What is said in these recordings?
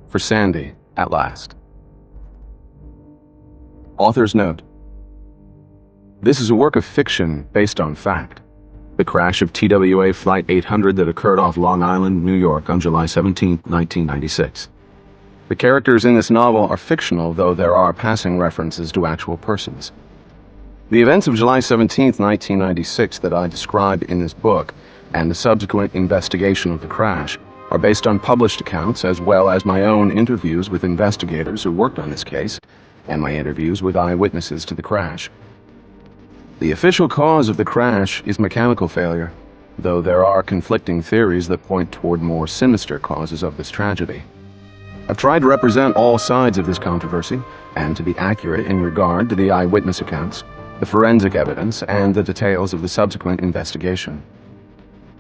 For Sandy, at last. Author's note. This is a work of fiction based on fact. The crash of TWA Flight 800 that occurred off Long Island, New York on July 17, 1996. The characters in this novel are fictional, though there are passing references to actual persons. The events of July 17, 1996 that I describe in this book, and the subsequent investigation of the crash, are based on published accounts as well as my own interviews with investigators who worked on this case, and my interviews with eyewitnesses to the crash. The official cause of the crash is mechanical failure, though there are conflicting theories that point toward more sinister causes of this tragedy. I've tried to represent all sides of this controversy, and to be accurate in regard to the eyewitness accounts, the forensic evidence, and the details of the subsequent investigation.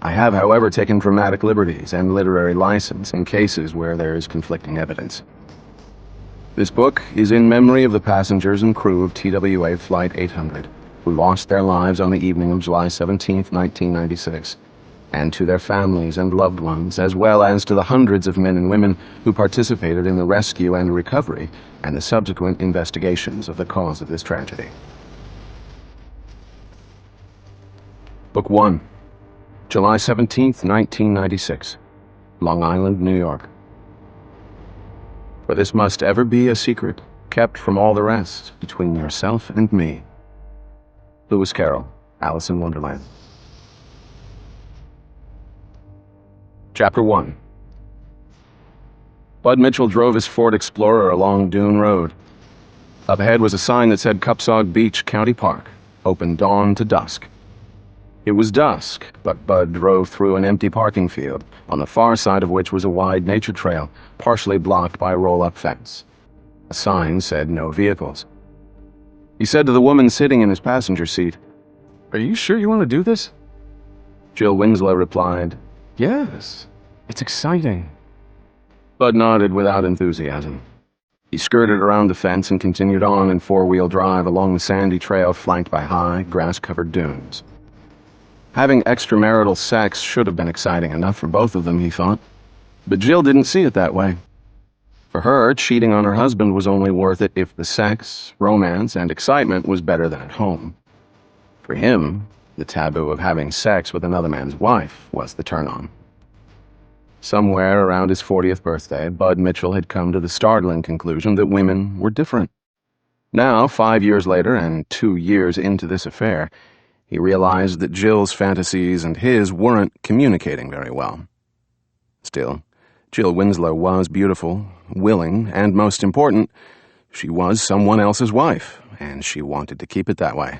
I have, however, taken dramatic liberties and literary license in cases where there is conflicting evidence. This book is in memory of the passengers and crew of TWA Flight 800, who lost their lives on the evening of July 17, 1996, and to their families and loved ones, as well as to the hundreds of men and women who participated in the rescue and recovery and the subsequent investigations of the cause of this tragedy. Book 1. July 17, 1996. Long Island, New York. For this must ever be a secret, kept from all the rest, between yourself and me. Lewis Carroll, Alice in Wonderland. Chapter 1. Bud Mitchell drove his Ford Explorer along Dune Road. Up ahead was a sign that said Cupsog Beach County Park, open dawn to dusk. It was dusk, but Bud drove through an empty parking field, on the far side of which was a wide nature trail, partially blocked by a roll-up fence. A sign said no vehicles. He said to the woman sitting in his passenger seat, "Are you sure you want to do this?" Jill Winslow replied, "Yes, it's exciting." Bud nodded without enthusiasm. He skirted around the fence and continued on in four-wheel drive along the sandy trail flanked by high, grass-covered dunes. Having extramarital sex should have been exciting enough for both of them, he thought. But Jill didn't see it that way. For her, cheating on her husband was only worth it if the sex, romance, and excitement was better than at home. For him, the taboo of having sex with another man's wife was the turn-on. Somewhere around his 40th birthday, Bud Mitchell had come to the startling conclusion that women were different. Now, 5 years later and 2 years into this affair, he realized that Jill's fantasies and his weren't communicating very well. Still, Jill Winslow was beautiful, willing, and most important, she was someone else's wife, and she wanted to keep it that way.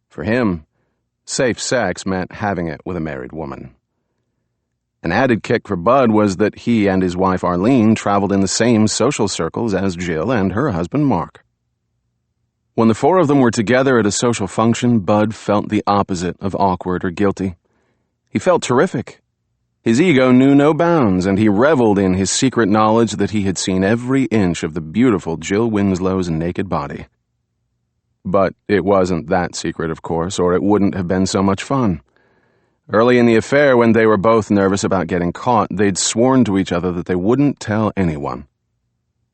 For him, safe sex meant having it with a married woman. An added kick for Bud was that he and his wife Arlene traveled in the same social circles as Jill and her husband Mark. When the four of them were together at a social function, Bud felt the opposite of awkward or guilty. He felt terrific. His ego knew no bounds, and he reveled in his secret knowledge that he had seen every inch of the beautiful Jill Winslow's naked body. But it wasn't that secret, of course, or it wouldn't have been so much fun. Early in the affair, when they were both nervous about getting caught, they'd sworn to each other that they wouldn't tell anyone.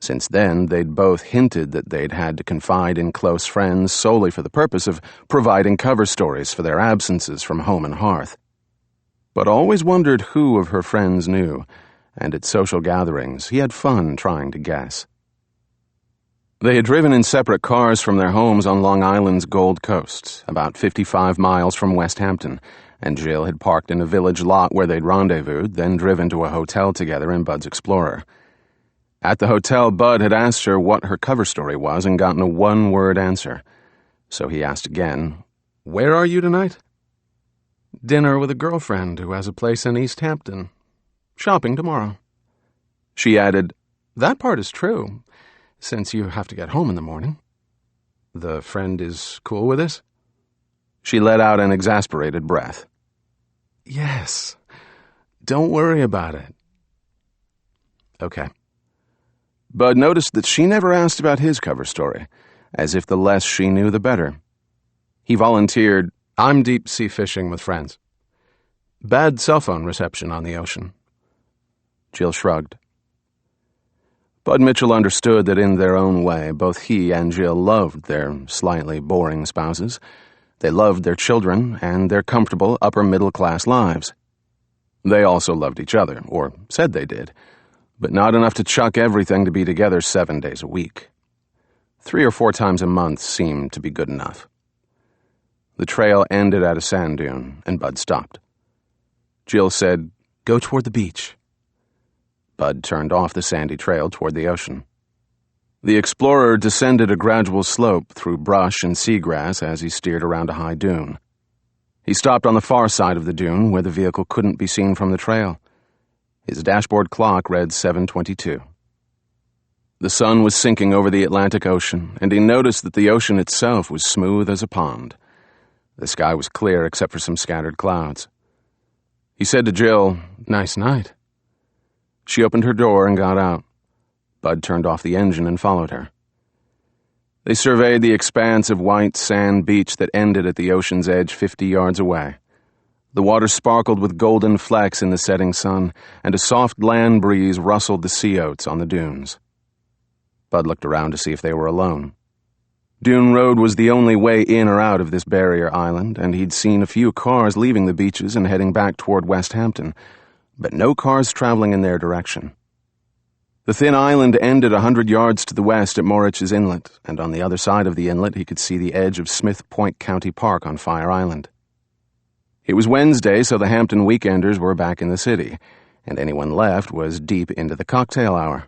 Since then, they'd both hinted that they'd had to confide in close friends solely for the purpose of providing cover stories for their absences from home and hearth. But always wondered who of her friends knew, and at social gatherings he had fun trying to guess. They had driven in separate cars from their homes on Long Island's Gold Coast, about 55 miles from West Hampton, and Jill had parked in a village lot where they'd rendezvoused, then driven to a hotel together in Bud's Explorer. At the hotel, Bud had asked her what her cover story was and gotten a one-word answer. So he asked again, "Where are you tonight?" "Dinner with a girlfriend who has a place in East Hampton. Shopping tomorrow." She added, "That part is true, since you have to get home in the morning." "The friend is cool with this?" She let out an exasperated breath. "Yes. Don't worry about it." Okay. Bud noticed that she never asked about his cover story, as if the less she knew, the better. He volunteered, "I'm deep-sea fishing with friends. Bad cell phone reception on the ocean." Jill shrugged. Bud Mitchell understood that in their own way, both he and Jill loved their slightly boring spouses. They loved their children and their comfortable upper-middle-class lives. They also loved each other, or said they did, but not enough to chuck everything to be together 7 days a week. 3 or 4 times a month seemed to be good enough. The trail ended at a sand dune, and Bud stopped. Jill said, "Go toward the beach." Bud turned off the sandy trail toward the ocean. The explorer descended a gradual slope through brush and seagrass as he steered around a high dune. He stopped on the far side of the dune where the vehicle couldn't be seen from the trail. His dashboard clock read 7:22. The sun was sinking over the Atlantic Ocean, and he noticed that the ocean itself was smooth as a pond. The sky was clear except for some scattered clouds. He said to Jill, "Nice night." She opened her door and got out. Bud turned off the engine and followed her. They surveyed the expanse of white sand beach that ended at the ocean's edge 50 yards away. The water sparkled with golden flecks in the setting sun, and a soft land breeze rustled the sea oats on the dunes. Bud looked around to see if they were alone. Dune Road was the only way in or out of this barrier island, and he'd seen a few cars leaving the beaches and heading back toward West Hampton, but no cars traveling in their direction. The thin island ended 100 yards to the west at Morich's Inlet, and on the other side of the inlet he could see the edge of Smith Point County Park on Fire Island. It was Wednesday, so the Hampton weekenders were back in the city, and anyone left was deep into the cocktail hour.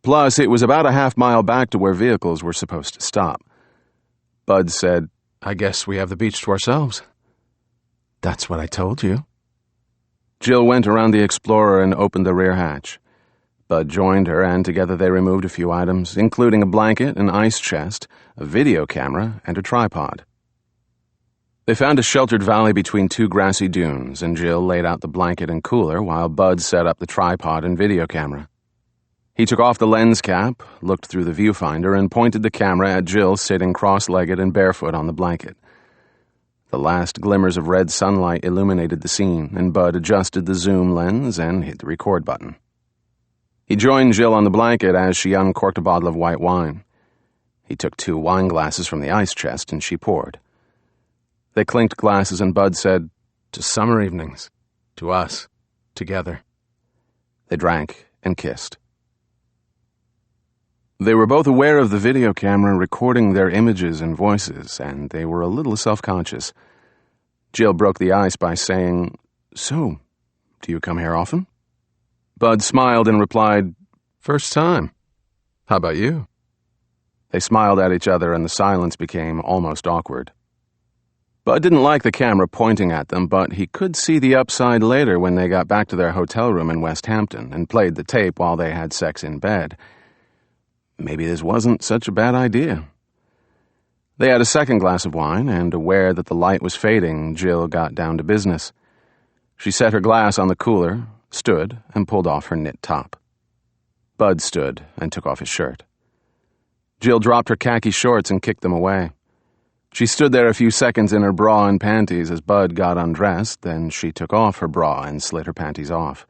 Plus, it was about a half-mile back to where vehicles were supposed to stop. Bud said, "I guess we have the beach to ourselves." "That's what I told you." Jill went around the Explorer and opened the rear hatch. Bud joined her, and together they removed a few items, including a blanket, an ice chest, a video camera, and a tripod. They found a sheltered valley between 2 grassy dunes, and Jill laid out the blanket and cooler while Bud set up the tripod and video camera. He took off the lens cap, looked through the viewfinder, and pointed the camera at Jill sitting cross-legged and barefoot on the blanket. The last glimmers of red sunlight illuminated the scene, and Bud adjusted the zoom lens and hit the record button. He joined Jill on the blanket as she uncorked a bottle of white wine. He took 2 wine glasses from the ice chest, and she poured. They clinked glasses, and Bud said, "To summer evenings. To us. Together." They drank and kissed. They were both aware of the video camera recording their images and voices, and they were a little self-conscious. Jill broke the ice by saying, "So, do you come here often?" Bud smiled and replied, "First time. How about you?" They smiled at each other, and the silence became almost awkward. Bud didn't like the camera pointing at them, but he could see the upside later when they got back to their hotel room in West Hampton and played the tape while they had sex in bed. Maybe this wasn't such a bad idea. They had a second glass of wine, and aware that the light was fading, Jill got down to business. She set her glass on the cooler, stood, and pulled off her knit top. Bud stood and took off his shirt. Jill dropped her khaki shorts and kicked them away. She stood there a few seconds in her bra and panties as Bud got undressed, then she took off her bra and slid her panties off.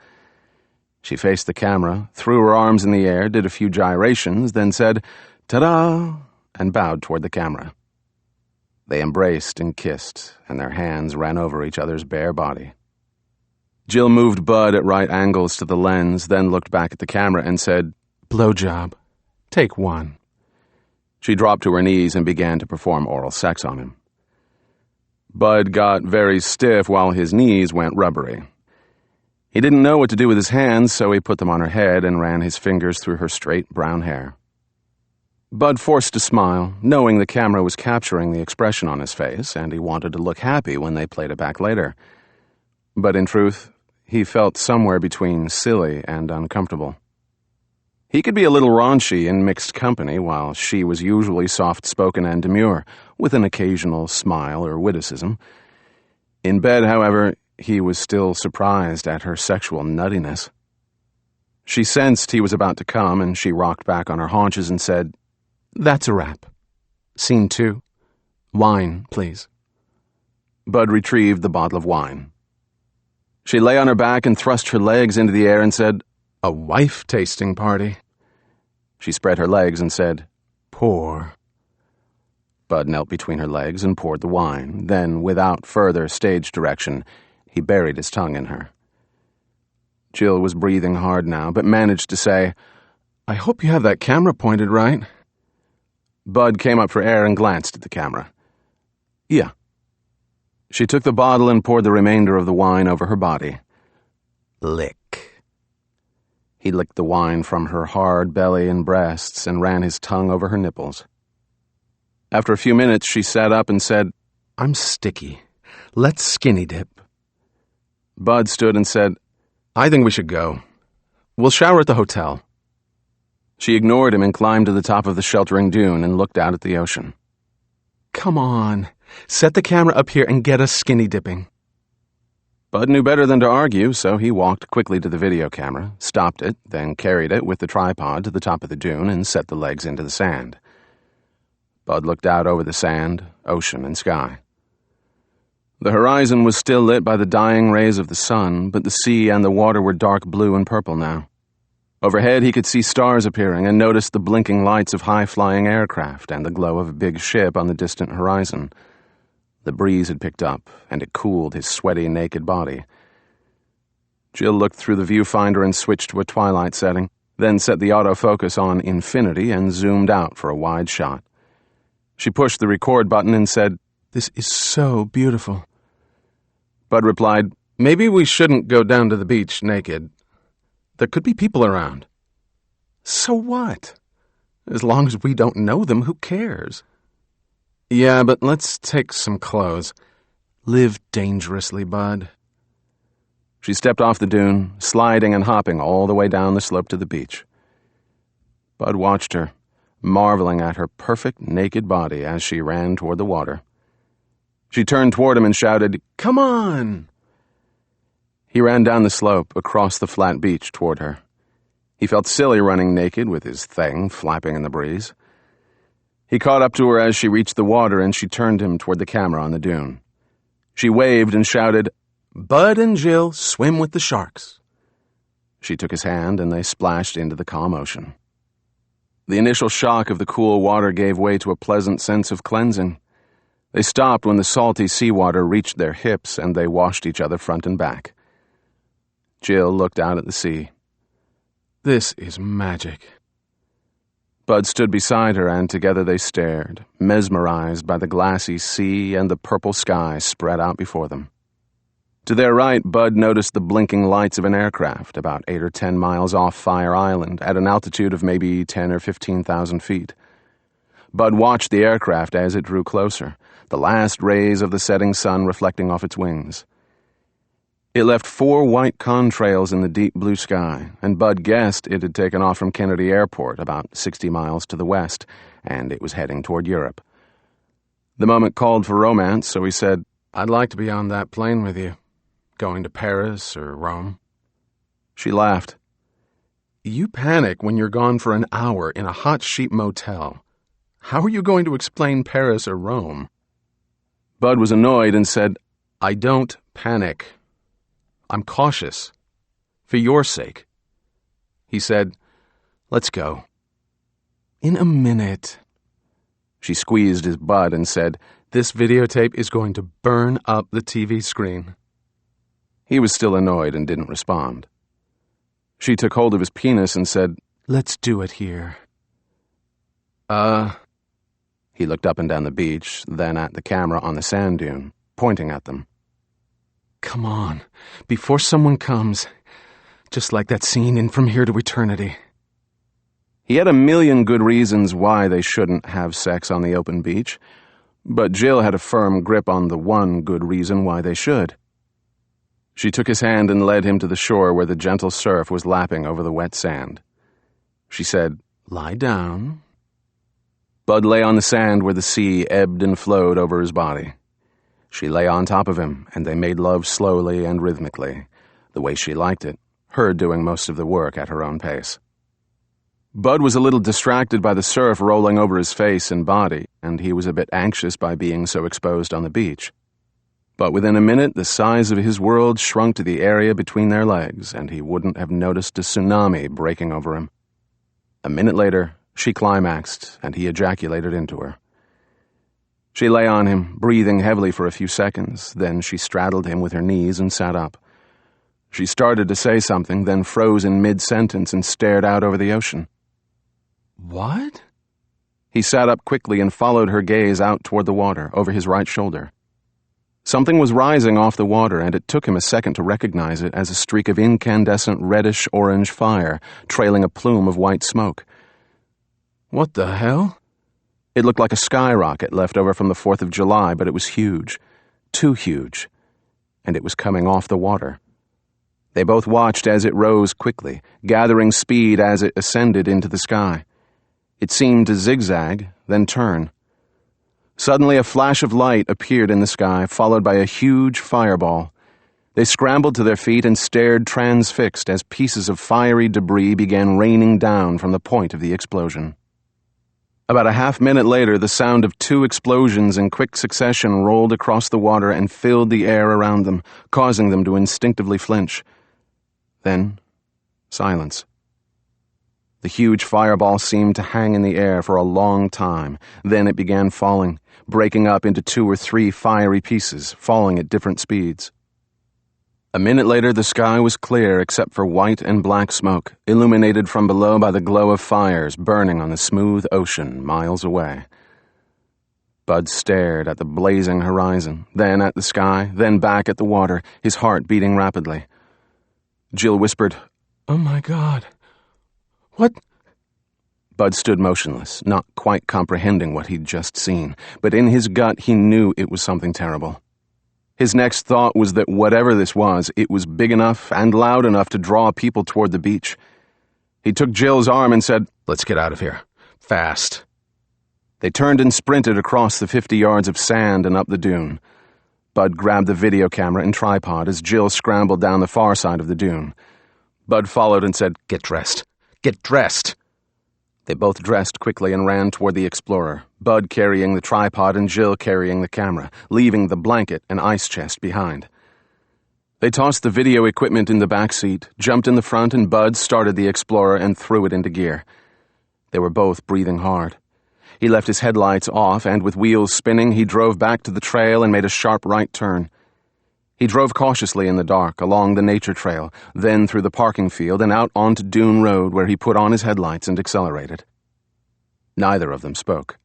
She faced the camera, threw her arms in the air, did a few gyrations, then said, "Ta-da!" and bowed toward the camera. They embraced and kissed, and their hands ran over each other's bare body. Jill moved Bud at right angles to the lens, then looked back at the camera and said, "Blowjob. Take 1." She dropped to her knees and began to perform oral sex on him. Bud got very stiff while his knees went rubbery. He didn't know what to do with his hands, so he put them on her head and ran his fingers through her straight brown hair. Bud forced a smile, knowing the camera was capturing the expression on his face, and he wanted to look happy when they played it back later. But in truth, he felt somewhere between silly and uncomfortable. He could be a little raunchy in mixed company, while she was usually soft-spoken and demure, with an occasional smile or witticism. In bed, however, he was still surprised at her sexual nuttiness. She sensed he was about to come, and she rocked back on her haunches and said, "That's a wrap. Scene 2. Wine, please." Bud retrieved the bottle of wine. She lay on her back and thrust her legs into the air and said, "A wife-tasting party." She spread her legs and said, "Pour." Bud knelt between her legs and poured the wine. Then, without further stage direction, he buried his tongue in her. Jill was breathing hard now, but managed to say, "I hope you have that camera pointed right." Bud came up for air and glanced at the camera. "Yeah." She took the bottle and poured the remainder of the wine over her body. "Lick." He licked the wine from her hard belly and breasts and ran his tongue over her nipples. After a few minutes, she sat up and said, "I'm sticky. Let's skinny dip." Bud stood and said, "I think we should go. We'll shower at the hotel." She ignored him and climbed to the top of the sheltering dune and looked out at the ocean. "Come on, set the camera up here and get us skinny dipping." Bud knew better than to argue, so he walked quickly to the video camera, stopped it, then carried it with the tripod to the top of the dune and set the legs into the sand. Bud looked out over the sand, ocean, and sky. The horizon was still lit by the dying rays of the sun, but the sea and the water were dark blue and purple now. Overhead he could see stars appearing and noticed the blinking lights of high-flying aircraft and the glow of a big ship on the distant horizon. The breeze had picked up, and it cooled his sweaty, naked body. Jill looked through the viewfinder and switched to a twilight setting, then set the autofocus on infinity and zoomed out for a wide shot. She pushed the record button and said, "This is so beautiful." Bud replied, "Maybe we shouldn't go down to the beach naked. There could be people around." "So what? As long as we don't know them, who cares?" "Yeah, but let's take some clothes. Live dangerously, Bud." She stepped off the dune, sliding and hopping all the way down the slope to the beach. Bud watched her, marveling at her perfect naked body as she ran toward the water. She turned toward him and shouted, "Come on!" He ran down the slope, across the flat beach toward her. He felt silly running naked with his thing flapping in the breeze. He caught up to her as she reached the water, and she turned him toward the camera on the dune. She waved and shouted, "Bud and Jill swim with the sharks." She took his hand, and they splashed into the calm ocean. The initial shock of the cool water gave way to a pleasant sense of cleansing. They stopped when the salty seawater reached their hips, and they washed each other front and back. Jill looked out at the sea. "This is magic." Bud stood beside her, and together they stared, mesmerized by the glassy sea and the purple sky spread out before them. To their right, Bud noticed the blinking lights of an aircraft about 8 or 10 miles off Fire Island at an altitude of maybe 10 or 15,000 feet. Bud watched the aircraft as it drew closer, the last rays of the setting sun reflecting off its wings. It left 4 white contrails in the deep blue sky, and Bud guessed it had taken off from Kennedy Airport about 60 miles to the west, and it was heading toward Europe. The moment called for romance, so he said, "I'd like to be on that plane with you, going to Paris or Rome." She laughed. "You panic when you're gone for an hour in a hot sheep motel. How are you going to explain Paris or Rome?" Bud was annoyed and said, "I don't panic. I'm cautious. For your sake." He said, "Let's go." "In a minute." She squeezed his butt and said, "This videotape is going to burn up the TV screen." He was still annoyed and didn't respond. She took hold of his penis and said, "Let's do it here." He looked up and down the beach, then at the camera on the sand dune, pointing at them. "Come on, before someone comes, just like that scene in From Here to Eternity." He had a million good reasons why they shouldn't have sex on the open beach, but Jill had a firm grip on the one good reason why they should. She took his hand and led him to the shore where the gentle surf was lapping over the wet sand. She said, "Lie down." Bud lay on the sand where the sea ebbed and flowed over his body. She lay on top of him, and they made love slowly and rhythmically, the way she liked it, her doing most of the work at her own pace. Bud was a little distracted by the surf rolling over his face and body, and he was a bit anxious by being so exposed on the beach. But within a minute, the size of his world shrunk to the area between their legs, and he wouldn't have noticed a tsunami breaking over him. A minute later, she climaxed, and he ejaculated into her. She lay on him, breathing heavily for a few seconds. Then she straddled him with her knees and sat up. She started to say something, then froze in mid-sentence and stared out over the ocean. "What?" He sat up quickly and followed her gaze out toward the water, over his right shoulder. Something was rising off the water, and it took him a second to recognize it as a streak of incandescent reddish-orange fire, trailing a plume of white smoke. What the hell? It looked like a skyrocket left over from the 4th of July, but it was huge. Too huge. And it was coming off the water. They both watched as it rose quickly, gathering speed as it ascended into the sky. It seemed to zigzag, then turn. Suddenly a flash of light appeared in the sky, followed by a huge fireball. They scrambled to their feet and stared transfixed as pieces of fiery debris began raining down from the point of the explosion. About a half-minute later, the sound of 2 explosions in quick succession rolled across the water and filled the air around them, causing them to instinctively flinch. Then, silence. The huge fireball seemed to hang in the air for a long time. Then it began falling, breaking up into 2 or 3 fiery pieces, falling at different speeds. A minute later, the sky was clear except for white and black smoke, illuminated from below by the glow of fires burning on the smooth ocean miles away. Bud stared at the blazing horizon, then at the sky, then back at the water, his heart beating rapidly. Jill whispered, "Oh my God. What?" Bud stood motionless, not quite comprehending what he'd just seen, but in his gut he knew it was something terrible. His next thought was that whatever this was, it was big enough and loud enough to draw people toward the beach. He took Jill's arm and said, "Let's get out of here. Fast." They turned and sprinted across the 50 yards of sand and up the dune. Bud grabbed the video camera and tripod as Jill scrambled down the far side of the dune. Bud followed and said, "Get dressed. Get dressed." They both dressed quickly and ran toward the Explorer, Bud carrying the tripod and Jill carrying the camera, leaving the blanket and ice chest behind. They tossed the video equipment in the back seat, jumped in the front, and Bud started the Explorer and threw it into gear. They were both breathing hard. He left his headlights off, and with wheels spinning, he drove back to the trail and made a sharp right turn. He drove cautiously in the dark, along the nature trail, then through the parking field and out onto Dune Road, where he put on his headlights and accelerated. Neither of them spoke.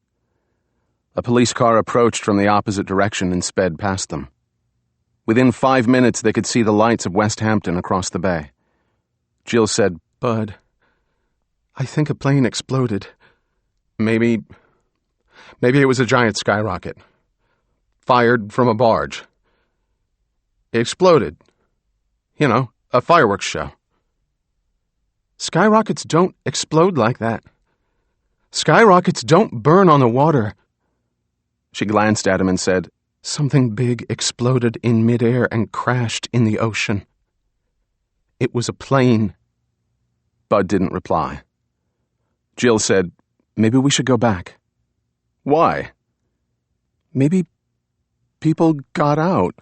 A police car approached from the opposite direction and sped past them. Within 5 minutes, they could see the lights of West Hampton across the bay. Jill said, "Bud, I think a plane exploded. Maybe it was a giant skyrocket. Fired from a barge. It exploded. You know, a fireworks show." "Skyrockets don't explode like that. Skyrockets don't burn on the water." She glanced at him and said, "Something big exploded in midair and crashed in the ocean. It was a plane." Bud didn't reply. Jill said, "Maybe we should go back." "Why?" "Maybe people got out.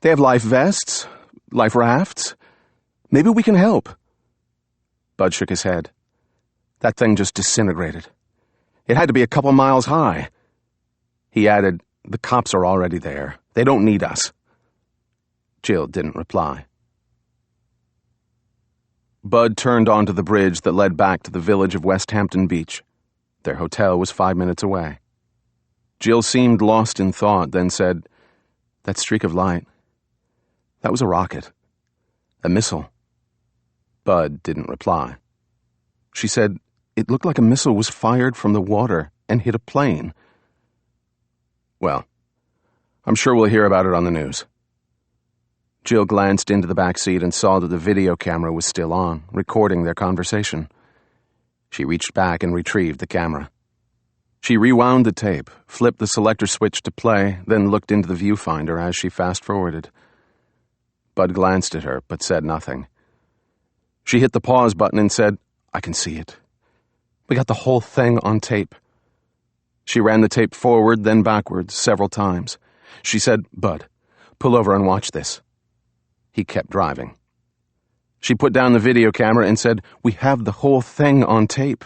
They have life vests, life rafts. Maybe we can help." Bud shook his head. "That thing just disintegrated. It had to be a couple miles high." He added, "The cops are already there. They don't need us." Jill didn't reply. Bud turned onto the bridge that led back to the village of West Hampton Beach. Their hotel was 5 minutes away. Jill seemed lost in thought, then said, "That streak of light. That was a rocket. A missile." Bud didn't reply. She said, "It looked like a missile was fired from the water and hit a plane." "Well, I'm sure we'll hear about it on the news." Jill glanced into the back seat and saw that the video camera was still on, recording their conversation. She reached back and retrieved the camera. She rewound the tape, flipped the selector switch to play, then looked into the viewfinder as she fast-forwarded. Bud glanced at her, but said nothing. She hit the pause button and said, "I can see it. We got the whole thing on tape." She ran the tape forward, then backwards, several times. She said, "Bud, pull over and watch this." He kept driving. She put down the video camera and said, "We have the whole thing on tape.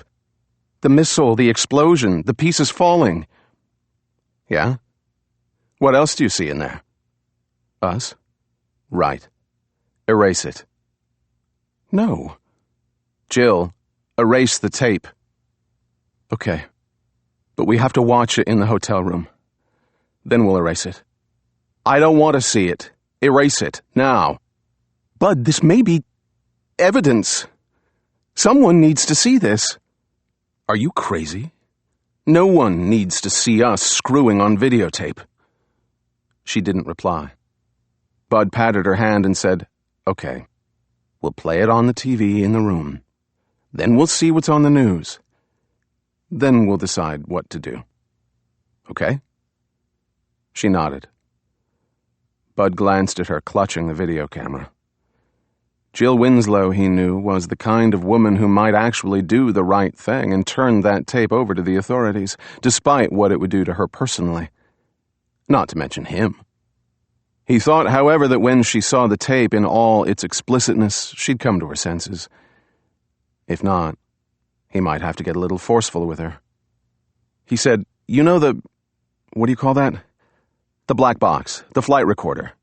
The missile, the explosion, the pieces falling." "Yeah? What else do you see in there?" "Us." "Right. Erase it." "No." "Jill, erase the tape." "Okay. But we have to watch it in the hotel room. Then we'll erase it." "I don't want to see it. Erase it, now." "Bud, this may be evidence. Someone needs to see this." "Are you crazy? No one needs to see us screwing on videotape." She didn't reply. Bud patted her hand and said, "Okay, we'll play it on the TV in the room. Then we'll see what's on the news. Then we'll decide what to do. Okay?" She nodded. Bud glanced at her, clutching the video camera. Jill Winslow, he knew, was the kind of woman who might actually do the right thing and turn that tape over to the authorities, despite what it would do to her personally. Not to mention him. He thought, however, that when she saw the tape in all its explicitness, she'd come to her senses. If not, he might have to get a little forceful with her. He said, "You know what do you call that? The black box, the flight recorder.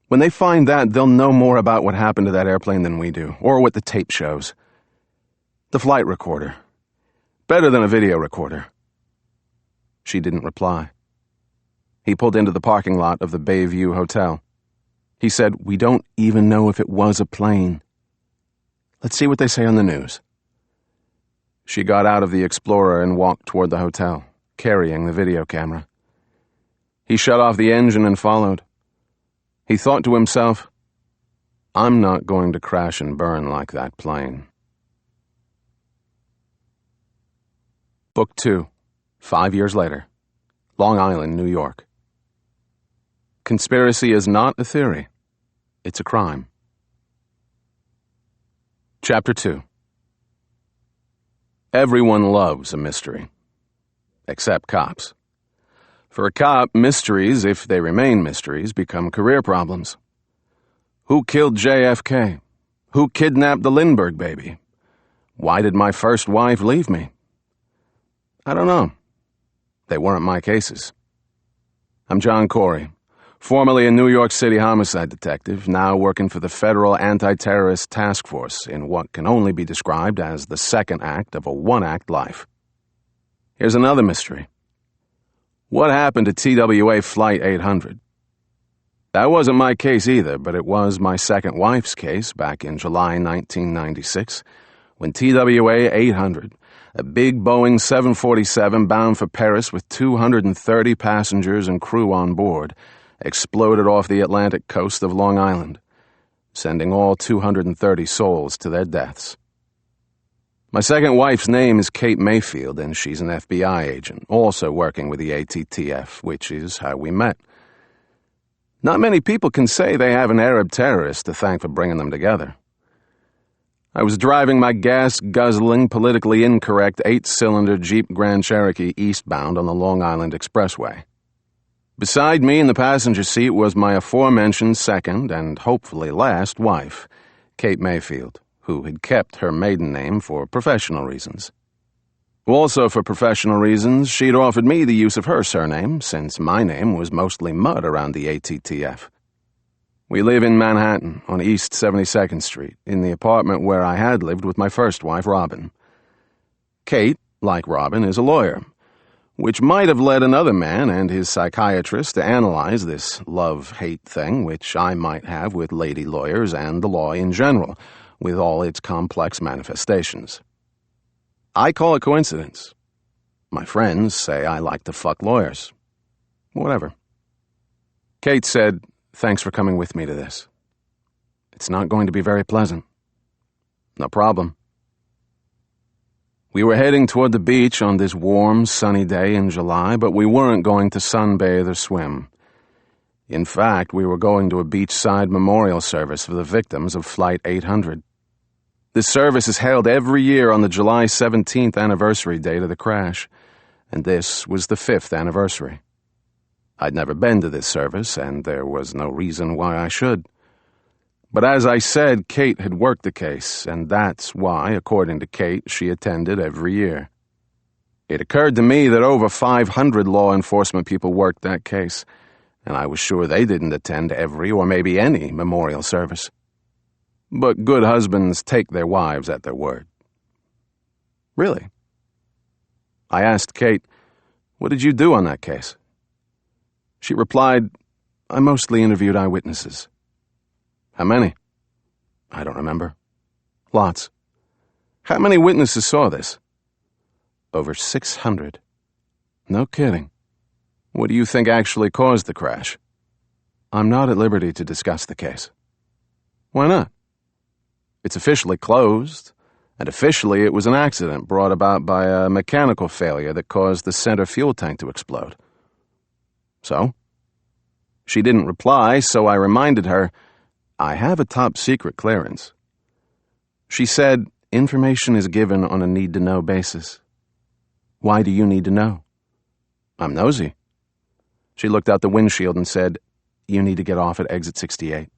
When they find that, they'll know more about what happened to that airplane than we do, or what the tape shows. The flight recorder. Better than a video recorder." She didn't reply. He pulled into the parking lot of the Bayview Hotel. He said, "We don't even know if it was a plane. Let's see what they say on the news." She got out of the Explorer and walked toward the hotel, carrying the video camera. He shut off the engine and followed. He thought to himself, "I'm not going to crash and burn like that plane." Book 2, 5 years later, Long Island, New York. Conspiracy is not a theory. It's a crime. Chapter 2. Everyone loves a mystery. Except cops. For a cop, mysteries, if they remain mysteries, become career problems. Who killed JFK? Who kidnapped the Lindbergh baby? Why did my first wife leave me? I don't know. They weren't my cases. I'm John Corey, formerly a New York City homicide detective, now working for the Federal Anti-Terrorist Task Force in what can only be described as the second act of a one-act life. Here's another mystery. What happened to TWA Flight 800? That wasn't my case either, but it was my second wife's case back in July 1996, when TWA 800, a big Boeing 747 bound for Paris with 230 passengers and crew on board, exploded off the Atlantic coast of Long Island, sending all 230 souls to their deaths. My second wife's name is Kate Mayfield, and she's an FBI agent, also working with the ATTF, which is how we met. Not many people can say they have an Arab terrorist to thank for bringing them together. I was driving my gas-guzzling, politically incorrect 8-cylinder Jeep Grand Cherokee eastbound on the Long Island Expressway. Beside me in the passenger seat was my aforementioned second and hopefully last wife, Kate Mayfield, who had kept her maiden name for professional reasons. Also for professional reasons, she'd offered me the use of her surname, since my name was mostly mud around the ATTF. We live in Manhattan, on East 72nd Street, in the apartment where I had lived with my first wife, Robin. Kate, like Robin, is a lawyer, which might have led another man and his psychiatrist to analyze this love-hate thing which I might have with lady lawyers and the law in general, with all its complex manifestations. I call it coincidence. My friends say I like to fuck lawyers. Whatever. Kate said, "Thanks for coming with me to this. It's not going to be very pleasant." No problem. We were heading toward the beach on this warm, sunny day in July, but we weren't going to sunbathe or swim. In fact, we were going to a beachside memorial service for the victims of Flight 800. This service is held every year on the July 17th anniversary date of the crash, and this was the 5th anniversary. I'd never been to this service, and there was no reason why I should. But as I said, Kate had worked the case, and that's why, according to Kate, she attended every year. It occurred to me that over 500 law enforcement people worked that case, and I was sure they didn't attend every or maybe any memorial service. But good husbands take their wives at their word. Really? I asked Kate, "What did you do on that case?" She replied, "I mostly interviewed eyewitnesses." "How many?" "I don't remember." "Lots." "How many witnesses saw this?" "Over 600. "No kidding. What do you think actually caused the crash?" "I'm not at liberty to discuss the case." "Why not?" "It's officially closed, and officially it was an accident brought about by a mechanical failure that caused the center fuel tank to explode." "So?" She didn't reply, so I reminded her, "I have a top-secret clearance." She said, "Information is given on a need-to-know basis." "Why do you need to know?" "I'm nosy." She looked out the windshield and said, "You need to get off at exit 68.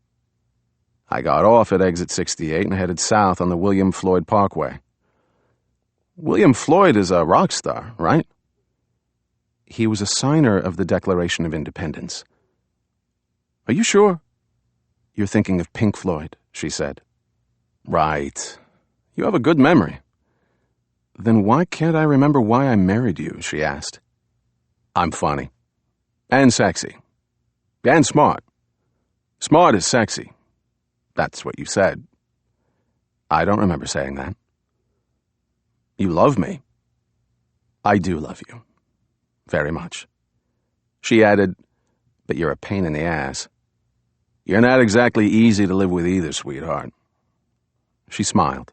I got off at exit 68 and headed south on the William Floyd Parkway. William Floyd is a rock star, right? He was a signer of the Declaration of Independence. Are you sure? You're thinking of Pink Floyd, she said. Right. You have a good memory. Then why can't I remember why I married you, she asked. I'm funny. And sexy. And smart. Smart is sexy. That's what you said. I don't remember saying that. You love me. I do love you. Very much. She added, but you're a pain in the ass. You're not exactly easy to live with either, sweetheart. She smiled.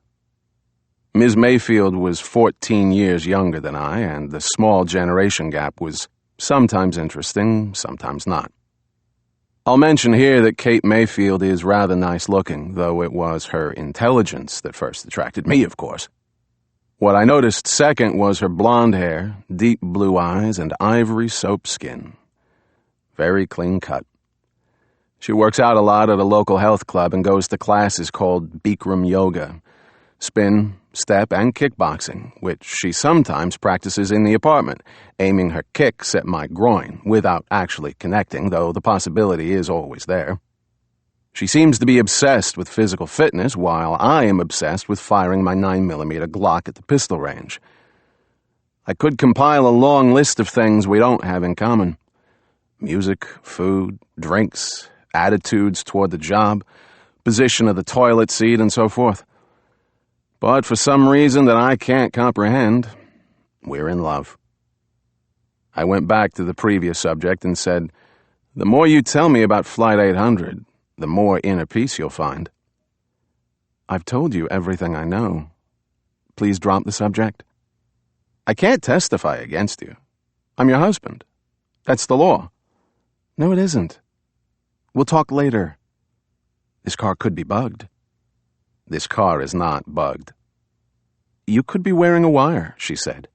Ms. Mayfield was 14 years younger than I, and the small generation gap was sometimes interesting, sometimes not. I'll mention here that Kate Mayfield is rather nice-looking, though it was her intelligence that first attracted me, of course. What I noticed second was her blonde hair, deep blue eyes, and ivory soap skin. Very clean cut. She works out a lot at a local health club and goes to classes called Bikram Yoga, spin, step, and kickboxing, which she sometimes practices in the apartment, aiming her kicks at my groin without actually connecting, though the possibility is always there. She seems to be obsessed with physical fitness, while I am obsessed with firing my 9mm Glock at the pistol range. I could compile a long list of things we don't have in common. Music, food, drinks, attitudes toward the job, position of the toilet seat, and so forth. But for some reason that I can't comprehend, we're in love. I went back to the previous subject and said, the more you tell me about Flight 800, the more inner peace you'll find. I've told you everything I know. Please drop the subject. I can't testify against you. I'm your husband. That's the law. No, it isn't. We'll talk later. This car could be bugged. This car is not bugged. You could be wearing a wire, she said.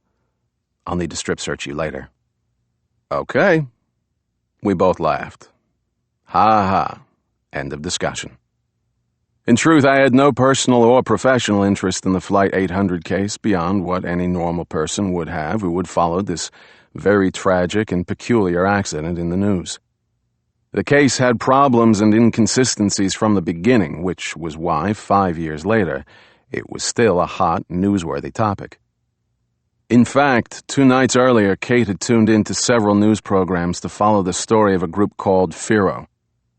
I'll need to strip search you later. Okay. We both laughed. Ha ha. End of discussion. In truth, I had no personal or professional interest in the Flight 800 case beyond what any normal person would have who would follow this very tragic and peculiar accident in the news. The case had problems and inconsistencies from the beginning, which was why, 5 years later, it was still a hot, newsworthy topic. In fact, 2 nights earlier, Kate had tuned into several news programs to follow the story of a group called FIRO,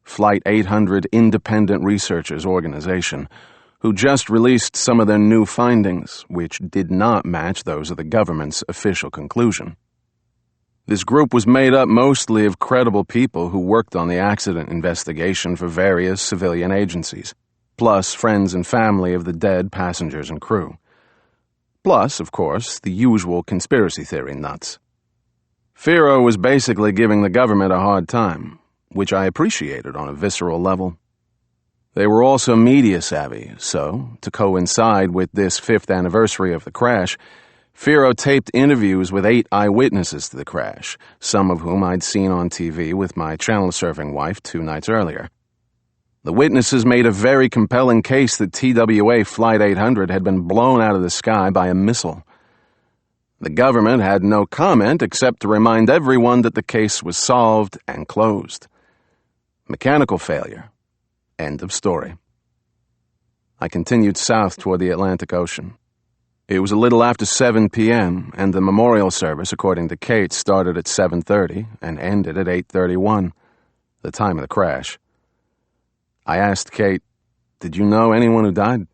Flight 800 Independent Researchers Organization, who just released some of their new findings, which did not match those of the government's official conclusion. This group was made up mostly of credible people who worked on the accident investigation for various civilian agencies, plus friends and family of the dead passengers and crew. Plus, of course, the usual conspiracy theory nuts. FIRO was basically giving the government a hard time, which I appreciated on a visceral level. They were also media savvy, so, to coincide with this 5th anniversary of the crash, FIRO taped interviews with 8 eyewitnesses to the crash, some of whom I'd seen on TV with my channel-surfing wife 2 nights earlier. The witnesses made a very compelling case that TWA Flight 800 had been blown out of the sky by a missile. The government had no comment except to remind everyone that the case was solved and closed. Mechanical failure. End of story. I continued south toward the Atlantic Ocean. It was a little after 7 p.m., and the memorial service, according to Kate, started at 7:30 and ended at 8:31, the time of the crash. I asked Kate, "Did you know anyone who died?"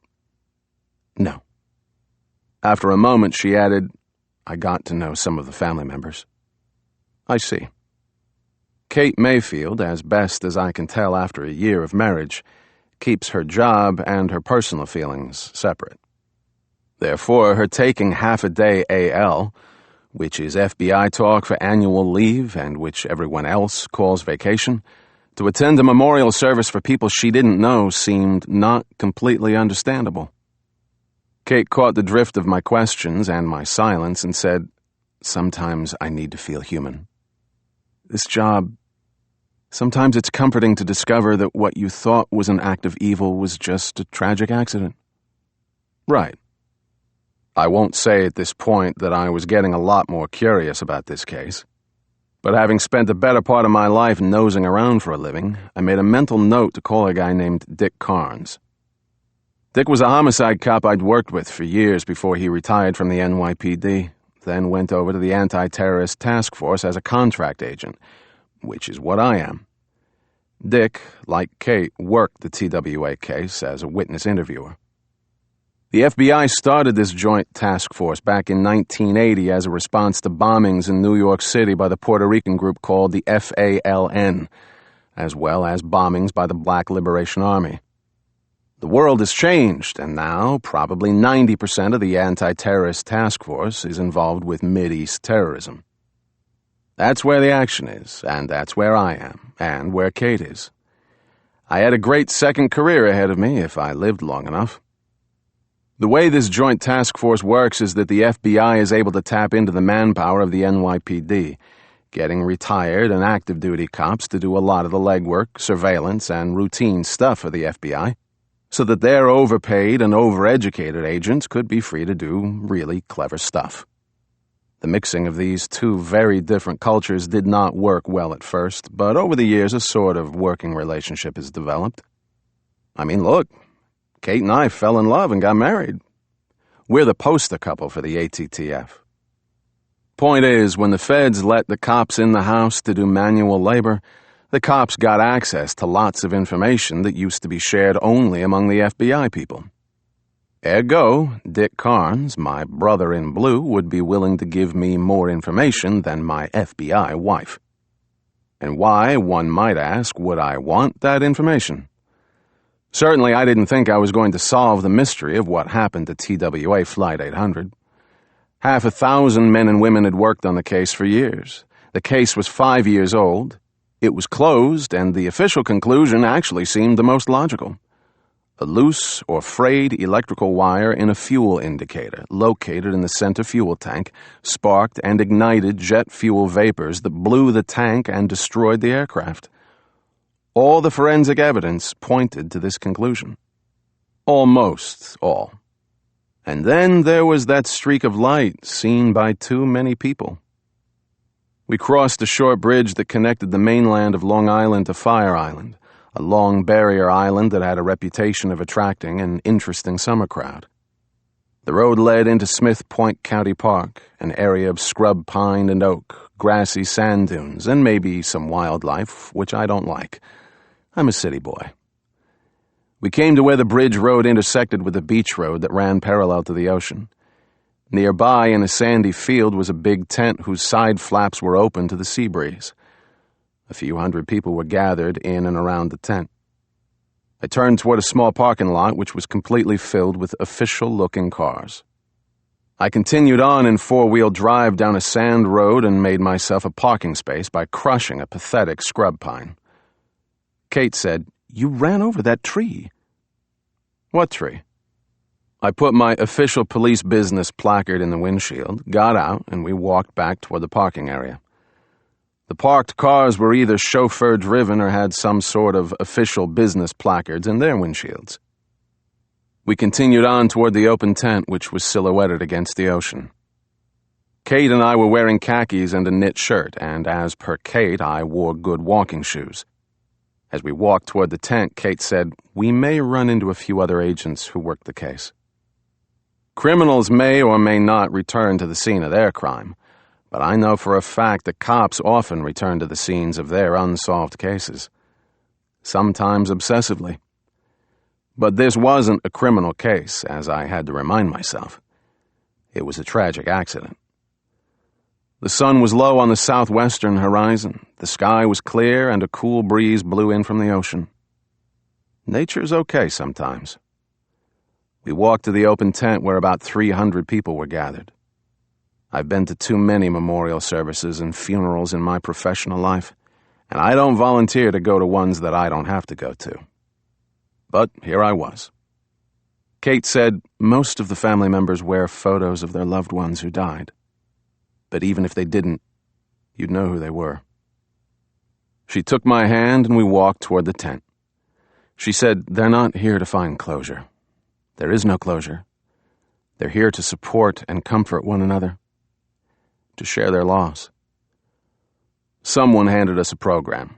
"No." After a moment, she added, "I got to know some of the family members." "I see." Kate Mayfield, as best as I can tell after a year of marriage, keeps her job and her personal feelings separate. Therefore, her taking half a day AL, which is FBI talk for annual leave and which everyone else calls vacation, to attend a memorial service for people she didn't know seemed not completely understandable. Kate caught the drift of my questions and my silence and said, "Sometimes I need to feel human. This job, sometimes it's comforting to discover that what you thought was an act of evil was just a tragic accident." Right. I won't say at this point that I was getting a lot more curious about this case. But having spent the better part of my life nosing around for a living, I made a mental note to call a guy named Dick Carnes. Dick was a homicide cop I'd worked with for years before he retired from the NYPD, then went over to the Anti-Terrorist Task Force as a contract agent, which is what I am. Dick, like Kate, worked the TWA case as a witness interviewer. The FBI started this joint task force back in 1980 as a response to bombings in New York City by the Puerto Rican group called the FALN, as well as bombings by the Black Liberation Army. The world has changed, and now probably 90% of the Anti-Terrorist Task Force is involved with Mideast terrorism. That's where the action is, and that's where I am, and where Kate is. I had a great second career ahead of me if I lived long enough. The way this joint task force works is that the FBI is able to tap into the manpower of the NYPD, getting retired and active duty cops to do a lot of the legwork, surveillance, and routine stuff for the FBI, so that their overpaid and overeducated agents could be free to do really clever stuff. The mixing of these two very different cultures did not work well at first, but over the years a sort of working relationship has developed. I mean, look, Kate and I fell in love and got married. We're the poster couple for the ATTF. Point is, when the feds let the cops in the house to do manual labor, the cops got access to lots of information that used to be shared only among the FBI people. Ergo, Dick Carnes, my brother in blue, would be willing to give me more information than my FBI wife. And why, one might ask, would I want that information? Certainly, I didn't think I was going to solve the mystery of what happened to TWA Flight 800. 1,000 men and women had worked on the case for years. The case was 5 years old. It was closed, and the official conclusion actually seemed the most logical. A loose or frayed electrical wire in a fuel indicator, located in the center fuel tank, sparked and ignited jet fuel vapors that blew the tank and destroyed the aircraft. All the forensic evidence pointed to this conclusion. Almost all. And then there was that streak of light seen by too many people. We crossed a short bridge that connected the mainland of Long Island to Fire Island, a long barrier island that had a reputation of attracting an interesting summer crowd. The road led into Smith Point County Park, an area of scrub pine and oak, grassy sand dunes, and maybe some wildlife, which I don't like. I'm a city boy. We came to where the bridge road intersected with a beach road that ran parallel to the ocean. Nearby, in a sandy field, was a big tent whose side flaps were open to the sea breeze. A few hundred people were gathered in and around the tent. I turned toward a small parking lot which was completely filled with official-looking cars. I continued on in four-wheel drive down a sand road and made myself a parking space by crushing a pathetic scrub pine. Kate said, "You ran over that tree." "What tree?" I put my official police business placard in the windshield, got out, and we walked back toward the parking area. The parked cars were either chauffeur-driven or had some sort of official business placards in their windshields. We continued on toward the open tent, which was silhouetted against the ocean. Kate and I were wearing khakis and a knit shirt, and as per Kate, I wore good walking shoes. As we walked toward the tent, Kate said, "We may run into a few other agents who worked the case. Criminals may or may not return to the scene of their crime, but I know for a fact that cops often return to the scenes of their unsolved cases, sometimes obsessively. But this wasn't a criminal case, as I had to remind myself. It was a tragic accident. The sun was low on the southwestern horizon, the sky was clear, and a cool breeze blew in from the ocean. Nature's okay sometimes. We walked to the open tent where about 300 people were gathered. I've been to too many memorial services and funerals in my professional life, and I don't volunteer to go to ones that I don't have to go to. But here I was. Kate said most of the family members wear photos of their loved ones who died. But even if they didn't, you'd know who they were. She took my hand and we walked toward the tent. She said, "They're not here to find closure. There is no closure. They're here to support and comfort one another, to share their loss." Someone handed us a program.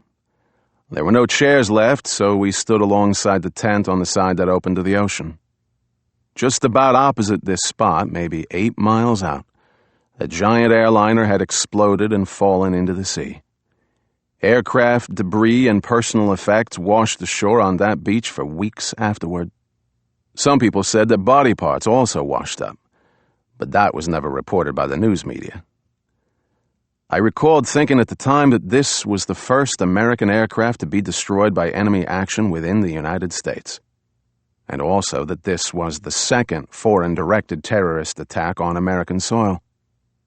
There were no chairs left, so we stood alongside the tent on the side that opened to the ocean. Just about opposite this spot, maybe 8 miles out, a giant airliner had exploded and fallen into the sea. Aircraft debris and personal effects washed the shore on that beach for weeks afterward. Some people said that body parts also washed up, but that was never reported by the news media. I recalled thinking at the time that this was the first American aircraft to be destroyed by enemy action within the United States, and also that this was the second foreign-directed terrorist attack on American soil,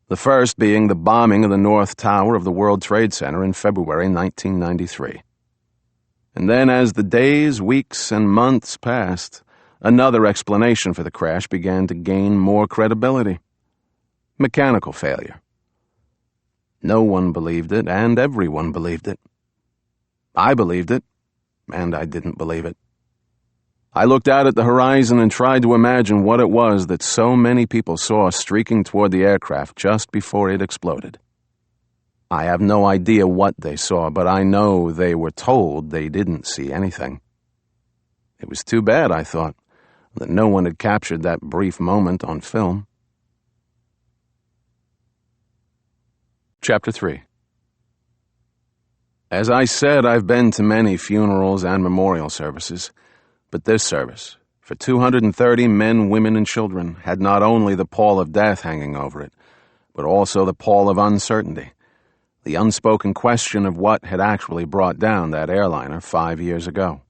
the first being the bombing of the North Tower of the World Trade Center in February 1993. And then as the days, weeks, and months passed, another explanation for the crash began to gain more credibility. Mechanical failure. No one believed it, and everyone believed it. I believed it, and I didn't believe it. I looked out at the horizon and tried to imagine what it was that so many people saw streaking toward the aircraft just before it exploded. I have no idea what they saw, but I know they were told they didn't see anything. It was too bad, I thought, that no one had captured that brief moment on film. Chapter 3. As I said, I've been to many funerals and memorial services, but this service, for 230 men, women, and children, had not only the pall of death hanging over it, but also the pall of uncertainty, the unspoken question of what had actually brought down that airliner 5 years ago.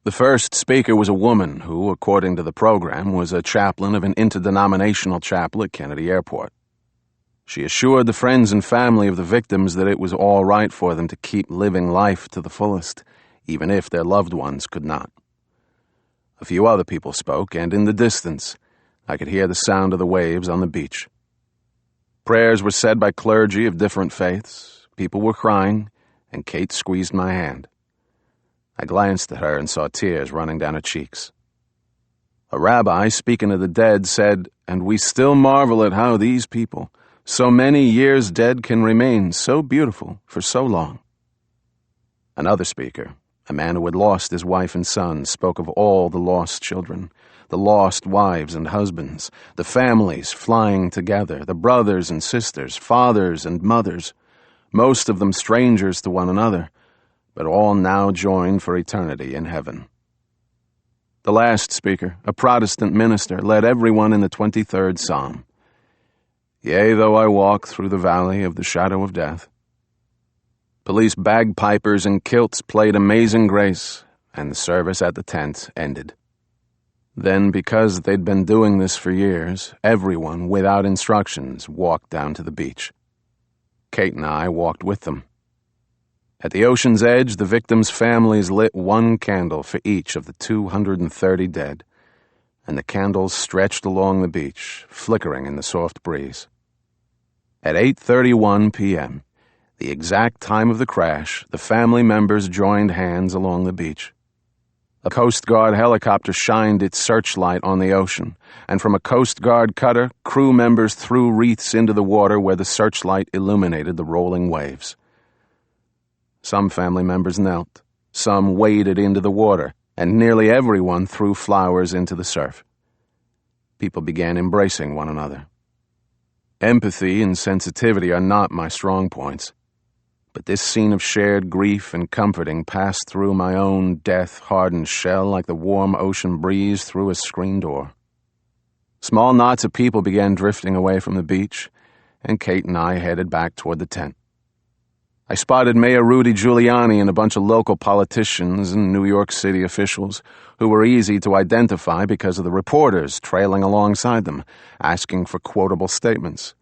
The first speaker was a woman who, according to the program, was a chaplain of an interdenominational chapel at Kennedy Airport. She assured the friends and family of the victims that it was all right for them to keep living life to the fullest, even if their loved ones could not. A few other people spoke, and in the distance, I could hear the sound of the waves on the beach. Prayers were said by clergy of different faiths, people were crying, and Kate squeezed my hand. I glanced at her and saw tears running down her cheeks. A rabbi, speaking of the dead, said, "And we still marvel at how these people, so many years dead, can remain so beautiful for so long." Another speaker, a man who had lost his wife and son, spoke of all the lost children, the lost wives and husbands, the families flying together, the brothers and sisters, fathers and mothers, most of them strangers to one another, but all now joined for eternity in heaven. The last speaker, a Protestant minister, led everyone in the 23rd Psalm. "Yea, though I walk through the valley of the shadow of death." Police bagpipers in kilts played Amazing Grace, and the service at the tent ended. Then, because they'd been doing this for years, everyone, without instructions, walked down to the beach. Kate and I walked with them. At the ocean's edge, the victims' families lit one candle for each of the 230 dead, and the candles stretched along the beach, flickering in the soft breeze. At 8:31 p.m., The exact time of the crash, the family members joined hands along the beach. A Coast Guard helicopter shined its searchlight on the ocean, and from a Coast Guard cutter, crew members threw wreaths into the water where the searchlight illuminated the rolling waves. Some family members knelt, some waded into the water, and nearly everyone threw flowers into the surf. People began embracing one another. Empathy and sensitivity are not my strong points, but this scene of shared grief and comforting passed through my own death-hardened shell like the warm ocean breeze through a screen door. Small knots of people began drifting away from the beach, and Kate and I headed back toward the tent. I spotted Mayor Rudy Giuliani and a bunch of local politicians and New York City officials who were easy to identify because of the reporters trailing alongside them, asking for quotable statements.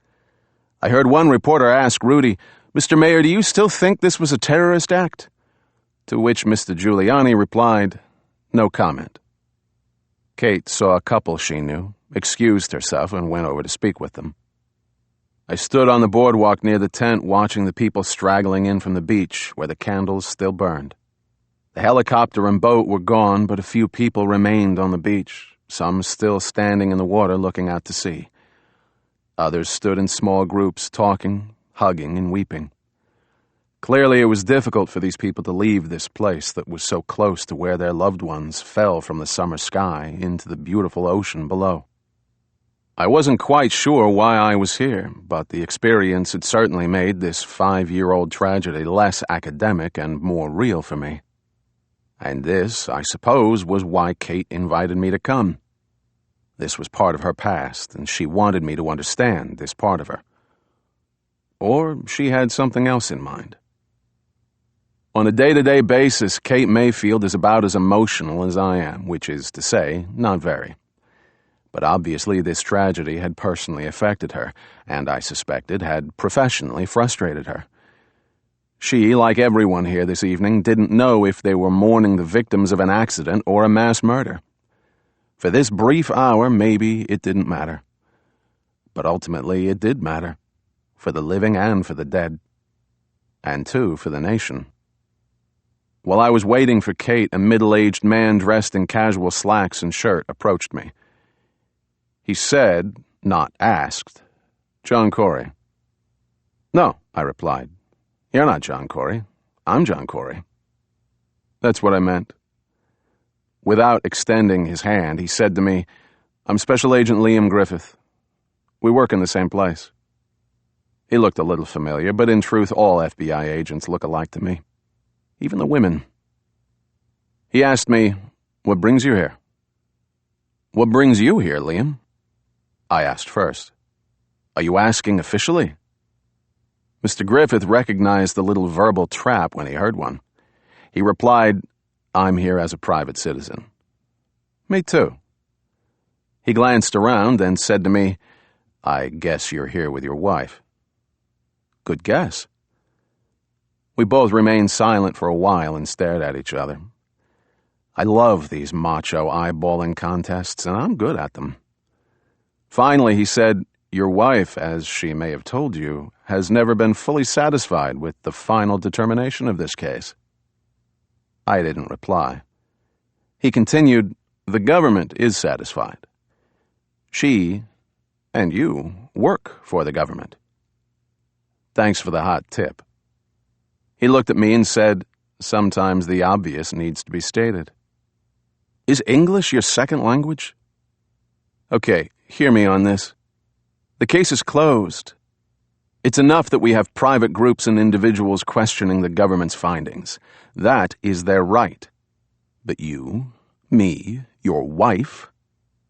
I heard one reporter ask Rudy, "Mr. Mayor, do you still think this was a terrorist act?" To which Mr. Giuliani replied, "No comment." Kate saw a couple she knew, excused herself, and went over to speak with them. I stood on the boardwalk near the tent watching the people straggling in from the beach where the candles still burned. The helicopter and boat were gone, but a few people remained on the beach, some still standing in the water looking out to sea. Others stood in small groups talking, hugging, and weeping. Clearly it was difficult for these people to leave this place that was so close to where their loved ones fell from the summer sky into the beautiful ocean below. I wasn't quite sure why I was here, but the experience had certainly made this 5-year-old tragedy less academic and more real for me. And this, I suppose, was why Kate invited me to come. This was part of her past, and she wanted me to understand this part of her. Or she had something else in mind. On a day-to-day basis, Kate Mayfield is about as emotional as I am, which is to say, not very. But obviously this tragedy had personally affected her, and I suspected had professionally frustrated her. She, like everyone here this evening, didn't know if they were mourning the victims of an accident or a mass murder. For this brief hour, maybe it didn't matter. But ultimately it did matter, for the living and for the dead, and too for the nation. While I was waiting for Kate, a middle-aged man dressed in casual slacks and shirt approached me. He said, not asked, "John Corey." "No," I replied. "You're not John Corey. I'm John Corey." That's what I meant. Without extending his hand, he said to me, "I'm Special Agent Liam Griffith. We work in the same place." He looked a little familiar, but in truth all FBI agents look alike to me. Even the women. He asked me, "What brings you here?" "What brings you here, Liam?" I asked first. "Are you asking officially?" Mr. Griffith recognized the little verbal trap when he heard one. He replied, "I'm here as a private citizen." "Me too." He glanced around and said to me, "I guess you're here with your wife." "Good guess." We both remained silent for a while and stared at each other. I love these macho eyeballing contests, and I'm good at them. Finally, he said, "Your wife, as she may have told you, has never been fully satisfied with the final determination of this case." I didn't reply. He continued, "The government is satisfied. She, and you, work for the government." Thanks for the hot tip. He looked at me and said, "Sometimes the obvious needs to be stated." "Is English your second language?" "Okay, hear me on this. The case is closed. It's enough that we have private groups and individuals questioning the government's findings. That is their right. But you, me, your wife,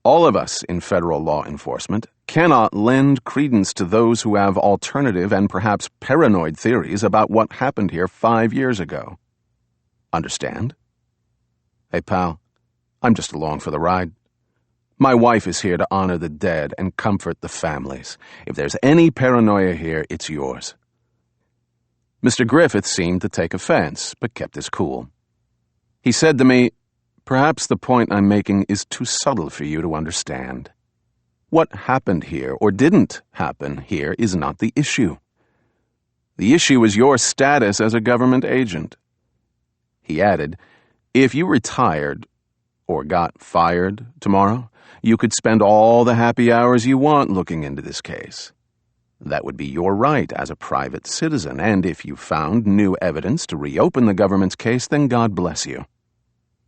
all of us in federal law enforcement cannot lend credence to those who have alternative and perhaps paranoid theories about what happened here 5 years ago. Understand?" "Hey, pal, I'm just along for the ride. My wife is here to honor the dead and comfort the families. If there's any paranoia here, it's yours." Mr. Griffith seemed to take offense, but kept his cool. He said to me, "Perhaps the point I'm making is too subtle for you to understand. What happened here or didn't happen here is not the issue. The issue is your status as a government agent." He added, "If you retired or got fired tomorrow, you could spend all the happy hours you want looking into this case. That would be your right as a private citizen, and if you found new evidence to reopen the government's case, then God bless you.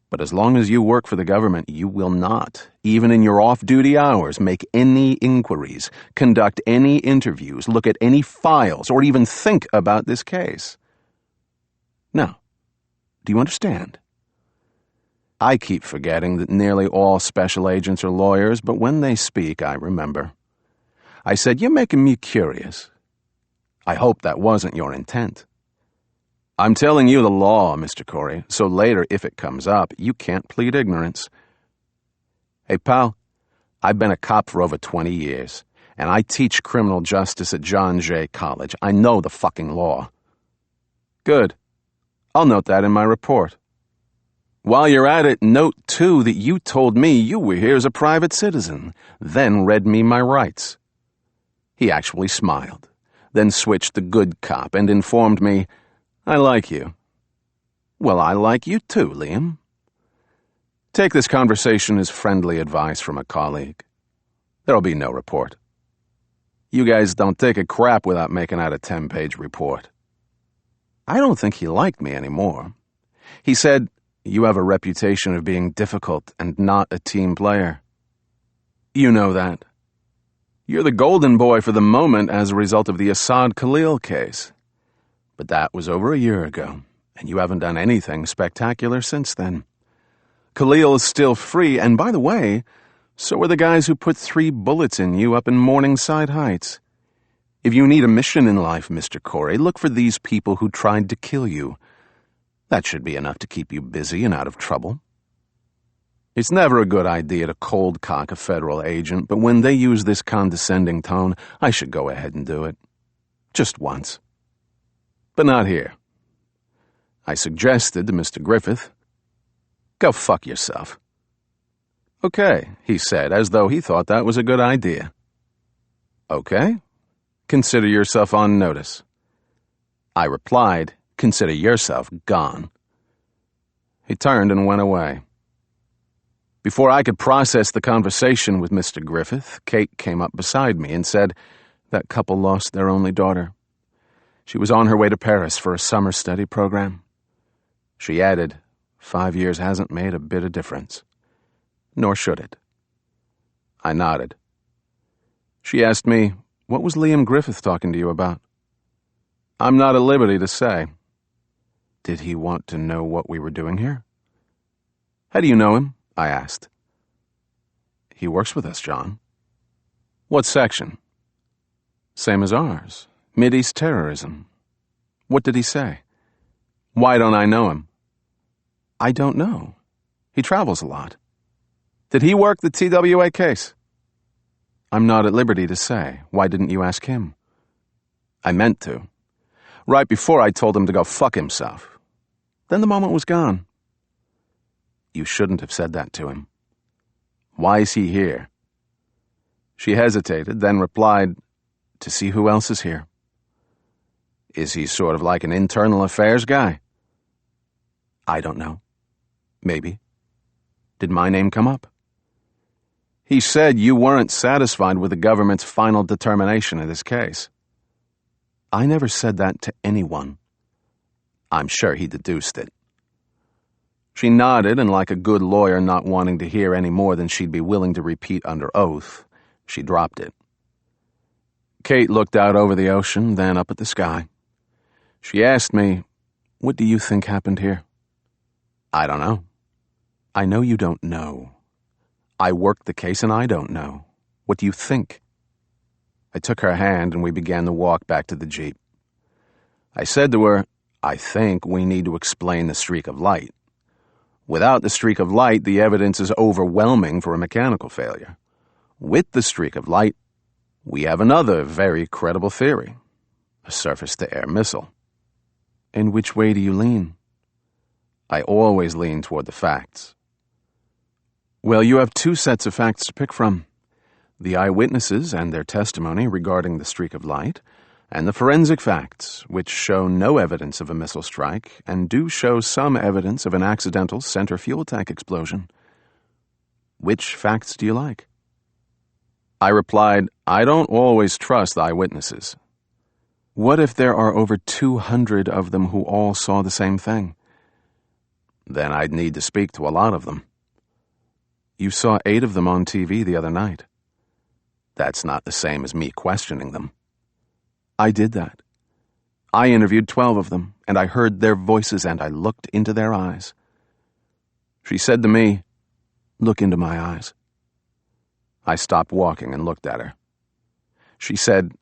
But as long as you work for the government, you will not, even in your off-duty hours, make any inquiries, conduct any interviews, look at any files, or even think about this case. Now, do you understand?" I keep forgetting that nearly all special agents are lawyers, but when they speak, I remember. I said, "You're making me curious. I hope that wasn't your intent. I'm telling you the law, Mr. Corey, so later, if it comes up, you can't plead ignorance." "Hey, pal, I've been a cop for over 20 years, and I teach criminal justice at John Jay College. I know the fucking law." "Good. I'll note that in my report. While you're at it, note, too, that you told me you were here as a private citizen, then read me my rights." He actually smiled, then switched to good cop and informed me, "I like you." "Well, I like you too, Liam." Take this conversation as friendly advice from a colleague. There'll be no report. You guys don't take a crap without making out a 10-page report. I don't think he liked me anymore. He said, "You have a reputation of being difficult and not a team player. You know that. You're the golden boy for the moment as a result of the Assad Khalil case. But that was over a year ago, and you haven't done anything spectacular since then. Khalil is still free, and by the way, so are the guys who put 3 bullets in you up in Morningside Heights. If you need a mission in life, Mr. Corey, look for these people who tried to kill you. That should be enough to keep you busy and out of trouble. It's never a good idea to cold-cock a federal agent, but when they use this condescending tone, I should go ahead and do it. Just once. But not here." I suggested to Mr. Griffith, "Go fuck yourself." "Okay," he said, as though he thought that was a good idea. "Okay, consider yourself on notice." I replied, "Consider yourself gone." He turned and went away. Before I could process the conversation with Mr. Griffith, Kate came up beside me and said, "That couple lost their only daughter. She was on her way to Paris for a summer study program." She added, 5 years hasn't made a bit of difference. Nor should it. I nodded. She asked me, "What was Liam Griffith talking to you about?" "I'm not at liberty to say." "Did he want to know what we were doing here?" "How do you know him?" I asked. "He works with us, John." "What section?" "Same as ours. Mideast terrorism." "What did he say?" "Why don't I know him?" "I don't know. He travels a lot." "Did he work the TWA case?" "I'm not at liberty to say. Why didn't you ask him?" I meant to. Right before I told him to go fuck himself. Then the moment was gone. "You shouldn't have said that to him." "Why is he here?" She hesitated, then replied, "To see who else is here." "Is he sort of like an internal affairs guy?" "I don't know. Maybe. Did my name come up?" "He said you weren't satisfied with the government's final determination in this case." "I never said that to anyone." I'm sure he deduced it. She nodded, and like a good lawyer not wanting to hear any more than she'd be willing to repeat under oath, she dropped it. Kate looked out over the ocean, then up at the sky. She asked me, "What do you think happened here?" "I don't know." "I know you don't know. I worked the case and I don't know. What do you think?" I took her hand and we began to walk back to the Jeep. I said to her, "I think we need to explain the streak of light. Without the streak of light, the evidence is overwhelming for a mechanical failure. With the streak of light, we have another very credible theory, a surface-to-air missile." "And which way do you lean?" "I always lean toward the facts." "Well, you have 2 sets of facts to pick from. The eyewitnesses and their testimony regarding the streak of light, and the forensic facts, which show no evidence of a missile strike and do show some evidence of an accidental center fuel tank explosion. Which facts do you like? I replied, I don't always trust eyewitnesses. What if there are over 200 of them who all saw the same thing? Then I'd need to speak to a lot of them. You saw 8 of them on TV the other night. That's not the same as me questioning them. I did that. I interviewed 12 of them, and I heard their voices, and I looked into their eyes. She said to me, "Look into my eyes." I stopped walking and looked at her. She said,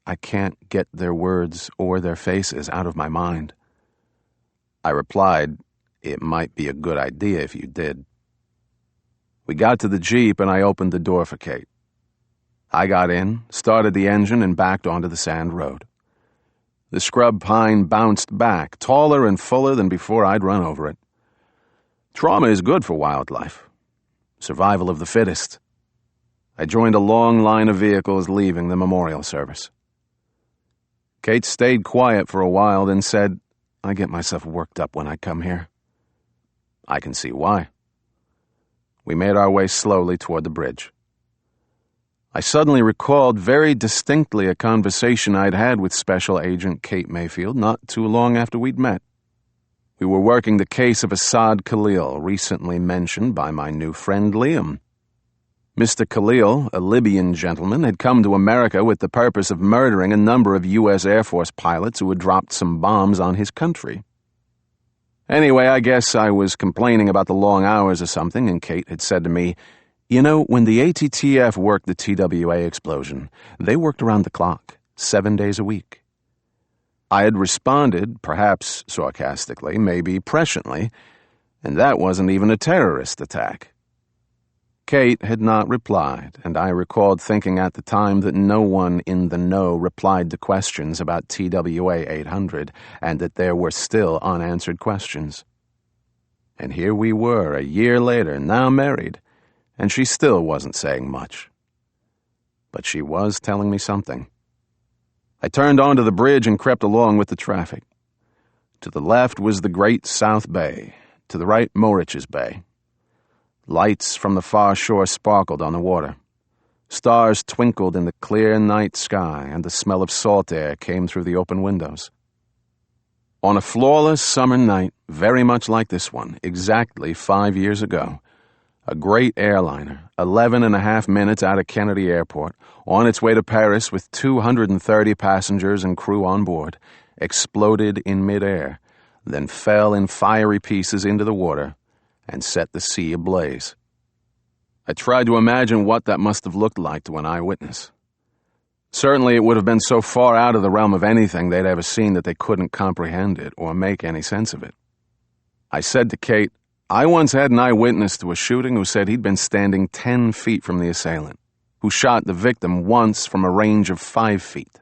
"I can't get their words or their faces out of my mind." I replied, "It might be a good idea if you did." We got to the Jeep, and I opened the door for Kate. I got in, started the engine, and backed onto the sand road. The scrub pine bounced back, taller and fuller than before I'd run over it. Trauma is good for wildlife. Survival of the fittest. I joined a long line of vehicles leaving the memorial service. Kate stayed quiet for a while, then said, "I get myself worked up when I come here." I can see why. We made our way slowly toward the bridge. I suddenly recalled very distinctly a conversation I'd had with Special Agent Kate Mayfield not too long after we'd met. We were working the case of Assad Khalil, recently mentioned by my new friend Liam. Mr. Khalil, a Libyan gentleman, had come to America with the purpose of murdering a number of U.S. Air Force pilots who had dropped some bombs on his country. Anyway, I guess I was complaining about the long hours or something, and Kate had said to me, "You know, when the ATTF worked the TWA explosion, they worked around the clock, 7 days a week." I had responded, perhaps sarcastically, maybe presciently, and that wasn't even a terrorist attack. Kate had not replied, and I recalled thinking at the time that no one in the know replied to questions about TWA 800, and that there were still unanswered questions. And here we were, a year later, now married, and she still wasn't saying much. But she was telling me something. I turned onto the bridge and crept along with the traffic. To the left was the Great South Bay, to the right Morich's Bay. Lights from the far shore sparkled on the water. Stars twinkled in the clear night sky, and the smell of salt air came through the open windows. On a flawless summer night, very much like this one, exactly 5 years ago, a great airliner, 11.5 minutes out of Kennedy Airport, on its way to Paris with 230 passengers and crew on board, exploded in midair, then fell in fiery pieces into the water and set the sea ablaze. I tried to imagine what that must have looked like to an eyewitness. Certainly it would have been so far out of the realm of anything they'd ever seen that they couldn't comprehend it or make any sense of it. I said to Kate, "I once had an eyewitness to a shooting who said he'd been standing 10 feet from the assailant, who shot the victim once from a range of 5 feet.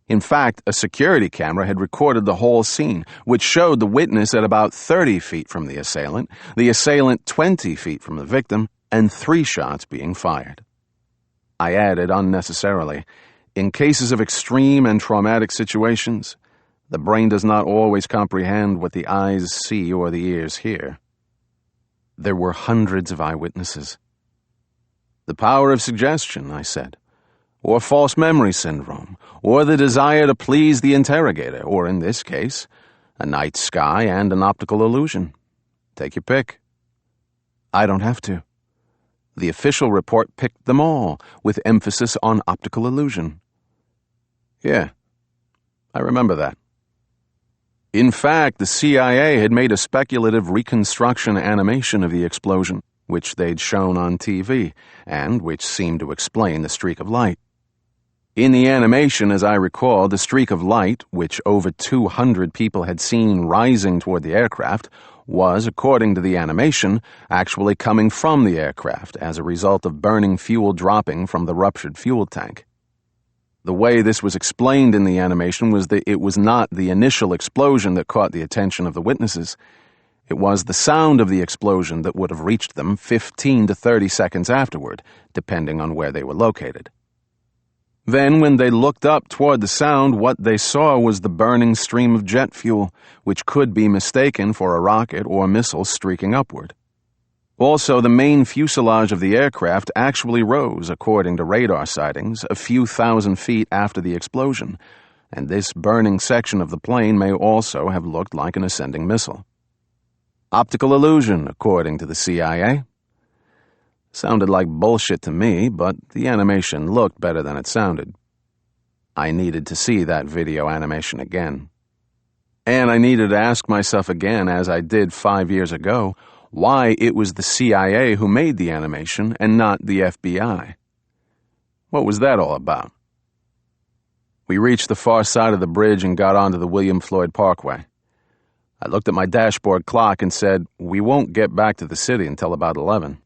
In fact, a security camera had recorded the whole scene, which showed the witness at about 30 feet from the assailant 20 feet from the victim, and 3 shots being fired." I added unnecessarily, "In cases of extreme and traumatic situations, the brain does not always comprehend what the eyes see or the ears hear." There were hundreds of eyewitnesses. "The power of suggestion," I said, "or false memory syndrome, or the desire to please the interrogator, or in this case, a night sky and an optical illusion. Take your pick." "I don't have to. The official report picked them all, with emphasis on optical illusion." "Yeah, I remember that." In fact, the CIA had made a speculative reconstruction animation of the explosion, which they'd shown on TV, and which seemed to explain the streak of light. In the animation, as I recall, the streak of light, which over 200 people had seen rising toward the aircraft, was, according to the animation, actually coming from the aircraft as a result of burning fuel dropping from the ruptured fuel tank. The way this was explained in the animation was that it was not the initial explosion that caught the attention of the witnesses. It was the sound of the explosion that would have reached them 15 to 30 seconds afterward, depending on where they were located. Then, when they looked up toward the sound, what they saw was the burning stream of jet fuel, which could be mistaken for a rocket or missile streaking upward. Also, the main fuselage of the aircraft actually rose, according to radar sightings, a few thousand feet after the explosion, and this burning section of the plane may also have looked like an ascending missile. Optical illusion, according to the CIA. Sounded like bullshit to me, but the animation looked better than it sounded. I needed to see that video animation again. And I needed to ask myself again, as I did 5 years ago, why it was the CIA who made the animation and not the FBI. What was that all about? We reached the far side of the bridge and got onto the William Floyd Parkway. I looked at my dashboard clock and said, "We won't get back to the city until about 11.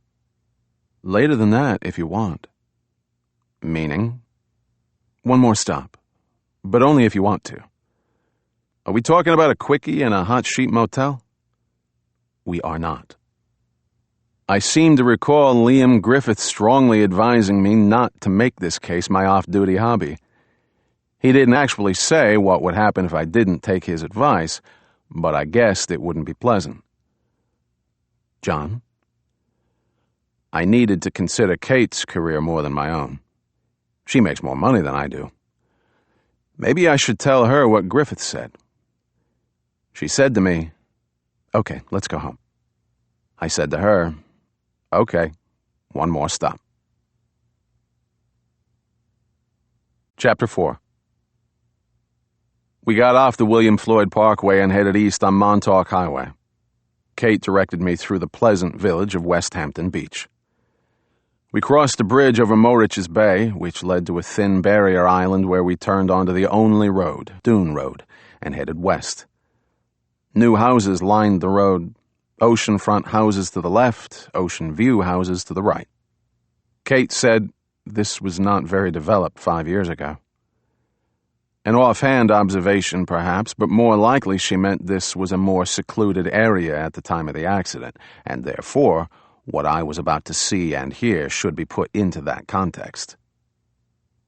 "Later than that, if you want." "Meaning?" "One more stop, but only if you want to." "Are we talking about a quickie in a hot sheet motel?" "We are not." I seem to recall Liam Griffith strongly advising me not to make this case my off-duty hobby. He didn't actually say what would happen if I didn't take his advice, but I guessed it wouldn't be pleasant. "John?" I needed to consider Kate's career more than my own. She makes more money than I do. Maybe I should tell her what Griffith said. She said to me, "Okay, let's go home." I said to her, "Okay, one more stop." Chapter 4. We got off the William Floyd Parkway and headed east on Montauk Highway. Kate directed me through the pleasant village of West Hampton Beach. We crossed a bridge over Morich's Bay, which led to a thin barrier island where we turned onto the only road, Dune Road, and headed west. New houses lined the road, oceanfront houses to the left, ocean view houses to the right. Kate said this was not very developed 5 years ago. An offhand observation, perhaps, but more likely she meant this was a more secluded area at the time of the accident, and therefore, what I was about to see and hear should be put into that context.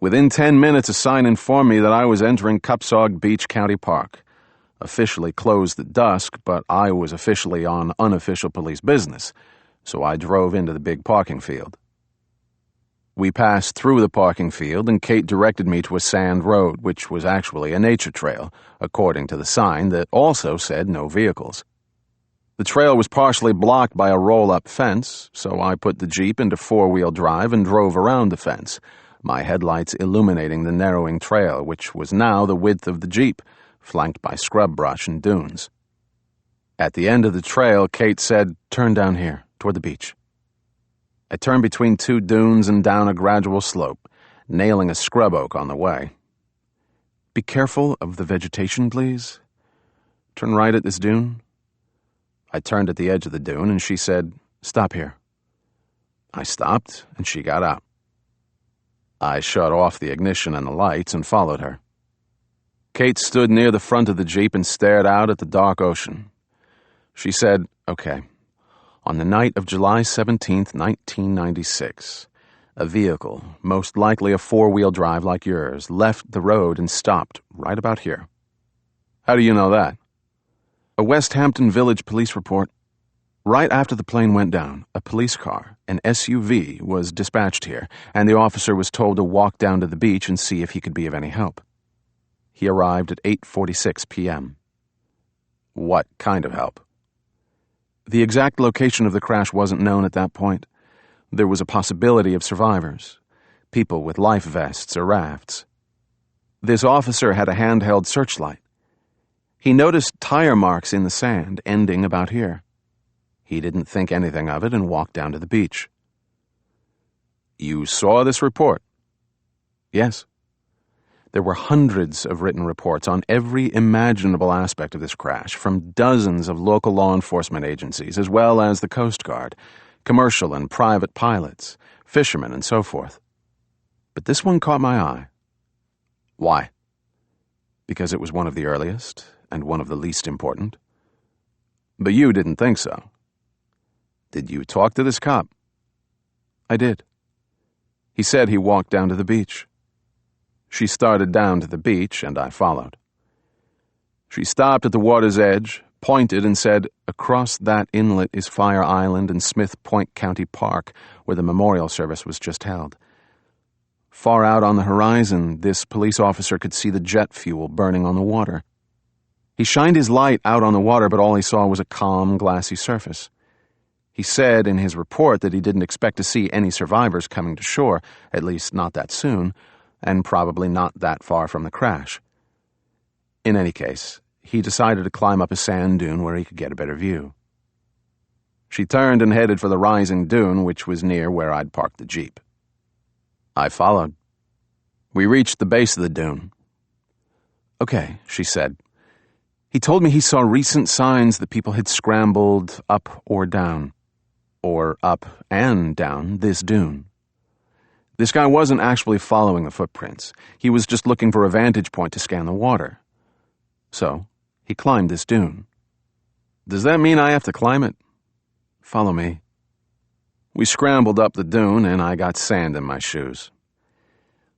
Within 10 minutes, a sign informed me that I was entering Cupsog Beach County Park. Officially closed at dusk, but I was officially on unofficial police business, so I drove into the big parking field. We passed through the parking field, and Kate directed me to a sand road, which was actually a nature trail, according to the sign that also said no vehicles. The trail was partially blocked by a roll-up fence, so I put the Jeep into four-wheel drive and drove around the fence, my headlights illuminating the narrowing trail, which was now the width of the Jeep, flanked by scrub brush and dunes. At the end of the trail, Kate said, "Turn down here, toward the beach." I turned between two dunes and down a gradual slope, nailing a scrub oak on the way. "Be careful of the vegetation, please. Turn right at this dune." I turned at the edge of the dune, and she said, "Stop here." I stopped, and she got out. I shut off the ignition and the lights and followed her. Kate stood near the front of the Jeep and stared out at the dark ocean. She said, "Okay, on the night of July 17th, 1996, a vehicle, most likely a four-wheel drive like yours, left the road and stopped right about here." "How do you know that?" "A West Hampton Village police report. Right after the plane went down, a police car, an SUV, was dispatched here, and the officer was told to walk down to the beach and see if he could be of any help. He arrived at 8:46 p.m. "What kind of help?" "The exact location of the crash wasn't known at that point. There was a possibility of survivors, people with life vests or rafts. This officer had a handheld searchlight. He noticed tire marks in the sand, ending about here. He didn't think anything of it and walked down to the beach." "You saw this report?" "Yes. There were hundreds of written reports on every imaginable aspect of this crash, from dozens of local law enforcement agencies, as well as the Coast Guard, commercial and private pilots, fishermen, and so forth. But this one caught my eye." "Why?" "Because it was one of the earliest, and one of the least important." "But you didn't think so." "Did you talk to this cop?" "I did. He said he walked down to the beach." She started down to the beach, and I followed. She stopped at the water's edge, pointed, and said, "Across that inlet is Fire Island and Smith Point County Park, where the memorial service was just held." Far out on the horizon, this police officer could see the jet fuel burning on the water. He shined his light out on the water, but all he saw was a calm, glassy surface. He said in his report that he didn't expect to see any survivors coming to shore, at least not that soon, and probably not that far from the crash. In any case, he decided to climb up a sand dune where he could get a better view. She turned and headed for the rising dune, which was near where I'd parked the Jeep. I followed. We reached the base of the dune. "Okay," she said. "He told me he saw recent signs that people had scrambled up or down. Or up and down this dune. This guy wasn't actually following the footprints. He was just looking for a vantage point to scan the water. So, he climbed this dune. Does that mean I have to climb it? Follow me." We scrambled up the dune, and I got sand in my shoes.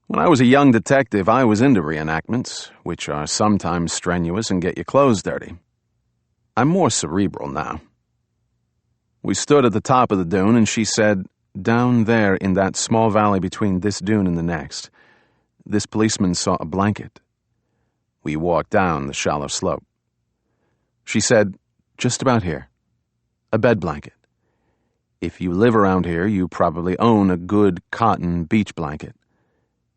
When I was a young detective, I was into reenactments, which are sometimes strenuous and get your clothes dirty. I'm more cerebral now. We stood at the top of the dune, and she said, "Down there in that small valley between this dune and the next, this policeman saw a blanket." We walked down the shallow slope. She said, "Just about here. A bed blanket. If you live around here, you probably own a good cotton beach blanket.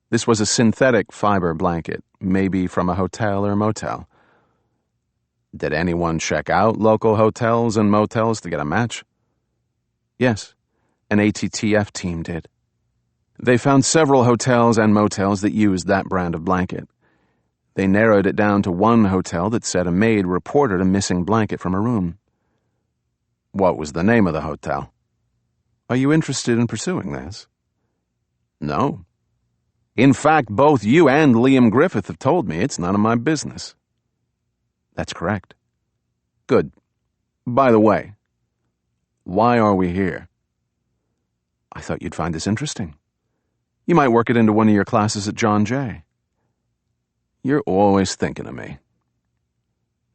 This was a synthetic fiber blanket, maybe from a hotel or motel." Did anyone check out local hotels and motels to get a match? Yes, an ATTF team did. They found several hotels and motels that used that brand of blanket. They narrowed it down to one hotel that said a maid reported a missing blanket from a room. What was the name of the hotel? Are you interested in pursuing this? No. In fact, both you and Liam Griffith have told me it's none of my business. That's correct. Good. By the way, why are we here? I thought you'd find this interesting. You might work it into one of your classes at John Jay. You're always thinking of me.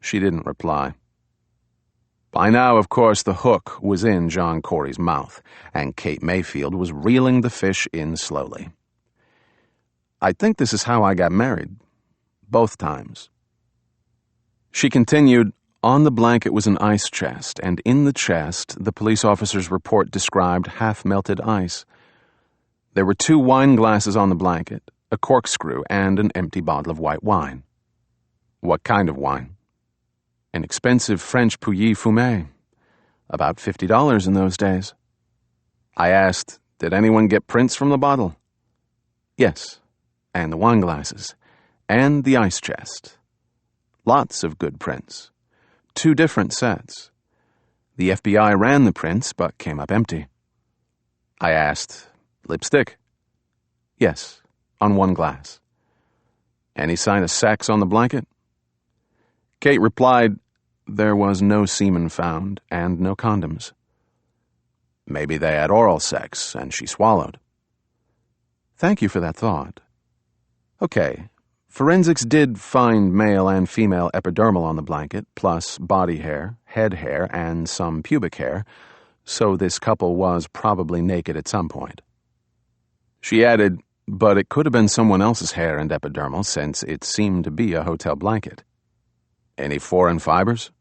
She didn't reply. By now, of course, the hook was in John Corey's mouth, and Kate Mayfield was reeling the fish in slowly. I think this is how I got married. Both times. She continued, "On the blanket was an ice chest, and in the chest, the police officer's report described half-melted ice. There were 2 wine glasses on the blanket, a corkscrew, and an empty bottle of white wine." What kind of wine? An expensive French Pouilly Fumé. About $50 in those days. I asked, did anyone get prints from the bottle? Yes, and the wine glasses, and the ice chest. Lots of good prints. 2 different sets. The FBI ran the prints, but came up empty. I asked, lipstick? Yes, on one glass. Any sign of sex on the blanket? Kate replied, there was no semen found, and no condoms. Maybe they had oral sex, and she swallowed. Thank you for that thought. Okay, forensics did find male and female epidermal on the blanket, plus body hair, head hair, and some pubic hair, so this couple was probably naked at some point. She added, but it could have been someone else's hair and epidermal since it seemed to be a hotel blanket. Any foreign fibers?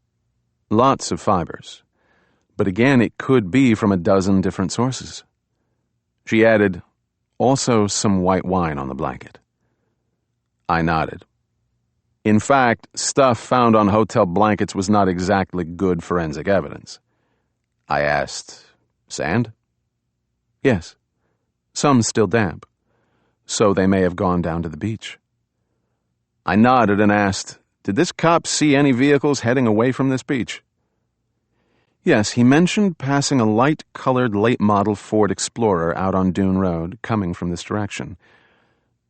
Lots of fibers. But again, it could be from a dozen different sources. She added, also some white wine on the blanket. I nodded. In fact, stuff found on hotel blankets was not exactly good forensic evidence. I asked, sand? Yes. Some still damp. So they may have gone down to the beach. I nodded and asked, did this cop see any vehicles heading away from this beach? Yes, he mentioned passing a light-colored late-model Ford Explorer out on Dune Road, coming from this direction.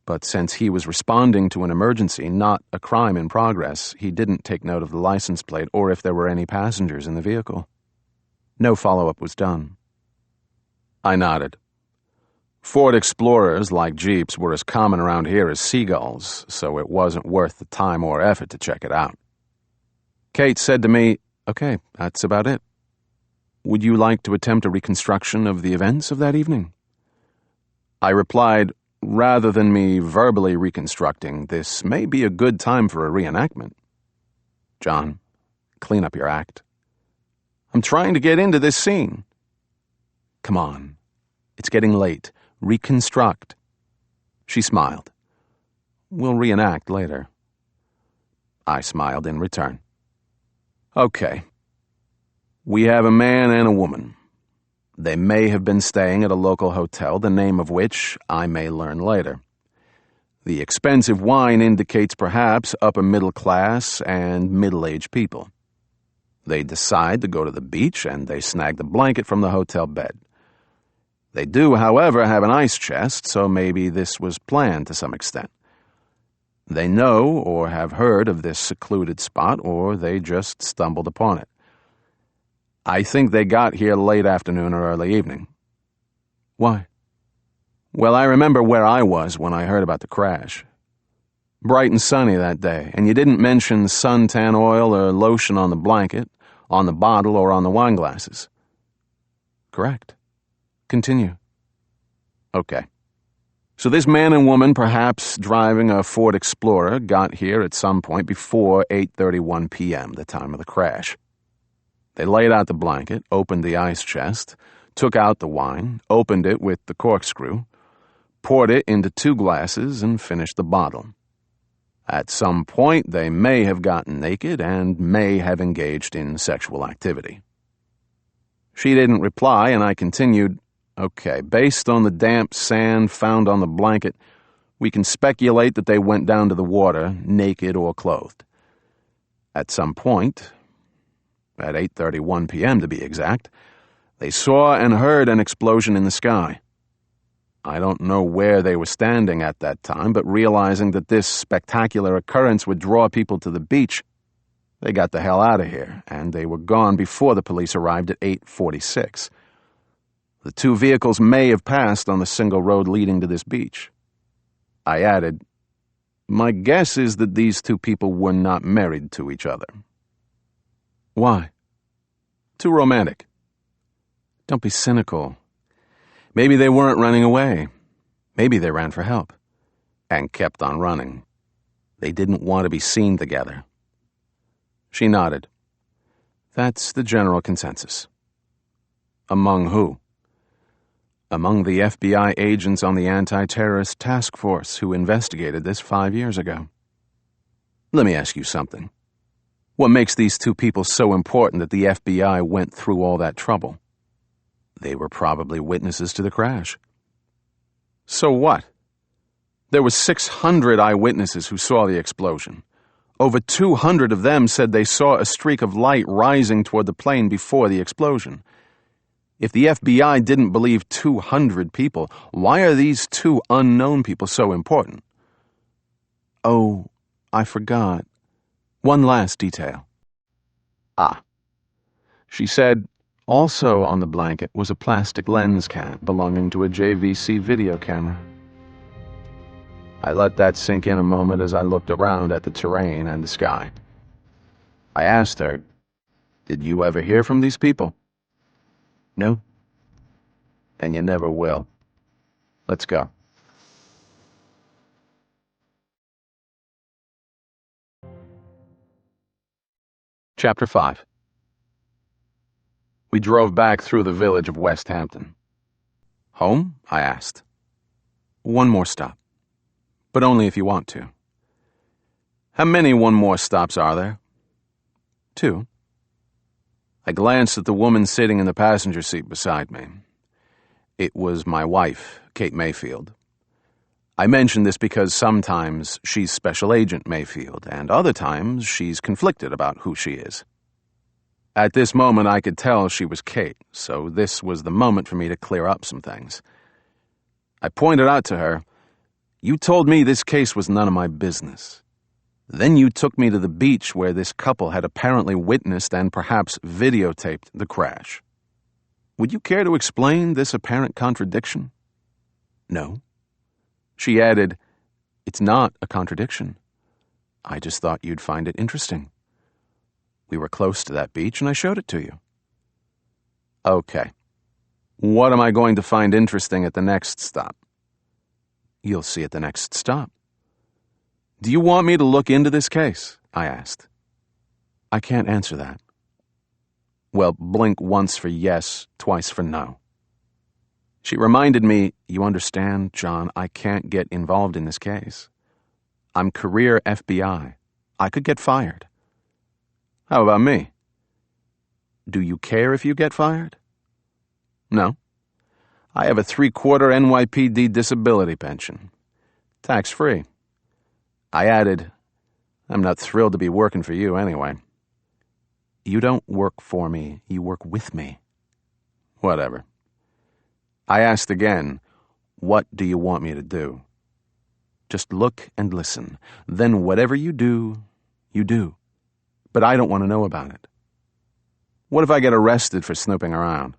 But since he was responding to an emergency, not a crime in progress, he didn't take note of the license plate or if there were any passengers in the vehicle. No follow-up was done. I nodded. Ford Explorers, like Jeeps, were as common around here as seagulls, so it wasn't worth the time or effort to check it out. Kate said to me, "Okay, that's about it. Would you like to attempt a reconstruction of the events of that evening?" I replied, "Rather than me verbally reconstructing, this may be a good time for a reenactment." "John, clean up your act." "I'm trying to get into this scene." "Come on. It's getting late. Reconstruct." She smiled. "We'll reenact later." I smiled in return. "Okay. We have a man and a woman. They may have been staying at a local hotel, the name of which I may learn later. The expensive wine indicates perhaps upper middle class and middle-aged people. They decide to go to the beach and they snag the blanket from the hotel bed. They do, however, have an ice chest, so maybe this was planned to some extent. They know or have heard of this secluded spot, or they just stumbled upon it. I think they got here late afternoon or early evening." "Why?" "Well, I remember where I was when I heard about the crash. Bright and sunny that day, and you didn't mention suntan oil or lotion on the blanket, on the bottle, or on the wine glasses." "Correct. Continue." "Okay. So this man and woman, perhaps driving a Ford Explorer, got here at some point before 8:31 p.m., the time of the crash. They laid out the blanket, opened the ice chest, took out the wine, opened it with the corkscrew, poured it into 2 glasses, and finished the bottle. At some point, they may have gotten naked and may have engaged in sexual activity." She didn't reply, and I continued, "Okay, based on the damp sand found on the blanket, we can speculate that they went down to the water, naked or clothed. At some point, at 8:31 p.m. to be exact, they saw and heard an explosion in the sky. I don't know where they were standing at that time, but realizing that this spectacular occurrence would draw people to the beach, they got the hell out of here, and they were gone before the police arrived at 8:46. The 2 vehicles may have passed on the single road leading to this beach." I added, "My guess is that these 2 people were not married to each other." "Why?" "Too romantic." "Don't be cynical. Maybe they weren't running away. Maybe they ran for help and kept on running. They didn't want to be seen together." She nodded. "That's the general consensus." "Among who?" "Among the FBI agents on the anti-terrorist task force who investigated this 5 years ago." "Let me ask you something. What makes these 2 people so important that the FBI went through all that trouble?" "They were probably witnesses to the crash." "So what? There were 600 eyewitnesses who saw the explosion. Over 200 of them said they saw a streak of light rising toward the plane before the explosion. If the FBI didn't believe 200 people, why are these 2 unknown people so important?" "Oh, I forgot. One last detail." "Ah." She said, "Also on the blanket was a plastic lens cap belonging to a JVC video camera." I let that sink in a moment as I looked around at the terrain and the sky. I asked her, "Did you ever hear from these people?" "No." "And you never will. Let's go." Chapter 5. We drove back through the village of West Hampton. "Home?" I asked. "One more stop. But only if you want to." "How many one more stops are there?" "2. I glanced at the woman sitting in the passenger seat beside me. It was my wife, Kate Mayfield. I mention this because sometimes she's Special Agent Mayfield, and other times she's conflicted about who she is. At this moment I could tell she was Kate, so this was the moment for me to clear up some things. I pointed out to her, "You told me this case was none of my business. Then you took me to the beach where this couple had apparently witnessed and perhaps videotaped the crash. Would you care to explain this apparent contradiction?" No. She added, "It's not a contradiction. I just thought you'd find it interesting. We were close to that beach and I showed it to you." Okay. What am I going to find interesting at the next stop? You'll see at the next stop. Do you want me to look into this case? I asked. I can't answer that. Well, blink once for yes, twice for no. She reminded me, you understand, John, I can't get involved in this case. I'm career FBI. I could get fired. How about me? Do you care if you get fired? No. I have a 3/4 NYPD disability pension. Tax-free. I added, I'm not thrilled to be working for you anyway. You don't work for me, you work with me. Whatever. I asked again, what do you want me to do? Just look and listen. Then whatever you do, you do. But I don't want to know about it. What if I get arrested for snooping around?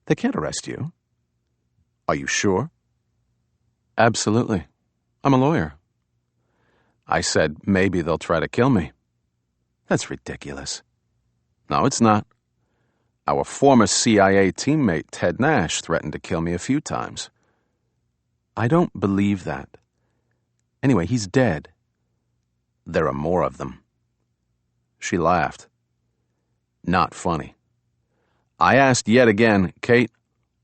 They can't arrest you. Are you sure? Absolutely. I'm a lawyer. I said, maybe they'll try to kill me. That's ridiculous. No, it's not. Our former CIA teammate, Ted Nash, threatened to kill me a few times. I don't believe that. Anyway, he's dead. There are more of them. She laughed. Not funny. I asked yet again, Kate,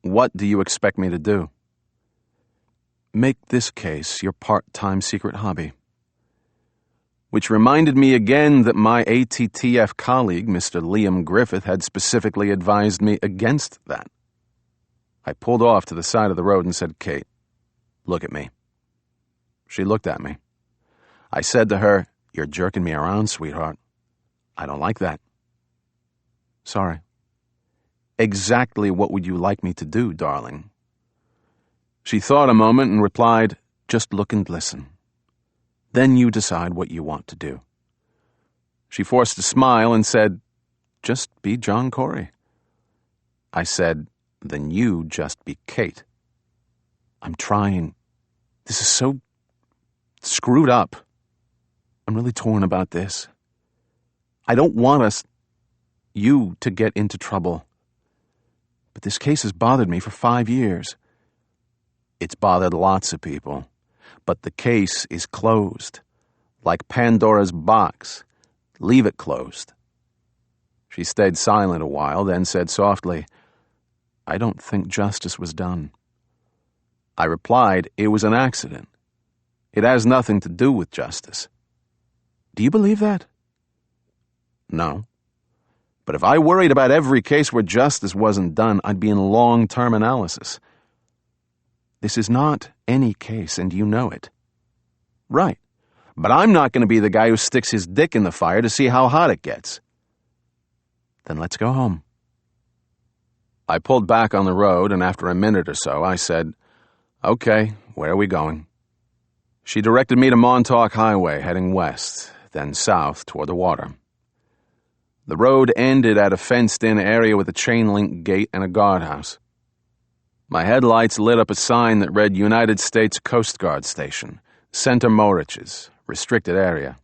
what do you expect me to do? Make this case your part-time secret hobby. Which reminded me again that my ATTF colleague, Mr. Liam Griffith, had specifically advised me against that. I pulled off to the side of the road and said, Kate, look at me. She looked at me. I said to her, you're jerking me around, sweetheart. I don't like that. Sorry. Exactly what would you like me to do, darling? She thought a moment and replied, just look and listen. Then you decide what you want to do. She forced a smile and said, just be John Corey. I said, then you just be Kate. I'm trying. This is so screwed up. I'm really torn about this. I don't want you to get into trouble. But this case has bothered me for 5 years. It's bothered lots of people. But the case is closed. Like Pandora's box. Leave it closed. She stayed silent a while, then said softly, I don't think justice was done. I replied, it was an accident. It has nothing to do with justice. Do you believe that? No. But if I worried about every case where justice wasn't done, I'd be in long-term analysis. This is not any case, and you know it. Right. But I'm not going to be the guy who sticks his dick in the fire to see how hot it gets. Then let's go home. I pulled back on the road, and after a minute or so, I said, okay, where are we going? She directed me to Montauk Highway, heading west, then south toward the water. The road ended at a fenced-in area with a chain-link gate and a guardhouse. My headlights lit up a sign that read United States Coast Guard Station, Center Moriches, restricted area.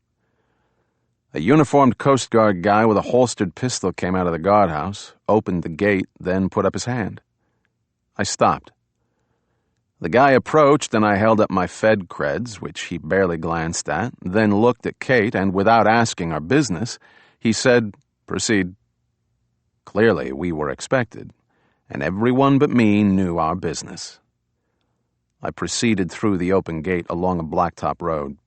A uniformed Coast Guard guy with a holstered pistol came out of the guardhouse, opened the gate, then put up his hand. I stopped. The guy approached, and I held up my Fed creds, which he barely glanced at, then looked at Kate, and without asking our business, he said, proceed. Clearly, we were expected, and everyone but me knew our business. I proceeded through the open gate along a blacktop road.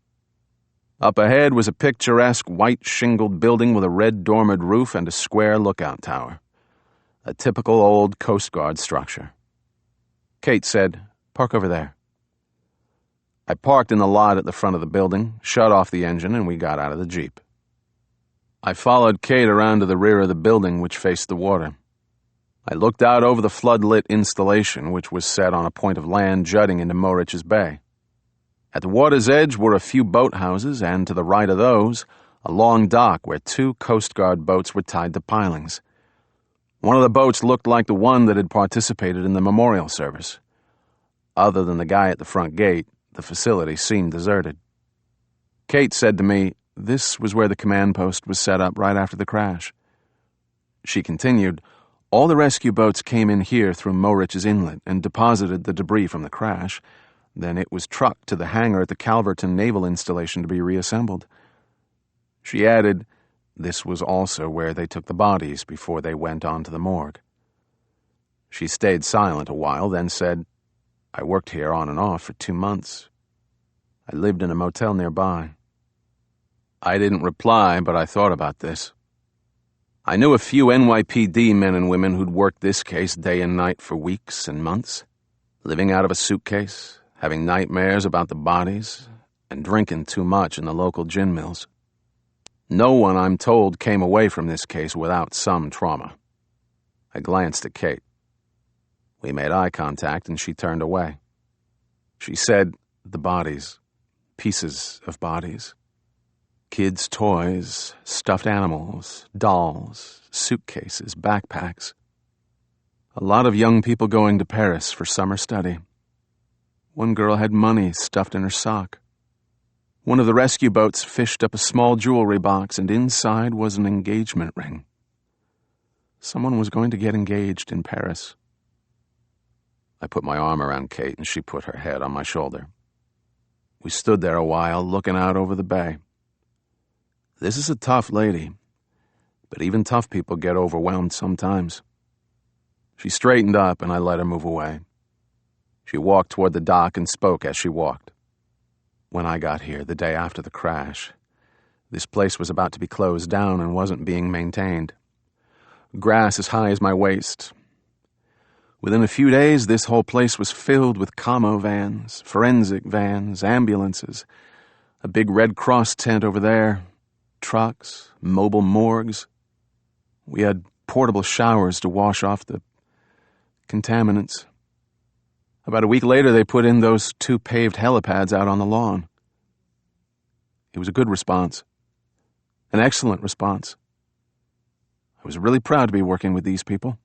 Up ahead was a picturesque white-shingled building with a red dormered roof and a square lookout tower. A typical old Coast Guard structure. Kate said, park over there. I parked in the lot at the front of the building, shut off the engine, and we got out of the Jeep. I followed Kate around to the rear of the building, which faced the water. I looked out over the flood-lit installation, which was set on a point of land jutting into Moriches Bay. At the water's edge were a few boathouses, and to the right of those, a long dock where 2 Coast Guard boats were tied to pilings. One of the boats looked like the one that had participated in the memorial service. Other than the guy at the front gate, the facility seemed deserted. Kate said to me, this was where the command post was set up right after the crash. She continued, all the rescue boats came in here through Morich's Inlet and deposited the debris from the crash. Then it was trucked to the hangar at the Calverton Naval Installation to be reassembled. She added, this was also where they took the bodies before they went on to the morgue. She stayed silent a while, then said, I worked here on and off for 2 months. I lived in a motel nearby. I didn't reply, but I thought about this. I knew a few NYPD men and women who'd worked this case day and night for weeks and months, living out of a suitcase, having nightmares about the bodies, and drinking too much in the local gin mills. No one, I'm told, came away from this case without some trauma. I glanced at Kate. We made eye contact and she turned away. She said, the bodies, pieces of bodies. Kids' toys, stuffed animals, dolls, suitcases, backpacks. A lot of young people going to Paris for summer study. One girl had money stuffed in her sock. One of the rescue boats fished up a small jewelry box, and inside was an engagement ring. Someone was going to get engaged in Paris. I put my arm around Kate, and she put her head on my shoulder. We stood there a while, looking out over the bay. This is a tough lady, but even tough people get overwhelmed sometimes. She straightened up, and I let her move away. She walked toward the dock and spoke as she walked. When I got here, the day after the crash, this place was about to be closed down and wasn't being maintained. Grass as high as my waist. Within a few days, this whole place was filled with commo vans, forensic vans, ambulances, a big Red Cross tent over there, trucks, mobile morgues. We had portable showers to wash off the contaminants. About a week later, they put in those 2 paved helipads out on the lawn. It was a good response. An excellent response. I was really proud to be working with these people.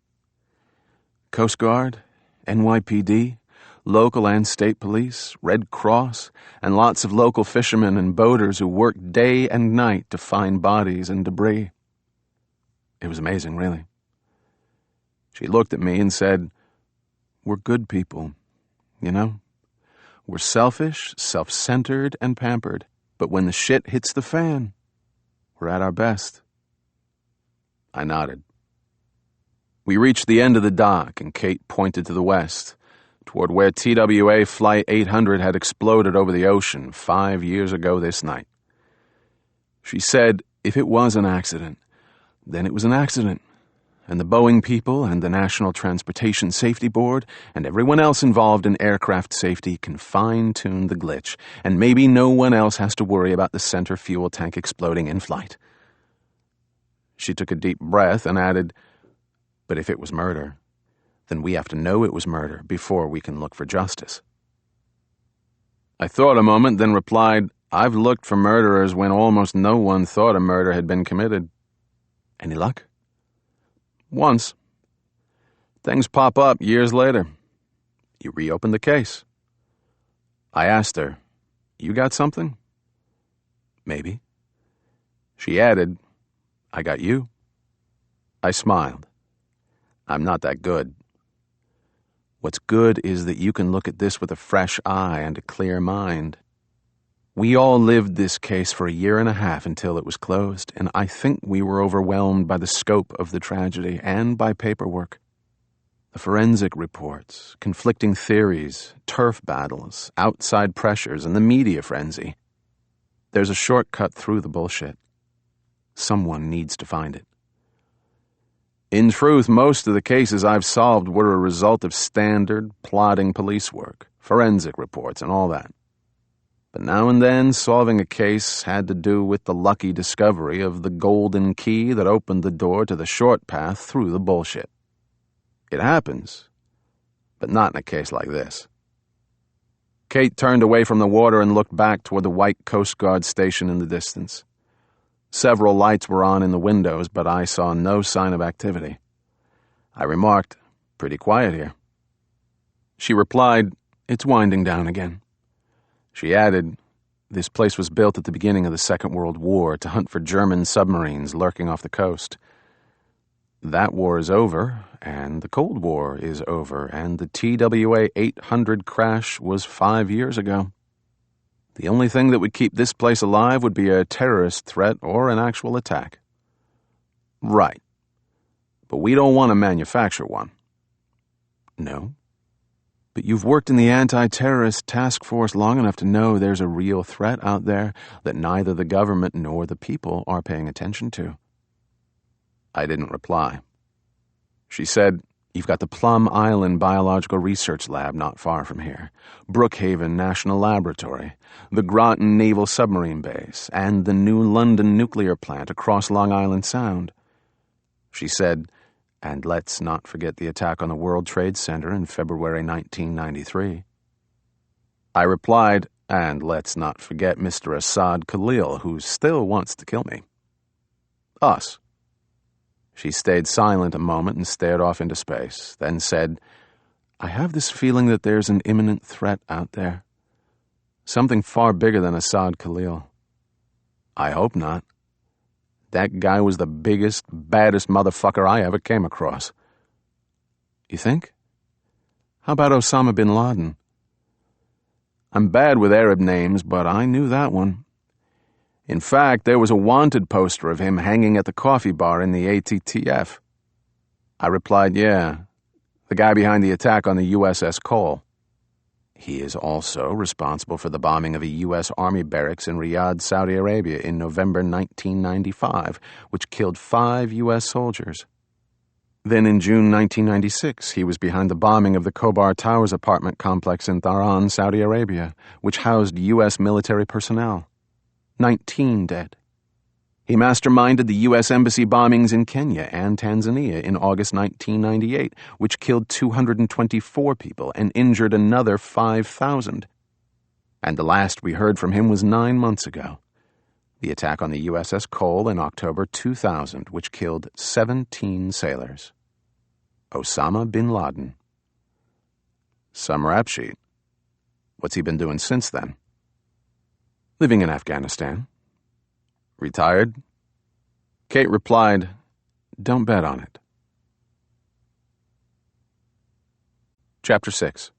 Coast Guard, NYPD, local and state police, Red Cross, and lots of local fishermen and boaters who worked day and night to find bodies and debris. It was amazing, really. She looked at me and said, we're good people, you know? We're selfish, self-centered, and pampered, but when the shit hits the fan, we're at our best. I nodded. We reached the end of the dock, and Kate pointed to the west, toward where TWA Flight 800 had exploded over the ocean 5 years ago this night. She said if it was an accident, then it was an accident, and the Boeing people and the National Transportation Safety Board and everyone else involved in aircraft safety can fine-tune the glitch, and maybe no one else has to worry about the center fuel tank exploding in flight. She took a deep breath and added, but if it was murder, then we have to know it was murder before we can look for justice. I thought a moment, then replied, I've looked for murderers when almost no one thought a murder had been committed. Any luck? Once. Things pop up years later. You reopen the case. I asked her, you got something? Maybe. She added, I got you. I smiled. I'm not that good. What's good is that you can look at this with a fresh eye and a clear mind. We all lived this case for 1.5 years until it was closed, and I think we were overwhelmed by the scope of the tragedy and by paperwork. The forensic reports, conflicting theories, turf battles, outside pressures, and the media frenzy. There's a shortcut through the bullshit. Someone needs to find it. In truth, most of the cases I've solved were a result of standard, plodding police work, forensic reports, and all that. But now and then, solving a case had to do with the lucky discovery of the golden key that opened the door to the short path through the bullshit. It happens, but not in a case like this. Kate turned away from the water and looked back toward the white Coast Guard station in the distance. Several lights were on in the windows, but I saw no sign of activity. I remarked, pretty quiet here. She replied, It's winding down again." She added, "This place was built at the beginning of the Second World War to hunt for German submarines lurking off the coast. That war is over, and the Cold War is over, and the TWA 800 crash was 5 years ago. The only thing that would keep this place alive would be a terrorist threat or an actual attack." "Right. But we don't want to manufacture one." "No. But you've worked in the anti-terrorist task force long enough to know there's a real threat out there that neither the government nor the people are paying attention to." I didn't reply. She said, "You've got the Plum Island Biological Research Lab not far from here, Brookhaven National Laboratory, the Groton Naval Submarine Base, and the New London Nuclear Plant across Long Island Sound." She said, "And let's not forget the attack on the World Trade Center in February 1993. I replied, "And let's not forget Mr. Assad Khalil, who still wants to kill me." "Us." She stayed silent a moment and stared off into space, then said, "I have this feeling that there's an imminent threat out there. Something far bigger than Assad Khalil." "I hope not. That guy was the biggest, baddest motherfucker I ever came across." "You think? How about Osama bin Laden?" "I'm bad with Arab names, but I knew that one. In fact, there was a wanted poster of him hanging at the coffee bar in the ATTF. I replied, "Yeah, the guy behind the attack on the USS Cole. He is also responsible for the bombing of a U.S. Army barracks in Riyadh, Saudi Arabia in November 1995, which killed 5 U.S. soldiers. Then in June 1996, he was behind the bombing of the Khobar Towers apartment complex in Dhahran, Saudi Arabia, which housed U.S. military personnel. 19 dead. He masterminded the U.S. Embassy bombings in Kenya and Tanzania in August 1998, which killed 224 people and injured another 5,000. And the last we heard from him was 9 months ago. The attack on the USS Cole in October 2000, which killed 17 sailors. Osama bin Laden." "Some rap sheet. What's he been doing since then?" "Living in Afghanistan." "Retired?" Kate replied, "Don't bet on it." Chapter 6.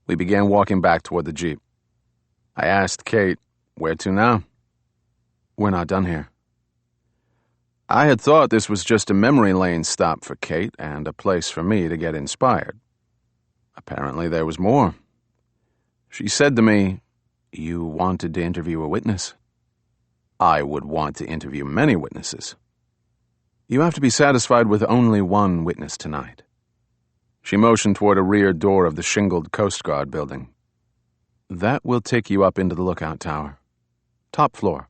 We began walking back toward the Jeep. I asked Kate, "Where to now?" "We're not done here." I had thought this was just a memory lane stop for Kate and a place for me to get inspired. Apparently there was more. She said to me, "You wanted to interview a witness." "I would want to interview many witnesses." "You have to be satisfied with only one witness tonight." She motioned toward a rear door of the shingled Coast Guard building. "That will take you up into the lookout tower. Top floor."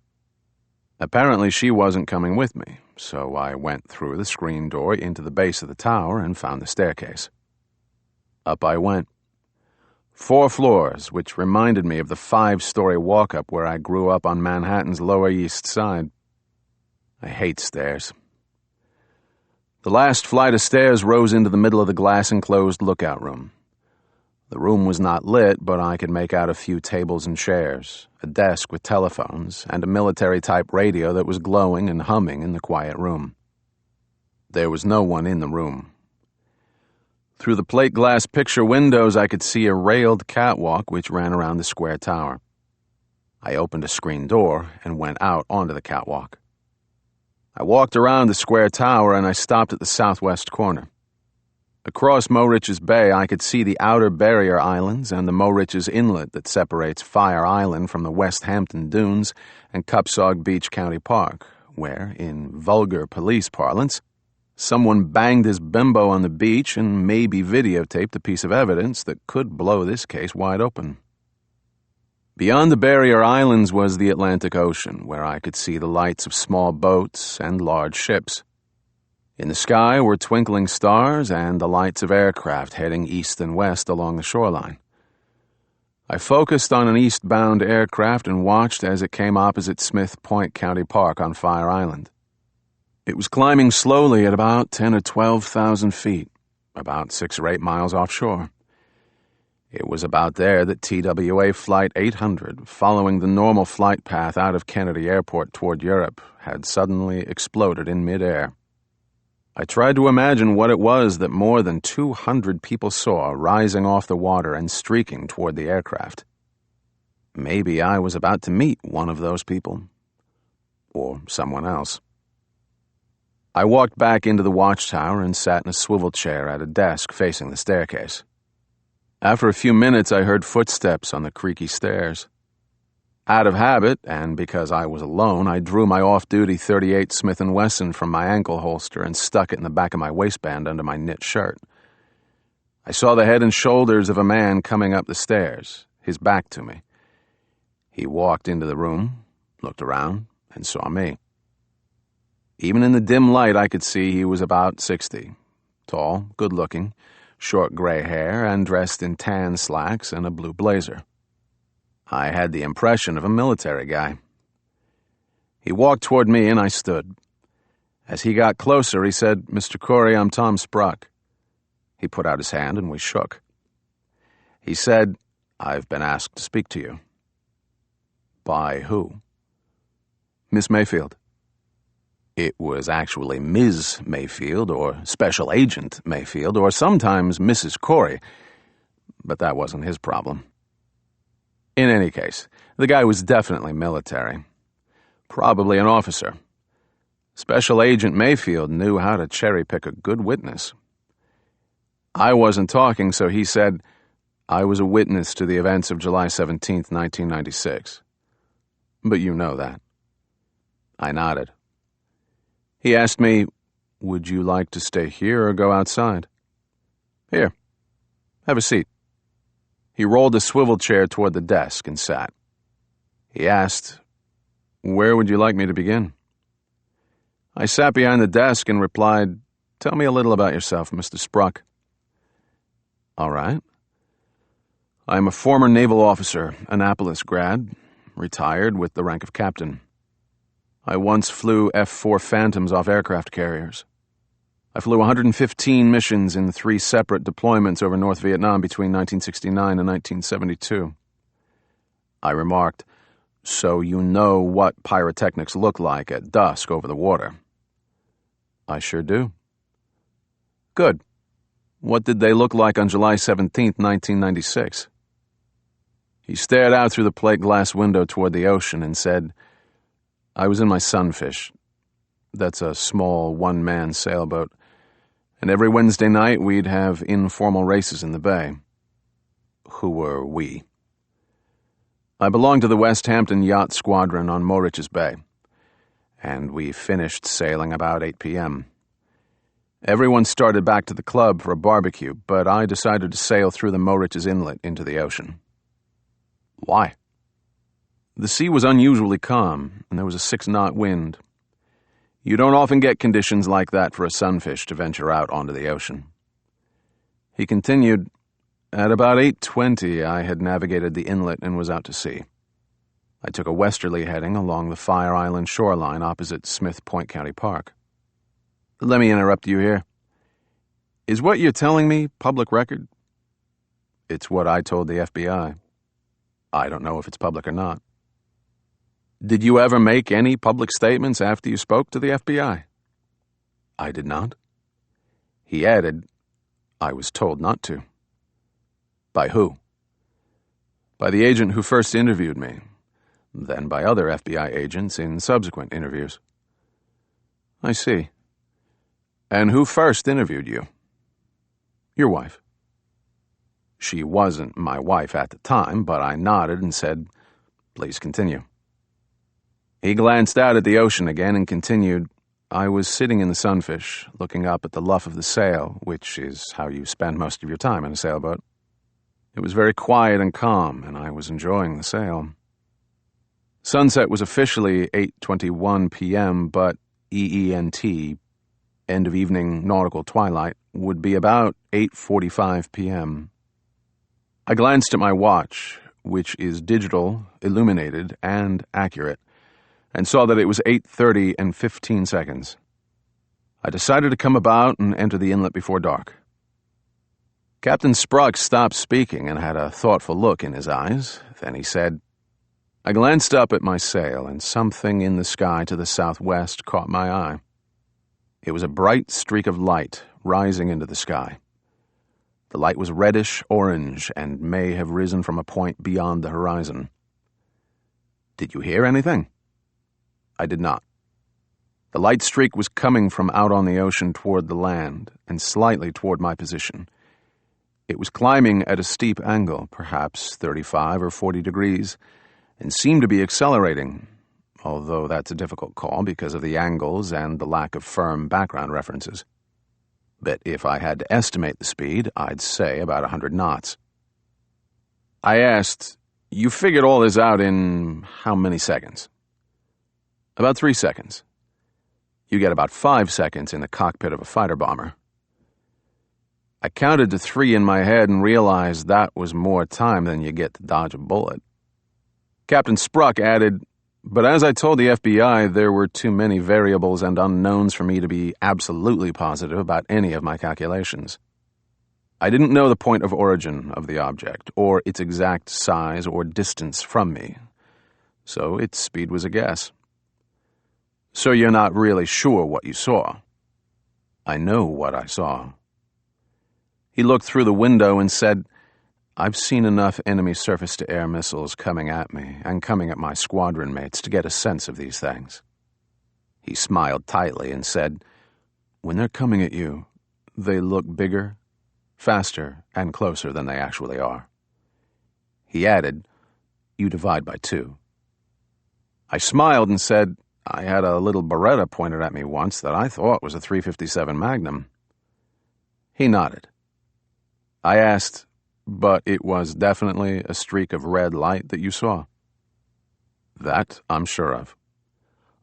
Apparently she wasn't coming with me, so I went through the screen door into the base of the tower and found the staircase. Up I went. 4 floors, which reminded me of the 5-story walk-up where I grew up on Manhattan's Lower East Side. I hate stairs. The last flight of stairs rose into the middle of the glass-enclosed lookout room. The room was not lit, but I could make out a few tables and chairs, a desk with telephones, and a military-type radio that was glowing and humming in the quiet room. There was no one in the room. Through the plate glass picture windows, I could see a railed catwalk which ran around the square tower. I opened a screen door and went out onto the catwalk. I walked around the square tower and I stopped at the southwest corner. Across Moriches Bay, I could see the outer barrier islands and the Moriches Inlet that separates Fire Island from the West Hampton Dunes and Cupsog Beach County Park, where, in vulgar police parlance, someone banged his bimbo on the beach and maybe videotaped a piece of evidence that could blow this case wide open. Beyond the barrier islands was the Atlantic Ocean, where I could see the lights of small boats and large ships. In the sky were twinkling stars and the lights of aircraft heading east and west along the shoreline. I focused on an eastbound aircraft and watched as it came opposite Smith Point County Park on Fire Island. It was climbing slowly at about 10 or 12,000 feet, about 6 or 8 miles offshore. It was about there that TWA Flight 800, following the normal flight path out of Kennedy Airport toward Europe, had suddenly exploded in midair. I tried to imagine what it was that more than 200 people saw rising off the water and streaking toward the aircraft. Maybe I was about to meet one of those people. Or someone else. I walked back into the watchtower and sat in a swivel chair at a desk facing the staircase. After a few minutes, I heard footsteps on the creaky stairs. Out of habit, and because I was alone, I drew my off-duty .38 Smith & Wesson from my ankle holster and stuck it in the back of my waistband under my knit shirt. I saw the head and shoulders of a man coming up the stairs, his back to me. He walked into the room, looked around, and saw me. Even in the dim light, I could see he was about 60, tall, good-looking, short gray hair, and dressed in tan slacks and a blue blazer. I had the impression of a military guy. He walked toward me, and I stood. As he got closer, he said, "Mr. Corey, I'm Tom Spruck." He put out his hand, and we shook. He said, "I've been asked to speak to you." "By who?" "Miss Mayfield." It was actually Ms. Mayfield, or Special Agent Mayfield, or sometimes Mrs. Corey, but that wasn't his problem. In any case, the guy was definitely military. Probably an officer. Special Agent Mayfield knew how to cherry-pick a good witness. I wasn't talking, so he said, "I was a witness to the events of July 17th, 1996. But you know that." I nodded. He asked me, "Would you like to stay here or go outside?" "Here. Have a seat." He rolled a swivel chair toward the desk and sat. He asked, "Where would you like me to begin?" I sat behind the desk and replied, "Tell me a little about yourself, Mr. Spruck." "All right. I'm a former naval officer, Annapolis grad, retired with the rank of captain. I once flew F-4 Phantoms off aircraft carriers. I flew 115 missions in 3 separate deployments over North Vietnam between 1969 and 1972. I remarked, "So you know what pyrotechnics look like at dusk over the water?" "I sure do." "Good. What did they look like on July 17th, 1996? He stared out through the plate glass window toward the ocean and said, "I was in my Sunfish. That's a small one-man sailboat. And every Wednesday night we'd have informal races in the bay." "Who were we?" "I belonged to the West Hampton Yacht Squadron on Moriches Bay. And we finished sailing about 8 p.m. Everyone started back to the club for a barbecue, but I decided to sail through the Moriches Inlet into the ocean." "Why?" "The sea was unusually calm, and there was a 6-knot wind. You don't often get conditions like that for a sunfish to venture out onto the ocean." He continued, "At about 8:20, I had navigated the inlet and was out to sea. I took a westerly heading along the Fire Island shoreline opposite Smith Point County Park." "Let me interrupt you here. Is what you're telling me public record?" "It's what I told the FBI. I don't know if it's public or not." "Did you ever make any public statements after you spoke to the FBI?" "I did not." He added, "I was told not to." "By who?" "By the agent who first interviewed me, then by other FBI agents in subsequent interviews." "I see. And who first interviewed you?" "Your wife." "She wasn't my wife at the time, but I nodded and said, 'Please continue.'" He glanced out at the ocean again and continued, "I was sitting in the Sunfish, looking up at the luff of the sail, which is how you spend most of your time in a sailboat. It was very quiet and calm, and I was enjoying the sail. Sunset was officially 8:21 p.m., but EENT, end of evening nautical twilight, would be about 8:45 p.m. I glanced at my watch, which is digital, illuminated, and accurate, and saw that it was 8:30 and 15 seconds. I decided to come about and enter the inlet before dark. Captain Spruck stopped speaking and had a thoughtful look in his eyes. Then he said, I glanced up at my sail, and something in the sky to the southwest caught my eye. It was a bright streak of light rising into the sky. The light was reddish-orange and may have risen from a point beyond the horizon. Did you hear anything? I did not. The light streak was coming from out on the ocean toward the land and slightly toward my position. It was climbing at a steep angle, perhaps 35 or 40 degrees, and seemed to be accelerating, although that's a difficult call because of the angles and the lack of firm background references. But if I had to estimate the speed, I'd say about 100 knots. I asked, you figured all this out in how many seconds? About 3 seconds. You get about 5 seconds in the cockpit of a fighter bomber. I counted to 3 in my head and realized that was more time than you get to dodge a bullet. Captain Spruck added, but as I told the FBI, there were too many variables and unknowns for me to be absolutely positive about any of my calculations. I didn't know the point of origin of the object, or its exact size or distance from me, so its speed was a guess. So you're not really sure what you saw? I know what I saw. He looked through the window and said, I've seen enough enemy surface-to-air missiles coming at me and coming at my squadron mates to get a sense of these things. He smiled tightly and said, when they're coming at you, they look bigger, faster, and closer than they actually are. He added, you divide by 2. I smiled and said, I had a little Beretta pointed at me once that I thought was a .357 Magnum. He nodded. I asked, but it was definitely a streak of red light that you saw? That I'm sure of.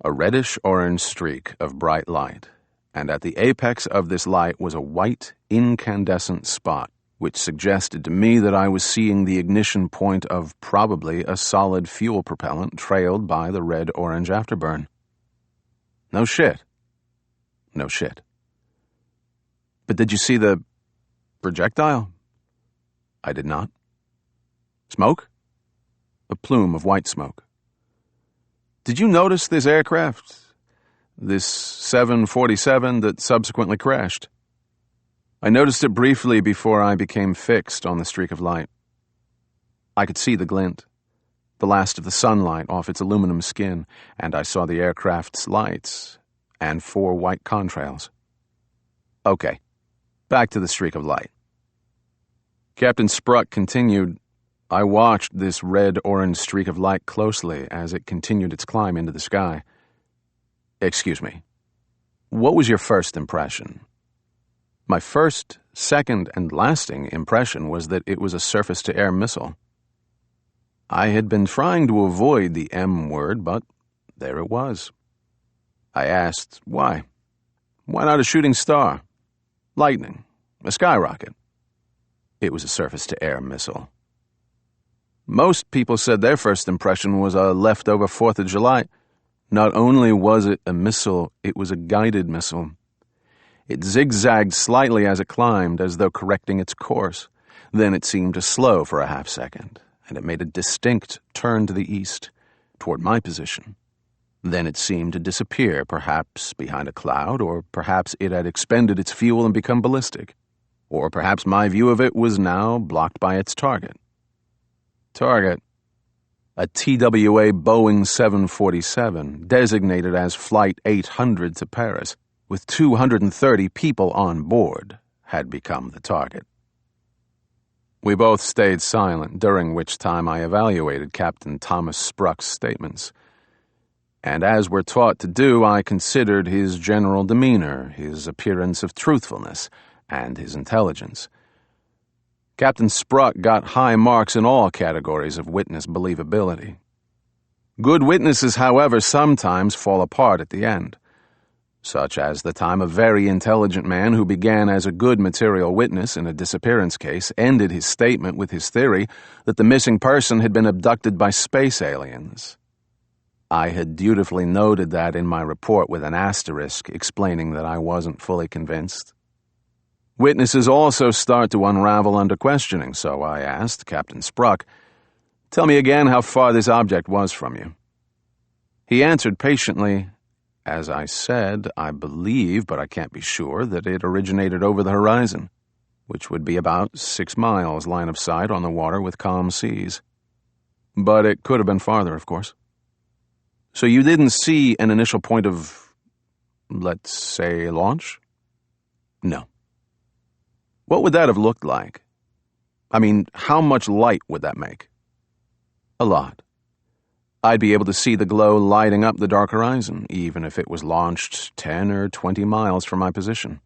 A reddish-orange streak of bright light, and at the apex of this light was a white, incandescent spot, which suggested to me that I was seeing the ignition point of probably a solid fuel propellant trailed by the red-orange afterburn. No shit. No shit. But did you see the projectile? I did not. Smoke? A plume of white smoke. Did you notice this aircraft? This 747 that subsequently crashed? I noticed it briefly before I became fixed on the streak of light. I could see the glint, the last of the sunlight off its aluminum skin, and I saw the aircraft's lights and 4 white contrails. Okay, back to the streak of light. Captain Spruck continued, I watched this red-orange streak of light closely as it continued its climb into the sky. Excuse me, what was your first impression? My first, second, and lasting impression was that it was a surface-to-air missile. I had been trying to avoid the M word, but there it was. I asked, why? Why not a shooting star? Lightning? A skyrocket? It was a surface-to-air missile. Most people said their first impression was a leftover 4th of July. Not only was it a missile, it was a guided missile. It zigzagged slightly as it climbed, as though correcting its course. Then it seemed to slow for a half-second, and it made a distinct turn to the east, toward my position. Then it seemed to disappear, perhaps behind a cloud, or perhaps it had expended its fuel and become ballistic. Or perhaps my view of it was now blocked by its target. Target. A TWA Boeing 747, designated as Flight 800 to Paris, with 230 people on board, had become the target. We both stayed silent, during which time I evaluated Captain Thomas Spruck's statements. And as we're taught to do, I considered his general demeanor, his appearance of truthfulness, and his intelligence. Captain Spruck got high marks in all categories of witness believability. Good witnesses, however, sometimes fall apart at the end, such as the time a very intelligent man who began as a good material witness in a disappearance case ended his statement with his theory that the missing person had been abducted by space aliens. I had dutifully noted that in my report with an asterisk explaining that I wasn't fully convinced. Witnesses also start to unravel under questioning, so I asked Captain Spruck, "Tell me again how far this object was from you." He answered patiently, "As I said, I believe, but I can't be sure, that it originated over the horizon, which would be about 6 miles line of sight on the water with calm seas. But it could have been farther, of course." "So you didn't see an initial point of, let's say, launch?" "No." "What would that have looked like? I mean, how much light would that make?" "A lot. I'd be able to see the glow lighting up the dark horizon, even if it was launched 10 or 20 miles from my position."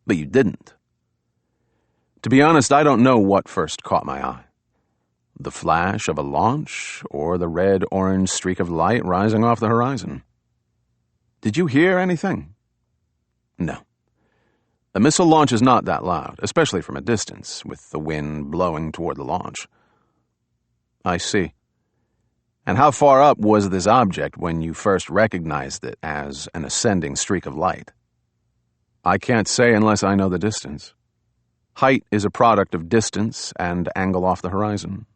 "But you didn't." "To be honest, I don't know what first caught my eye. The flash of a launch, or the red-orange streak of light rising off the horizon." "Did you hear anything?" "No. A missile launch is not that loud, especially from a distance, with the wind blowing toward the launch." "I see. And how far up was this object when you first recognized it as an ascending streak of light?" "I can't say unless I know the distance. Height is a product of distance and angle off the horizon.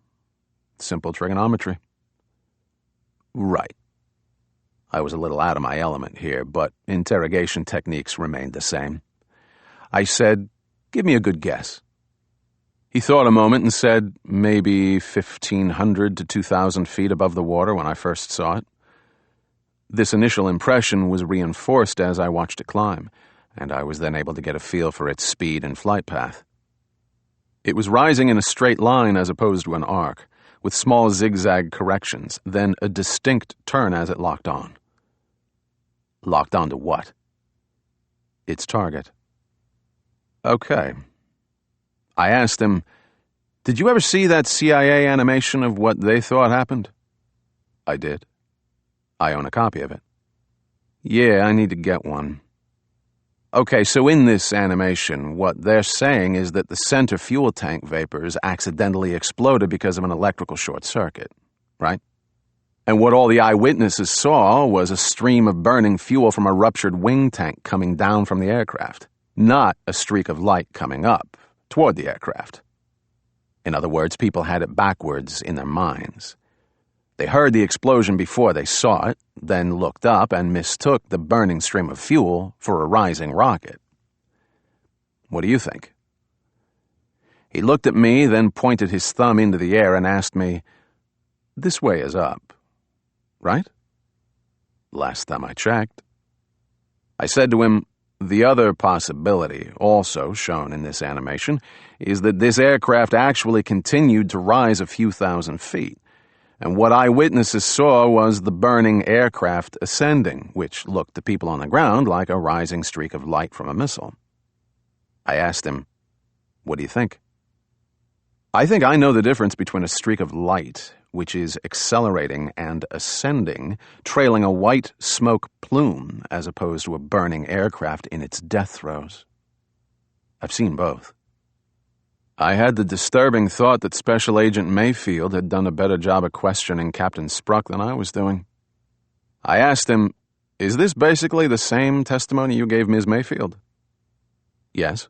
Simple trigonometry." "Right." I was a little out of my element here, but interrogation techniques remained the same. I said, "Give me a good guess." He thought a moment and said, "Maybe 1,500 to 2,000 feet above the water when I first saw it." This initial impression was reinforced as I watched it climb, and I was then able to get a feel for its speed and flight path. It was rising in a straight line as opposed to an arc, with small zigzag corrections, then a distinct turn as it locked on. "Locked on to what?" "Its target." "Okay." I asked him, "Did you ever see that CIA animation of what they thought happened?" "I did. I own a copy of it." "Yeah, I need to get one." "Okay, so in this animation, what they're saying is that the center fuel tank vapors accidentally exploded because of an electrical short circuit, right? And what all the eyewitnesses saw was a stream of burning fuel from a ruptured wing tank coming down from the aircraft, not a streak of light coming up toward the aircraft. In other words, people had it backwards in their minds. They heard the explosion before they saw it, then looked up and mistook the burning stream of fuel for a rising rocket. What do you think?" He looked at me, then pointed his thumb into the air and asked me, "This way is up, right?" "Last time I checked." I said to him, "The other possibility, also shown in this animation, is that this aircraft actually continued to rise a few thousand feet, and what eyewitnesses saw was the burning aircraft ascending, which looked to people on the ground like a rising streak of light from a missile." I asked him, "What do you think?" "I think I know the difference between a streak of light, which is accelerating and ascending, trailing a white smoke plume, as opposed to a burning aircraft in its death throes. I've seen both." I had the disturbing thought that Special Agent Mayfield had done a better job of questioning Captain Spruck than I was doing. I asked him, "Is this basically the same testimony you gave Ms. Mayfield?" "Yes."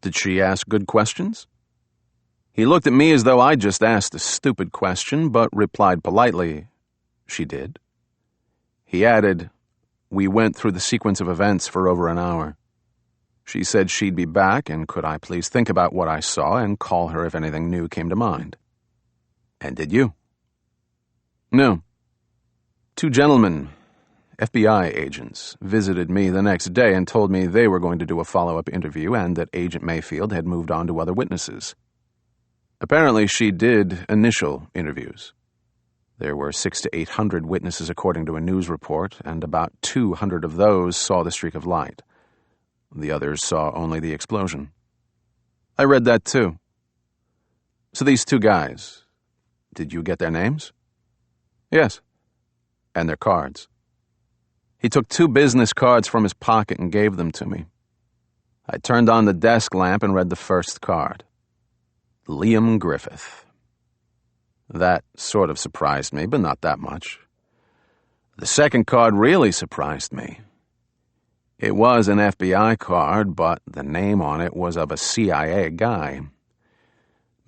"Did she ask good questions?" He looked at me as though I'd just asked a stupid question, but replied politely, "She did." He added, "We went through the sequence of events for over an hour. She said she'd be back, and could I please think about what I saw and call her if anything new came to mind." "And did you?" "No. 2 gentlemen, FBI agents, visited me the next day and told me they were going to do a follow-up interview and that Agent Mayfield had moved on to other witnesses. Apparently she did initial interviews. There were 600 to 800 witnesses according to a news report, and about 200 of those saw the streak of light. The others saw only the explosion." "I read that too." "So these 2 guys, did you get their names?" "Yes." "And their cards?" He took 2 business cards from his pocket and gave them to me. I turned on the desk lamp and read the first card. Liam Griffith. That sort of surprised me, but not that much. The second card really surprised me. It was an FBI card, but the name on it was of a CIA guy.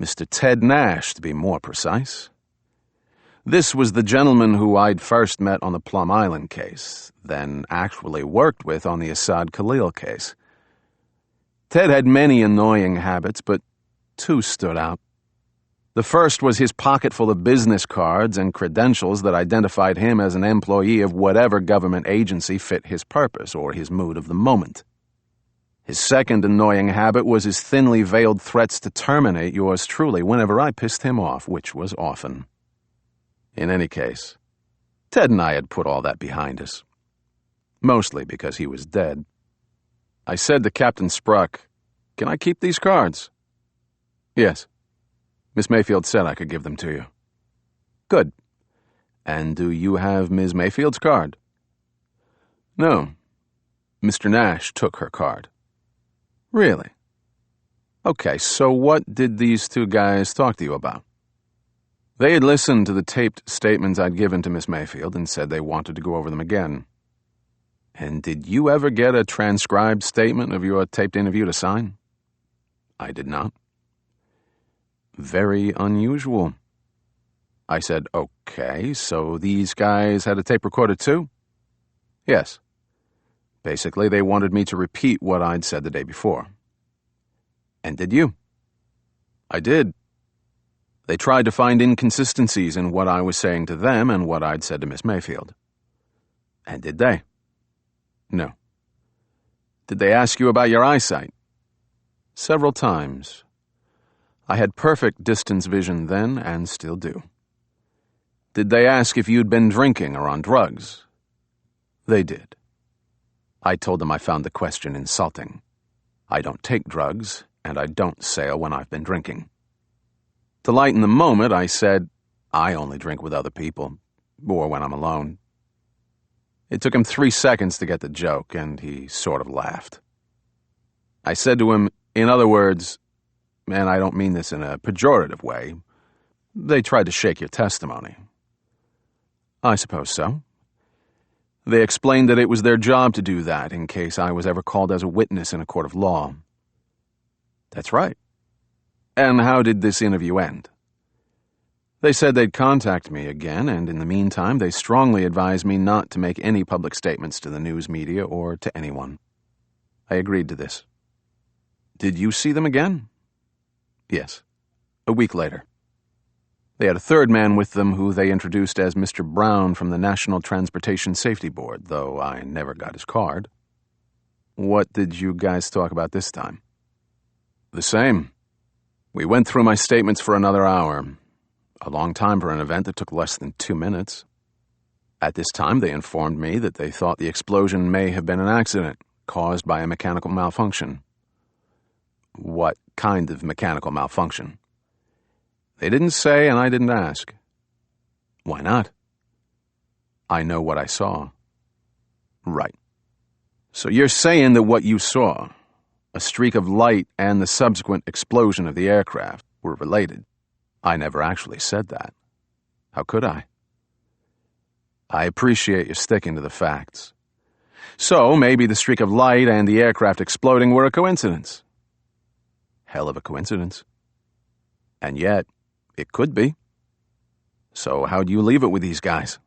Mr. Ted Nash, to be more precise. This was the gentleman who I'd first met on the Plum Island case, then actually worked with on the Assad Khalil case. Ted had many annoying habits, but two stood out. The first was his pocket full of business cards and credentials that identified him as an employee of whatever government agency fit his purpose or his mood of the moment. His second annoying habit was his thinly veiled threats to terminate yours truly whenever I pissed him off, which was often. In any case, Ted and I had put all that behind us. Mostly because he was dead. I said to Captain Spruck, "Can I keep these cards?" "Yes. Miss Mayfield said I could give them to you." "Good. And do you have Ms. Mayfield's card?" "No. Mr. Nash took her card." "Really? Okay, so what did these two guys talk to you about?" They had listened to the taped statements I'd given to Miss Mayfield and said they wanted to go over them again. "And did you ever get a transcribed statement of your taped interview to sign?" "I did not." "Very unusual." I said, "Okay, so these guys had a tape recorder too?" "Yes. Basically, they wanted me to repeat what I'd said the day before." "And did you?" "I did. They tried to find inconsistencies in what I was saying to them and what I'd said to Miss Mayfield." "And did they?" "No." "Did they ask you about your eyesight?" "Several times. I had perfect distance vision then and still do." "Did they ask if you'd been drinking or on drugs?" "They did." I told them I found the question insulting. I don't take drugs, and I don't sail when I've been drinking. To lighten the moment, I said, "I only drink with other people, or when I'm alone." It took him 3 seconds to get the joke, and he sort of laughed. I said to him, in other words, and I don't mean this in a pejorative way, they tried to shake your testimony. "I suppose so. They explained that it was their job to do that in case I was ever called as a witness in a court of law." "That's right. And how did this interview end?" "They said they'd contact me again, and in the meantime they strongly advised me not to make any public statements to the news media or to anyone." I agreed to this. "Did you see them again?" "Yes. A week later. They had a third man with them who they introduced as Mr. Brown from the National Transportation Safety Board, though I never got his card." "What did you guys talk about this time?" "The same. We went through my statements for another hour. A long time for an event that took less than 2 minutes. At this time, they informed me that they thought the explosion may have been an accident caused by a mechanical malfunction." "What kind of mechanical malfunction?" "They didn't say, and I didn't ask." "Why not?" "I know what I saw." "Right. So you're saying that what you saw, a streak of light and the subsequent explosion of the aircraft, were related?" "I never actually said that. How could I?" "I appreciate you sticking to the facts. So maybe the streak of light and the aircraft exploding were a coincidence." "Hell of a coincidence." "And yet, it could be." "So how'd you leave it with these guys?"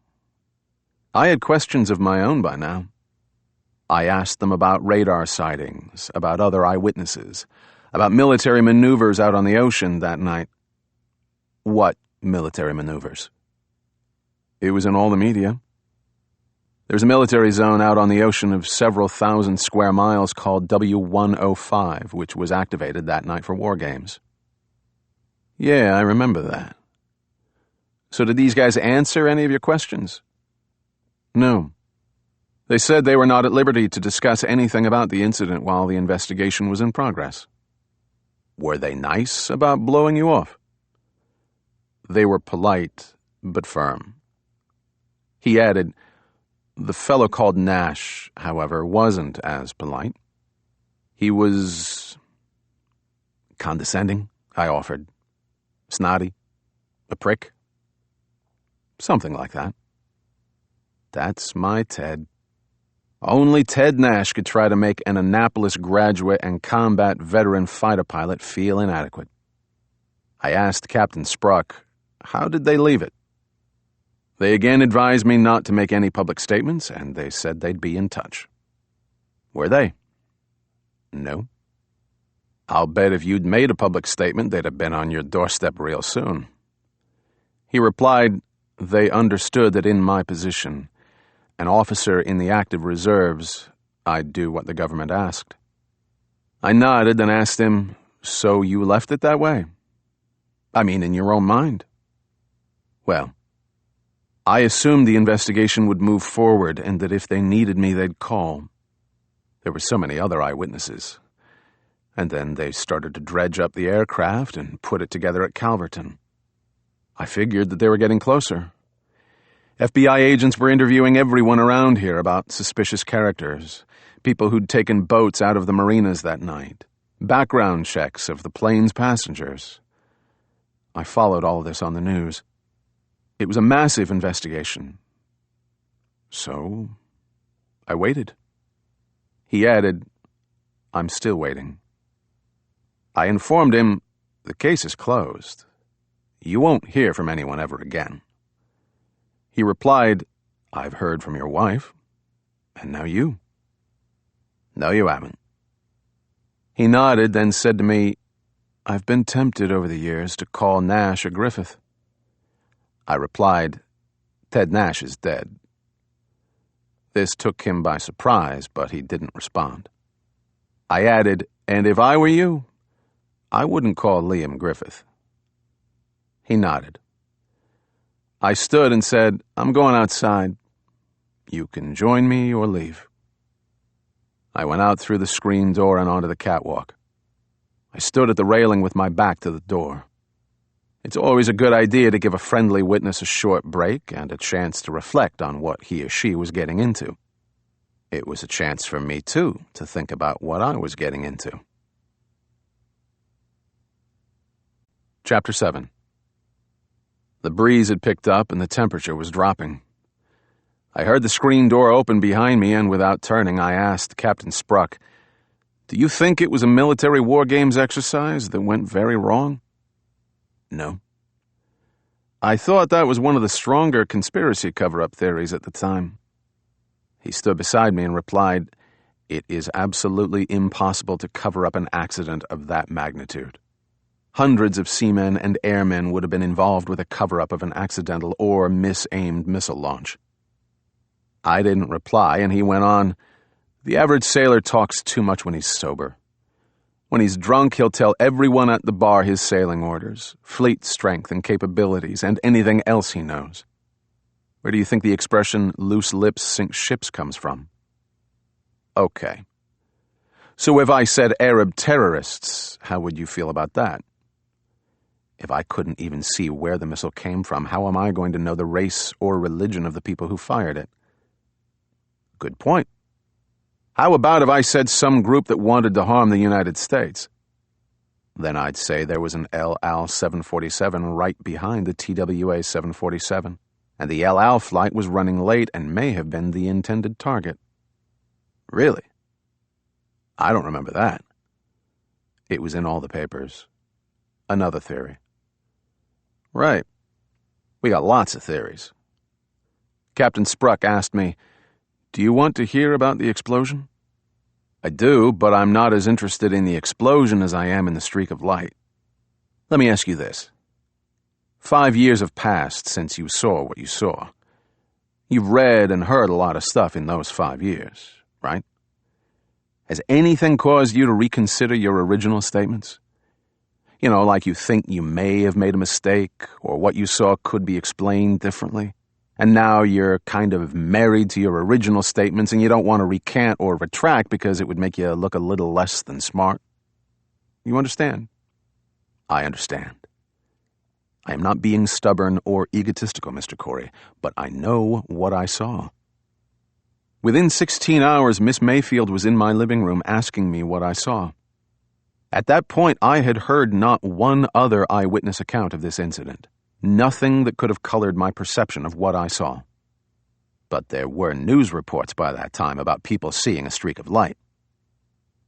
I had questions of my own by now. I asked them about radar sightings, about other eyewitnesses, about military maneuvers out on the ocean that night. "What military maneuvers?" "It was in all the media. There's a military zone out on the ocean of several thousand square miles called W105, which was activated that night for war games." "Yeah, I remember that. So did these guys answer any of your questions?" "No. They said they were not at liberty to discuss anything about the incident while the investigation was in progress." "Were they nice about blowing you off?" "They were polite, but firm." He added, "The fellow called Nash, however, wasn't as polite. He was condescending," I offered. "Snotty? A prick?" "Something like that." "That's my Ted." Only Ted Nash could try to make an Annapolis graduate and combat veteran fighter pilot feel inadequate. I asked Captain Spruck, how did they leave it? They again advised me not to make any public statements, and they said they'd be in touch. Were they? No. I'll bet if you'd made a public statement, they'd have been on your doorstep real soon. He replied, they understood that in my position, an officer in the active reserves, I'd do what the government asked. I nodded and asked him, so you left it that way? I mean, in your own mind? Well, I assumed the investigation would move forward and that if they needed me, they'd call. There were so many other eyewitnesses. And then they started to dredge up the aircraft and put it together at Calverton. I figured that they were getting closer. FBI agents were interviewing everyone around here about suspicious characters, people who'd taken boats out of the marinas that night, background checks of the plane's passengers. I followed all of this on the news. It was a massive investigation. So, I waited. He added, I'm still waiting. I informed him, the case is closed. You won't hear from anyone ever again. He replied, I've heard from your wife, and now you. No, you haven't. He nodded, then said to me, I've been tempted over the years to call Nash a Griffith. I replied, Ted Nash is dead. This took him by surprise, but he didn't respond. I added, and if I were you, I wouldn't call Liam Griffith. He nodded. I stood and said, I'm going outside. You can join me or leave. I went out through the screen door and onto the catwalk. I stood at the railing with my back to the door. It's always a good idea to give a friendly witness a short break and a chance to reflect on what he or she was getting into. It was a chance for me, too, to think about what I was getting into. Chapter 7. The breeze had picked up and the temperature was dropping. I heard the screen door open behind me and without turning, I asked Captain Spruck, do you think it was a military war games exercise that went very wrong? No. I thought that was one of the stronger conspiracy cover-up theories at the time. He stood beside me and replied, it is absolutely impossible to cover up an accident of that magnitude. Hundreds of seamen and airmen would have been involved with a cover-up of an accidental or mis-aimed missile launch. I didn't reply, and he went on, the average sailor talks too much when he's sober. When he's drunk, he'll tell everyone at the bar his sailing orders, fleet strength and capabilities, and anything else he knows. Where do you think the expression, loose lips sink ships, comes from? Okay. So if I said Arab terrorists, how would you feel about that? If I couldn't even see where the missile came from, how am I going to know the race or religion of the people who fired it? Good point. How about if I said some group that wanted to harm the United States? Then I'd say there was an El Al 747 right behind the TWA 747, and the El Al flight was running late and may have been the intended target. Really? I don't remember that. It was in all the papers. Another theory. Right. We got lots of theories. Captain Spruck asked me, do you want to hear about the explosion? I do, but I'm not as interested in the explosion as I am in the streak of light. Let me ask you this. 5 years have passed since you saw what you saw. You've read and heard a lot of stuff in those 5 years, right? Has anything caused you to reconsider your original statements? You know, like you think you may have made a mistake, or what you saw could be explained differently? And now you're kind of married to your original statements and you don't want to recant or retract because it would make you look a little less than smart. You understand? I understand. I am not being stubborn or egotistical, Mr. Corey, but I know what I saw. Within 16 hours, Miss Mayfield was in my living room asking me what I saw. At that point, I had heard not one other eyewitness account of this incident. Nothing that could have colored my perception of what I saw. But there were news reports by that time about people seeing a streak of light.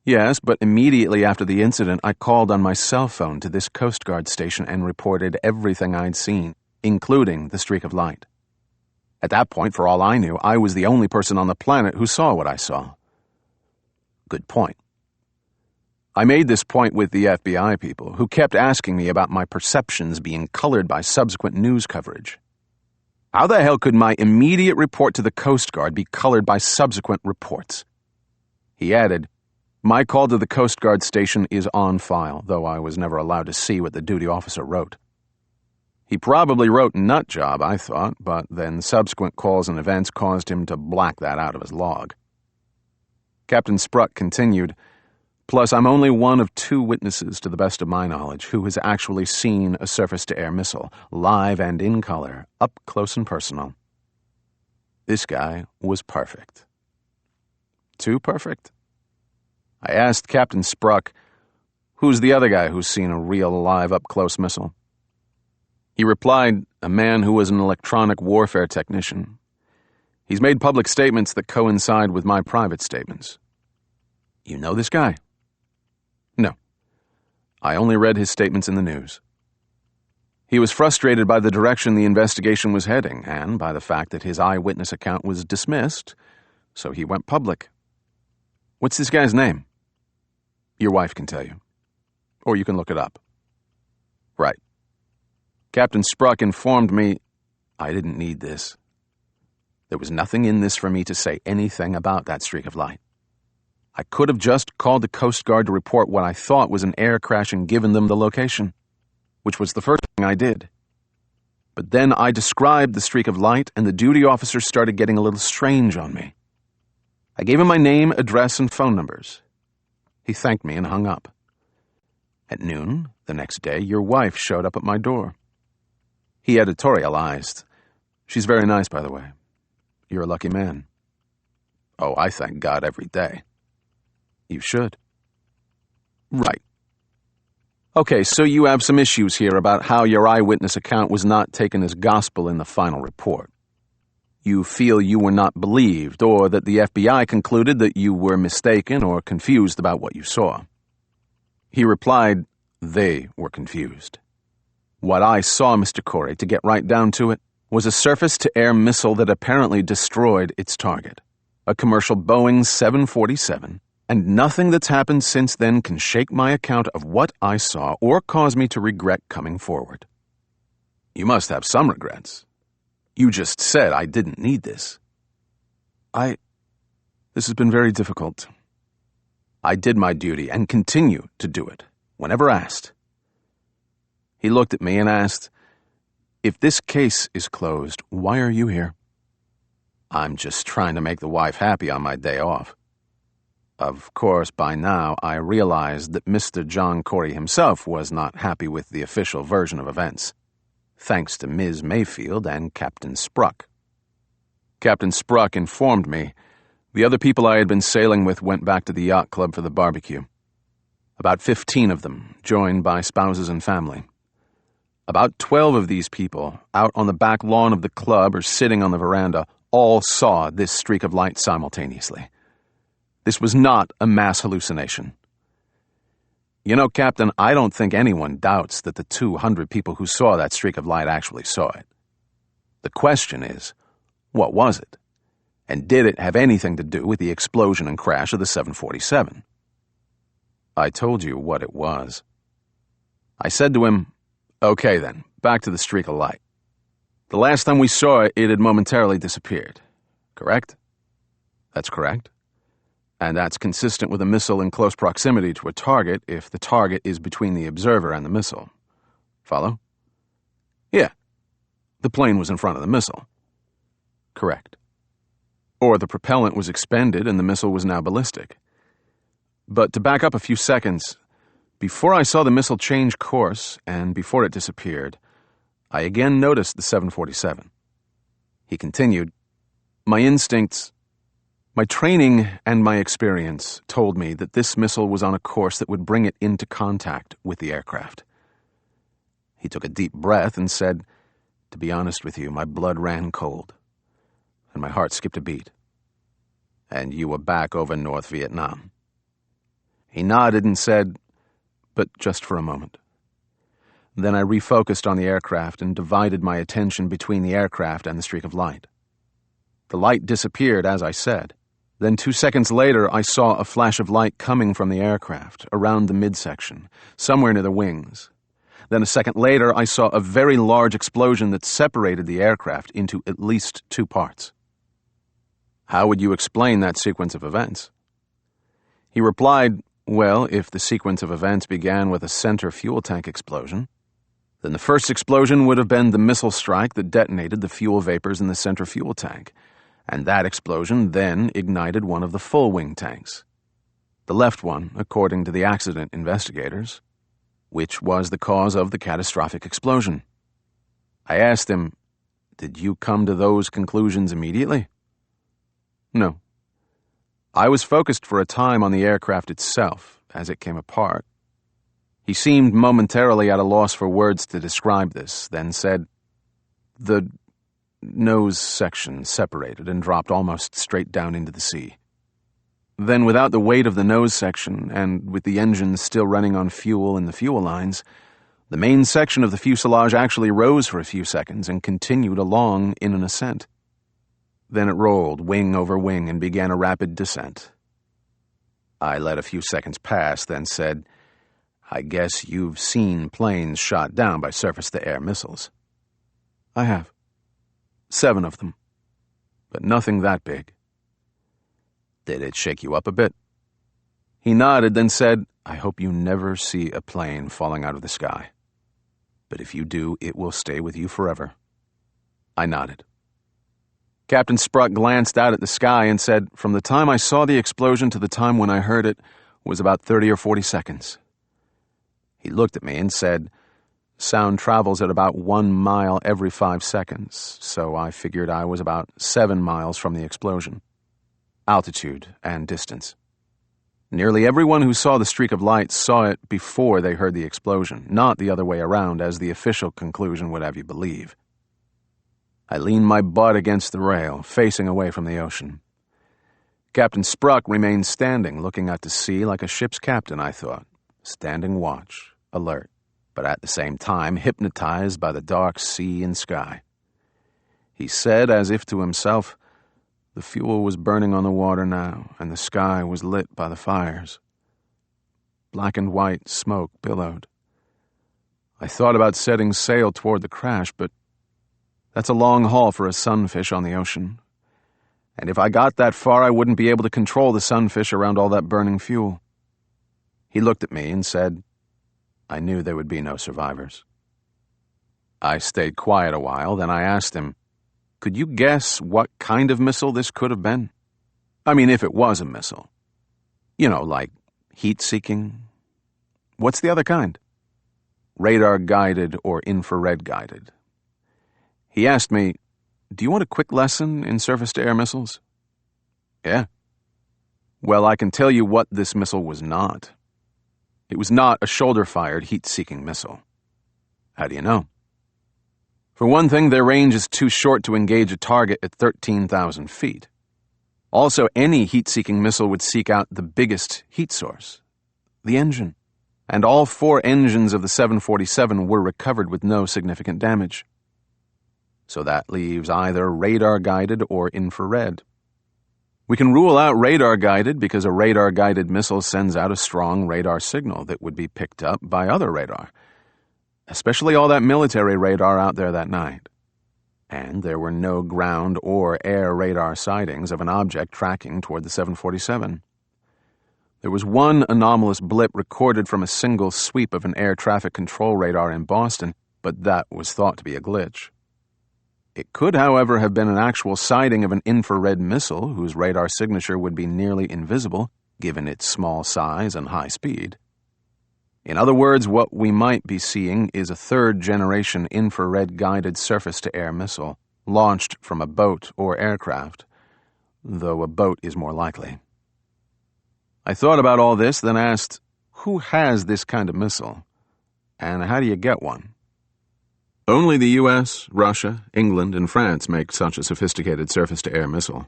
Yes, but immediately after the incident, I called on my cell phone to this Coast Guard station and reported everything I'd seen, including the streak of light. At that point, for all I knew, I was the only person on the planet who saw what I saw. Good point. I made this point with the FBI people, who kept asking me about my perceptions being colored by subsequent news coverage. How the hell could my immediate report to the Coast Guard be colored by subsequent reports? He added, "My call to the Coast Guard station is on file, though I was never allowed to see what the duty officer wrote." He probably wrote nut job, I thought, but then subsequent calls and events caused him to black that out of his log. Captain Spruck continued, "Plus, I'm only one of 2 witnesses, to the best of my knowledge, who has actually seen a surface-to-air missile, live and in color, up close and personal." This guy was perfect. Too perfect. I asked Captain Spruck, "Who's the other guy who's seen a real live up-close missile?" He replied, "A man who was an electronic warfare technician. He's made public statements that coincide with my private statements." "You know this guy?" "No. I only read his statements in the news." He was frustrated by the direction the investigation was heading and by the fact that his eyewitness account was dismissed, so he went public. "What's this guy's name?" "Your wife can tell you. Or you can look it up." "Right." Captain Spruck informed me I didn't need this. There was nothing in this for me to say anything about that streak of light. I could have just called the Coast Guard to report what I thought was an air crash and given them the location, which was the first thing I did. But then I described the streak of light, and the duty officer started getting a little strange on me. I gave him my name, address, and phone numbers. He thanked me and hung up. At noon, the next day, your wife showed up at my door. He editorialized, "She's very nice, by the way. You're a lucky man." "Oh, I thank God every day." "You should." "Right. Okay, so you have some issues here about how your eyewitness account was not taken as gospel in the final report. You feel you were not believed, or that the FBI concluded that you were mistaken or confused about what you saw." He replied, "They were confused. What I saw, Mr. Corey, to get right down to it, was a surface-to-air missile that apparently destroyed its target, a commercial Boeing 747, and nothing that's happened since then can shake my account of what I saw or cause me to regret coming forward." "You must have some regrets. You just said I didn't need this." This has been very difficult. I did my duty and continue to do it, whenever asked." He looked at me and asked, "If this case is closed, why are you here?" "I'm just trying to make the wife happy on my day off." Of course, by now, I realized that Mr. John Corey himself was not happy with the official version of events, thanks to Ms. Mayfield and Captain Spruck. Captain Spruck informed me the other people I had been sailing with went back to the yacht club for the barbecue. About 15 of them, joined by spouses and family. About 12 of these people, out on the back lawn of the club or sitting on the veranda, all saw this streak of light simultaneously. This was not a mass hallucination. You know, Captain, I don't think anyone doubts that the 200 people who saw that streak of light actually saw it. The question is, what was it? And did it have anything to do with the explosion and crash of the 747? I told you what it was. I said to him, "Okay then, back to the streak of light. The last time we saw it, it had momentarily disappeared. Correct?" "That's correct. And that's consistent with a missile in close proximity to a target if the target is between the observer and the missile. Follow?" "Yeah. The plane was in front of the missile." "Correct. Or the propellant was expended and the missile was now ballistic. But to back up a few seconds, before I saw the missile change course and before it disappeared, I again noticed the 747. He continued, "My instincts, my training and my experience told me that this missile was on a course that would bring it into contact with the aircraft." He took a deep breath and said, "To be honest with you, my blood ran cold. and my heart skipped a beat. And you were back over North Vietnam. He nodded and said, but just for a moment. Then I refocused on the aircraft and divided my attention between the aircraft and the streak of light. The light disappeared, as I said. Then 2 seconds later, I saw a flash of light coming from the aircraft, around the midsection, somewhere near the wings. Then a second later, I saw a very large explosion that separated the aircraft into at least 2 parts. How would you explain that sequence of events? He replied, well, if the sequence of events began with a center fuel tank explosion, then the first explosion would have been the missile strike that detonated the fuel vapors in the center fuel tank, and that explosion then ignited one of the full wing tanks. The left one, according to the accident investigators, which was the cause of the catastrophic explosion. I asked him, did you come to those conclusions immediately? No. I was focused for a time on the aircraft itself, as it came apart. He seemed momentarily at a loss for words to describe this, then said, the nose section separated and dropped almost straight down into the sea. Then, without the weight of the nose section, and with the engines still running on fuel in the fuel lines, the main section of the fuselage actually rose for a few seconds and continued along in an ascent. Then it rolled, wing over wing, and began a rapid descent. I let a few seconds pass, then said, I guess you've seen planes shot down by surface-to-air missiles. I have. 7 of them. But nothing that big. Did it shake you up a bit? He nodded, then said, I hope you never see a plane falling out of the sky. But if you do, it will stay with you forever. I nodded. Captain Spruck glanced out at the sky and said, from the time I saw the explosion to the time when I heard it was about 30 or 40 seconds. He looked at me and said, sound travels at about 1 mile every 5 seconds, so I figured I was about 7 miles from the explosion. Altitude and distance. Nearly everyone who saw the streak of light saw it before they heard the explosion, not the other way around, as the official conclusion would have you believe. I leaned my butt against the rail, facing away from the ocean. Captain Spruck remained standing, looking out to sea like a ship's captain, I thought, standing watch, alert, but at the same time hypnotized by the dark sea and sky. He said, as if to himself, the fuel was burning on the water now, and the sky was lit by the fires. Black and white smoke billowed. I thought about setting sail toward the crash, but that's a long haul for a sunfish on the ocean. And if I got that far, I wouldn't be able to control the sunfish around all that burning fuel. He looked at me and said, I knew there would be no survivors. I stayed quiet a while, then I asked him, could you guess what kind of missile this could have been? I mean, if it was a missile. You know, like heat-seeking. What's the other kind? Radar-guided or infrared-guided. He asked me, do you want a quick lesson in surface-to-air missiles? Yeah. Well, I can tell you what this missile was not. It was not a shoulder-fired heat-seeking missile. How do you know? For one thing, their range is too short to engage a target at 13,000 feet. Also, any heat-seeking missile would seek out the biggest heat source, the engine. And all 4 engines of the 747 were recovered with no significant damage. So that leaves either radar-guided or infrared. We can rule out radar-guided because a radar-guided missile sends out a strong radar signal that would be picked up by other radar, especially all that military radar out there that night. And there were no ground or air radar sightings of an object tracking toward the 747. There was one anomalous blip recorded from a single sweep of an air traffic control radar in Boston, but that was thought to be a glitch. It could, however, have been an actual sighting of an infrared missile whose radar signature would be nearly invisible, given its small size and high speed. In other words, what we might be seeing is a 3rd-generation infrared-guided surface-to-air missile, launched from a boat or aircraft, though a boat is more likely. I thought about all this, then asked, who has this kind of missile, and how do you get one? Only the US, Russia, England, and France make such a sophisticated surface-to-air missile.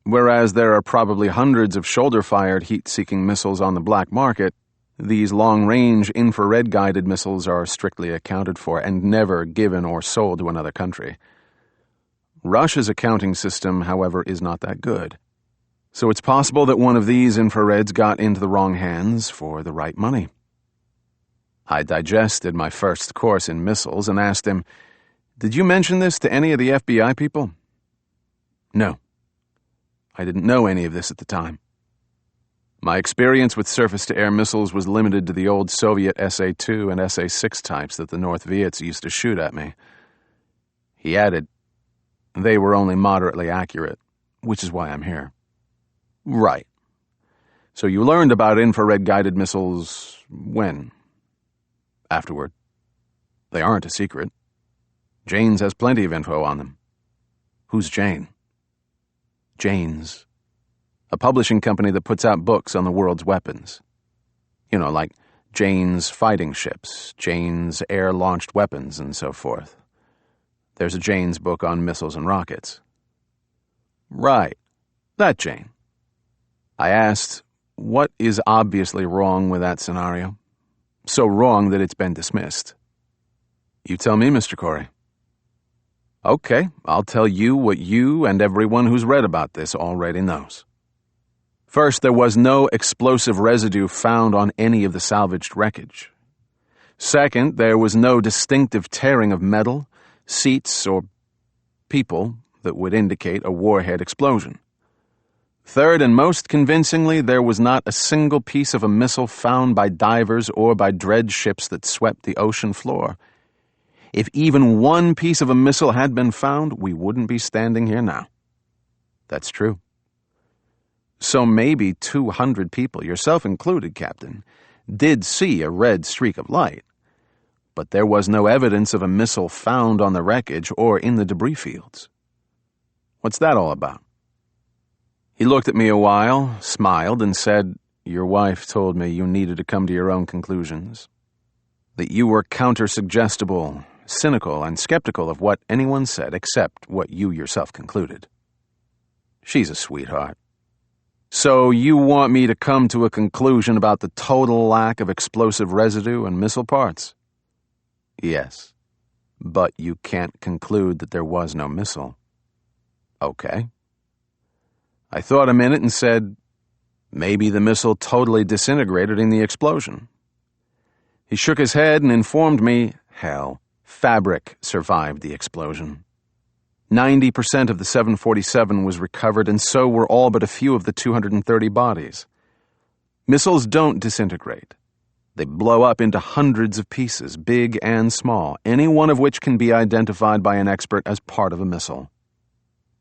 Whereas there are probably hundreds of shoulder-fired heat-seeking missiles on the black market, these long-range infrared-guided missiles are strictly accounted for and never given or sold to another country. Russia's accounting system, however, is not that good. So it's possible that one of these infrareds got into the wrong hands for the right money. I digested my first course in missiles and asked him, "Did you mention this to any of the FBI people?" "No. I didn't know any of this at the time. My experience with surface-to-air missiles was limited to the old Soviet SA-2 and SA-6 types that the North Viets used to shoot at me." He added, "They were only moderately accurate, which is why I'm here." "Right. So you learned about infrared-guided missiles when?" "Afterward. They aren't a secret. Jane's has plenty of info on them." "Who's Jane?" "Jane's. A publishing company that puts out books on the world's weapons. You know, like Jane's fighting ships, Jane's air-launched weapons, and so forth. There's a Jane's book on missiles and rockets." "Right. That Jane." I asked, "What is obviously wrong with that scenario? So wrong that it's been dismissed?" "You tell me, Mr. Corey." "Okay, I'll tell you what you and everyone who's read about this already knows. First, there was no explosive residue found on any of the salvaged wreckage. Second, there was no distinctive tearing of metal, seats, or people that would indicate a warhead explosion. Third, and most convincingly, there was not a single piece of a missile found by divers or by dredge ships that swept the ocean floor. If even one piece of a missile had been found, we wouldn't be standing here now." "That's true." "So maybe 200 people, yourself included, Captain, did see a red streak of light, but there was no evidence of a missile found on the wreckage or in the debris fields. What's that all about?" He looked at me a while, smiled, and said, "Your wife told me you needed to come to your own conclusions. That you were counter-suggestible, cynical, and skeptical of what anyone said except what you yourself concluded. She's a sweetheart. So you want me to come to a conclusion about the total lack of explosive residue and missile parts?" "Yes. But you can't conclude that there was no missile." "Okay." I thought a minute and said, "Maybe the missile totally disintegrated in the explosion." He shook his head and informed me, hell, fabric survived the explosion. 90% of the 747 was recovered, and so were all but a few of the 230 bodies. Missiles don't disintegrate. They blow up into hundreds of pieces, big and small, any one of which can be identified by an expert as part of a missile.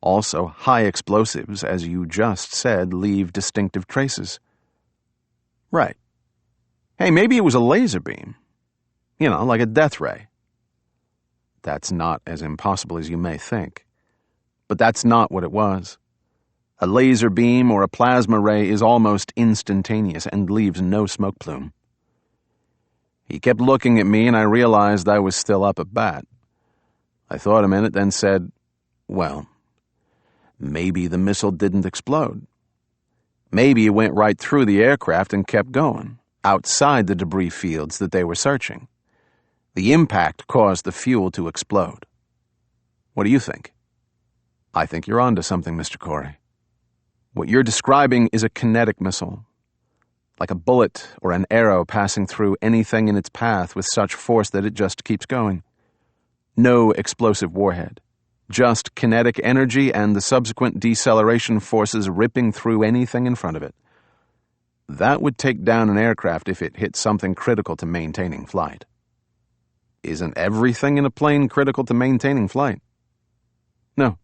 Also, high explosives, as you just said, leave distinctive traces. Right. Hey, maybe it was a laser beam. You know, like a death ray. That's not as impossible as you may think. But that's not what it was. A laser beam or a plasma ray is almost instantaneous and leaves no smoke plume. He kept looking at me, and I realized I was still up at bat. I thought a minute, then said, "Well, maybe the missile didn't explode. Maybe it went right through the aircraft and kept going, outside the debris fields that they were searching. The impact caused the fuel to explode. What do you think?" "I think you're onto something, Mr. Corey. What you're describing is a kinetic missile, like a bullet or an arrow passing through anything in its path with such force that it just keeps going. No explosive warhead. Just kinetic energy and the subsequent deceleration forces ripping through anything in front of it. That would take down an aircraft if it hit something critical to maintaining flight." "Isn't everything in a plane critical to maintaining flight?" "No.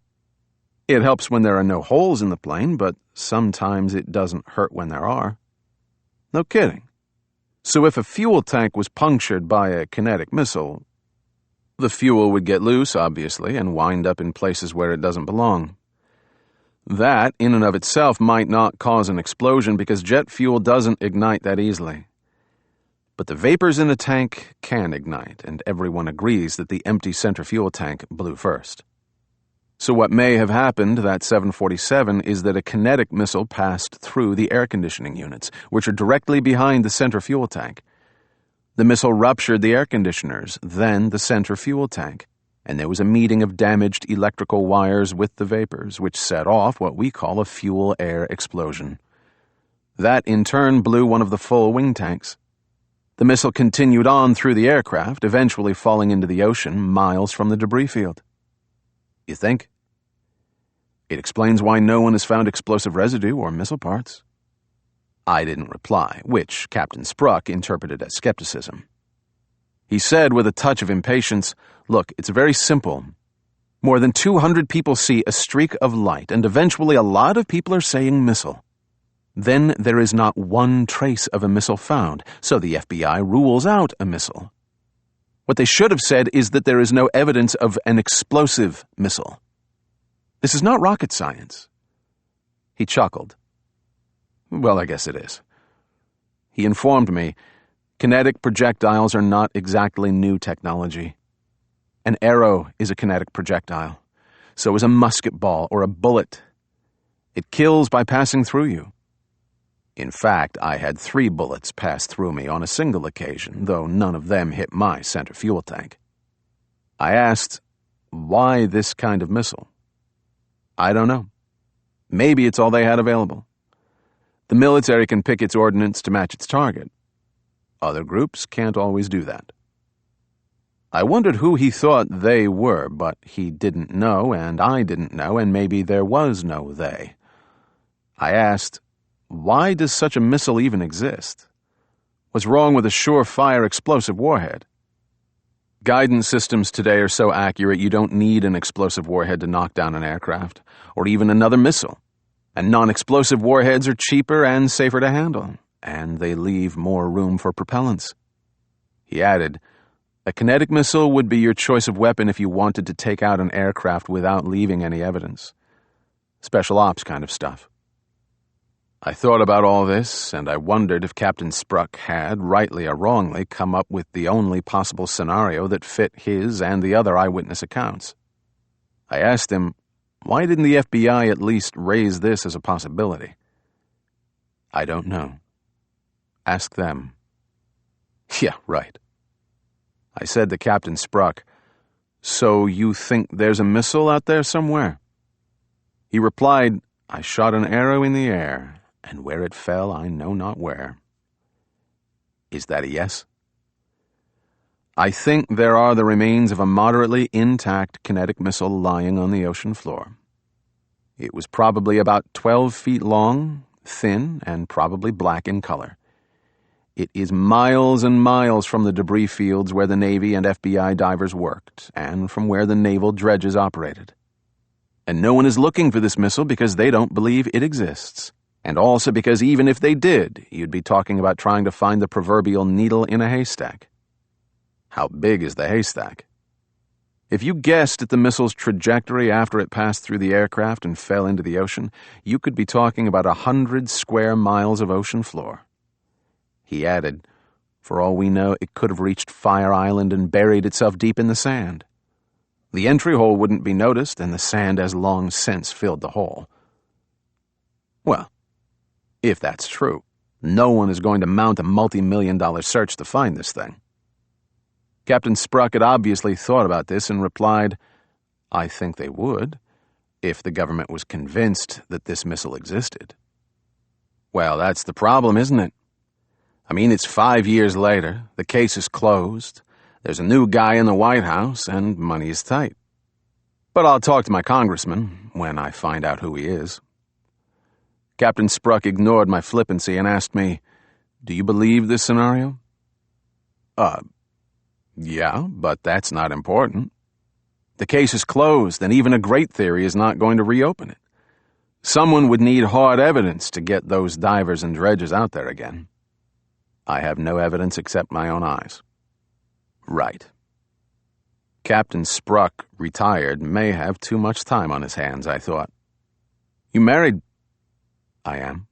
It helps when there are no holes in the plane, but sometimes it doesn't hurt when there are." "No kidding. So if a fuel tank was punctured by a kinetic missile, the fuel would get loose, obviously, and wind up in places where it doesn't belong. That, in and of itself, might not cause an explosion because jet fuel doesn't ignite that easily. But the vapors in the tank can ignite, and everyone agrees that the empty center fuel tank blew first. So what may have happened that 747 is that a kinetic missile passed through the air conditioning units, which are directly behind the center fuel tank. The missile ruptured the air conditioners, then the center fuel tank, and there was a meeting of damaged electrical wires with the vapors, which set off what we call a fuel-air explosion. That, in turn, blew one of the full wing tanks. The missile continued on through the aircraft, eventually falling into the ocean miles from the debris field. You think? It explains why no one has found explosive residue or missile parts. I didn't reply, which Captain Spruck interpreted as skepticism. He said with a touch of impatience, "Look, it's very simple. More than 200 people see a streak of light, and eventually a lot of people are saying missile. Then there is not one trace of a missile found, so the FBI rules out a missile. What they should have said is that there is no evidence of an explosive missile. This is not rocket science." He chuckled. "Well, I guess it is." He informed me, kinetic projectiles are not exactly new technology. An arrow is a kinetic projectile. So is a musket ball or a bullet. It kills by passing through you. In fact, I had 3 bullets pass through me on a single occasion, though none of them hit my center fuel tank. I asked, why this kind of missile? I don't know. Maybe it's all they had available. The military can pick its ordnance to match its target. Other groups can't always do that. I wondered who he thought they were, but he didn't know, and I didn't know, and maybe there was no they. I asked, why does such a missile even exist? What's wrong with a surefire explosive warhead? Guidance systems today are so accurate you don't need an explosive warhead to knock down an aircraft, or even another missile. And non-explosive warheads are cheaper and safer to handle, and they leave more room for propellants. He added, a kinetic missile would be your choice of weapon if you wanted to take out an aircraft without leaving any evidence. Special ops kind of stuff. I thought about all this, and I wondered if Captain Spruck had, rightly or wrongly, come up with the only possible scenario that fit his and the other eyewitness accounts. I asked him, why didn't the FBI at least raise this as a possibility? I don't know. Ask them. Yeah, right. I said to Captain Spruck, so you think there's a missile out there somewhere? He replied, I shot an arrow in the air, and where it fell I know not where. Is that a yes? I think there are the remains of a moderately intact kinetic missile lying on the ocean floor. It was probably about 12 feet long, thin, and probably black in color. It is miles and miles from the debris fields where the Navy and FBI divers worked, and from where the naval dredges operated. And no one is looking for this missile because they don't believe it exists. And also because even if they did, you'd be talking about trying to find the proverbial needle in a haystack. How big is the haystack? If you guessed at the missile's trajectory after it passed through the aircraft and fell into the ocean, you could be talking about 100 square miles of ocean floor. He added, for all we know, it could have reached Fire Island and buried itself deep in the sand. The entry hole wouldn't be noticed, and the sand has long since filled the hole. Well, if that's true, no one is going to mount a multi-million-dollar search to find this thing. Captain Spruck had obviously thought about this and replied, I think they would, if the government was convinced that this missile existed. Well, that's the problem, isn't it? I mean, it's 5 years later, the case is closed, there's a new guy in the White House, and money is tight. But I'll talk to my congressman when I find out who he is. Captain Spruck ignored my flippancy and asked me, do you believe this scenario? Yeah, but that's not important. The case is closed, and even a great theory is not going to reopen it. Someone would need hard evidence to get those divers and dredges out there again. I have no evidence except my own eyes. Right. Captain Spruck, retired, may have too much time on his hands, I thought. You married? I am.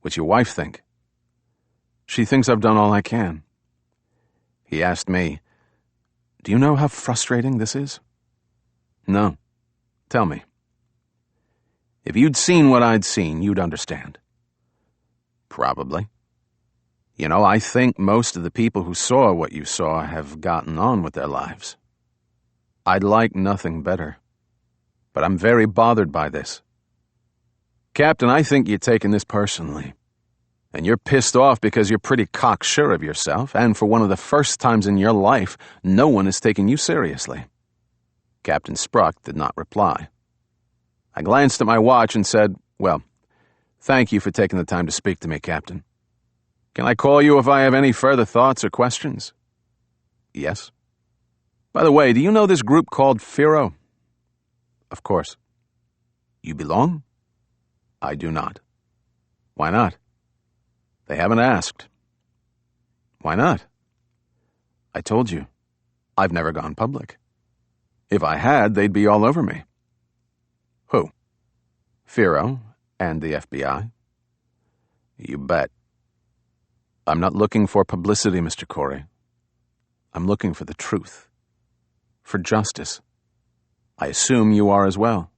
What's your wife think? She thinks I've done all I can. He asked me, "Do you know how frustrating this is?" "No. Tell me." "If you'd seen what I'd seen, you'd understand." "Probably. You know, I think most of the people who saw what you saw have gotten on with their lives. I'd like nothing better. But I'm very bothered by this. Captain, I think you're taking this personally. And you're pissed off because you're pretty cocksure of yourself, and for one of the first times in your life, no one is taking you seriously." Captain Spruck did not reply. I glanced at my watch and said, "Well, thank you for taking the time to speak to me, Captain. Can I call you if I have any further thoughts or questions?" "Yes." "By the way, do you know this group called Firo?" "Of course." "You belong?" "I do not." "Why not?" "They haven't asked." "Why not?" "I told you, I've never gone public. If I had, they'd be all over me." "Who?" "Firo and the FBI." "You bet." "I'm not looking for publicity, Mr. Corey. I'm looking for the truth. For justice. I assume you are as well."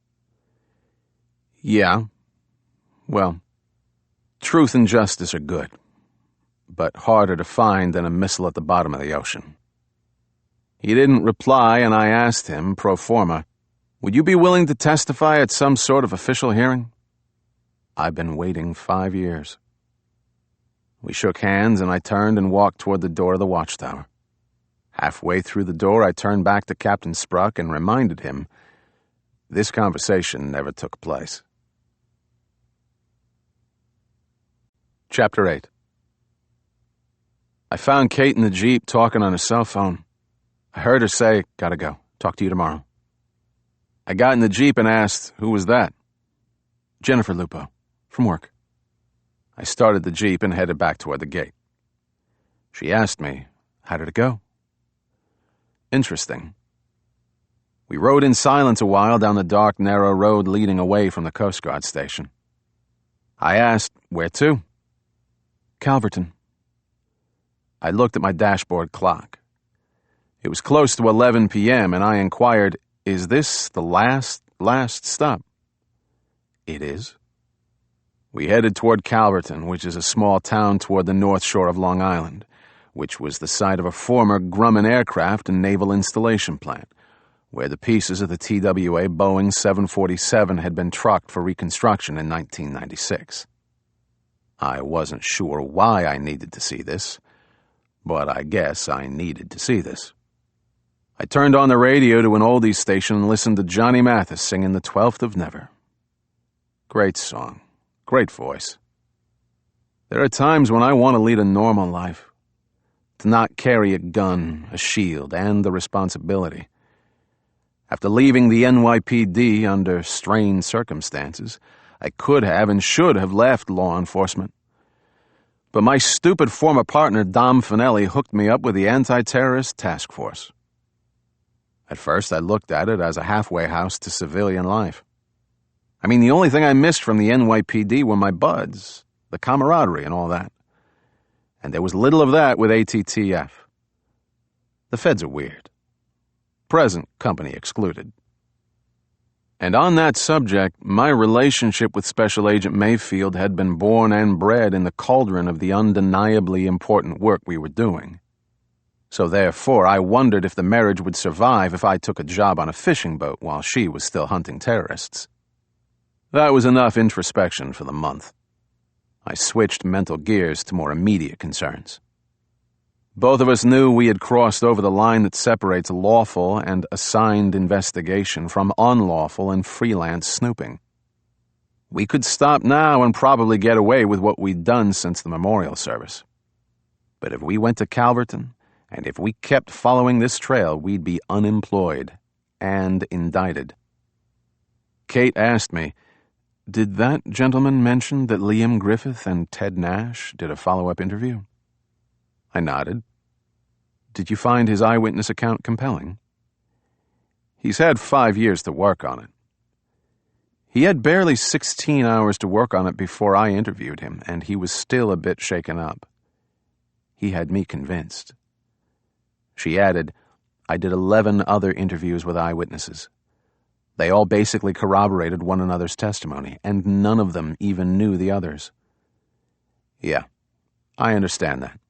"Yeah. Well, truth and justice are good, but harder to find than a missile at the bottom of the ocean." He didn't reply, and I asked him, pro forma, "Would you be willing to testify at some sort of official hearing?" "I've been waiting 5 years." We shook hands, and I turned and walked toward the door of the watchtower. Halfway through the door, I turned back to Captain Spruck and reminded him, this conversation never took place. Chapter 8. I found Kate in the Jeep talking on her cell phone. I heard her say, "Gotta go. Talk to you tomorrow." I got in the Jeep and asked, "Who was that?" "Jennifer Lupo. From work." I started the Jeep and headed back toward the gate. She asked me, "How did it go?" "Interesting." We rode in silence a while down the dark, narrow road leading away from the Coast Guard station. I asked, "Where to?" "Calverton." I looked at my dashboard clock. It was close to 11 p.m., and I inquired, "Is this the last stop?" "It is." We headed toward Calverton, which is a small town toward the north shore of Long Island, which was the site of a former Grumman aircraft and naval installation plant, where the pieces of the TWA Boeing 747 had been trucked for reconstruction in 1996. I wasn't sure why I needed to see this, but I guess I needed to see this. I turned on the radio to an oldies station and listened to Johnny Mathis singing The 12th of Never. Great song. Great voice. There are times when I want to lead a normal life, to not carry a gun, a shield, and the responsibility. After leaving the NYPD under strained circumstances, I could have and should have left law enforcement. But my stupid former partner, Dom Finelli, hooked me up with the Anti-Terrorist Task Force. At first, I looked at it as a halfway house to civilian life. I mean, the only thing I missed from the NYPD were my buds, the camaraderie and all that. And there was little of that with ATTF. The feds are weird. Present company excluded. And on that subject, my relationship with Special Agent Mayfield had been born and bred in the cauldron of the undeniably important work we were doing. So therefore, I wondered if the marriage would survive if I took a job on a fishing boat while she was still hunting terrorists. That was enough introspection for the month. I switched mental gears to more immediate concerns. Both of us knew we had crossed over the line that separates lawful and assigned investigation from unlawful and freelance snooping. We could stop now and probably get away with what we'd done since the memorial service. But if we went to Calverton, and if we kept following this trail, we'd be unemployed and indicted. Kate asked me, "Did that gentleman mention that Liam Griffith and Ted Nash did a follow-up interview?" I nodded. "Did you find his eyewitness account compelling?" "He's had 5 years to work on it." He had barely 16 hours to work on it before I interviewed him, and he was still a bit shaken up. He had me convinced. She added, I did 11 other interviews with eyewitnesses. They all basically corroborated one another's testimony, and none of them even knew the others. Yeah, I understand that.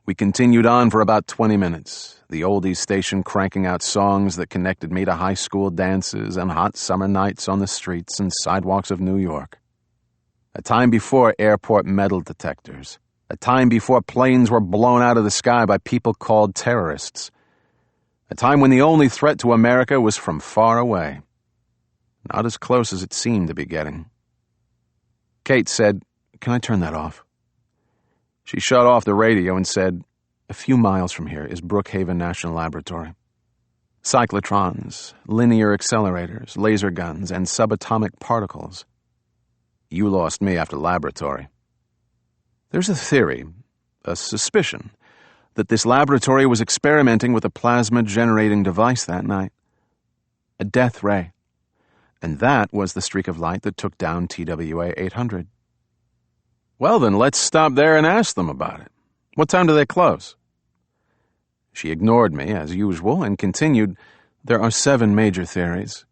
We continued on for about 20 minutes, the oldies station cranking out songs that connected me to high school dances and hot summer nights on the streets and sidewalks of New York. A time before airport metal detectors. A time before planes were blown out of the sky by people called terrorists. A time when the only threat to America was from far away. Not as close as it seemed to be getting. Kate said, "Can I turn that off?" She shut off the radio and said, "A few miles from here is Brookhaven National Laboratory. Cyclotrons, linear accelerators, laser guns, and subatomic particles. You lost me after laboratory. There's a theory, a suspicion, that this laboratory was experimenting with a plasma-generating device that night. A death ray. And that was the streak of light that took down TWA 800. Well then, let's stop there and ask them about it. What time do they close?" She ignored me, as usual, and continued, "There are 7 major theories.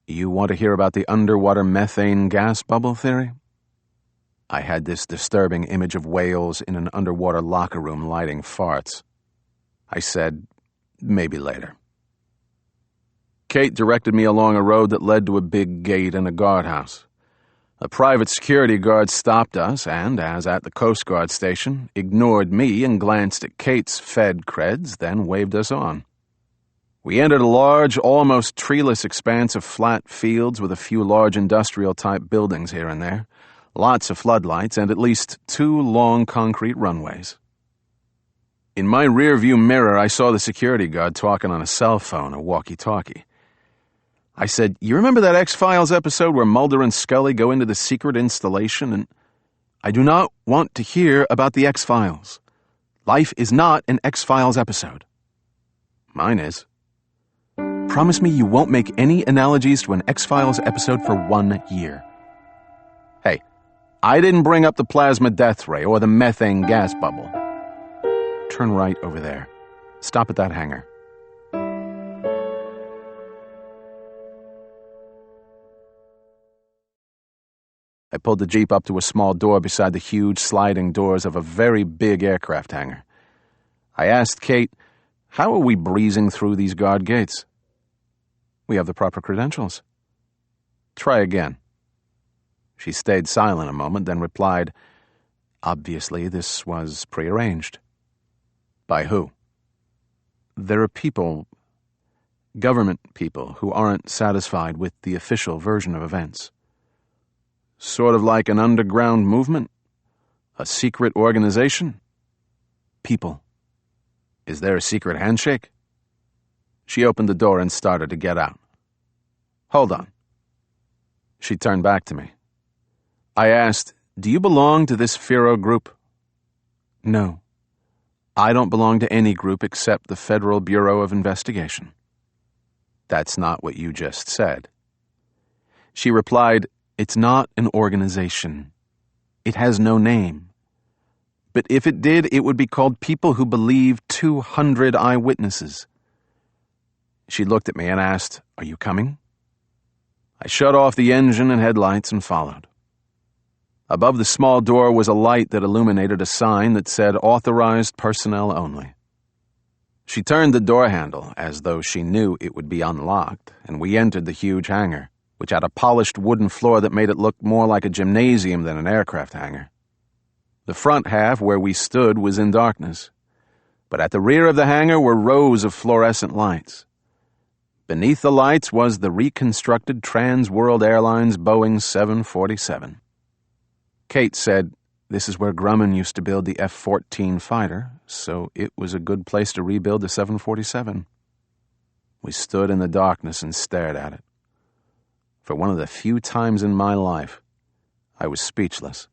You want to hear about the underwater methane gas bubble theory?" I had this disturbing image of whales in an underwater locker room lighting farts. I said, "Maybe later." Kate directed me along a road that led to a big gate and a guardhouse. A private security guard stopped us and, as at the Coast Guard station, ignored me and glanced at Kate's Fed creds, then waved us on. We entered a large, almost treeless expanse of flat fields with a few large industrial-type buildings here and there, lots of floodlights, and at least 2 long concrete runways. In my rearview mirror, I saw the security guard talking on a cell phone, a walkie-talkie. I said, "You remember that X-Files episode where Mulder and Scully go into the secret installation and—" "I do not want to hear about the X-Files. Life is not an X-Files episode." "Mine is." "Promise me you won't make any analogies to an X-Files episode for 1 year." "Hey, I didn't bring up the plasma death ray or the methane gas bubble." "Turn right over there. Stop at that hangar." I pulled the Jeep up to a small door beside the huge sliding doors of a very big aircraft hangar. I asked Kate, "How are we breezing through these guard gates?" "We have the proper credentials." "Try again." She stayed silent a moment, then replied, "Obviously, this was prearranged." "By who?" "There are people, government people, who aren't satisfied with the official version of events." "Sort of like an underground movement? A secret organization?" "People." "Is there a secret handshake?" She opened the door and started to get out. "Hold on." She turned back to me. I asked, "Do you belong to this Firo group?" "No. I don't belong to any group except the Federal Bureau of Investigation." "That's not what you just said." She replied, "It's not an organization. It has no name. But if it did, it would be called People Who Believe 200 Eyewitnesses." She looked at me and asked, "Are you coming?" I shut off the engine and headlights and followed. Above the small door was a light that illuminated a sign that said "Authorized Personnel Only." She turned the door handle as though she knew it would be unlocked, and we entered the huge hangar, which had a polished wooden floor that made it look more like a gymnasium than an aircraft hangar. The front half, where we stood, was in darkness, but at the rear of the hangar were rows of fluorescent lights. Beneath the lights was the reconstructed Trans World Airlines Boeing 747. Kate said, "This is where Grumman used to build the F-14 fighter, so it was a good place to rebuild the 747. We stood in the darkness and stared at it. For one of the few times in my life, I was speechless.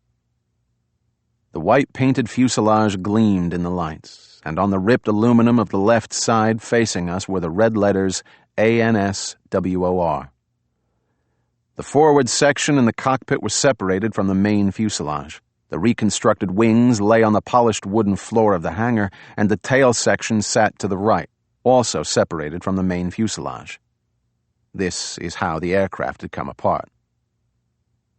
The white-painted fuselage gleamed in the lights, and on the ripped aluminum of the left side facing us were the red letters ANSWOR. The forward section and the cockpit were separated from the main fuselage. The reconstructed wings lay on the polished wooden floor of the hangar, and the tail section sat to the right, also separated from the main fuselage. This is how the aircraft had come apart.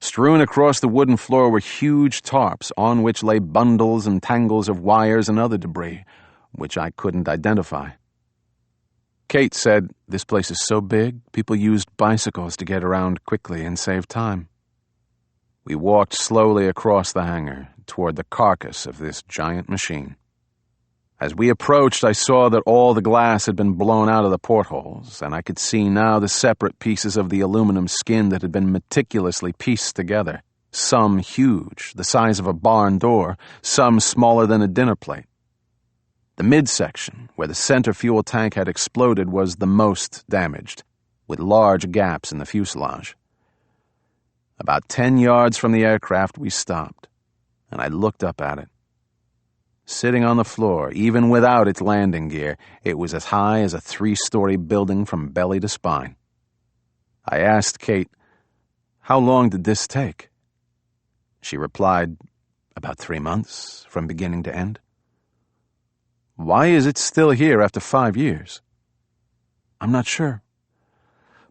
Strewn across the wooden floor were huge tarps on which lay bundles and tangles of wires and other debris, which I couldn't identify. Kate said, "This place is so big, people used bicycles to get around quickly and save time." We walked slowly across the hangar toward the carcass of this giant machine. As we approached, I saw that all the glass had been blown out of the portholes, and I could see now the separate pieces of the aluminum skin that had been meticulously pieced together, some huge, the size of a barn door, some smaller than a dinner plate. The midsection, where the center fuel tank had exploded, was the most damaged, with large gaps in the fuselage. About 10 yards from the aircraft, we stopped, and I looked up at it. Sitting on the floor, even without its landing gear, it was as high as a 3-story building from belly to spine. I asked Kate, "How long did this take?" She replied, "About 3 months, from beginning to end." "Why is it still here after 5 years?" "I'm not sure.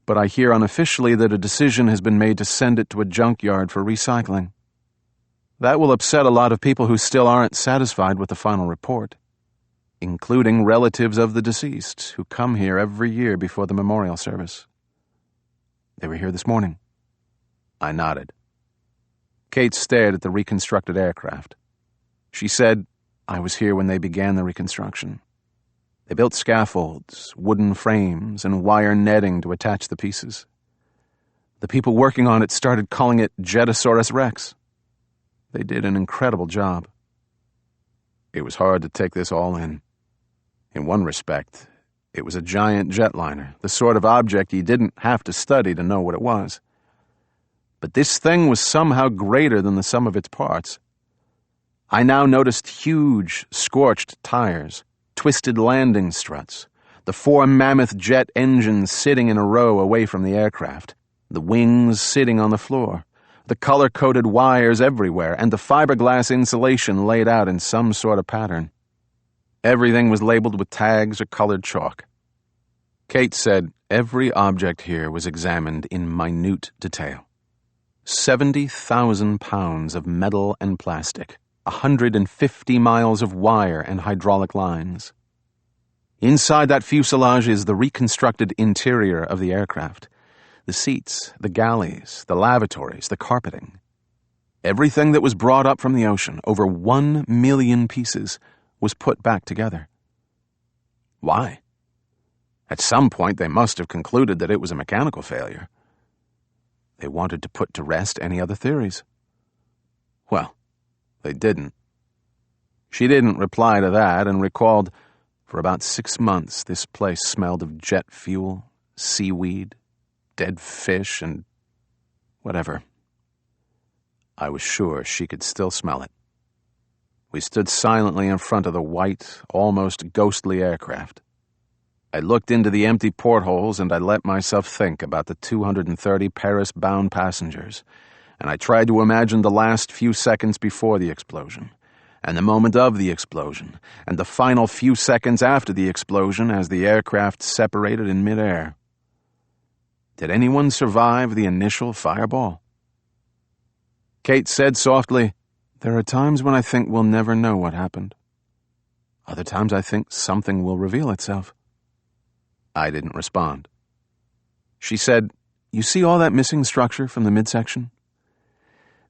But I hear unofficially that a decision has been made to send it to a junkyard for recycling. That will upset a lot of people who still aren't satisfied with the final report, including relatives of the deceased who come here every year before the memorial service." "They were here this morning." I nodded. Kate stared at the reconstructed aircraft. She said, "I was here when they began the reconstruction. They built scaffolds, wooden frames, and wire netting to attach the pieces. The people working on it started calling it Jetosaurus Rex. They did an incredible job." It was hard to take this all in. In one respect, it was a giant jetliner, the sort of object you didn't have to study to know what it was. But this thing was somehow greater than the sum of its parts. I now noticed huge, scorched tires, twisted landing struts, the 4 mammoth jet engines sitting in a row away from the aircraft, the wings sitting on the floor, the color-coded wires everywhere, and the fiberglass insulation laid out in some sort of pattern. Everything was labeled with tags or colored chalk. Kate said every object here was examined in minute detail. 70,000 pounds of metal and plastic, 150 miles of wire and hydraulic lines. Inside that fuselage is the reconstructed interior of the aircraft. The seats, the galleys, the lavatories, the carpeting. Everything that was brought up from the ocean, over 1 million pieces, was put back together. Why? At some point they must have concluded that it was a mechanical failure. They wanted to put to rest any other theories. Well, they didn't. She didn't reply to that and recalled, for about 6 months this place smelled of jet fuel, seaweed, dead fish, and whatever. I was sure she could still smell it. We stood silently in front of the white, almost ghostly aircraft. I looked into the empty portholes and I let myself think about the 230 Paris-bound passengers, and I tried to imagine the last few seconds before the explosion, and the moment of the explosion, and the final few seconds after the explosion as the aircraft separated in midair. Did anyone survive the initial fireball? Kate said softly, "There are times when I think we'll never know what happened. Other times I think something will reveal itself." I didn't respond. She said, "You see all that missing structure from the midsection?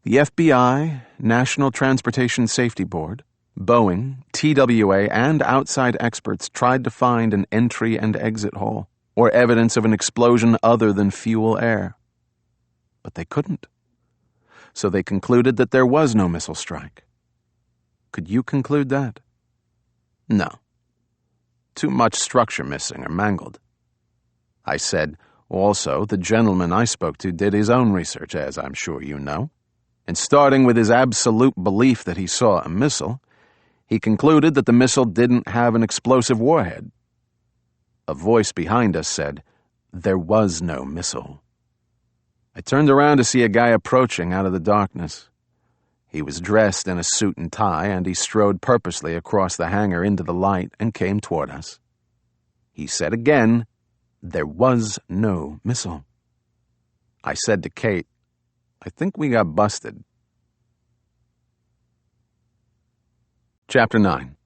The FBI, National Transportation Safety Board, Boeing, TWA, and outside experts tried to find an entry and exit hole, or evidence of an explosion other than fuel air. But they couldn't. So they concluded that there was no missile strike. Could you conclude that?" "No. Too much structure missing or mangled." I said, "Also, the gentleman I spoke to did his own research, as I'm sure you know, and starting with his absolute belief that he saw a missile, he concluded that the missile didn't have an explosive warhead." A voice behind us said, "There was no missile." I turned around to see a guy approaching out of the darkness. He was dressed in a suit and tie, and he strode purposely across the hangar into the light and came toward us. He said again, there was no missile. I said to Kate, I think we got busted. Chapter 9.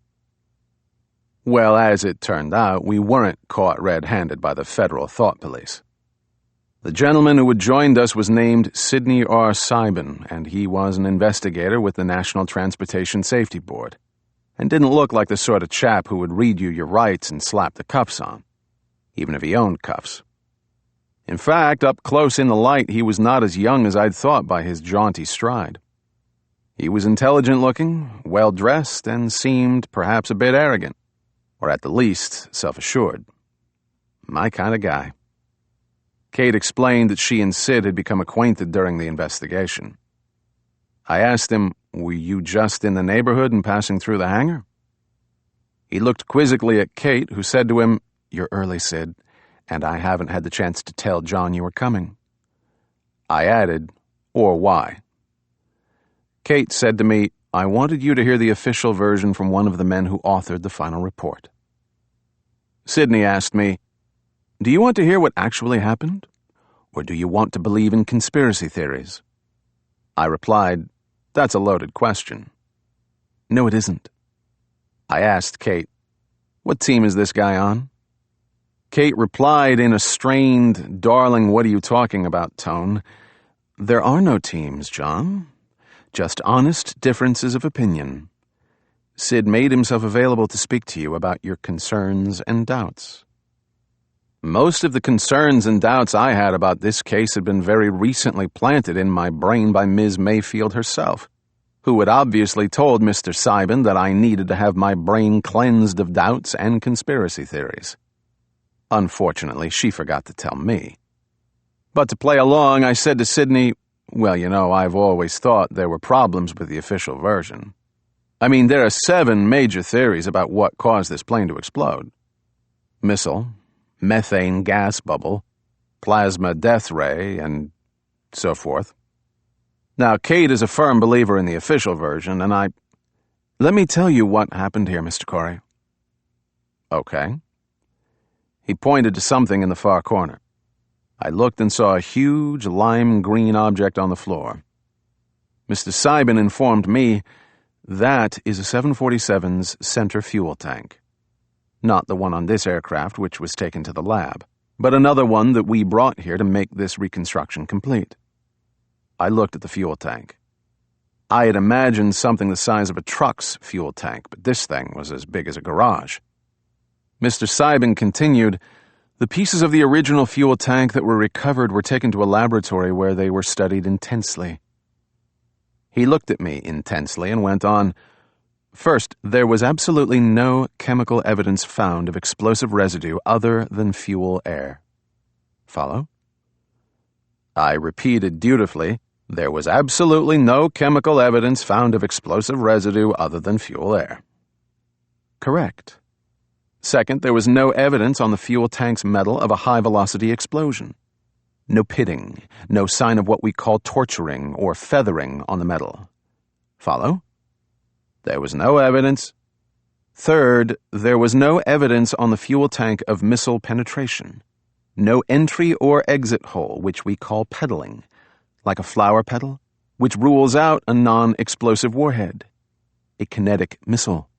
Well, as it turned out, we weren't caught red-handed by the federal thought police. The gentleman who had joined us was named Sidney R. Seibin, and he was an investigator with the National Transportation Safety Board, and didn't look like the sort of chap who would read you your rights and slap the cuffs on, even if he owned cuffs. In fact, up close in the light, he was not as young as I'd thought by his jaunty stride. He was intelligent-looking, well-dressed, and seemed perhaps a bit arrogant, or at the least, self-assured. My kind of guy. Kate explained that she and Sid had become acquainted during the investigation. I asked him, were you just in the neighborhood and passing through the hangar? He looked quizzically at Kate, who said to him, you're early, Sid, and I haven't had the chance to tell John you were coming. I added, or why? Kate said to me, I wanted you to hear the official version from one of the men who authored the final report. Sidney asked me, do you want to hear what actually happened? Or do you want to believe in conspiracy theories? I replied, that's a loaded question. No, it isn't. I asked Kate, what team is this guy on? Kate replied in a strained, darling, what are you talking about tone, there are no teams, John. Just honest differences of opinion. Sid made himself available to speak to you about your concerns and doubts. Most of the concerns and doubts I had about this case had been very recently planted in my brain by Ms. Mayfield herself, who had obviously told Mr. Seibin that I needed to have my brain cleansed of doubts and conspiracy theories. Unfortunately, she forgot to tell me. But to play along, I said to Sidney, well, you know, I've always thought there were problems with the official version. I mean, there are 7 major theories about what caused this plane to explode. Missile, methane gas bubble, plasma death ray, and so forth. Now, Kate is a firm believer in the official version, and let me tell you what happened here, Mr. Corey. Okay. He pointed to something in the far corner. I looked and saw a huge lime-green object on the floor. Mr. Seibin informed me that is a 747's center fuel tank. Not the one on this aircraft, which was taken to the lab, but another one that we brought here to make this reconstruction complete. I looked at the fuel tank. I had imagined something the size of a truck's fuel tank, but this thing was as big as a garage. Mr. Seibin continued, the pieces of the original fuel tank that were recovered were taken to a laboratory where they were studied intensely. He looked at me intensely and went on, first, there was absolutely no chemical evidence found of explosive residue other than fuel air. Follow? I repeated dutifully, there was absolutely no chemical evidence found of explosive residue other than fuel air. Correct. Second, there was no evidence on the fuel tank's metal of a high-velocity explosion. No pitting, no sign of what we call torturing or feathering on the metal. Follow? There was no evidence. Third, there was no evidence on the fuel tank of missile penetration. No entry or exit hole, which we call pedaling, like a flower petal, which rules out a non-explosive warhead, a kinetic missile.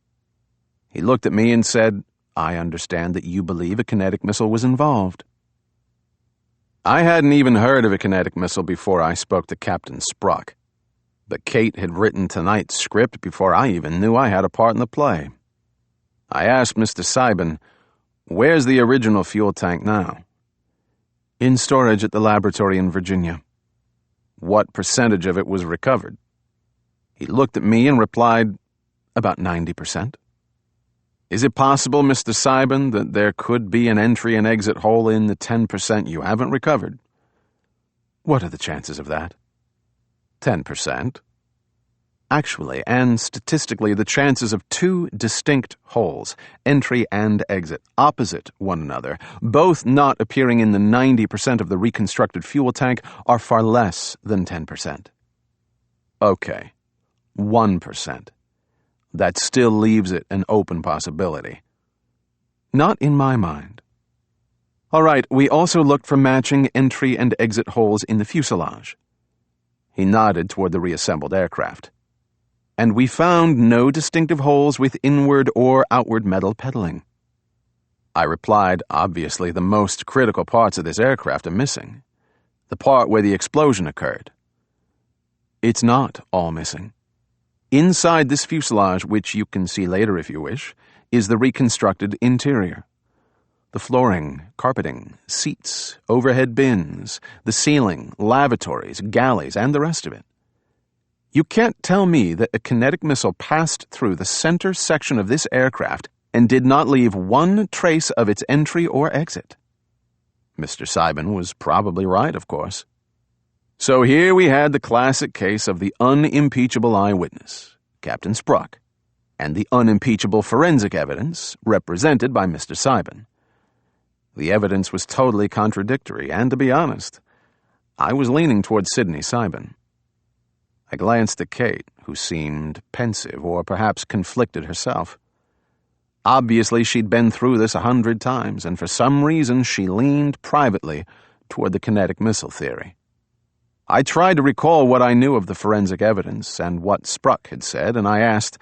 He looked at me and said, I understand that you believe a kinetic missile was involved. I hadn't even heard of a kinetic missile before I spoke to Captain Spruck, but Kate had written tonight's script before I even knew I had a part in the play. I asked Mr. Seibin, where's the original fuel tank now? In storage at the laboratory in Virginia. What percentage of it was recovered? He looked at me and replied, about 90%. Is it possible, Mr. Seibin, that there could be an entry and exit hole in the 10% you haven't recovered? What are the chances of that? 10%. Actually and statistically, the chances of 2 distinct holes, entry and exit, opposite one another, both not appearing in the 90% of the reconstructed fuel tank, are far less than 10%. Okay, 1%. That still leaves it an open possibility. Not in my mind. All right, we also looked for matching entry and exit holes in the fuselage. He nodded toward the reassembled aircraft. And we found no distinctive holes with inward or outward metal pedaling. I replied, obviously the most critical parts of this aircraft are missing. The part where the explosion occurred. It's not all missing. Inside this fuselage, which you can see later if you wish, is the reconstructed interior. The flooring, carpeting, seats, overhead bins, the ceiling, lavatories, galleys, and the rest of it. You can't tell me that a kinetic missile passed through the center section of this aircraft and did not leave one trace of its entry or exit. Mr. Seibin was probably right, of course. So here we had the classic case of the unimpeachable eyewitness, Captain Spruck, and the unimpeachable forensic evidence represented by Mr. Seibin. The evidence was totally contradictory, and to be honest, I was leaning toward Sidney Seibin. I glanced at Kate, who seemed pensive or perhaps conflicted herself. Obviously, she'd been through this 100 times, and for some reason she leaned privately toward the kinetic missile theory. I tried to recall what I knew of the forensic evidence and what Spruck had said, and I asked,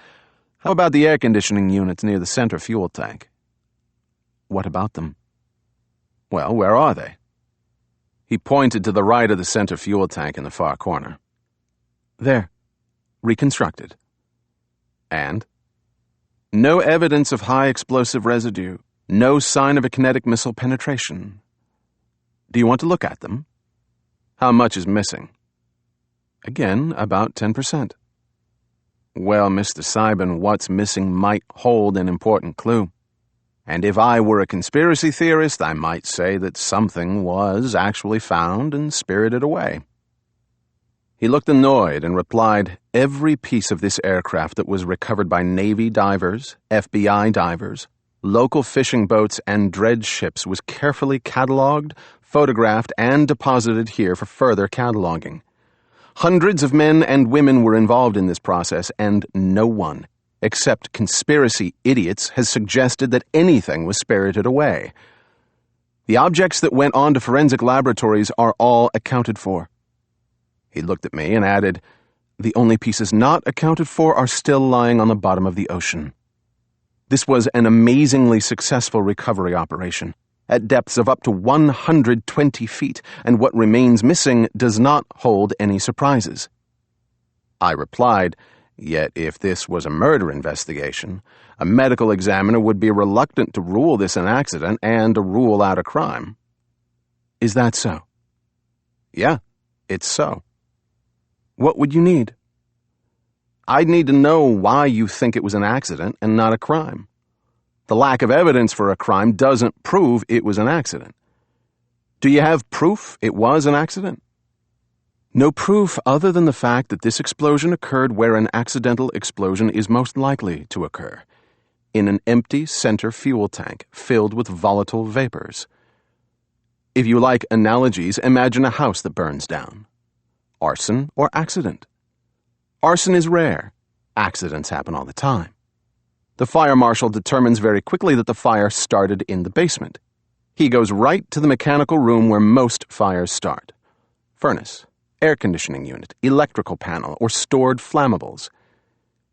how about the air conditioning units near the center fuel tank? What about them? Well, where are they? He pointed to the right of the center fuel tank in the far corner. There. Reconstructed. And? No evidence of high explosive residue. No sign of a kinetic missile penetration. Do you want to look at them? How much is missing? Again, about 10%. Well, Mr. Seibin, what's missing might hold an important clue. And if I were a conspiracy theorist, I might say that something was actually found and spirited away. He looked annoyed and replied, every piece of this aircraft that was recovered by Navy divers, FBI divers, local fishing boats, and dredge ships was carefully cataloged, photographed, and deposited here for further cataloging. Hundreds of men and women were involved in this process, and no one, except conspiracy idiots, has suggested that anything was spirited away. The objects that went on to forensic laboratories are all accounted for. He looked at me and added, the only pieces not accounted for are still lying on the bottom of the ocean. This was an amazingly successful recovery operation, at depths of up to 120 feet, and what remains missing does not hold any surprises. I replied, yet if this was a murder investigation, a medical examiner would be reluctant to rule this an accident and to rule out a crime. Is that so? Yeah, it's so. What would you need? I'd need to know why you think it was an accident and not a crime. The lack of evidence for a crime doesn't prove it was an accident. Do you have proof it was an accident? No proof other than the fact that this explosion occurred where an accidental explosion is most likely to occur, in an empty center fuel tank filled with volatile vapors. If you like analogies, imagine a house that burns down. Arson or accident. Arson is rare. Accidents happen all the time. The fire marshal determines very quickly that the fire started in the basement. He goes right to the mechanical room where most fires start. Furnace, air conditioning unit, electrical panel, or stored flammables.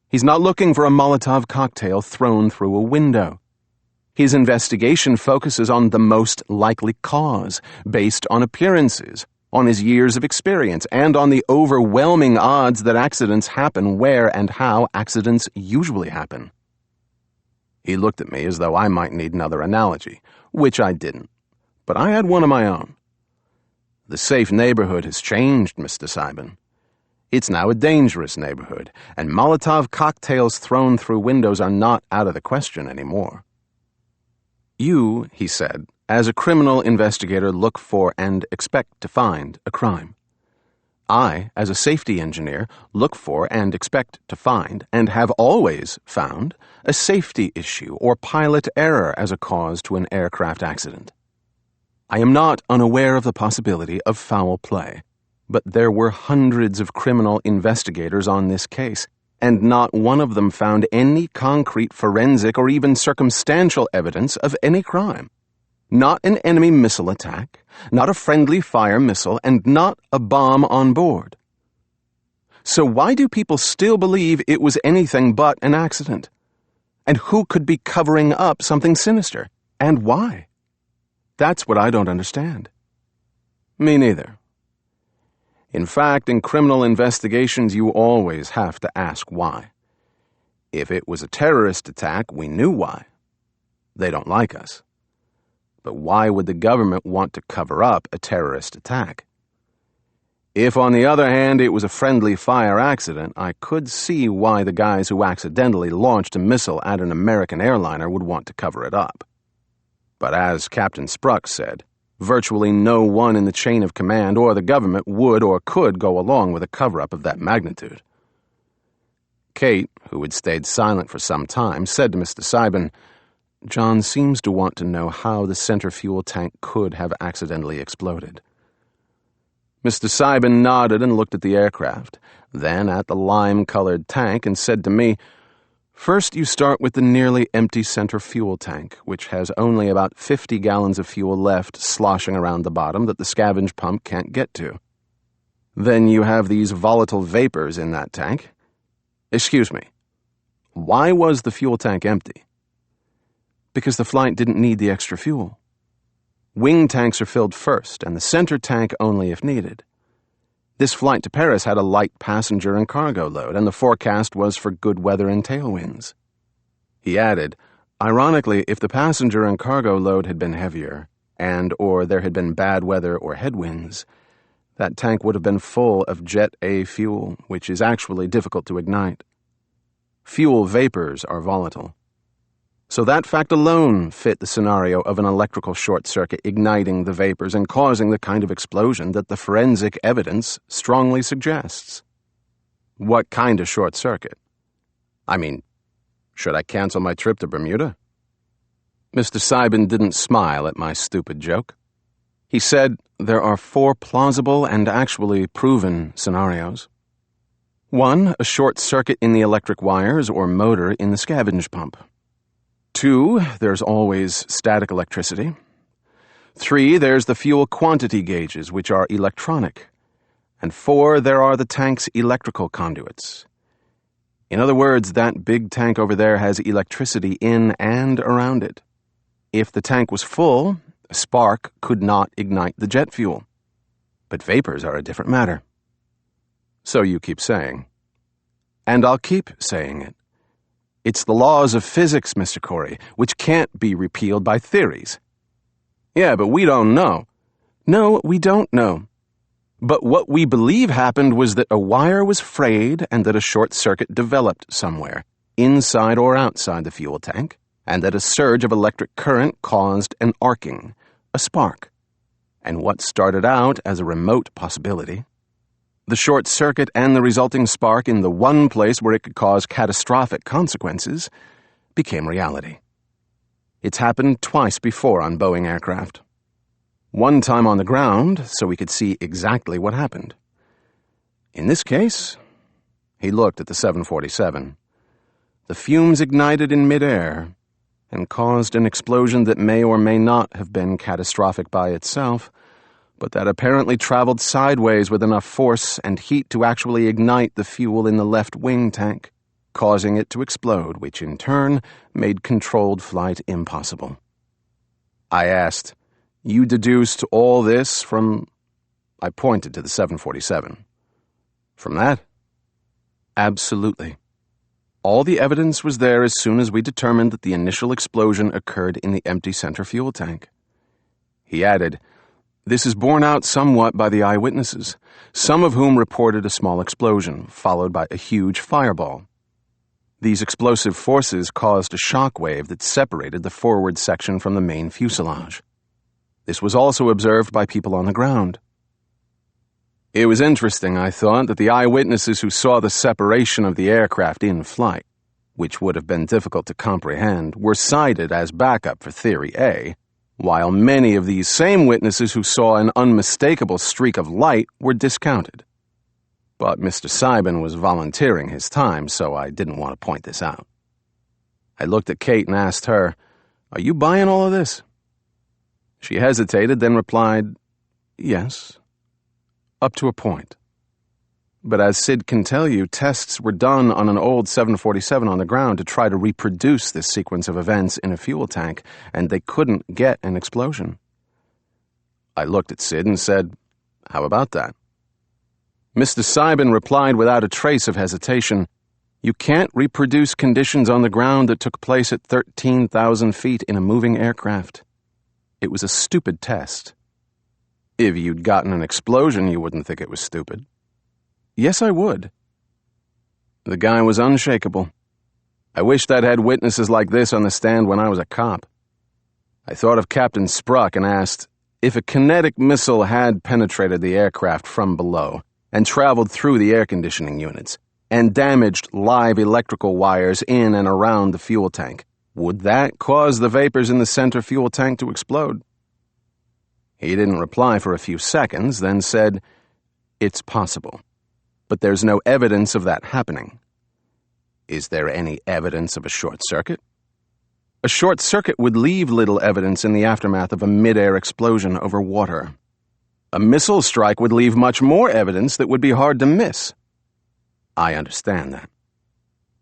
He's not looking for a Molotov cocktail thrown through a window. His investigation focuses on the most likely cause, based on appearances, on his years of experience, and on the overwhelming odds that accidents happen where and how accidents usually happen. He looked at me as though I might need another analogy, which I didn't, but I had one of my own. The safe neighborhood has changed, Mr. Seibin. It's now a dangerous neighborhood, and Molotov cocktails thrown through windows are not out of the question anymore. You, he said, as a criminal investigator, look for and expect to find a crime. I, as a safety engineer, look for and expect to find, and have always found, a safety issue or pilot error as a cause to an aircraft accident. I am not unaware of the possibility of foul play, but there were hundreds of criminal investigators on this case, and not one of them found any concrete forensic or even circumstantial evidence of any crime. Not an enemy missile attack, not a friendly fire missile, and not a bomb on board. So why do people still believe it was anything but an accident? And who could be covering up something sinister? And why? That's what I don't understand. Me neither. In fact, in criminal investigations, you always have to ask why. If it was a terrorist attack, we knew why. They don't like us. But why would the government want to cover up a terrorist attack? If, on the other hand, it was a friendly fire accident, I could see why the guys who accidentally launched a missile at an American airliner would want to cover it up. But as Captain Spruck said, virtually no one in the chain of command or the government would or could go along with a cover-up of that magnitude. Kate, who had stayed silent for some time, said to Mr. Seibin, "John seems to want to know how the center fuel tank could have accidentally exploded." Mr. Seibin nodded and looked at the aircraft, then at the lime-colored tank and said to me, "First you start with the nearly empty center fuel tank, which has only about 50 gallons of fuel left sloshing around the bottom that the scavenge pump can't get to. Then you have these volatile vapors in that tank. Excuse me, why was the fuel tank empty?" "Because the flight didn't need the extra fuel. Wing tanks are filled first, and the center tank only if needed. This flight to Paris had a light passenger and cargo load, and the forecast was for good weather and tailwinds." He added, "Ironically, if the passenger and cargo load had been heavier, or there had been bad weather or headwinds, that tank would have been full of Jet A fuel, which is actually difficult to ignite. Fuel vapors are volatile. So that fact alone fit the scenario of an electrical short circuit igniting the vapors and causing the kind of explosion that the forensic evidence strongly suggests." "What kind of short circuit? I mean, should I cancel my trip to Bermuda?" Mr. Seibin didn't smile at my stupid joke. He said, "There are 4 plausible and actually proven scenarios. 1, a short circuit in the electric wires or motor in the scavenge pump. 2, there's always static electricity. 3, there's the fuel quantity gauges, which are electronic. And 4, there are the tank's electrical conduits. In other words, that big tank over there has electricity in and around it. If the tank was full, a spark could not ignite the jet fuel. But vapors are a different matter." "So you keep saying." "And I'll keep saying it. It's the laws of physics, Mr. Corey, which can't be repealed by theories." "Yeah, but we don't know." "No, we don't know. But what we believe happened was that a wire was frayed and that a short circuit developed somewhere, inside or outside the fuel tank, and that a surge of electric current caused an arcing, a spark. And what started out as a remote possibility, the short circuit and the resulting spark in the one place where it could cause catastrophic consequences, became reality. It's happened twice before on Boeing aircraft. One time on the ground, so we could see exactly what happened. In this case," he looked at the 747, "the fumes ignited in midair and caused an explosion that may or may not have been catastrophic by itself, but that apparently traveled sideways with enough force and heat to actually ignite the fuel in the left wing tank, causing it to explode, which in turn made controlled flight impossible." I asked, "You deduced all this from—" I pointed to the 747. "From that?" "Absolutely. All the evidence was there as soon as we determined that the initial explosion occurred in the empty center fuel tank." He added, "This is borne out somewhat by the eyewitnesses, some of whom reported a small explosion, followed by a huge fireball. These explosive forces caused a shock wave that separated the forward section from the main fuselage. This was also observed by people on the ground. It was interesting, I thought, that the eyewitnesses who saw the separation of the aircraft in flight, which would have been difficult to comprehend, were cited as backup for Theory A, while many of these same witnesses who saw an unmistakable streak of light were discounted. But Mr. Seibin was volunteering his time, so I didn't want to point this out. I looked at Kate and asked her, "Are you buying all of this?" She hesitated, then replied, "Yes, up to a point. But as Sid can tell you, tests were done on an old 747 on the ground to try to reproduce this sequence of events in a fuel tank, and they couldn't get an explosion." I looked at Sid and said, "How about that?" Mr. Seibin replied without a trace of hesitation, "You can't reproduce conditions on the ground that took place at 13,000 feet in a moving aircraft. It was a stupid test. If you'd gotten an explosion, you wouldn't think it was stupid." "Yes, I would." The guy was unshakable. I wished I'd had witnesses like this on the stand when I was a cop. I thought of Captain Spruck and asked, if a kinetic missile had penetrated the aircraft from below and traveled through the air conditioning units and damaged live electrical wires in and around the fuel tank, would that cause the vapors in the center fuel tank to explode? He didn't reply for a few seconds, then said, "It's possible, but there's no evidence of that happening." "Is there any evidence of a short circuit?" "A short circuit would leave little evidence in the aftermath of a mid-air explosion over water. A missile strike would leave much more evidence that would be hard to miss." "I understand that.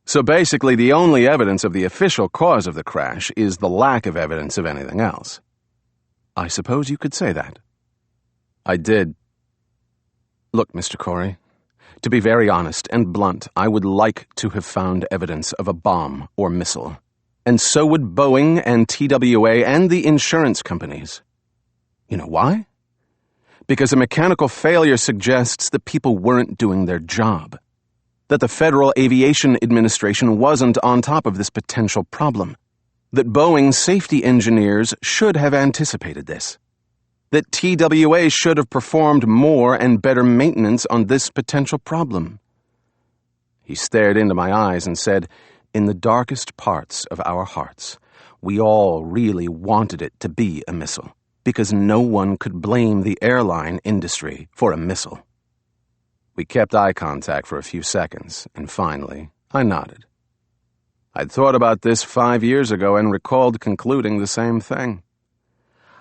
So basically the only evidence of the official cause of the crash is the lack of evidence of anything else." "I suppose you could say that." I did. "Look, Mr. Corey, to be very honest and blunt, I would like to have found evidence of a bomb or missile. And so would Boeing and TWA and the insurance companies. You know why? Because a mechanical failure suggests that people weren't doing their job. That the Federal Aviation Administration wasn't on top of this potential problem. That Boeing's safety engineers should have anticipated this. That TWA should have performed more and better maintenance on this potential problem." He stared into my eyes and said, "In the darkest parts of our hearts, we all really wanted it to be a missile, because no one could blame the airline industry for a missile." We kept eye contact for a few seconds, and finally, I nodded. I'd thought about this 5 years ago and recalled concluding the same thing.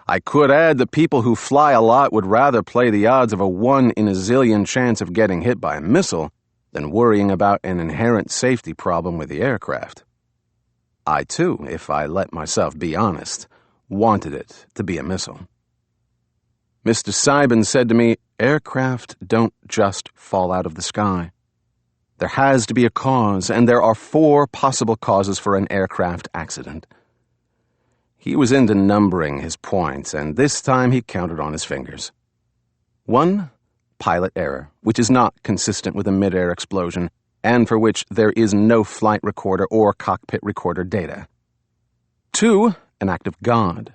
I could add that people who fly a lot would rather play the odds of a 1 in a zillion chance of getting hit by a missile than worrying about an inherent safety problem with the aircraft. I, too, if I let myself be honest, wanted it to be a missile. Mr. Seibin said to me, "Aircraft don't just fall out of the sky. There has to be a cause, and there are 4 possible causes for an aircraft accident." He was into numbering his points, and this time he counted on his fingers. 1, pilot error, which is not consistent with a mid-air explosion, and for which there is no flight recorder or cockpit recorder data. 2, an act of God.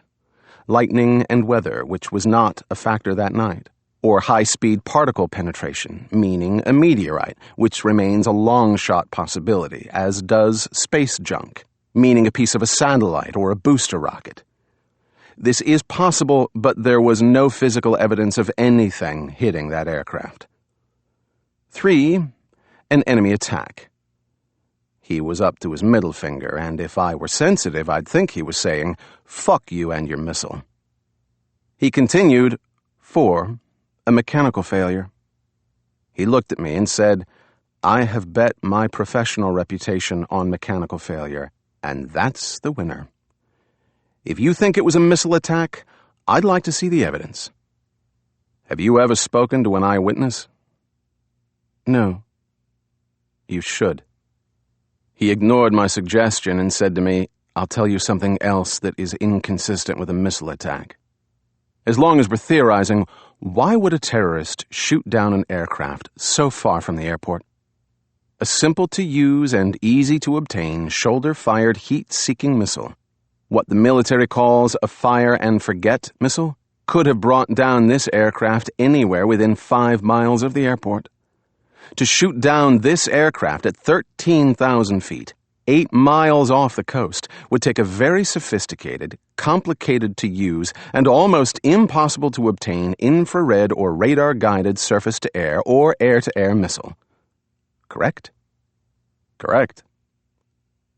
Lightning and weather, which was not a factor that night. Or high-speed particle penetration, meaning a meteorite, which remains a long-shot possibility, as does space junk, meaning a piece of a satellite or a booster rocket. This is possible, but there was no physical evidence of anything hitting that aircraft. 3, an enemy attack. He was up to his middle finger, and if I were sensitive, I'd think he was saying, "Fuck you and your missile." He continued, 4, a mechanical failure. He looked at me and said, "I have bet my professional reputation on mechanical failure, and that's the winner. If you think it was a missile attack, I'd like to see the evidence." "Have you ever spoken to an eyewitness?" "No." "You should." He ignored my suggestion and said to me, "I'll tell you something else that is inconsistent with a missile attack. As long as we're theorizing, why would a terrorist shoot down an aircraft so far from the airport? A simple-to-use and easy-to-obtain shoulder-fired heat-seeking missile, what the military calls a fire-and-forget missile, could have brought down this aircraft anywhere within 5 miles of the airport. To shoot down this aircraft at 13,000 feet, 8 miles off the coast would take a very sophisticated, complicated-to-use, and almost impossible-to-obtain infrared or radar-guided surface-to-air or air-to-air missile. Correct? Correct.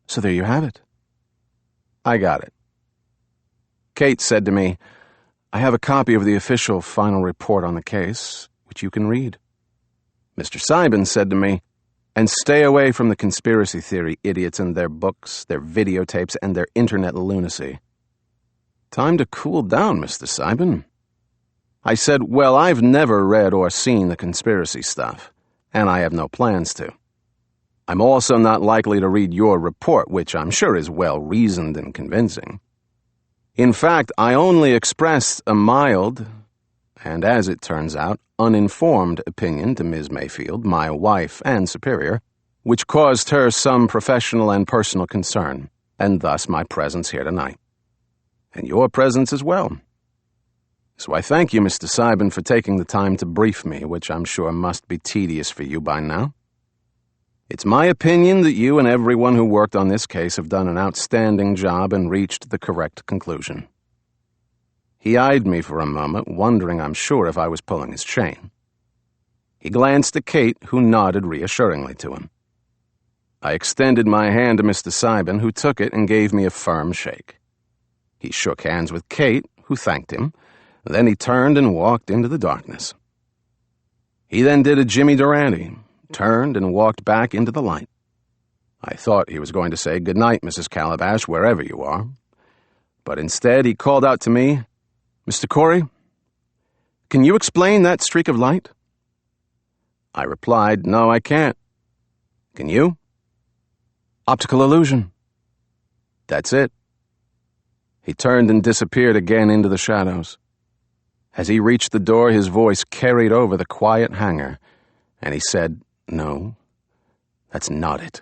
So there you have it. I got it. Kate said to me, I have a copy of the official final report on the case, which you can read. Mr. Simon said to me, and stay away from the conspiracy theory idiots and their books, their videotapes, and their internet lunacy. Time to cool down, Mr. Simon. I said, well, I've never read or seen the conspiracy stuff, and I have no plans to. I'm also not likely to read your report, which I'm sure is well-reasoned and convincing. In fact, I only expressed a mild, and as it turns out, uninformed opinion to Ms. Mayfield, my wife and superior, which caused her some professional and personal concern, and thus my presence here tonight. And your presence as well. So I thank you, Mr. Simon, for taking the time to brief me, which I'm sure must be tedious for you by now. It's my opinion that you and everyone who worked on this case have done an outstanding job and reached the correct conclusion. He eyed me for a moment, wondering, I'm sure, if I was pulling his chain. He glanced at Kate, who nodded reassuringly to him. I extended my hand to Mr. Simon, who took it and gave me a firm shake. He shook hands with Kate, who thanked him. Then he turned and walked into the darkness. He then did a Jimmy Durante, turned and walked back into the light. I thought he was going to say, "Good night, Mrs. Calabash, wherever you are." But instead he called out to me, "Mr. Corey, can you explain that streak of light?" I replied, "No, I can't. Can you?" "Optical illusion." "That's it." He turned and disappeared again into the shadows. As he reached the door, his voice carried over the quiet hangar, and he said, "No, that's not it.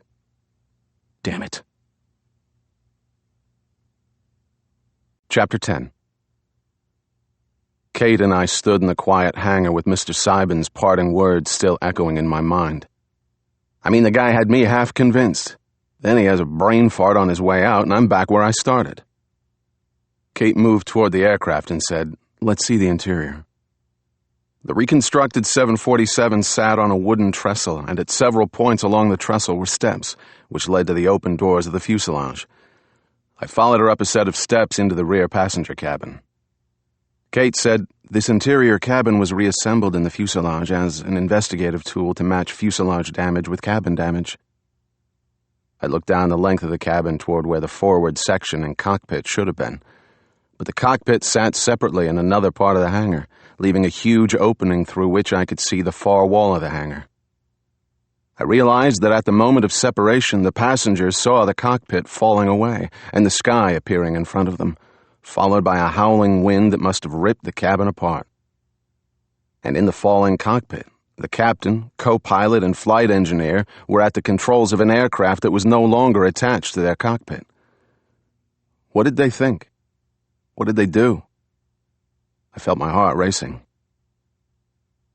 Damn it." Chapter 10. Kate and I stood in the quiet hangar with Mr. Simon's parting words still echoing in my mind. I mean, the guy had me half convinced. Then he has a brain fart on his way out, and I'm back where I started. Kate moved toward the aircraft and said, "Let's see the interior." The reconstructed 747 sat on a wooden trestle, and at several points along the trestle were steps, which led to the open doors of the fuselage. I followed her up a set of steps into the rear passenger cabin. Kate said, "This interior cabin was reassembled in the fuselage as an investigative tool to match fuselage damage with cabin damage." I looked down the length of the cabin toward where the forward section and cockpit should have been. But the cockpit sat separately in another part of the hangar, leaving a huge opening through which I could see the far wall of the hangar. I realized that at the moment of separation, the passengers saw the cockpit falling away and the sky appearing in front of them, followed by a howling wind that must have ripped the cabin apart. And in the falling cockpit, the captain, co-pilot, and flight engineer were at the controls of an aircraft that was no longer attached to their cockpit. What did they think? What did they do? I felt my heart racing.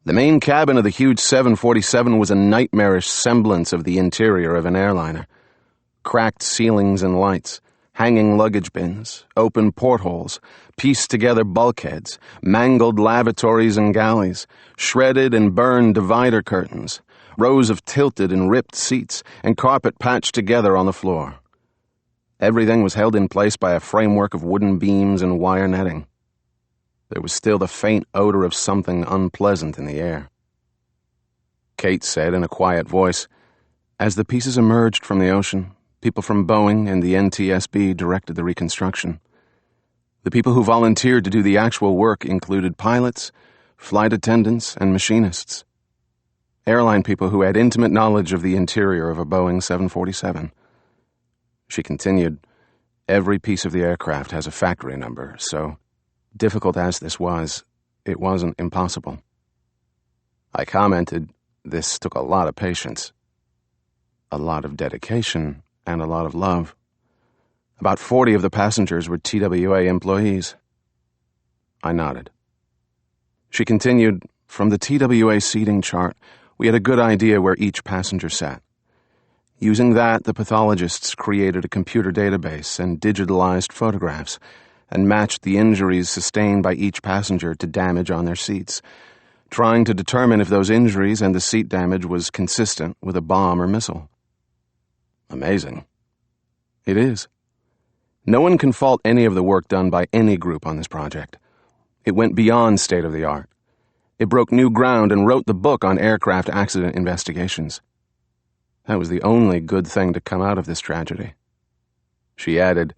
The main cabin of the huge 747 was a nightmarish semblance of the interior of an airliner. Cracked ceilings and lights, hanging luggage bins, open portholes, pieced-together bulkheads, mangled lavatories and galleys, shredded and burned divider curtains, rows of tilted and ripped seats, and carpet patched together on the floor. Everything was held in place by a framework of wooden beams and wire netting. There was still the faint odor of something unpleasant in the air. Kate said in a quiet voice, "As the pieces emerged from the ocean, people from Boeing and the NTSB directed the reconstruction. The people who volunteered to do the actual work included pilots, flight attendants, and machinists. Airline people who had intimate knowledge of the interior of a Boeing 747. She continued, "Every piece of the aircraft has a factory number, so, difficult as this was, it wasn't impossible." I commented, "This took a lot of patience, a lot of dedication, and a lot of love. About 40 of the passengers were TWA employees." I nodded. She continued, "From the TWA seating chart, we had a good idea where each passenger sat. Using that, the pathologists created a computer database and digitalized photographs, and matched the injuries sustained by each passenger to damage on their seats, trying to determine if those injuries and the seat damage was consistent with a bomb or missile. Amazing. It is. No one can fault any of the work done by any group on this project. It went beyond state-of-the-art. It broke new ground and wrote the book on aircraft accident investigations. That was the only good thing to come out of this tragedy. She added,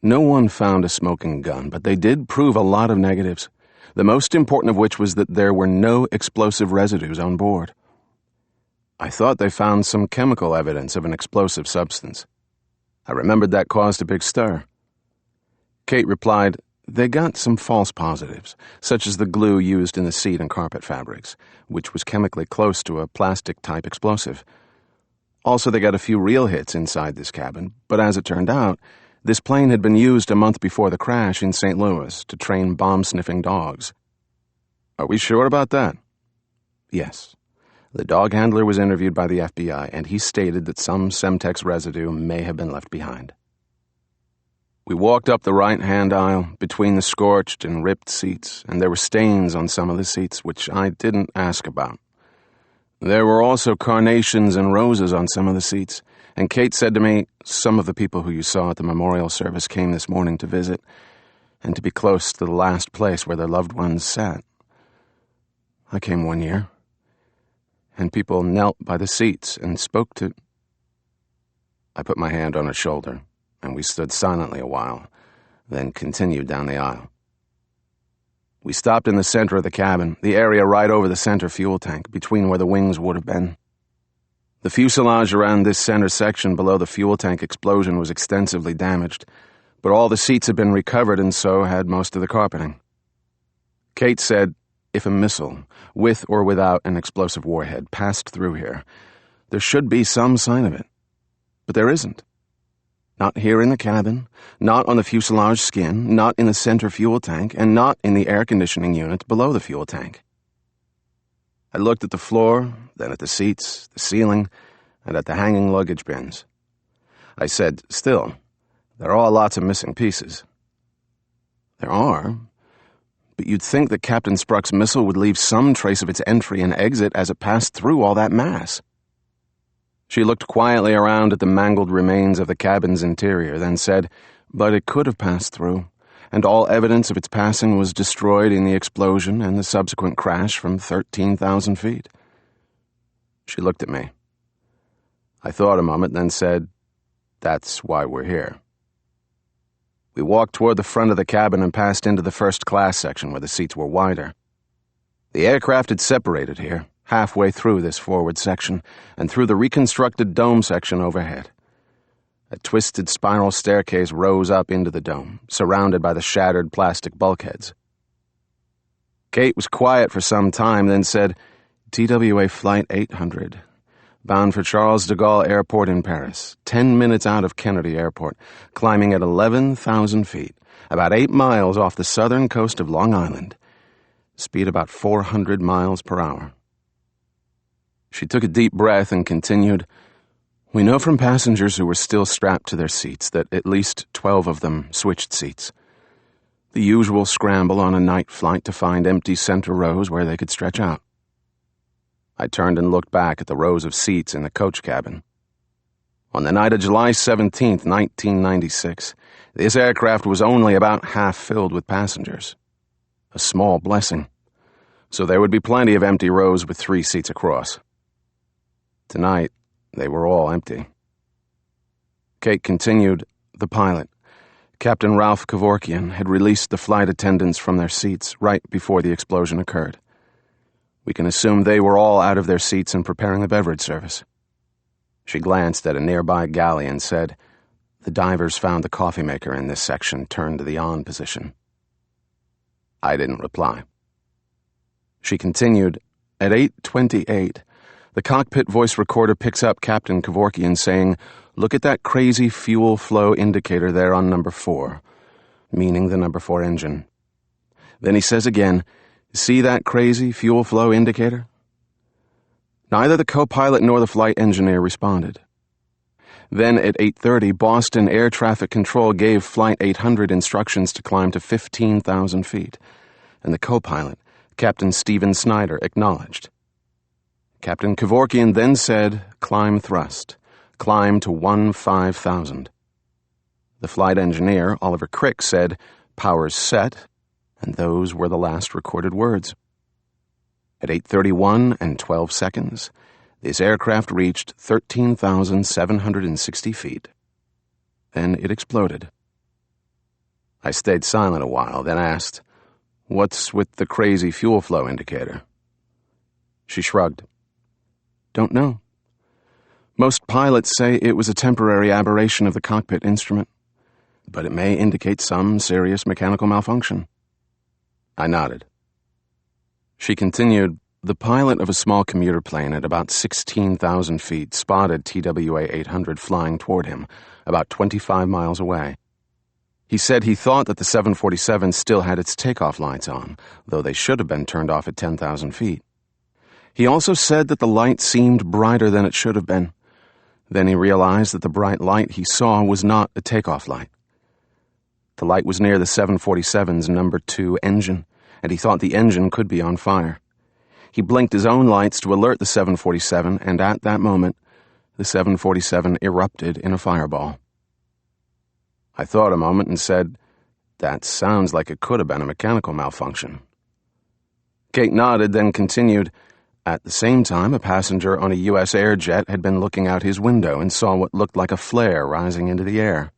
"No one found a smoking gun, but they did prove a lot of negatives, the most important of which was that there were no explosive residues on board. I thought they found some chemical evidence of an explosive substance. I remembered that caused a big stir." Kate replied, "They got some false positives, such as the glue used in the seat and carpet fabrics, which was chemically close to a plastic-type explosive. Also, they got a few real hits inside this cabin, but as it turned out, this plane had been used a month before the crash in St. Louis to train bomb-sniffing dogs." "Are we sure about that?" "Yes. The dog handler was interviewed by the FBI, and he stated that some Semtex residue may have been left behind." We walked up the right-hand aisle between the scorched and ripped seats, and there were stains on some of the seats, which I didn't ask about. There were also carnations and roses on some of the seats, and Kate said to me, "Some of the people who you saw at the memorial service came this morning to visit, and to be close to the last place where their loved ones sat. I came one year, and people knelt by the seats and spoke to—" I put my hand on her shoulder, and we stood silently a while, then continued down the aisle. We stopped in the center of the cabin, the area right over the center fuel tank, between where the wings would have been. The fuselage around this center section below the fuel tank explosion was extensively damaged, but all the seats had been recovered and so had most of the carpeting. Kate said, "If a missile, with or without an explosive warhead, passed through here, there should be some sign of it. But there isn't. Not here in the cabin, not on the fuselage skin, not in the center fuel tank, and not in the air conditioning unit below the fuel tank." I looked at the floor, then at the seats, the ceiling, and at the hanging luggage bins. I said, "Still, there are lots of missing pieces." "There are, but you'd think that Captain Spruck's missile would leave some trace of its entry and exit as it passed through all that mass." She looked quietly around at the mangled remains of the cabin's interior, then said, "But it could have passed through, and all evidence of its passing was destroyed in the explosion and the subsequent crash from 13,000 feet." She looked at me. I thought a moment, then said, "That's why we're here." We walked toward the front of the cabin and passed into the first-class section where the seats were wider. The aircraft had separated here, halfway through this forward section, and through the reconstructed dome section overhead. A twisted spiral staircase rose up into the dome, surrounded by the shattered plastic bulkheads. Kate was quiet for some time, then said, "TWA Flight 800, bound for Charles de Gaulle Airport in Paris, 10 minutes out of Kennedy Airport, climbing at 11,000 feet, about 8 miles off the southern coast of Long Island. Speed about 400 miles per hour." She took a deep breath and continued, "We know from passengers who were still strapped to their seats that at least 12 of them switched seats. The usual scramble on a night flight to find empty center rows where they could stretch out." I turned and looked back at the rows of seats in the coach cabin. On the night of July 17th, 1996, this aircraft was only about half filled with passengers. A small blessing. So there would be plenty of empty rows with 3 seats across. Tonight, they were all empty. Kate continued, "The pilot, Captain Ralph Kevorkian, had released the flight attendants from their seats right before the explosion occurred. We can assume they were all out of their seats and preparing the beverage service." She glanced at a nearby galley and said, "The divers found the coffee maker in this section turned to the on position." I didn't reply. She continued, "At 8:28, the cockpit voice recorder picks up Captain Kevorkian saying, 'Look at that crazy fuel flow indicator there on number 4, meaning the number 4 engine.' Then he says again, 'See that crazy fuel flow indicator?' Neither the co-pilot nor the flight engineer responded. Then at 8:30, Boston Air Traffic Control gave Flight 800 instructions to climb to 15,000 feet, and the co-pilot, Captain Stephen Snyder, acknowledged. Captain Kevorkian then said, "Climb thrust. Climb to 15,000. The flight engineer, Oliver Crick, said, "Power's set," and those were the last recorded words. At 8:31 and 12 seconds, this aircraft reached 13,760 feet. Then it exploded. I stayed silent a while, then asked, "What's with the crazy fuel flow indicator?" She shrugged. "Don't know. Most pilots say it was a temporary aberration of the cockpit instrument, but it may indicate some serious mechanical malfunction." I nodded. She continued, "The pilot of a small commuter plane at about 16,000 feet spotted TWA 800 flying toward him, about 25 miles away. He said he thought that the 747 still had its takeoff lights on, though they should have been turned off at 10,000 feet. He also said that the light seemed brighter than it should have been. Then he realized that the bright light he saw was not a takeoff light. The light was near the 747's number 2 engine, and he thought the engine could be on fire. He blinked his own lights to alert the 747, and at that moment, the 747 erupted in a fireball. I thought a moment and said, "That sounds like it could have been a mechanical malfunction." Kate nodded, then continued, "At the same time, a passenger on a U.S. air jet had been looking out his window and saw what looked like a flare rising into the air.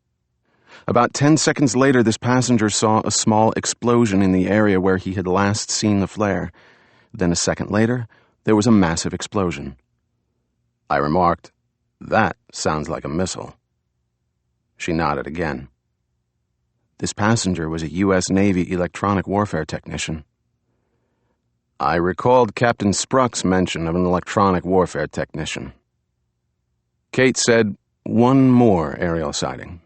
About 10 seconds later, this passenger saw a small explosion in the area where he had last seen the flare. Then a second later, there was a massive explosion." I remarked, "That sounds like a missile." She nodded again. This passenger was a U.S. Navy electronic warfare technician. I recalled Captain Spruck's mention of an electronic warfare technician. Kate said, "One more aerial sighting.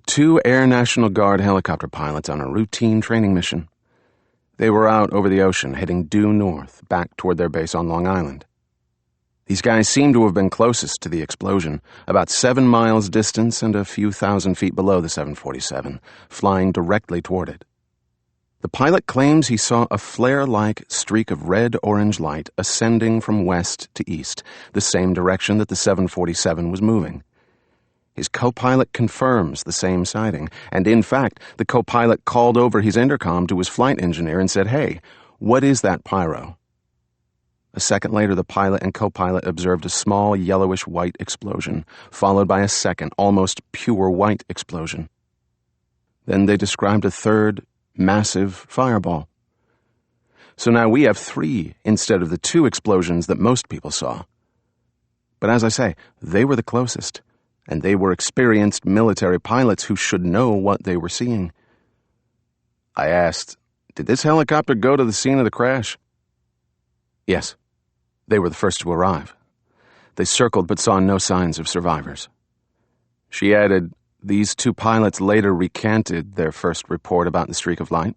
2 Air National Guard helicopter pilots on a routine training mission. They were out over the ocean, heading due north, back toward their base on Long Island. These guys seemed to have been closest to the explosion, about 7 miles distance and a few thousand feet below the 747, flying directly toward it. The pilot claims he saw a flare-like streak of red-orange light ascending from west to east, the same direction that the 747 was moving. His co-pilot confirms the same sighting, and in fact, the co-pilot called over his intercom to his flight engineer and said, 'Hey, what is that pyro?' A second later, the pilot and co-pilot observed a small yellowish-white explosion, followed by a second, almost pure white explosion. Then they described a third, massive fireball. So now we have 3 instead of the 2 explosions that most people saw. But as I say, they were the closest, and they were experienced military pilots who should know what they were seeing." I asked, "Did this helicopter go to the scene of the crash?" "Yes. They were the first to arrive. They circled but saw no signs of survivors." She added, "These 2 pilots later recanted their first report about the streak of light.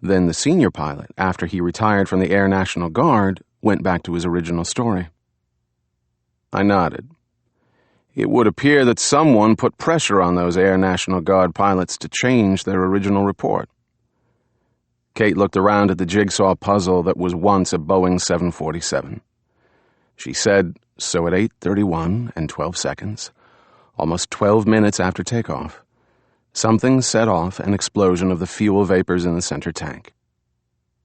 Then the senior pilot, after he retired from the Air National Guard, went back to his original story." I nodded. It would appear that someone put pressure on those Air National Guard pilots to change their original report. Kate looked around at the jigsaw puzzle that was once a Boeing 747. She said, "So at 8:31 and 12 seconds, almost 12 minutes after takeoff, something set off an explosion of the fuel vapors in the center tank.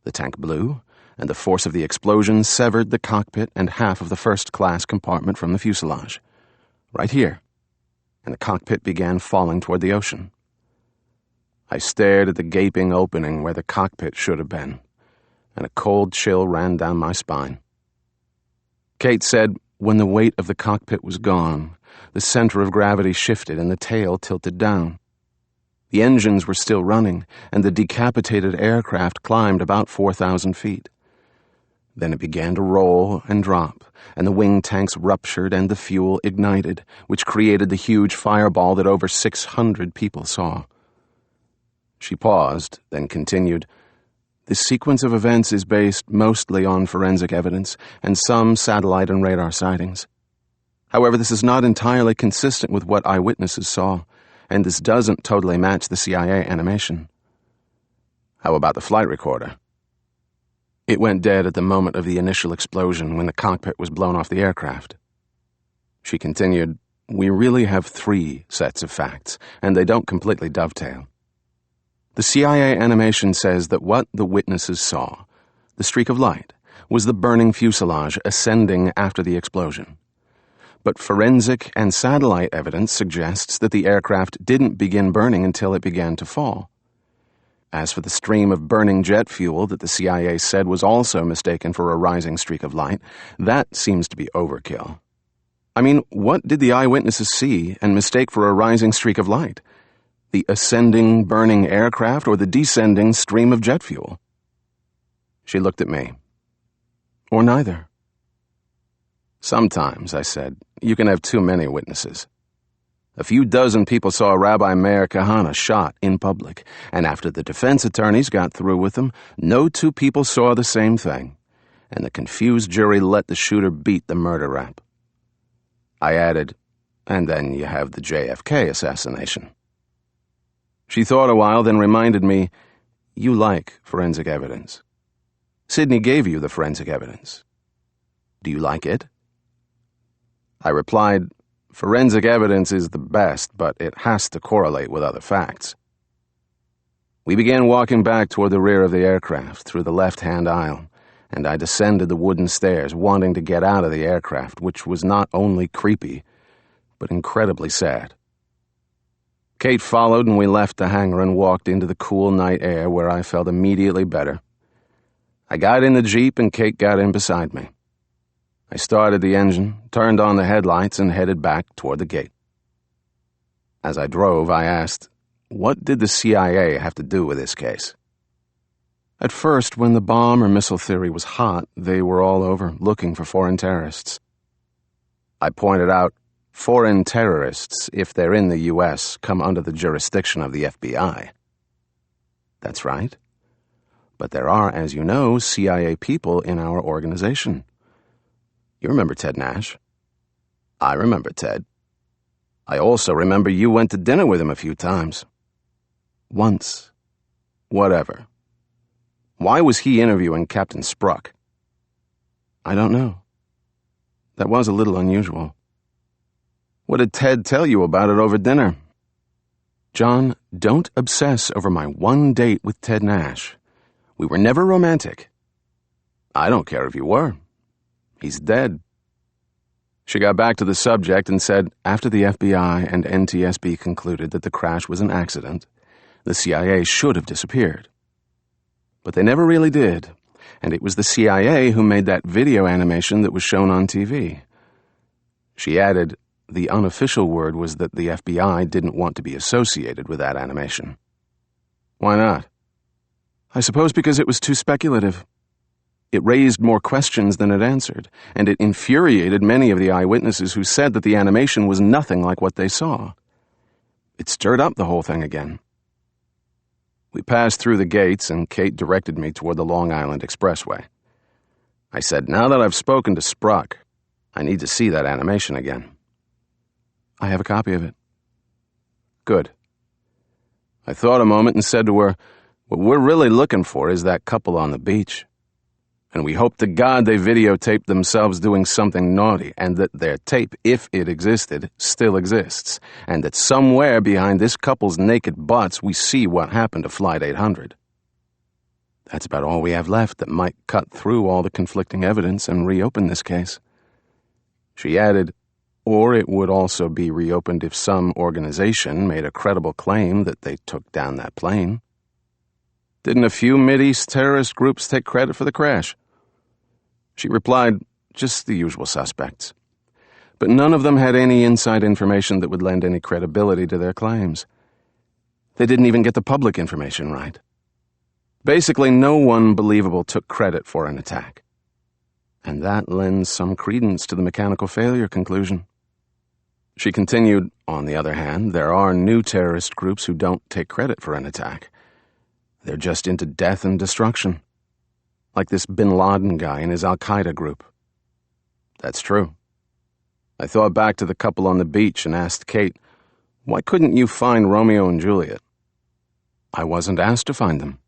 The tank blew, and the force of the explosion severed the cockpit and half of the first-class compartment from the fuselage. Right here, and the cockpit began falling toward the ocean. I stared at the gaping opening where the cockpit should have been, and a cold chill ran down my spine." Kate said, "When the weight of the cockpit was gone, the center of gravity shifted and the tail tilted down. The engines were still running, and the decapitated aircraft climbed about 4,000 feet. Then it began to roll and drop, and the wing tanks ruptured and the fuel ignited, which created the huge fireball that over 600 people saw." She paused, then continued, "This sequence of events is based mostly on forensic evidence and some satellite and radar sightings. However, this is not entirely consistent with what eyewitnesses saw, and this doesn't totally match the CIA animation. How about the flight recorder? It went dead at the moment of the initial explosion when the cockpit was blown off the aircraft. She continued, we really have 3 sets of facts, and they don't completely dovetail. The CIA animation says that what the witnesses saw, the streak of light, was the burning fuselage ascending after the explosion. But forensic and satellite evidence suggests that the aircraft didn't begin burning until it began to fall. As for the stream of burning jet fuel that the CIA said was also mistaken for a rising streak of light, that seems to be overkill. I mean, what did the eyewitnesses see and mistake for a rising streak of light? The ascending, burning aircraft or the descending stream of jet fuel? She looked at me. Or neither. Sometimes, I said, you can have too many witnesses. A few dozen people saw Rabbi Meir Kahana shot in public, and after the defense attorneys got through with them, no 2 people saw the same thing, and the confused jury let the shooter beat the murder rap. I added, and then you have the JFK assassination. She thought a while, then reminded me, you like forensic evidence. Sidney gave you the forensic evidence. Do you like it? I replied, forensic evidence is the best, but it has to correlate with other facts. We began walking back toward the rear of the aircraft through the left-hand aisle, and I descended the wooden stairs, wanting to get out of the aircraft, which was not only creepy, but incredibly sad. Kate followed, and we left the hangar and walked into the cool night air where I felt immediately better. I got in the Jeep, and Kate got in beside me. I started the engine, turned on the headlights, and headed back toward the gate. As I drove, I asked, what did the CIA have to do with this case? At first, when the bomb or missile theory was hot, they were all over looking for foreign terrorists. I pointed out, foreign terrorists, if they're in the U.S., come under the jurisdiction of the FBI. That's right. But there are, as you know, CIA people in our organization. You remember Ted Nash? I remember Ted. I also remember you went to dinner with him a few times. Once. Whatever. Why was he interviewing Captain Spruck? I don't know. That was a little unusual. What did Ted tell you about it over dinner? John, don't obsess over my one date with Ted Nash. We were never romantic. I don't care if you were. He's dead. She got back to the subject and said, after the FBI and NTSB concluded that the crash was an accident, the CIA should have disappeared. But they never really did, and it was the CIA who made that video animation that was shown on TV. She added, the unofficial word was that the FBI didn't want to be associated with that animation. Why not? I suppose because it was too speculative. It raised more questions than it answered, and it infuriated many of the eyewitnesses who said that the animation was nothing like what they saw. It stirred up the whole thing again. We passed through the gates, and Kate directed me toward the Long Island Expressway. I said, now that I've spoken to Spruck, I need to see that animation again. I have a copy of it. Good. I thought a moment and said to her, what we're really looking for is that couple on the beach. And we hope to God they videotaped themselves doing something naughty, and that their tape, if it existed, still exists, and that somewhere behind this couple's naked butts we see what happened to Flight 800. That's about all we have left that might cut through all the conflicting evidence and reopen this case. She added, or it would also be reopened if some organization made a credible claim that they took down that plane. Didn't a few Mideast terrorist groups take credit for the crash? She replied, just the usual suspects. But none of them had any inside information that would lend any credibility to their claims. They didn't even get the public information right. Basically, no one believable took credit for an attack. And that lends some credence to the mechanical failure conclusion. She continued, on the other hand, there are new terrorist groups who don't take credit for an attack. They're just into death and destruction. Like this Bin Laden guy and his Al-Qaeda group. That's true. I thought back to the couple on the beach and asked Kate, "Why couldn't you find Romeo and Juliet?" "I wasn't asked to find them."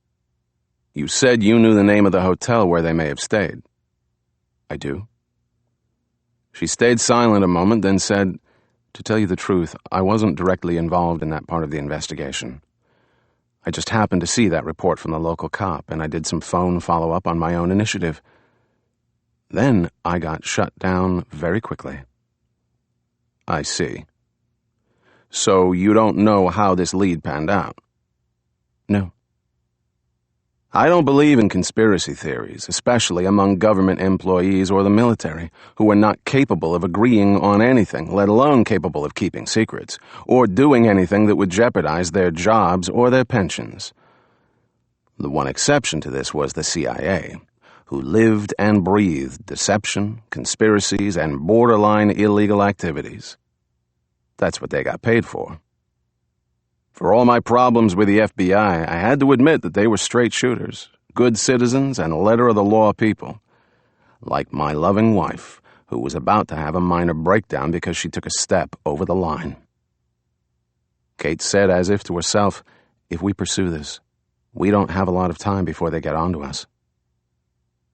"You said you knew the name of the hotel where they may have stayed." "I do." She stayed silent a moment, then said, "To tell you the truth, I wasn't directly involved in that part of the investigation. I just happened to see that report from the local cop, and I did some phone follow-up on my own initiative. Then I got shut down very quickly." "I see. So you don't know how this lead panned out?" "No." I don't believe in conspiracy theories, especially among government employees or the military, who are not capable of agreeing on anything, let alone capable of keeping secrets, or doing anything that would jeopardize their jobs or their pensions. The one exception to this was the CIA, who lived and breathed deception, conspiracies, and borderline illegal activities. That's what they got paid for. For all my problems with the FBI, I had to admit that they were straight shooters, good citizens, and letter-of-the-law people. Like my loving wife, who was about to have a minor breakdown because she took a step over the line. Kate said as if to herself, "If we pursue this, we don't have a lot of time before they get onto us."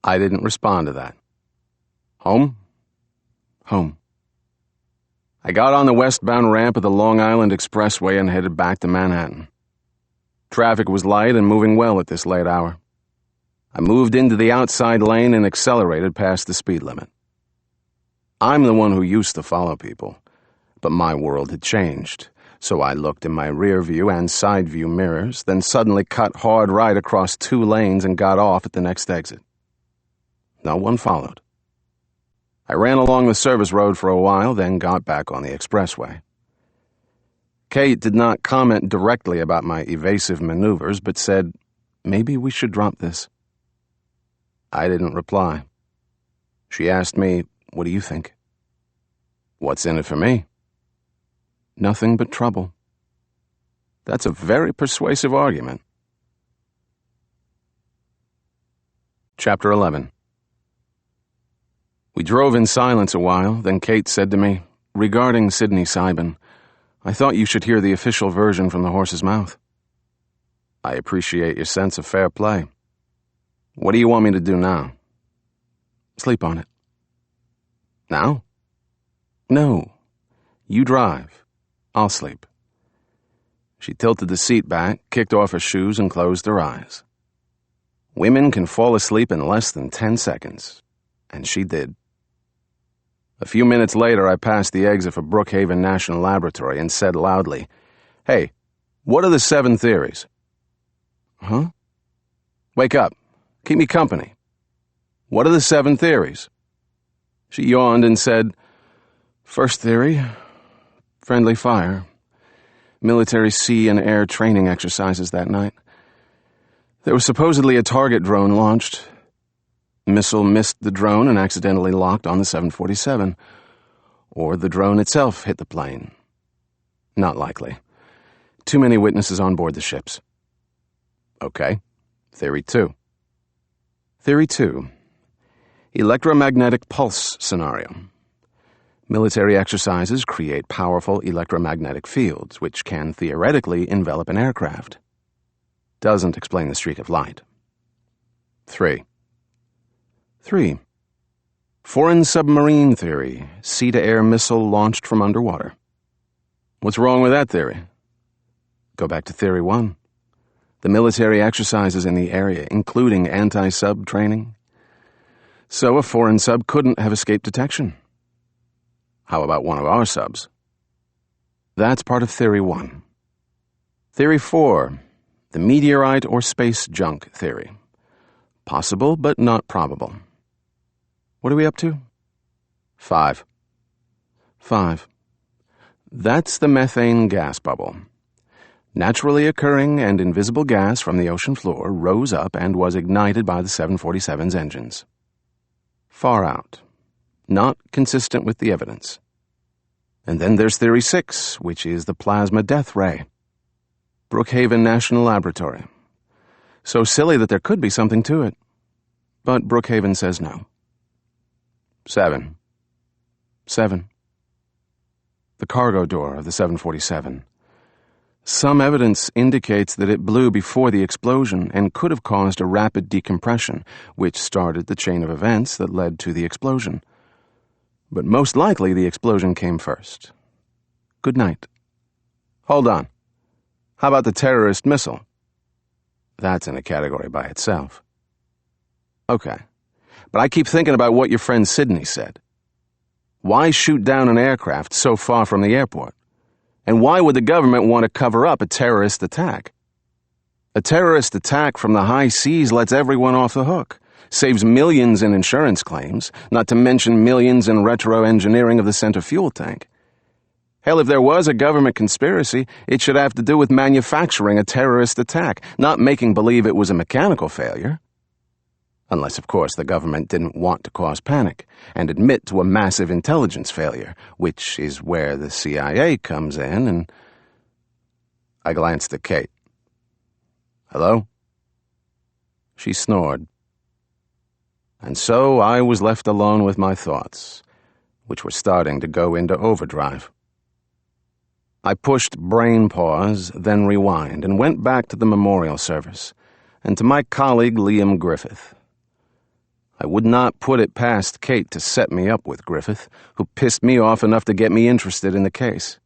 I didn't respond to that. Home? Home. I got on the westbound ramp of the Long Island Expressway and headed back to Manhattan. Traffic was light and moving well at this late hour. I moved into the outside lane and accelerated past the speed limit. I'm the one who used to follow people, but my world had changed, so I looked in my rear view and side view mirrors, then suddenly cut hard right across 2 lanes and got off at the next exit. No one followed. I ran along the service road for a while, then got back on the expressway. Kate did not comment directly about my evasive maneuvers, but said, "Maybe we should drop this." I didn't reply. She asked me, "What do you think?" "What's in it for me?" "Nothing but trouble." That's a very persuasive argument. Chapter 11. We drove in silence a while, then Kate said to me, "Regarding Sidney Seiben, I thought you should hear the official version from the horse's mouth." "I appreciate your sense of fair play. What do you want me to do now?" "Sleep on it." "Now?" "No. You drive. I'll sleep." She tilted the seat back, kicked off her shoes, and closed her eyes. Women can fall asleep in less than 10 seconds, and she did. A few minutes later, I passed the exit for Brookhaven National Laboratory and said loudly, "Hey, what are the 7 theories?" "Huh?" "Wake up. Keep me company. What are the 7 theories?" She yawned and said, "First theory, friendly fire. Military sea and air training exercises that night. There was supposedly a target drone launched. Missile missed the drone and accidentally locked on the 747. Or the drone itself hit the plane. Not likely. Too many witnesses on board the ships." "Okay. Theory 2. Theory 2. Electromagnetic pulse scenario. Military exercises create powerful electromagnetic fields, which can theoretically envelop an aircraft. Doesn't explain the streak of light." 3. 3. Foreign submarine theory, sea-to-air missile launched from underwater. What's wrong with that theory? Go back to theory 1. The military exercises in the area, including anti-sub training. So a foreign sub couldn't have escaped detection. How about one of our subs? That's part of theory 1. Theory 4. The meteorite or space junk theory. Possible, but not probable. What are we up to? 5. 5. That's the methane gas bubble. Naturally occurring and invisible gas from the ocean floor rose up and was ignited by the 747's engines. Far out. Not consistent with the evidence. And then there's Theory 6, which is the plasma death ray. Brookhaven National Laboratory. So silly that there could be something to it. But Brookhaven says no. 7. 7. the cargo door of the 747. Some evidence indicates that it blew before the explosion and could have caused a rapid decompression, which started the chain of events that led to the explosion. But most likely the explosion came first. Good night. Hold on. How about the terrorist missile? That's in a category by itself. Okay. But I keep thinking about what your friend Sidney said. Why shoot down an aircraft so far from the airport? And why would the government want to cover up a terrorist attack? A terrorist attack from the high seas lets everyone off the hook, saves millions in insurance claims, not to mention millions in retro-engineering of the center fuel tank. Hell, if there was a government conspiracy, it should have to do with manufacturing a terrorist attack, not making believe it was a mechanical failure. Unless, of course, the government didn't want to cause panic and admit to a massive intelligence failure, which is where the CIA comes in, and... I glanced at Kate. Hello? She snored. And so I was left alone with my thoughts, which were starting to go into overdrive. I pushed brain pause, then rewind, and went back to the memorial service, and to my colleague Liam Griffith. I would not put it past Kate to set me up with Griffith, who pissed me off enough to get me interested in the case.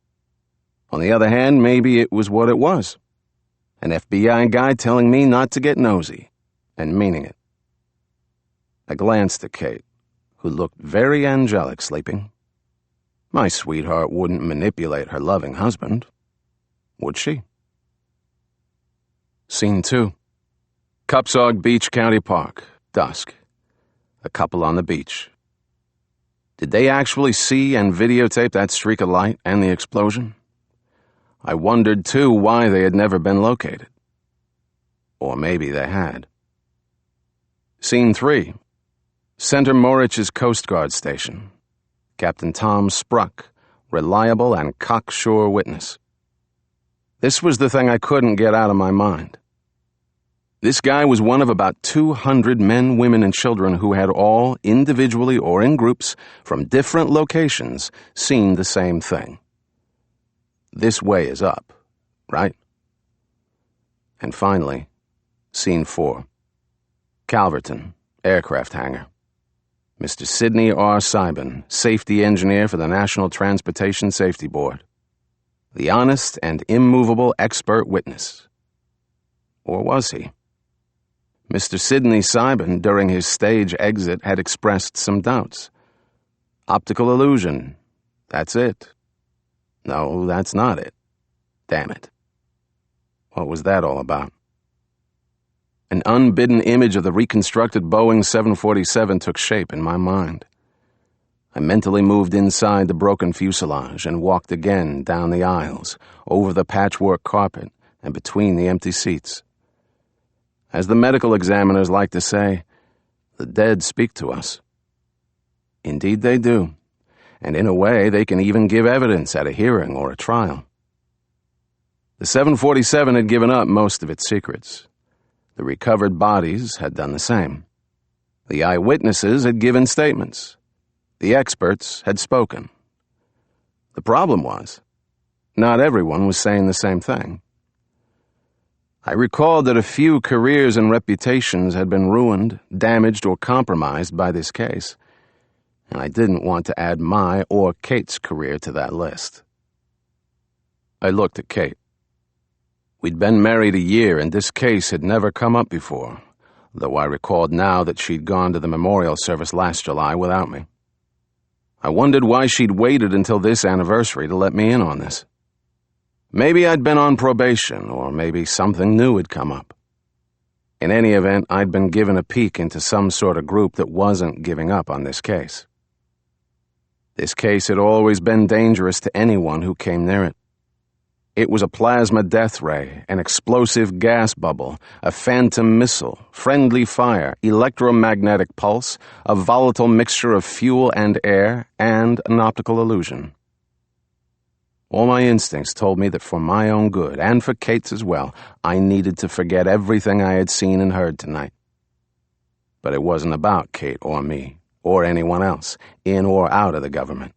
On the other hand, maybe it was what it was. An FBI guy telling me not to get nosy, and meaning it. I glanced at Kate, who looked very angelic sleeping. My sweetheart wouldn't manipulate her loving husband, would she? Scene 2. Cupsog Beach County Park, dusk. A couple on the beach. Did they actually see and videotape that streak of light and the explosion? I wondered, too, why they had never been located. Or maybe they had. Scene 3. Center Morich's Coast Guard Station. Captain Tom Spruck, reliable and cocksure witness. This was the thing I couldn't get out of my mind. This guy was one of about 200 men, women, and children who had all, individually or in groups, from different locations, seen the same thing. This way is up, right? And finally, Scene 4. Calverton, aircraft hangar. Mr. Sidney R. Seiben, safety engineer for the National Transportation Safety Board. The honest and immovable expert witness. Or was he? Mr. Sidney Seiben, during his stage exit, had expressed some doubts. Optical illusion. That's it. No, that's not it. Damn it. What was that all about? An unbidden image of the reconstructed Boeing 747 took shape in my mind. I mentally moved inside the broken fuselage and walked again down the aisles, over the patchwork carpet, and between the empty seats. As the medical examiners like to say, the dead speak to us. Indeed they do, and in a way they can even give evidence at a hearing or a trial. The 747 had given up most of its secrets. The recovered bodies had done the same. The eyewitnesses had given statements. The experts had spoken. The problem was, not everyone was saying the same thing. I recalled that a few careers and reputations had been ruined, damaged, or compromised by this case, and I didn't want to add my or Kate's career to that list. I looked at Kate. We'd been married a year, and this case had never come up before, though I recalled now that she'd gone to the memorial service last July without me. I wondered why she'd waited until this anniversary to let me in on this. Maybe I'd been on probation, or maybe something new had come up. In any event, I'd been given a peek into some sort of group that wasn't giving up on this case. This case had always been dangerous to anyone who came near it. It was a plasma death ray, an explosive gas bubble, a phantom missile, friendly fire, electromagnetic pulse, a volatile mixture of fuel and air, and an optical illusion. All my instincts told me that for my own good, and for Kate's as well, I needed to forget everything I had seen and heard tonight. But it wasn't about Kate or me, or anyone else, in or out of the government.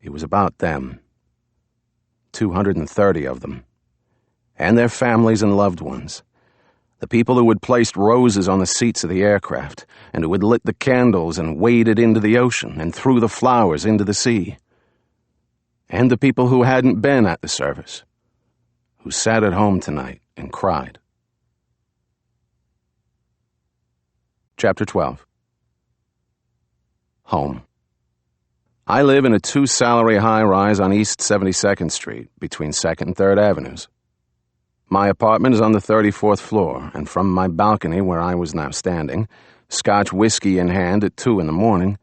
It was about them. 230 of them. And their families and loved ones. The people who had placed roses on the seats of the aircraft, and who had lit the candles and waded into the ocean and threw the flowers into the sea. And the people who hadn't been at the service, who sat at home tonight and cried. Chapter 12. Home. I live in a 2-salary high-rise on East 72nd Street, between 2nd and 3rd Avenues. My apartment is on the 34th floor, and from my balcony where I was now standing, Scotch whiskey in hand at 2 in the morning,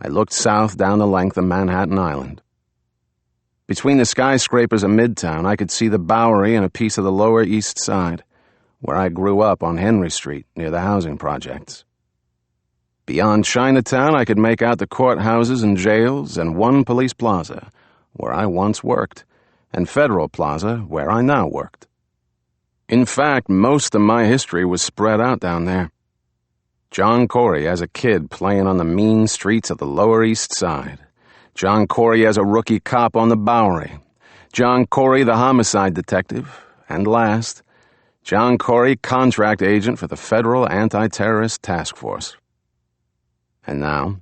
I looked south down the length of Manhattan Island. Between the skyscrapers of Midtown, I could see the Bowery and a piece of the Lower East Side, where I grew up on Henry Street near the housing projects. Beyond Chinatown, I could make out the courthouses and jails and one police plaza, where I once worked, and Federal Plaza, where I now worked. In fact, most of my history was spread out down there. John Corey as a kid playing on the mean streets of the Lower East Side. John Corey as a rookie cop on the Bowery. John Corey, the homicide detective. And last, John Corey, contract agent for the Federal Anti-Terrorist Task Force. And now,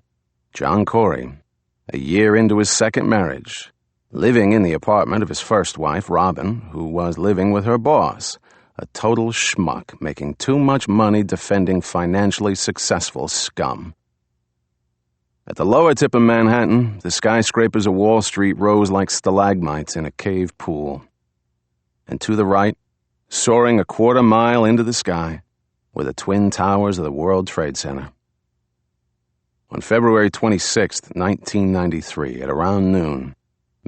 John Corey, a year into his second marriage, living in the apartment of his first wife, Robin, who was living with her boss, a total schmuck making too much money defending financially successful scum. At the lower tip of Manhattan, the skyscrapers of Wall Street rose like stalagmites in a cave pool. And to the right, soaring a quarter mile into the sky, were the twin towers of the World Trade Center. On February 26, 1993, at around noon,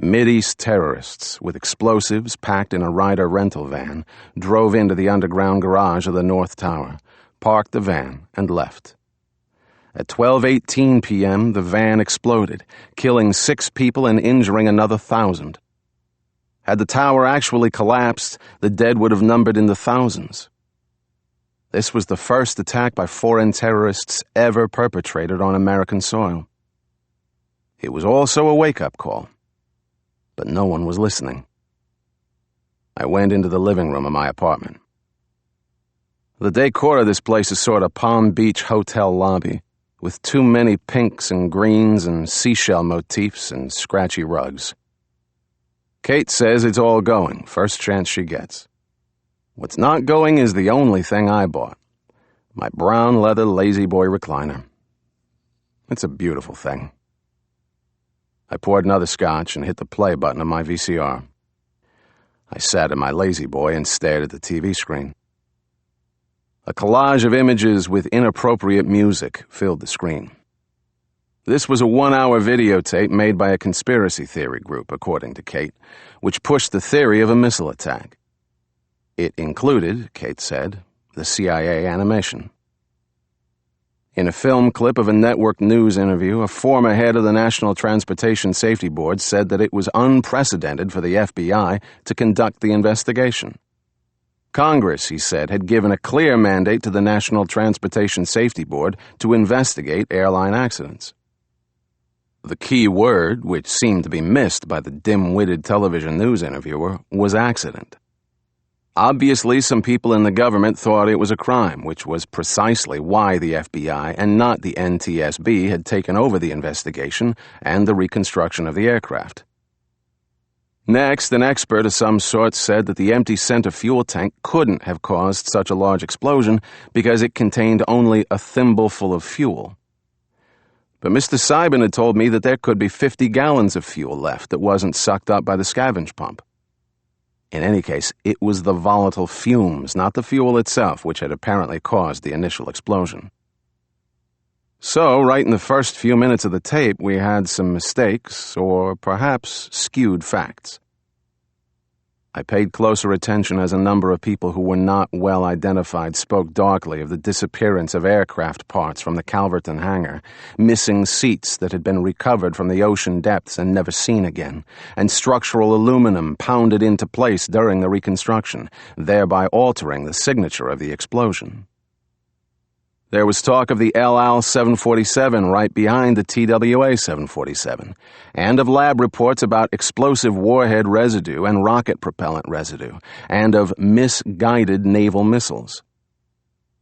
Mideast terrorists with explosives packed in a Ryder rental van drove into the underground garage of the North Tower, parked the van, and left. At 12:18 p.m., the van exploded, killing 6 people and injuring another 1,000. Had the tower actually collapsed, the dead would have numbered in the thousands. This was the first attack by foreign terrorists ever perpetrated on American soil. It was also a wake-up call. But no one was listening. I went into the living room of my apartment. The decor of this place is sort of Palm Beach hotel lobby, with too many pinks and greens and seashell motifs and scratchy rugs. Kate says it's all going, first chance she gets. What's not going is the only thing I bought, my brown leather Lazy Boy recliner. It's a beautiful thing. I poured another scotch and hit the play button on my VCR. I sat in my Lazy Boy and stared at the TV screen. A collage of images with inappropriate music filled the screen. This was a 1-hour videotape made by a conspiracy theory group, according to Kate, which pushed the theory of a missile attack. It included, Kate said, the CIA animation. In a film clip of a network news interview, a former head of the National Transportation Safety Board said that it was unprecedented for the FBI to conduct the investigation. Congress, he said, had given a clear mandate to the National Transportation Safety Board to investigate airline accidents. The key word, which seemed to be missed by the dim-witted television news interviewer, was accident. Obviously, some people in the government thought it was a crime, which was precisely why the FBI and not the NTSB had taken over the investigation and the reconstruction of the aircraft. Next, an expert of some sort said that the empty center fuel tank couldn't have caused such a large explosion because it contained only a thimbleful of fuel. But Mr. Seibin had told me that there could be 50 gallons of fuel left that wasn't sucked up by the scavenge pump. In any case, it was the volatile fumes, not the fuel itself, which had apparently caused the initial explosion. So, right in the first few minutes of the tape, we had some mistakes, or perhaps skewed facts. I paid closer attention as a number of people who were not well identified spoke darkly of the disappearance of aircraft parts from the Calverton hangar, missing seats that had been recovered from the ocean depths and never seen again, and structural aluminum pounded into place during the reconstruction, thereby altering the signature of the explosion. There was talk of the El Al 747 right behind the TWA 747, and of lab reports about explosive warhead residue and rocket propellant residue, and of misguided naval missiles.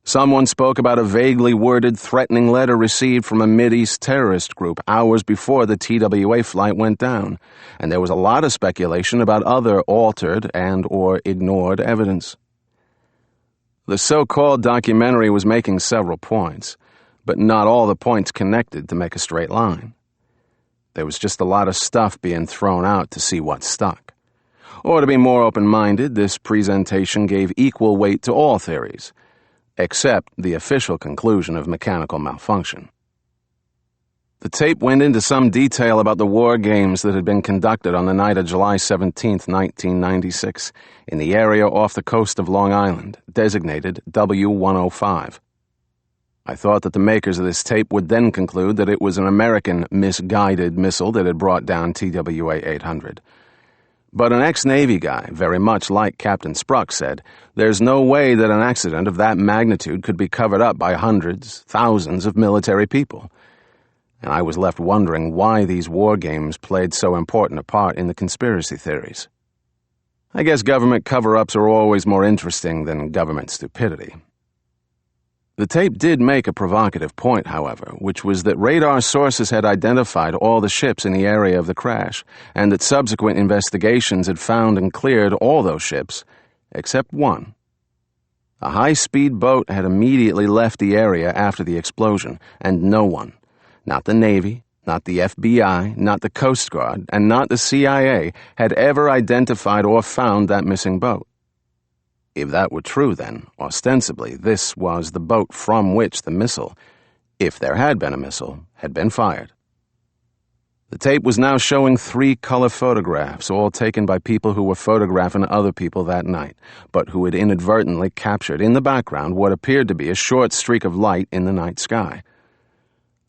Someone spoke about a vaguely worded threatening letter received from a Mideast terrorist group hours before the TWA flight went down, and there was a lot of speculation about other altered and/or ignored evidence. The so-called documentary was making several points, but not all the points connected to make a straight line. There was just a lot of stuff being thrown out to see what stuck. Or to be more open-minded, this presentation gave equal weight to all theories, except the official conclusion of mechanical malfunction. The tape went into some detail about the war games that had been conducted on the night of July 17, 1996, in the area off the coast of Long Island, designated W-105. I thought that the makers of this tape would then conclude that it was an American misguided missile that had brought down TWA-800. But an ex-Navy guy, very much like Captain Spruck, said, "There's no way that an accident of that magnitude could be covered up by hundreds, thousands of military people." And I was left wondering why these war games played so important a part in the conspiracy theories. I guess government cover-ups are always more interesting than government stupidity. The tape did make a provocative point, however, which was that radar sources had identified all the ships in the area of the crash, and that subsequent investigations had found and cleared all those ships, except one. A high-speed boat had immediately left the area after the explosion, and no one, not the Navy, not the FBI, not the Coast Guard, and not the CIA, had ever identified or found that missing boat. If that were true, then, ostensibly, this was the boat from which the missile, if there had been a missile, had been fired. The tape was now showing 3 color photographs, all taken by people who were photographing other people that night, but who had inadvertently captured in the background what appeared to be a short streak of light in the night sky.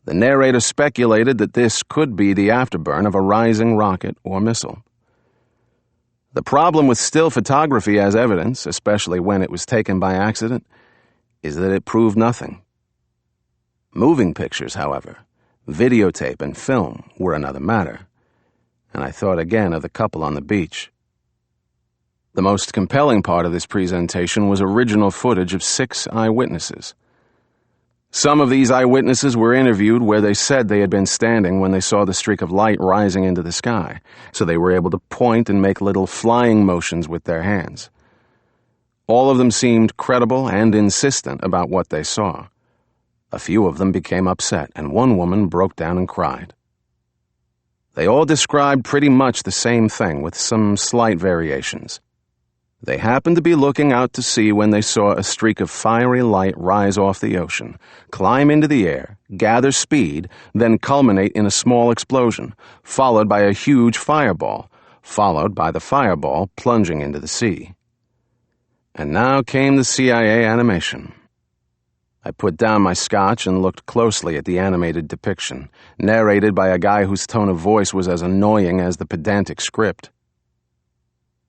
The narrator speculated that this could be the afterburn of a rising rocket or missile. The problem with still photography as evidence, especially when it was taken by accident, is that it proved nothing. Moving pictures, however, videotape and film were another matter, and I thought again of the couple on the beach. The most compelling part of this presentation was original footage of 6 eyewitnesses. Some of these eyewitnesses were interviewed where they said they had been standing when they saw the streak of light rising into the sky, so they were able to point and make little flying motions with their hands. All of them seemed credible and insistent about what they saw. A few of them became upset, and one woman broke down and cried. They all described pretty much the same thing, with some slight variations. They happened to be looking out to sea when they saw a streak of fiery light rise off the ocean, climb into the air, gather speed, then culminate in a small explosion, followed by a huge fireball, followed by the fireball plunging into the sea. And now came the CIA animation. I put down my scotch and looked closely at the animated depiction, narrated by a guy whose tone of voice was as annoying as the pedantic script.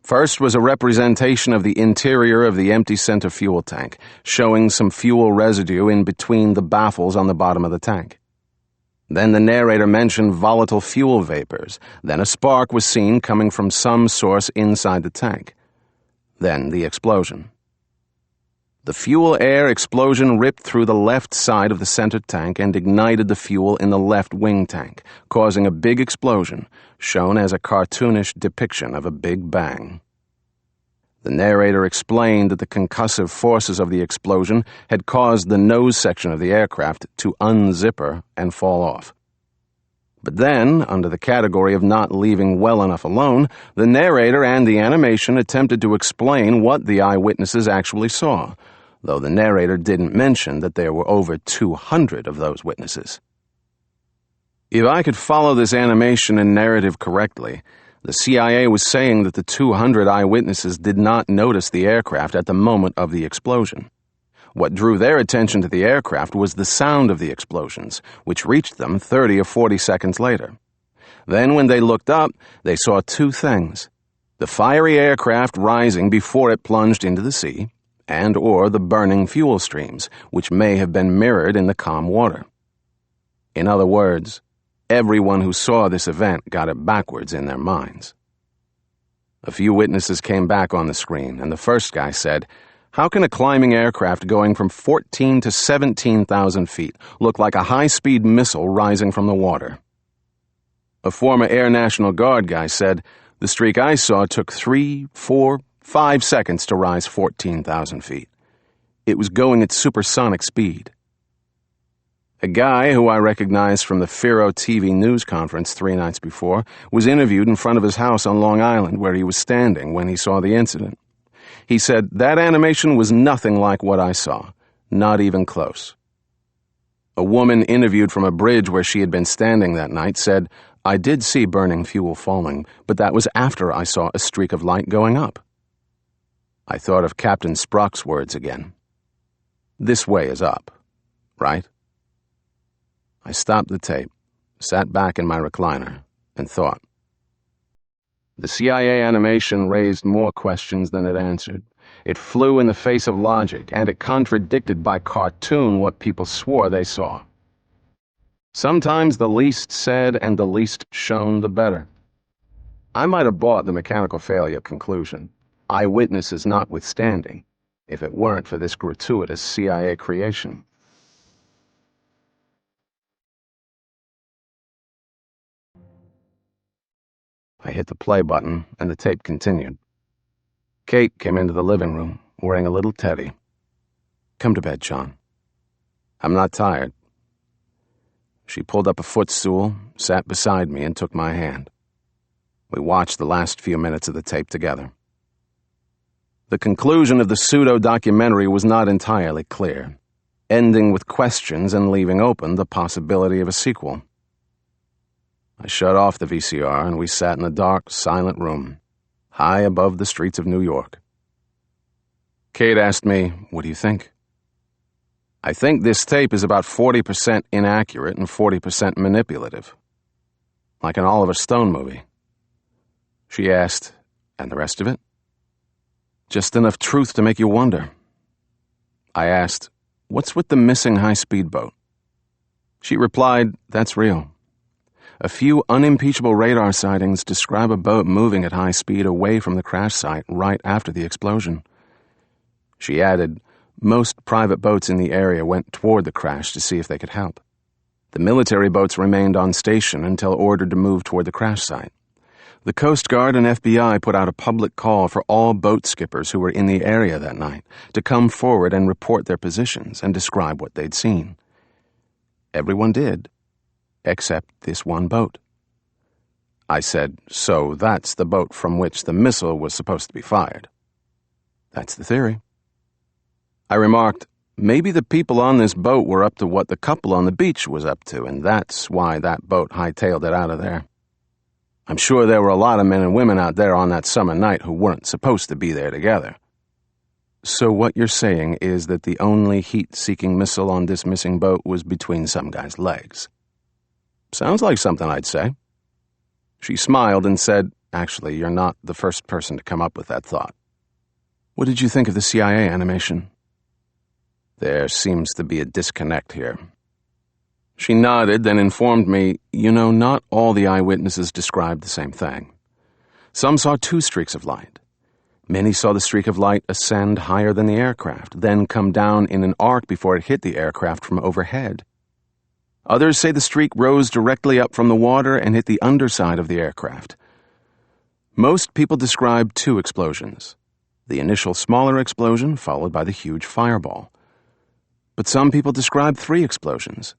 First was a representation of the interior of the empty center fuel tank, showing some fuel residue in between the baffles on the bottom of the tank. Then the narrator mentioned volatile fuel vapors. Then a spark was seen coming from some source inside the tank. Then the explosion. The fuel-air explosion ripped through the left side of the center tank and ignited the fuel in the left wing tank, causing a big explosion, shown as a cartoonish depiction of a big bang. The narrator explained that the concussive forces of the explosion had caused the nose section of the aircraft to unzipper and fall off. But then, under the category of not leaving well enough alone, the narrator and the animation attempted to explain what the eyewitnesses actually saw, though the narrator didn't mention that there were over 200 of those witnesses. If I could follow this animation and narrative correctly, the CIA was saying that the 200 eyewitnesses did not notice the aircraft at the moment of the explosion. What drew their attention to the aircraft was the sound of the explosions, which reached them 30 or 40 seconds later. Then, when they looked up, they saw 2 things: the fiery aircraft rising before it plunged into the sea, and/or the burning fuel streams, which may have been mirrored in the calm water. In other words, everyone who saw this event got it backwards in their minds. A few witnesses came back on the screen, and the first guy said, "How can a climbing aircraft going from 14 to 17,000 feet look like a high-speed missile rising from the water?" A former Air National Guard guy said, "The streak I saw took 3, 4, 5 seconds to rise 14,000 feet. It was going at supersonic speed." A guy who I recognized from the Firo TV news conference 3 nights before was interviewed in front of his house on Long Island where he was standing when he saw the incident. He said, "That animation was nothing like what I saw, not even close." A woman interviewed from a bridge where she had been standing that night said, "I did see burning fuel falling, but that was after I saw a streak of light going up." I thought of Captain Sprock's words again. This way is up, right? I stopped the tape, sat back in my recliner, and thought. The CIA animation raised more questions than it answered. It flew in the face of logic, and it contradicted by cartoon what people swore they saw. Sometimes the least said and the least shown, the better. I might have bought the mechanical failure conclusion, eyewitnesses notwithstanding, if it weren't for this gratuitous CIA creation. I hit the play button, and the tape continued. Kate came into the living room, wearing a little teddy. "Come to bed, John." "I'm not tired." She pulled up a footstool, sat beside me, and took my hand. We watched the last few minutes of the tape together. The conclusion of the pseudo-documentary was not entirely clear, ending with questions and leaving open the possibility of a sequel. I shut off the VCR and we sat in a dark, silent room, high above the streets of New York. Kate asked me, "What do you think?" "I think this tape is about 40% inaccurate and 40% manipulative. Like an Oliver Stone movie." She asked, "And the rest of it?" "Just enough truth to make you wonder." I asked, "What's with the missing high-speed boat?" She replied, "That's real. A few unimpeachable radar sightings describe a boat moving at high speed away from the crash site right after the explosion." She added, "Most private boats in the area went toward the crash to see if they could help. The military boats remained on station until ordered to move toward the crash site. The Coast Guard and FBI put out a public call for all boat skippers who were in the area that night to come forward and report their positions and describe what they'd seen. Everyone did, except this one boat." I said, "So that's the boat from which the missile was supposed to be fired?" "That's the theory." I remarked, "Maybe the people on this boat were up to what the couple on the beach was up to, and that's why that boat hightailed it out of there. I'm sure there were a lot of men and women out there on that summer night who weren't supposed to be there together." "So what you're saying is that the only heat-seeking missile on this missing boat was between some guy's legs?" "Sounds like something I'd say." She smiled and said, "Actually, you're not the first person to come up with that thought." "What did you think of the CIA animation?" "There seems to be a disconnect here." She nodded, then informed me, "Not all the eyewitnesses described the same thing. Some saw 2 streaks of light. Many saw the streak of light ascend higher than the aircraft, then come down in an arc before it hit the aircraft from overhead. Others say the streak rose directly up from the water and hit the underside of the aircraft. Most people describe 2 explosions, the initial smaller explosion followed by the huge fireball. But some people describe 3 explosions.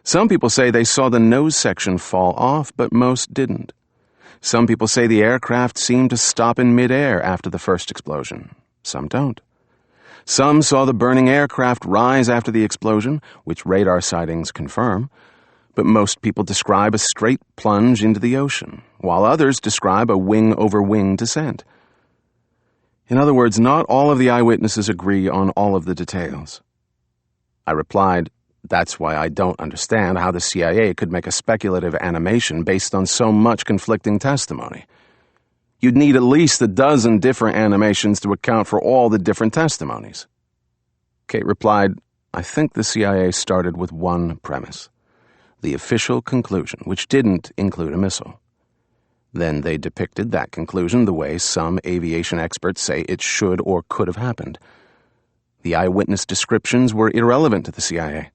Some people say they saw the nose section fall off, but most didn't. Some people say the aircraft seemed to stop in midair after the first explosion. Some don't. Some saw the burning aircraft rise after the explosion, which radar sightings confirm, but most people describe a straight plunge into the ocean, while others describe a wing-over-wing descent. In other words, not all of the eyewitnesses agree on all of the details. I replied, "That's why I don't understand how the CIA could make a speculative animation based on so much conflicting testimony. You'd need at least a dozen different animations to account for all the different testimonies. Kate replied, I think the CIA started with one premise, the official conclusion, which didn't include a missile. Then they depicted that conclusion the way some aviation experts say it should or could have happened. The eyewitness descriptions were irrelevant to the CIA.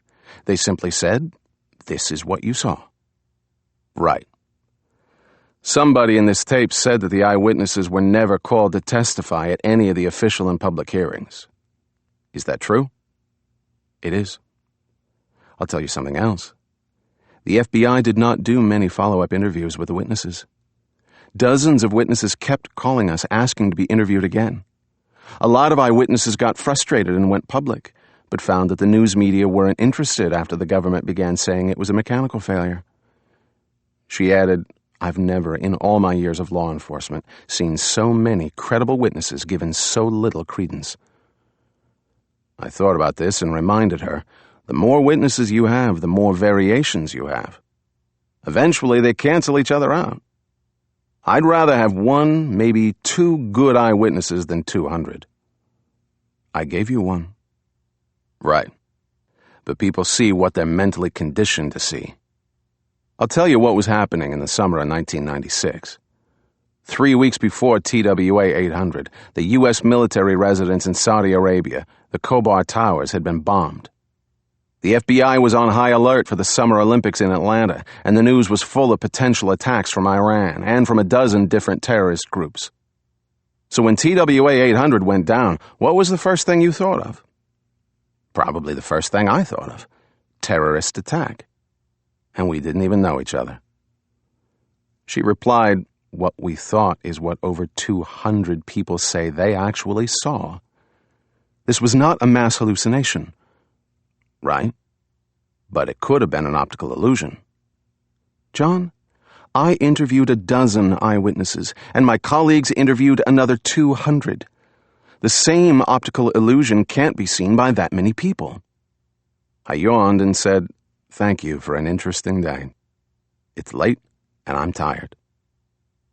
They simply said, this is what you saw. Right. Somebody in this tape said that the eyewitnesses were never called to testify at any of the official and public hearings. Is that true? It is. I'll tell you something else. The FBI did not do many follow-up interviews with the witnesses. Dozens of witnesses kept calling us asking to be interviewed again. A lot of eyewitnesses got frustrated and went public, but found that the news media weren't interested after the government began saying it was a mechanical failure. She added, I've never, in all my years of law enforcement, seen so many credible witnesses given so little credence. I thought about this and reminded her, the more witnesses you have, the more variations you have. Eventually, they cancel each other out. I'd rather have one, maybe two good eyewitnesses than 200. I gave you one. Right. But people see what they're mentally conditioned to see. I'll tell you what was happening in the summer of 1996. 3 weeks before TWA 800, the U.S. military residence in Saudi Arabia, the Khobar Towers, had been bombed. The FBI was on high alert for the Summer Olympics in Atlanta, and the news was full of potential attacks from Iran and from a dozen different terrorist groups. So when TWA 800 went down, what was the first thing you thought of? Probably the first thing I thought of. Terrorist attack. And we didn't even know each other. She replied, what we thought is what over 200 people say they actually saw. This was not a mass hallucination. Right? But it could have been an optical illusion. John, I interviewed a dozen eyewitnesses, and my colleagues interviewed another 200. The same optical illusion can't be seen by that many people. I yawned and said, thank you for an interesting day. It's late, and I'm tired.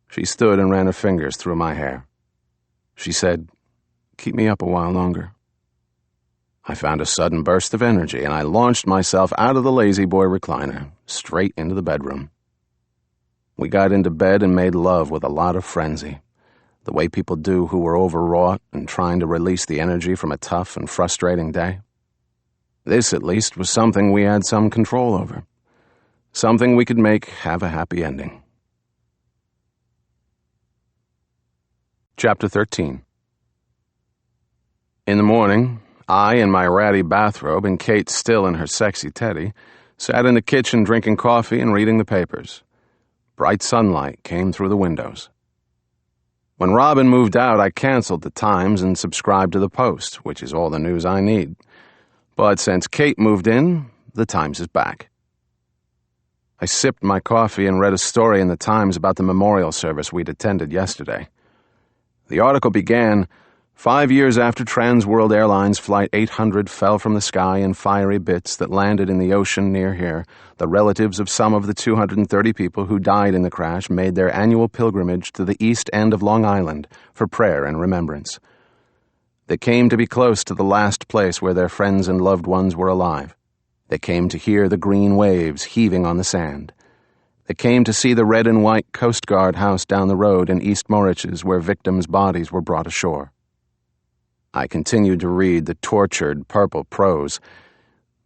She stood and ran her fingers through my hair. She said, keep me up a while longer. I found a sudden burst of energy, and I launched myself out of the lazy boy recliner, straight into the bedroom. We got into bed and made love with a lot of frenzy, the way people do who were overwrought and trying to release the energy from a tough and frustrating day. This, at least, was something we had some control over, something we could make have a happy ending. Chapter 13. In the morning, I, in my ratty bathrobe and Kate still in her sexy teddy, sat in the kitchen drinking coffee and reading the papers. Bright sunlight came through the windows. When Robin moved out, I canceled the Times and subscribed to the Post, which is all the news I need. But since Kate moved in, the Times is back. I sipped my coffee and read a story in the Times about the memorial service we'd attended yesterday. The article began, 5 years after Trans World Airlines Flight 800 fell from the sky in fiery bits that landed in the ocean near here, the relatives of some of the 230 people who died in the crash made their annual pilgrimage to the east end of Long Island for prayer and remembrance. They came to be close to the last place where their friends and loved ones were alive. They came to hear the green waves heaving on the sand. They came to see the red and white Coast Guard house down the road in East Moriches where victims' bodies were brought ashore. I continued to read the tortured purple prose.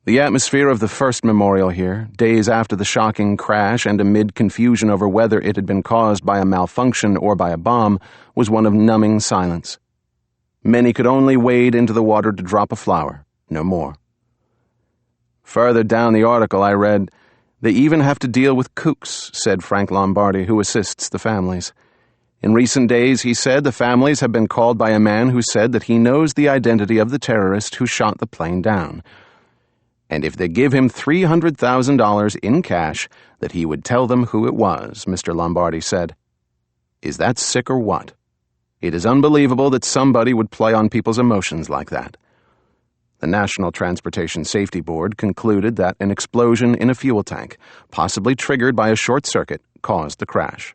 The atmosphere of the first memorial here, days after the shocking crash and amid confusion over whether it had been caused by a malfunction or by a bomb, was one of numbing silence. Many could only wade into the water to drop a flower, no more. Further down the article I read, "They even have to deal with kooks," said Frank Lombardi, who assists the families. In recent days, he said, the families have been called by a man who said that he knows the identity of the terrorist who shot the plane down. And if they give him $300,000 in cash, that he would tell them who it was, Mr. Lombardi said. Is that sick or what? It is unbelievable that somebody would play on people's emotions like that. The National Transportation Safety Board concluded that an explosion in a fuel tank, possibly triggered by a short circuit, caused the crash.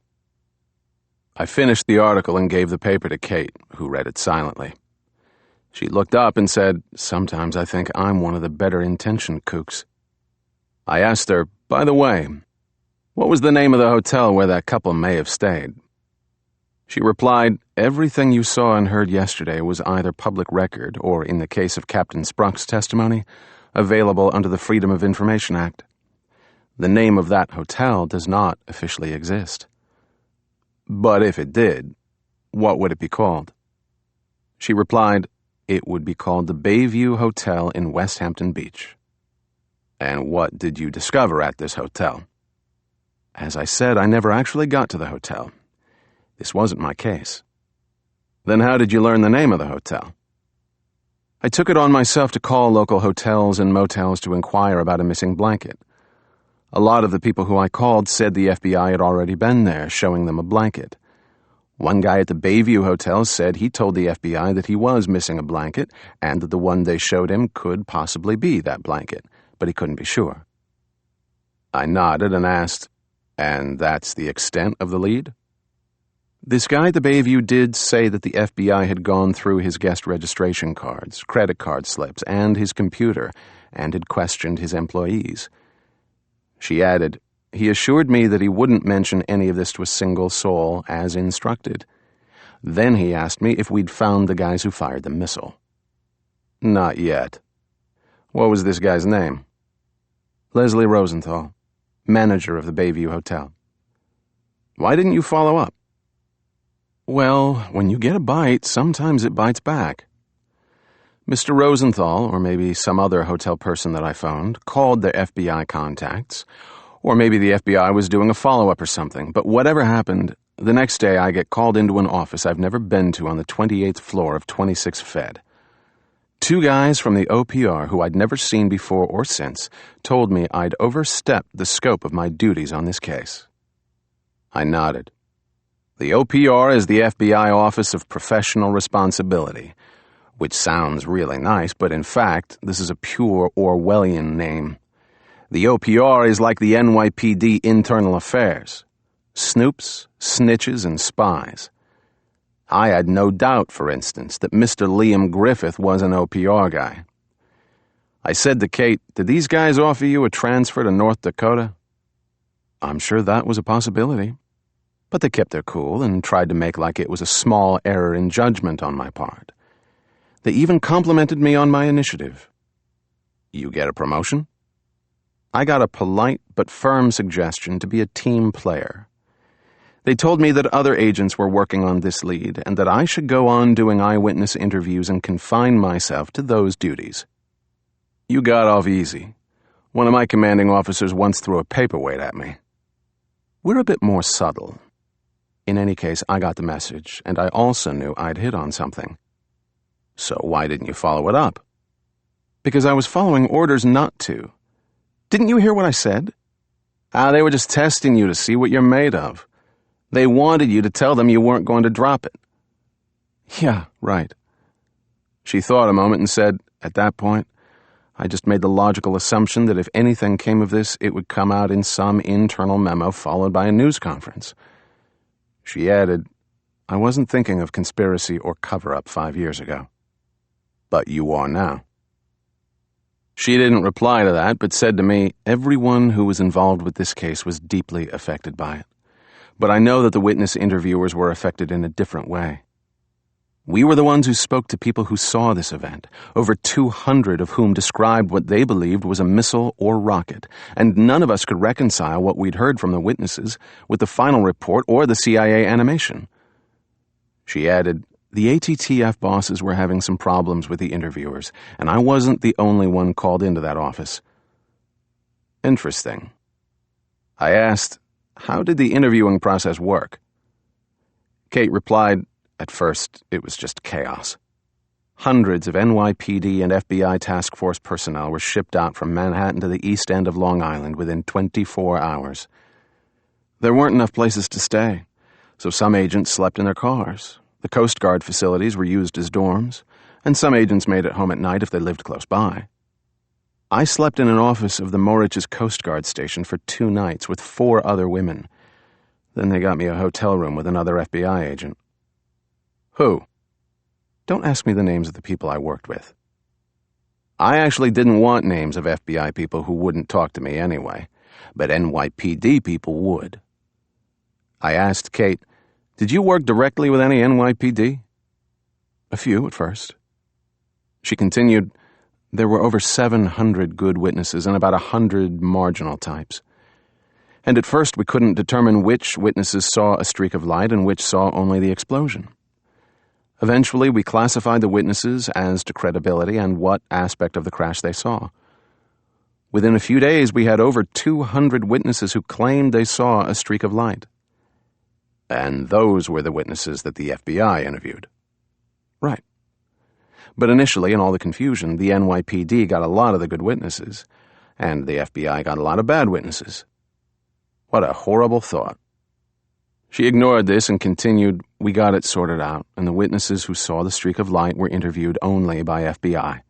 I finished the article and gave the paper to Kate, who read it silently. She looked up and said, "Sometimes I think I'm one of the better-intentioned kooks." I asked her, "By the way, what was the name of the hotel where that couple may have stayed?" She replied, "Everything you saw and heard yesterday was either public record or, in the case of Captain Spruck's testimony, available under the Freedom of Information Act. The name of that hotel does not officially exist. But if it did, what would it be called?" She replied, "It would be called the Bayview Hotel in West Hampton Beach." "And what did you discover at this hotel?" "As I said, I never actually got to the hotel. This wasn't my case." "Then how did you learn the name of the hotel?" "I took it on myself to call local hotels and motels to inquire about a missing blanket. A lot of the people who I called said the FBI had already been there, showing them a blanket. One guy at the Bayview Hotel said he told the FBI that he was missing a blanket and that the one they showed him could possibly be that blanket, but he couldn't be sure." I nodded and asked, "And that's the extent of the lead?" "This guy at the Bayview did say that the FBI had gone through his guest registration cards, credit card slips, and his computer, and had questioned his employees." She added, "He assured me that he wouldn't mention any of this to a single soul, as instructed. Then he asked me if we'd found the guys who fired the missile." "Not yet. What was this guy's name?" "Leslie Rosenthal, manager of the Bayview Hotel." "Why didn't you follow up?" "Well, when you get a bite, sometimes it bites back. Mr. Rosenthal, or maybe some other hotel person that I phoned, called their FBI contacts, or maybe the FBI was doing a follow-up or something, but whatever happened, the next day I get called into an office I've never been to on the 28th floor of 26 Fed. Two guys from the OPR who I'd never seen before or since told me I'd overstepped the scope of my duties on this case." I nodded. "The OPR is the FBI Office of Professional Responsibility, which sounds really nice, but in fact, this is a pure Orwellian name. The OPR is like the NYPD Internal Affairs. Snoops, snitches, and spies. I had no doubt, for instance, that Mr. Liam Griffith was an OPR guy. I said to Kate, 'Did these guys offer you a transfer to North Dakota?' I'm sure that was a possibility. But they kept their cool and tried to make like it was a small error in judgment on my part. They even complimented me on my initiative." "You get a promotion?" "I got a polite but firm suggestion to be a team player. They told me that other agents were working on this lead and that I should go on doing eyewitness interviews and confine myself to those duties." "You got off easy. One of my commanding officers once threw a paperweight at me." "We're a bit more subtle. In any case, I got the message, and I also knew I'd hit on something." "So why didn't you follow it up?" "Because I was following orders not to. Didn't you hear what I said?" They were just testing you to see what you're made of. They wanted you to tell them you weren't going to drop it." "Yeah, right." She thought a moment and said, "At that point, I just made the logical assumption that if anything came of this, it would come out in some internal memo followed by a news conference." She added, "I wasn't thinking of conspiracy or cover-up 5 years ago." "But you are now." She didn't reply to that, but said to me, "Everyone who was involved with this case was deeply affected by it. But I know that the witness interviewers were affected in a different way. We were the ones who spoke to people who saw this event, over 200 of whom described what they believed was a missile or rocket, and none of us could reconcile what we'd heard from the witnesses with the final report or the CIA animation." She added, "The ATTF bosses were having some problems with the interviewers, and I wasn't the only one called into that office." "Interesting." I asked, "How did the interviewing process work?" Kate replied, "At first, it was just chaos. Hundreds of NYPD and FBI task force personnel were shipped out from Manhattan to the east end of Long Island within 24 hours. There weren't enough places to stay, so some agents slept in their cars. The Coast Guard facilities were used as dorms, and some agents made it home at night if they lived close by. I slept in an office of the Moriches Coast Guard station for 2 nights with 4 other women. Then they got me a hotel room with another FBI agent. Who? Don't ask me the names of the people I worked with. I actually didn't want names of FBI people who wouldn't talk to me anyway, but NYPD people would. I asked Kate, "Did you work directly with any NYPD?" "A few at first." She continued, "There were over 700 good witnesses and about 100 marginal types. And at first we couldn't determine which witnesses saw a streak of light and which saw only the explosion. Eventually we classified the witnesses as to credibility and what aspect of the crash they saw. Within a few days we had over 200 witnesses who claimed they saw a streak of light. And those were the witnesses that the FBI interviewed." "Right. But initially, in all the confusion, the NYPD got a lot of the good witnesses, and the FBI got a lot of bad witnesses." What a horrible thought. She ignored this and continued, "We got it sorted out, and the witnesses who saw the streak of light were interviewed only by FBI.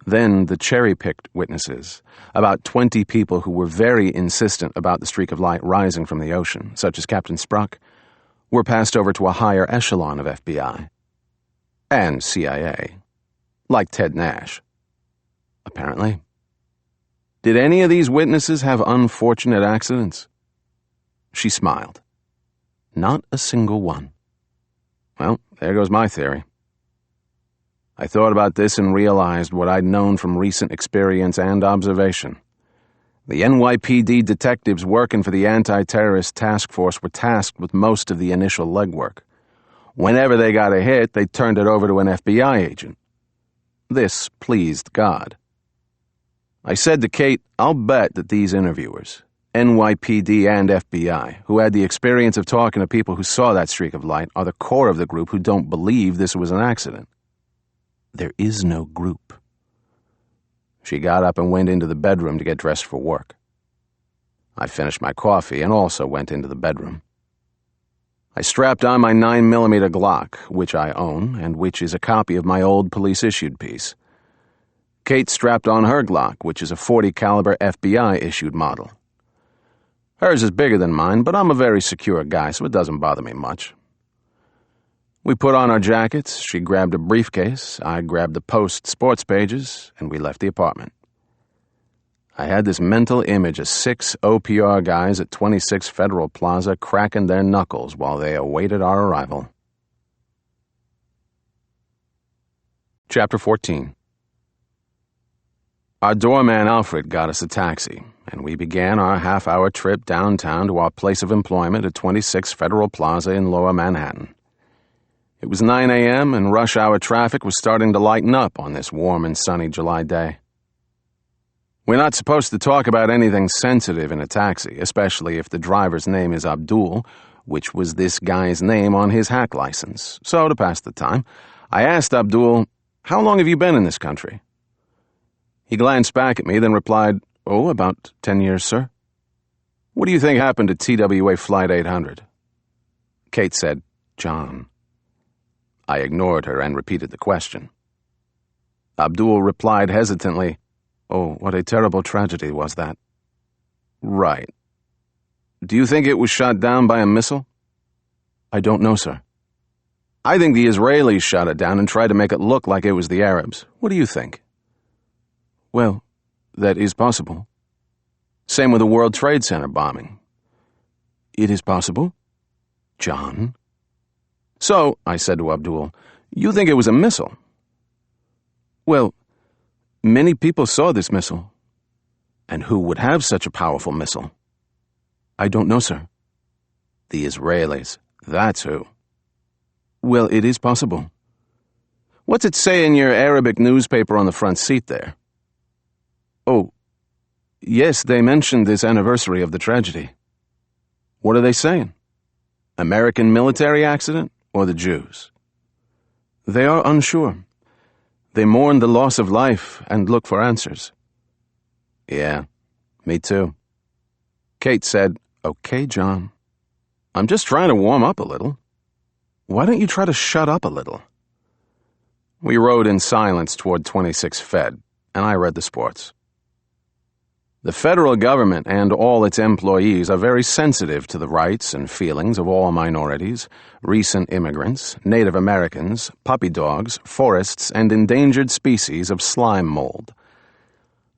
Then the cherry-picked witnesses, about 20 people who were very insistent about the streak of light rising from the ocean, such as Captain Spruck, were passed over to a higher echelon of FBI. And CIA. Like Ted Nash. Apparently. Did any of these witnesses have unfortunate accidents?" She smiled. "Not a single one." Well, there goes my theory. I thought about this and realized what I'd known from recent experience and observation. The NYPD detectives working for the anti-terrorist task force were tasked with most of the initial legwork. Whenever they got a hit, they turned it over to an FBI agent. This pleased God. I said to Kate, "I'll bet that these interviewers, NYPD and FBI, who had the experience of talking to people who saw that streak of light, are the core of the group who don't believe this was an accident." There is no group. She got up and went into the bedroom to get dressed for work. I finished my coffee and also went into the bedroom. I strapped on my 9mm Glock, which I own, and which is a copy of my old police-issued piece. Kate strapped on her Glock, which is a .40 caliber FBI-issued model. Hers is bigger than mine, but I'm a very secure guy, so it doesn't bother me much. We put on our jackets, she grabbed a briefcase, I grabbed the Post sports pages, and we left the apartment. I had this mental image of 6 OPR guys at 26 Federal Plaza cracking their knuckles while they awaited our arrival. Chapter 14. Our doorman Alfred got us a taxi, and we began our half-hour trip downtown to our place of employment at 26 Federal Plaza in Lower Manhattan. It was 9 a.m., and rush-hour traffic was starting to lighten up on this warm and sunny July day. We're not supposed to talk about anything sensitive in a taxi, especially if the driver's name is Abdul, which was this guy's name on his hack license. So, to pass the time, I asked Abdul, "How long have you been in this country?" He glanced back at me, then replied, "Oh, about 10 years, sir." "What do you think happened to TWA Flight 800? Kate said, "John." I ignored her and repeated the question. Abdul replied hesitantly, "Oh, what a terrible tragedy was that." "Right. Do you think it was shot down by a missile?" "I don't know, sir." "I think the Israelis shot it down and tried to make it look like it was the Arabs. What do you think?" "Well, that is possible." "Same with the World Trade Center bombing." "It is possible." "John." "So," I said to Abdul, "you think it was a missile?" "Well, many people saw this missile." "And who would have such a powerful missile?" "I don't know, sir." "The Israelis. That's who." "Well, it is possible." "What's it say in your Arabic newspaper on the front seat there?" "Oh, yes, they mentioned this anniversary of the tragedy." "What are they saying? American military accident or the Jews?" "They are unsure. They mourn the loss of life and look for answers." "Yeah, me too." Kate said, "Okay, John. I'm just trying to warm up a little. Why don't you try to shut up a little?" We rode in silence toward 26 Fed, and I read the sports. The federal government and all its employees are very sensitive to the rights and feelings of all minorities, recent immigrants, Native Americans, puppy dogs, forests, and endangered species of slime mold.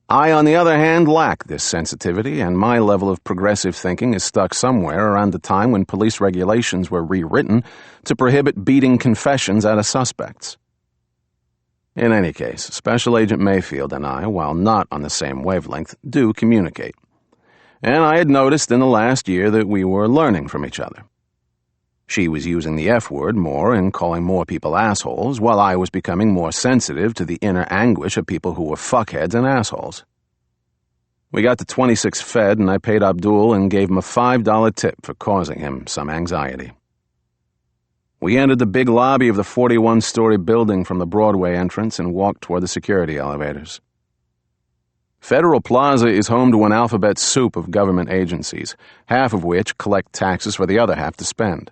I, on the other hand, lack this sensitivity, and my level of progressive thinking is stuck somewhere around the time when police regulations were rewritten to prohibit beating confessions out of suspects. In any case, Special Agent Mayfield and I, while not on the same wavelength, do communicate. And I had noticed in the last year that we were learning from each other. She was using the F-word more and calling more people assholes, while I was becoming more sensitive to the inner anguish of people who were fuckheads and assholes. We got to 26 Fed, and I paid Abdul and gave him a $5 tip for causing him some anxiety. We entered the big lobby of the 41-story building from the Broadway entrance and walked toward the security elevators. Federal Plaza is home to an alphabet soup of government agencies, half of which collect taxes for the other half to spend.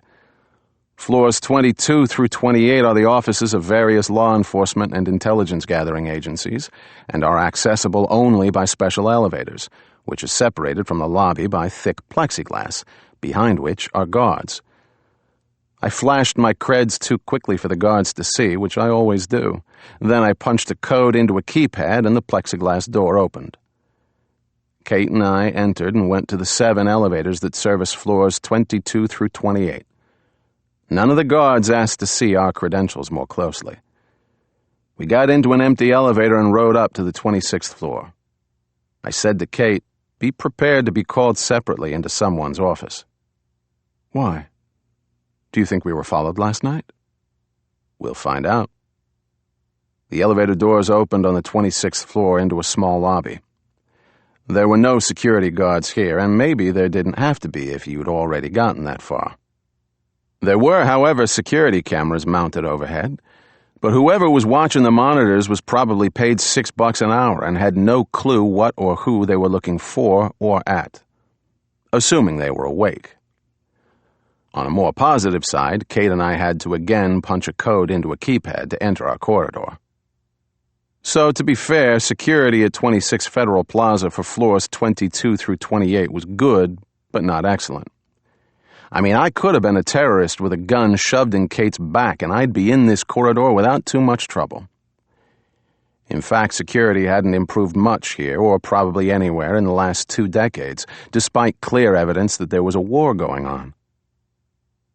Floors 22 through 28 are the offices of various law enforcement and intelligence-gathering agencies, and are accessible only by special elevators, which are separated from the lobby by thick plexiglass, behind which are guards. I flashed my creds too quickly for the guards to see, which I always do. Then I punched a code into a keypad and the plexiglass door opened. Kate and I entered and went to the 7 elevators that service floors 22 through 28. None of the guards asked to see our credentials more closely. We got into an empty elevator and rode up to the 26th floor. I said to Kate, "Be prepared to be called separately into someone's office." "Why? Do you think we were followed last night?" "We'll find out." The elevator doors opened on the 26th floor into a small lobby. There were no security guards here, and maybe there didn't have to be if you'd already gotten that far. There were, however, security cameras mounted overhead, but whoever was watching the monitors was probably paid $6 an hour and had no clue what or who they were looking for or at, assuming they were awake. On a more positive side, Kate and I had to again punch a code into a keypad to enter our corridor. So, to be fair, security at 26 Federal Plaza for floors 22 through 28 was good, but not excellent. I mean, I could have been a terrorist with a gun shoved in Kate's back, and I'd be in this corridor without too much trouble. In fact, security hadn't improved much here, or probably anywhere, in the last 2 decades, despite clear evidence that there was a war going on.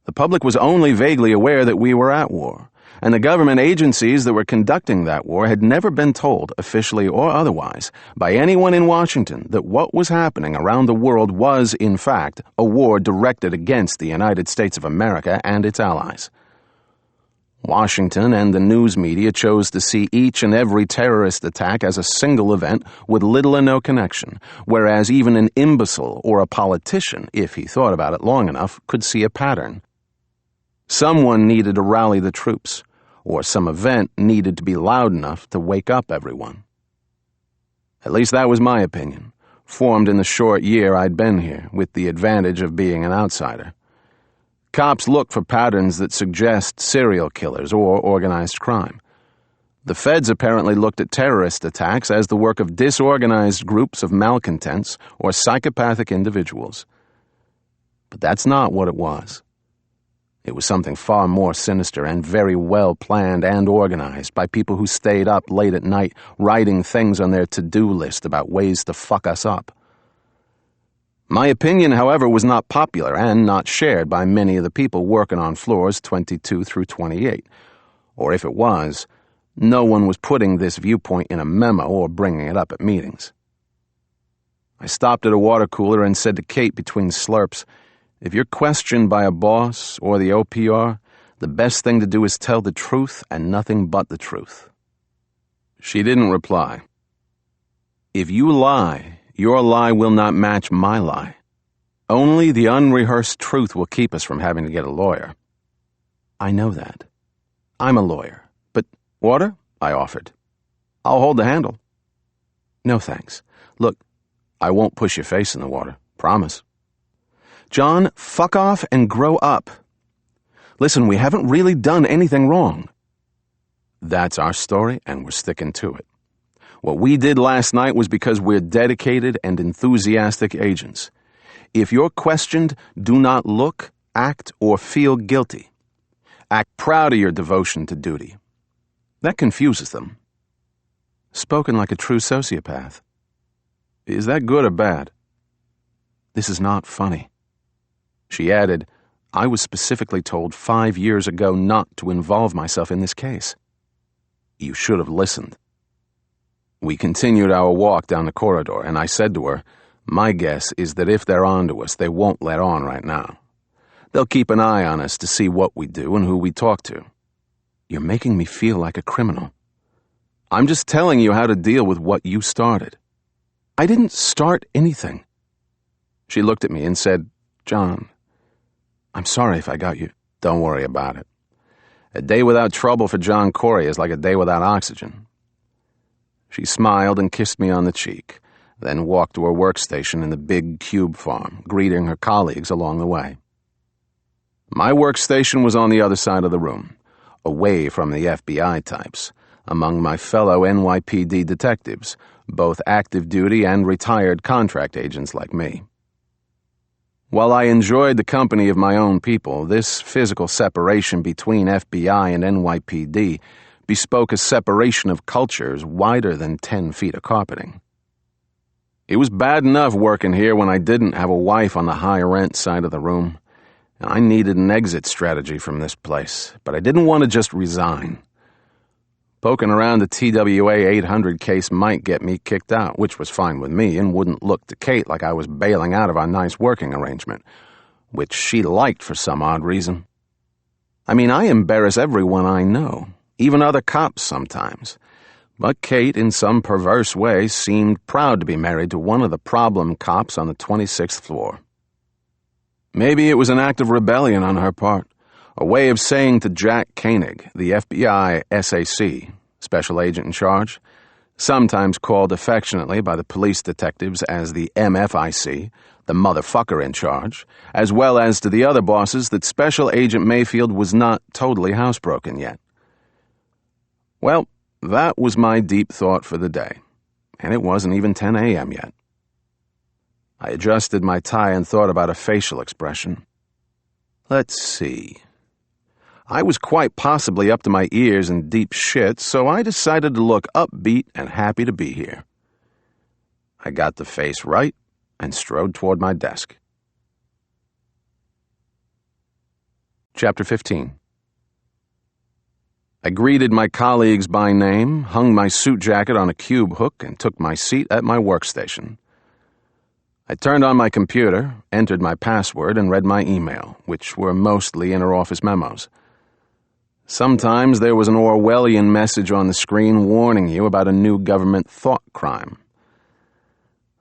The public was only vaguely aware that we were at war, and the government agencies that were conducting that war had never been told, officially or otherwise, by anyone in Washington that what was happening around the world was, in fact, a war directed against the United States of America and its allies. Washington and the news media chose to see each and every terrorist attack as a single event with little or no connection, whereas even an imbecile or a politician, if he thought about it long enough, could see a pattern. Someone needed to rally the troops, or some event needed to be loud enough to wake up everyone. At least that was my opinion, formed in the short year I'd been here, with the advantage of being an outsider. Cops look for patterns that suggest serial killers or organized crime. The feds apparently looked at terrorist attacks as the work of disorganized groups of malcontents or psychopathic individuals. But that's not what it was. It was something far more sinister and very well planned and organized by people who stayed up late at night writing things on their to-do list about ways to fuck us up. My opinion, however, was not popular and not shared by many of the people working on floors 22 through 28. Or if it was, no one was putting this viewpoint in a memo or bringing it up at meetings. I stopped at a water cooler and said to Kate between slurps, "If you're questioned by a boss or the OPR, the best thing to do is tell the truth and nothing but the truth." She didn't reply. If you lie, your lie will not match my lie. Only the unrehearsed truth will keep us from having to get a lawyer. I know that. I'm a lawyer. But water? I offered. I'll hold the handle. No thanks. Look, I won't push your face in the water. Promise. John, fuck off and grow up. Listen, we haven't really done anything wrong. That's our story, and we're sticking to it. What we did last night was because we're dedicated and enthusiastic agents. If you're questioned, do not look, act, or feel guilty. Act proud of your devotion to duty. That confuses them. Spoken like a true sociopath. Is that good or bad? This is not funny. She added, I was specifically told 5 years ago not to involve myself in this case. You should have listened. We continued our walk down the corridor, and I said to her, my guess is that if they're on to us, they won't let on right now. They'll keep an eye on us to see what we do and who we talk to. You're making me feel like a criminal. I'm just telling you how to deal with what you started. I didn't start anything. She looked at me and said, John, I'm sorry if I got you. Don't worry about it. A day without trouble for John Corey is like a day without oxygen. She smiled and kissed me on the cheek, then walked to her workstation in the big cube farm, greeting her colleagues along the way. My workstation was on the other side of the room, away from the FBI types, among my fellow NYPD detectives, both active duty and retired contract agents like me. While I enjoyed the company of my own people, this physical separation between FBI and NYPD bespoke a separation of cultures wider than 10 feet of carpeting. It was bad enough working here when I didn't have a wife on the high-rent side of the room, and I needed an exit strategy from this place, but I didn't want to just resign. Poking around the TWA 800 case might get me kicked out, which was fine with me and wouldn't look to Kate like I was bailing out of our nice working arrangement, which she liked for some odd reason. I mean, I embarrass everyone I know, even other cops sometimes. But Kate, in some perverse way, seemed proud to be married to one of the problem cops on the 26th floor. Maybe it was an act of rebellion on her part, a way of saying to Jack Koenig, the FBI SAC, special agent in charge, sometimes called affectionately by the police detectives as the MFIC, the motherfucker in charge, as well as to the other bosses that Special Agent Mayfield was not totally housebroken yet. Well, that was my deep thought for the day, and it wasn't even 10 a.m. yet. I adjusted my tie and thought about a facial expression. Let's see. I was quite possibly up to my ears in deep shit, so I decided to look upbeat and happy to be here. I got the face right and strode toward my desk. Chapter 15. I greeted my colleagues by name, hung my suit jacket on a cube hook, and took my seat at my workstation. I turned on my computer, entered my password, and read my email, which were mostly interoffice memos. Sometimes there was an Orwellian message on the screen warning you about a new government thought crime.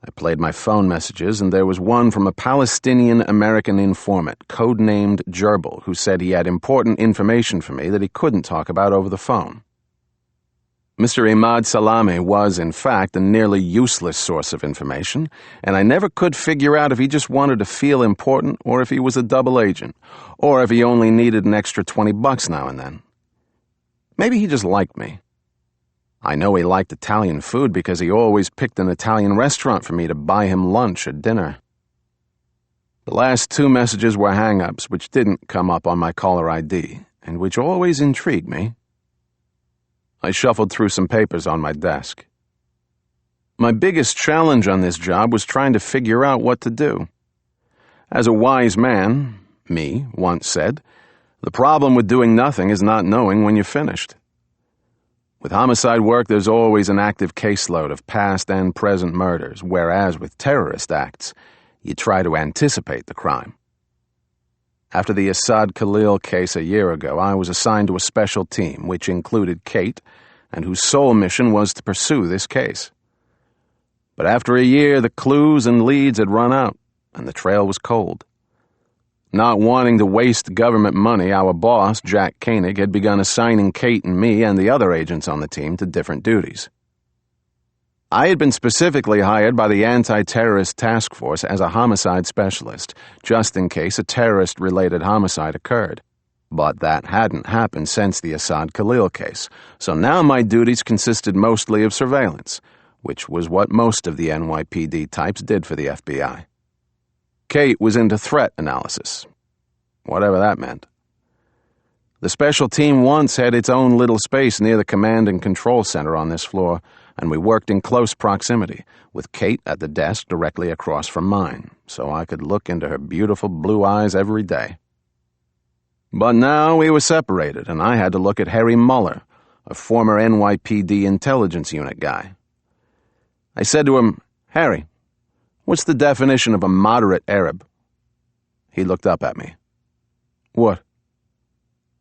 I played my phone messages, and there was one from a Palestinian-American informant, codenamed Gerbil, who said he had important information for me that he couldn't talk about over the phone. Mr. Imad Salami was, in fact, a nearly useless source of information, and I never could figure out if he just wanted to feel important or if he was a double agent, or if he only needed an extra $20 now and then. Maybe he just liked me. I know he liked Italian food because he always picked an Italian restaurant for me to buy him lunch or dinner. The last two messages were hang-ups which didn't come up on my caller ID, and which always intrigued me. I shuffled through some papers on my desk. My biggest challenge on this job was trying to figure out what to do. As a wise man, me, once said, the problem with doing nothing is not knowing when you're finished. With homicide work, there's always an active caseload of past and present murders, whereas with terrorist acts, you try to anticipate the crime. After the Assad Khalil case a year ago, I was assigned to a special team, which included Kate, and whose sole mission was to pursue this case. But after a year, the clues and leads had run out, and the trail was cold. Not wanting to waste government money, our boss, Jack Koenig, had begun assigning Kate and me and the other agents on the team to different duties. I had been specifically hired by the Anti-Terrorist Task Force as a homicide specialist, just in case a terrorist-related homicide occurred. But that hadn't happened since the Assad Khalil case, so now my duties consisted mostly of surveillance, which was what most of the NYPD types did for the FBI. Kate was into threat analysis, whatever that meant. The special team once had its own little space near the command and control center on this floor, and we worked in close proximity, with Kate at the desk directly across from mine, so I could look into her beautiful blue eyes every day. But now we were separated, and I had to look at Harry Muller, a former NYPD intelligence unit guy. I said to him, "Harry, what's the definition of a moderate Arab?" He looked up at me. "What?"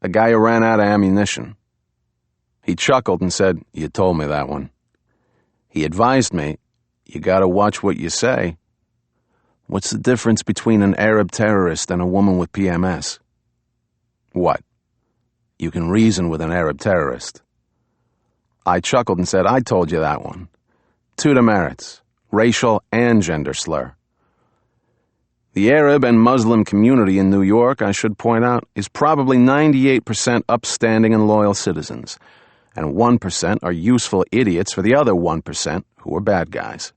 "A guy who ran out of ammunition." He chuckled and said, "You told me that one." He advised me, "You gotta watch what you say. What's the difference between an Arab terrorist and a woman with PMS?" "What?" "You can reason with an Arab terrorist." I chuckled and said, "I told you that one. Two demerits, racial and gender slur." The Arab and Muslim community in New York, I should point out, is probably 98% upstanding and loyal citizens, and 1% are useful idiots for the other 1% who are bad guys.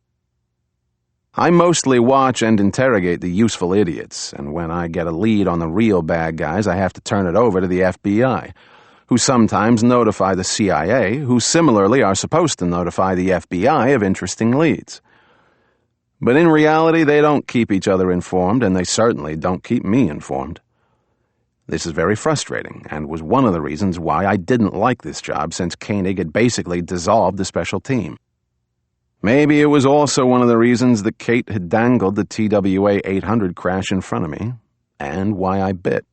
I mostly watch and interrogate the useful idiots, and when I get a lead on the real bad guys, I have to turn it over to the FBI, who sometimes notify the CIA, who similarly are supposed to notify the FBI of interesting leads. But in reality, they don't keep each other informed, and they certainly don't keep me informed. This is very frustrating, and was one of the reasons why I didn't like this job, since Koenig had basically dissolved the special team. Maybe it was also one of the reasons that Kate had dangled the TWA 800 crash in front of me, and why I bit.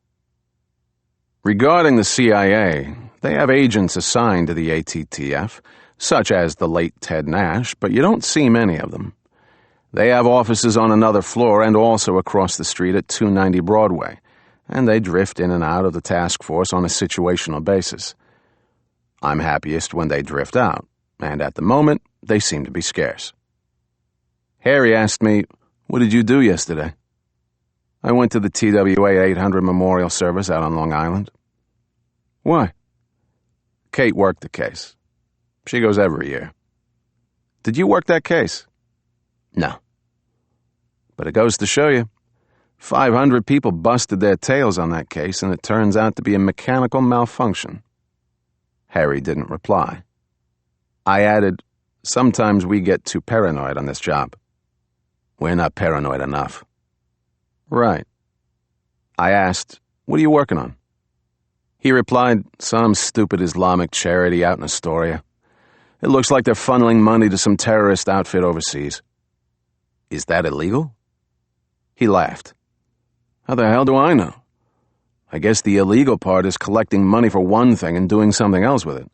Regarding the CIA, they have agents assigned to the ATTF, such as the late Ted Nash, but you don't see many of them. They have offices on another floor and also across the street at 290 Broadway, and they drift in and out of the task force on a situational basis. I'm happiest when they drift out, and at the moment, they seem to be scarce. Harry asked me, "What did you do yesterday?" "I went to the TWA 800 memorial service out on Long Island." "Why?" "Kate worked the case. She goes every year." "Did you work that case?" "No." "But it goes to show you. 500 people busted their tails on that case, and it turns out to be a mechanical malfunction." Harry didn't reply. I added, "Sometimes we get too paranoid on this job." "We're not paranoid enough." "Right." I asked, "What are you working on?" He replied, "Some stupid Islamic charity out in Astoria. It looks like they're funneling money to some terrorist outfit overseas." "Is that illegal?" He laughed. "How the hell do I know? I guess the illegal part is collecting money for one thing and doing something else with it.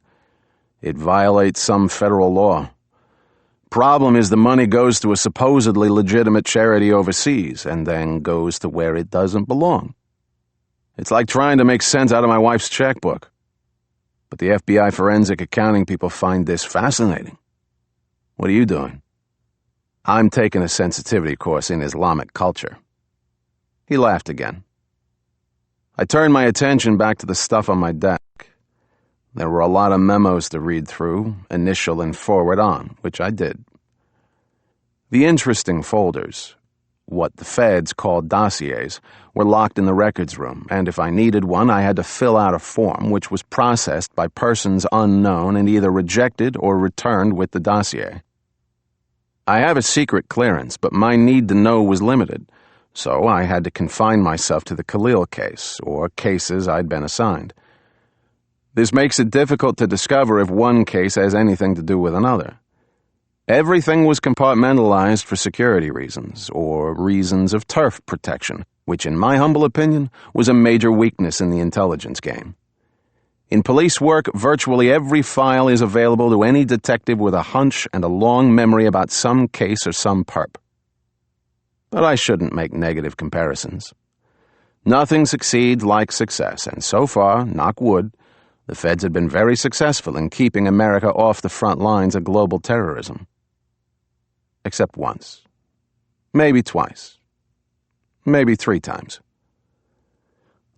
It violates some federal law. Problem is the money goes to a supposedly legitimate charity overseas and then goes to where it doesn't belong. It's like trying to make sense out of my wife's checkbook. But the FBI forensic accounting people find this fascinating." "What are you doing?" "I'm taking a sensitivity course in Islamic culture." He laughed again. I turned my attention back to the stuff on my desk. There were a lot of memos to read through, initial and forward on, which I did. The interesting folders, what the feds called dossiers, were locked in the records room, and if I needed one, I had to fill out a form which was processed by persons unknown and either rejected or returned with the dossier. I have a secret clearance, but my need to know was limited, so I had to confine myself to the Khalil case, or cases I'd been assigned. This makes it difficult to discover if one case has anything to do with another. Everything was compartmentalized for security reasons, or reasons of turf protection, which in my humble opinion was a major weakness in the intelligence game. In police work, virtually every file is available to any detective with a hunch and a long memory about some case or some perp. But I shouldn't make negative comparisons. Nothing succeeds like success, and so far, knock wood, the feds have been very successful in keeping America off the front lines of global terrorism. Except once. Maybe twice. Maybe 3 times.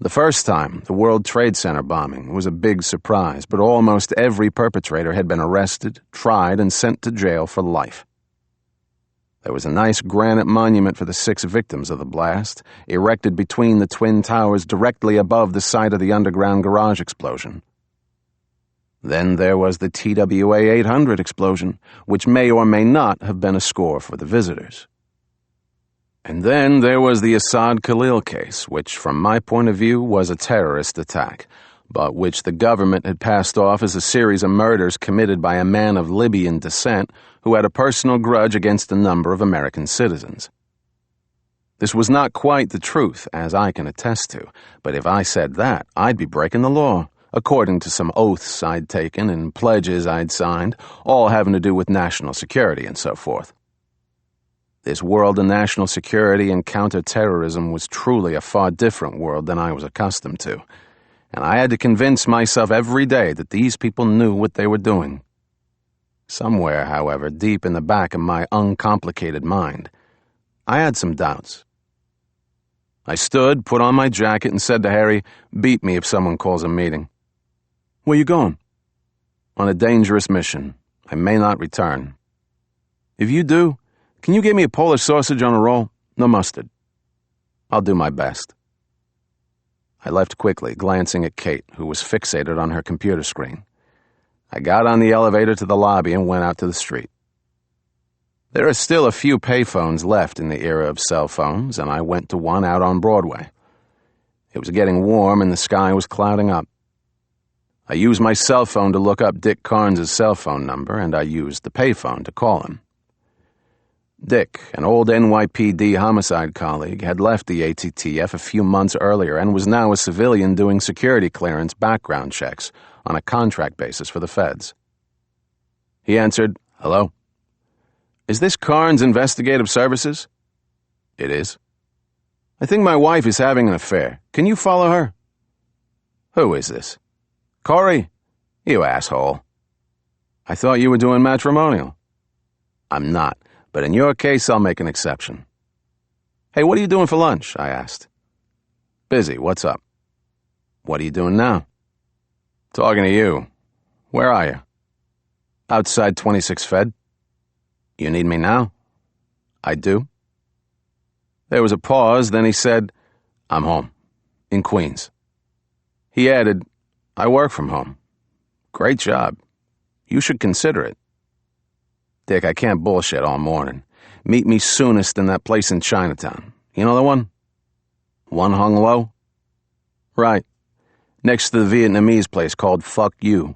The first time, the World Trade Center bombing, was a big surprise, but almost every perpetrator had been arrested, tried, and sent to jail for life. There was a nice granite monument for the 6 victims of the blast, erected between the Twin Towers directly above the site of the underground garage explosion. Then there was the TWA 800 explosion, which may or may not have been a score for the visitors. And then there was the Assad Khalil case, which, from my point of view, was a terrorist attack, but which the government had passed off as a series of murders committed by a man of Libyan descent who had a personal grudge against a number of American citizens. This was not quite the truth, as I can attest to, but if I said that, I'd be breaking the law, according to some oaths I'd taken and pledges I'd signed, all having to do with national security and so forth. This world of national security and counterterrorism was truly a far different world than I was accustomed to, and I had to convince myself every day that these people knew what they were doing. Somewhere, however, deep in the back of my uncomplicated mind, I had some doubts. I stood, put on my jacket, and said to Harry, "Beat me if someone calls a meeting." "Where you going?" "On a dangerous mission. I may not return." "If you do, can you get me a Polish sausage on a roll? No mustard." "I'll do my best." I left quickly, glancing at Kate, who was fixated on her computer screen. I got on the elevator to the lobby and went out to the street. There are still a few payphones left in the era of cell phones, and I went to one out on Broadway. It was getting warm and the sky was clouding up. I used my cell phone to look up Dick Carnes' cell phone number, and I used the payphone to call him. Dick, an old NYPD homicide colleague, had left the ATTF a few months earlier and was now a civilian doing security clearance background checks on a contract basis for the feds. He answered, "Hello? Is this Carnes Investigative Services?" "It is." "I think my wife is having an affair. Can you follow her?" "Who is this?" "Corey. You asshole." "I thought you were doing matrimonial." "I'm not, but in your case I'll make an exception." "Hey, what are you doing for lunch?" I asked. "Busy. What's up?" "What are you doing now?" "Talking to you. Where are you?" "Outside 26 Fed." "You need me now?" "I do." There was a pause, then he said, "I'm home. In Queens." He added, "I work from home. Great job. You should consider it." "Dick, I can't bullshit all morning. Meet me soonest in that place in Chinatown. You know the one? One hung low?" "Right. Next to the Vietnamese place called Fuck You."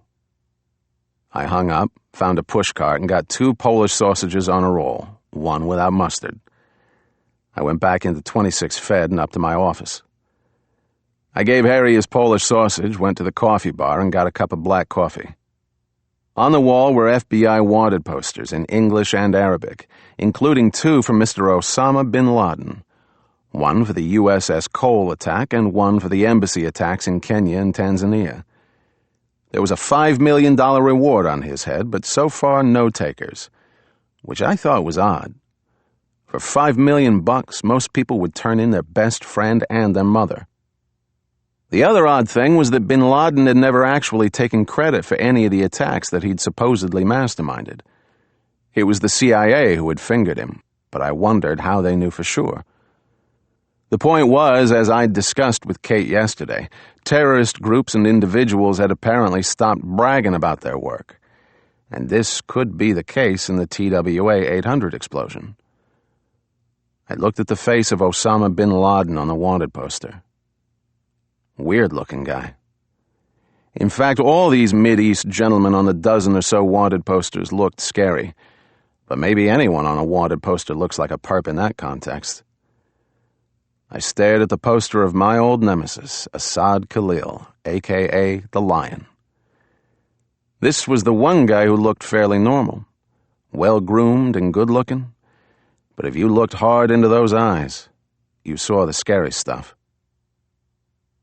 I hung up, found a pushcart, and got 2 Polish sausages on a roll, one without mustard. I went back into 26 Fed and up to my office. I gave Harry his Polish sausage, went to the coffee bar, and got a cup of black coffee. On the wall were FBI wanted posters in English and Arabic, including 2 from Mr. Osama bin Laden, one for the USS Cole attack and one for the embassy attacks in Kenya and Tanzania. There was a $5 million reward on his head, but so far no takers, which I thought was odd. For $5 million, most people would turn in their best friend and their mother. The other odd thing was that bin Laden had never actually taken credit for any of the attacks that he'd supposedly masterminded. It was the CIA who had fingered him, but I wondered how they knew for sure. The point was, as I'd discussed with Kate yesterday, terrorist groups and individuals had apparently stopped bragging about their work, and this could be the case in the TWA 800 explosion. I looked at the face of Osama bin Laden on the wanted poster. Weird-looking guy. In fact, all these Mideast gentlemen on the dozen or so wanted posters looked scary, but maybe anyone on a wanted poster looks like a perp in that context. I stared at the poster of my old nemesis, Assad Khalil, a.k.a. the Lion. This was the one guy who looked fairly normal, well-groomed and good-looking, but if you looked hard into those eyes, you saw the scary stuff.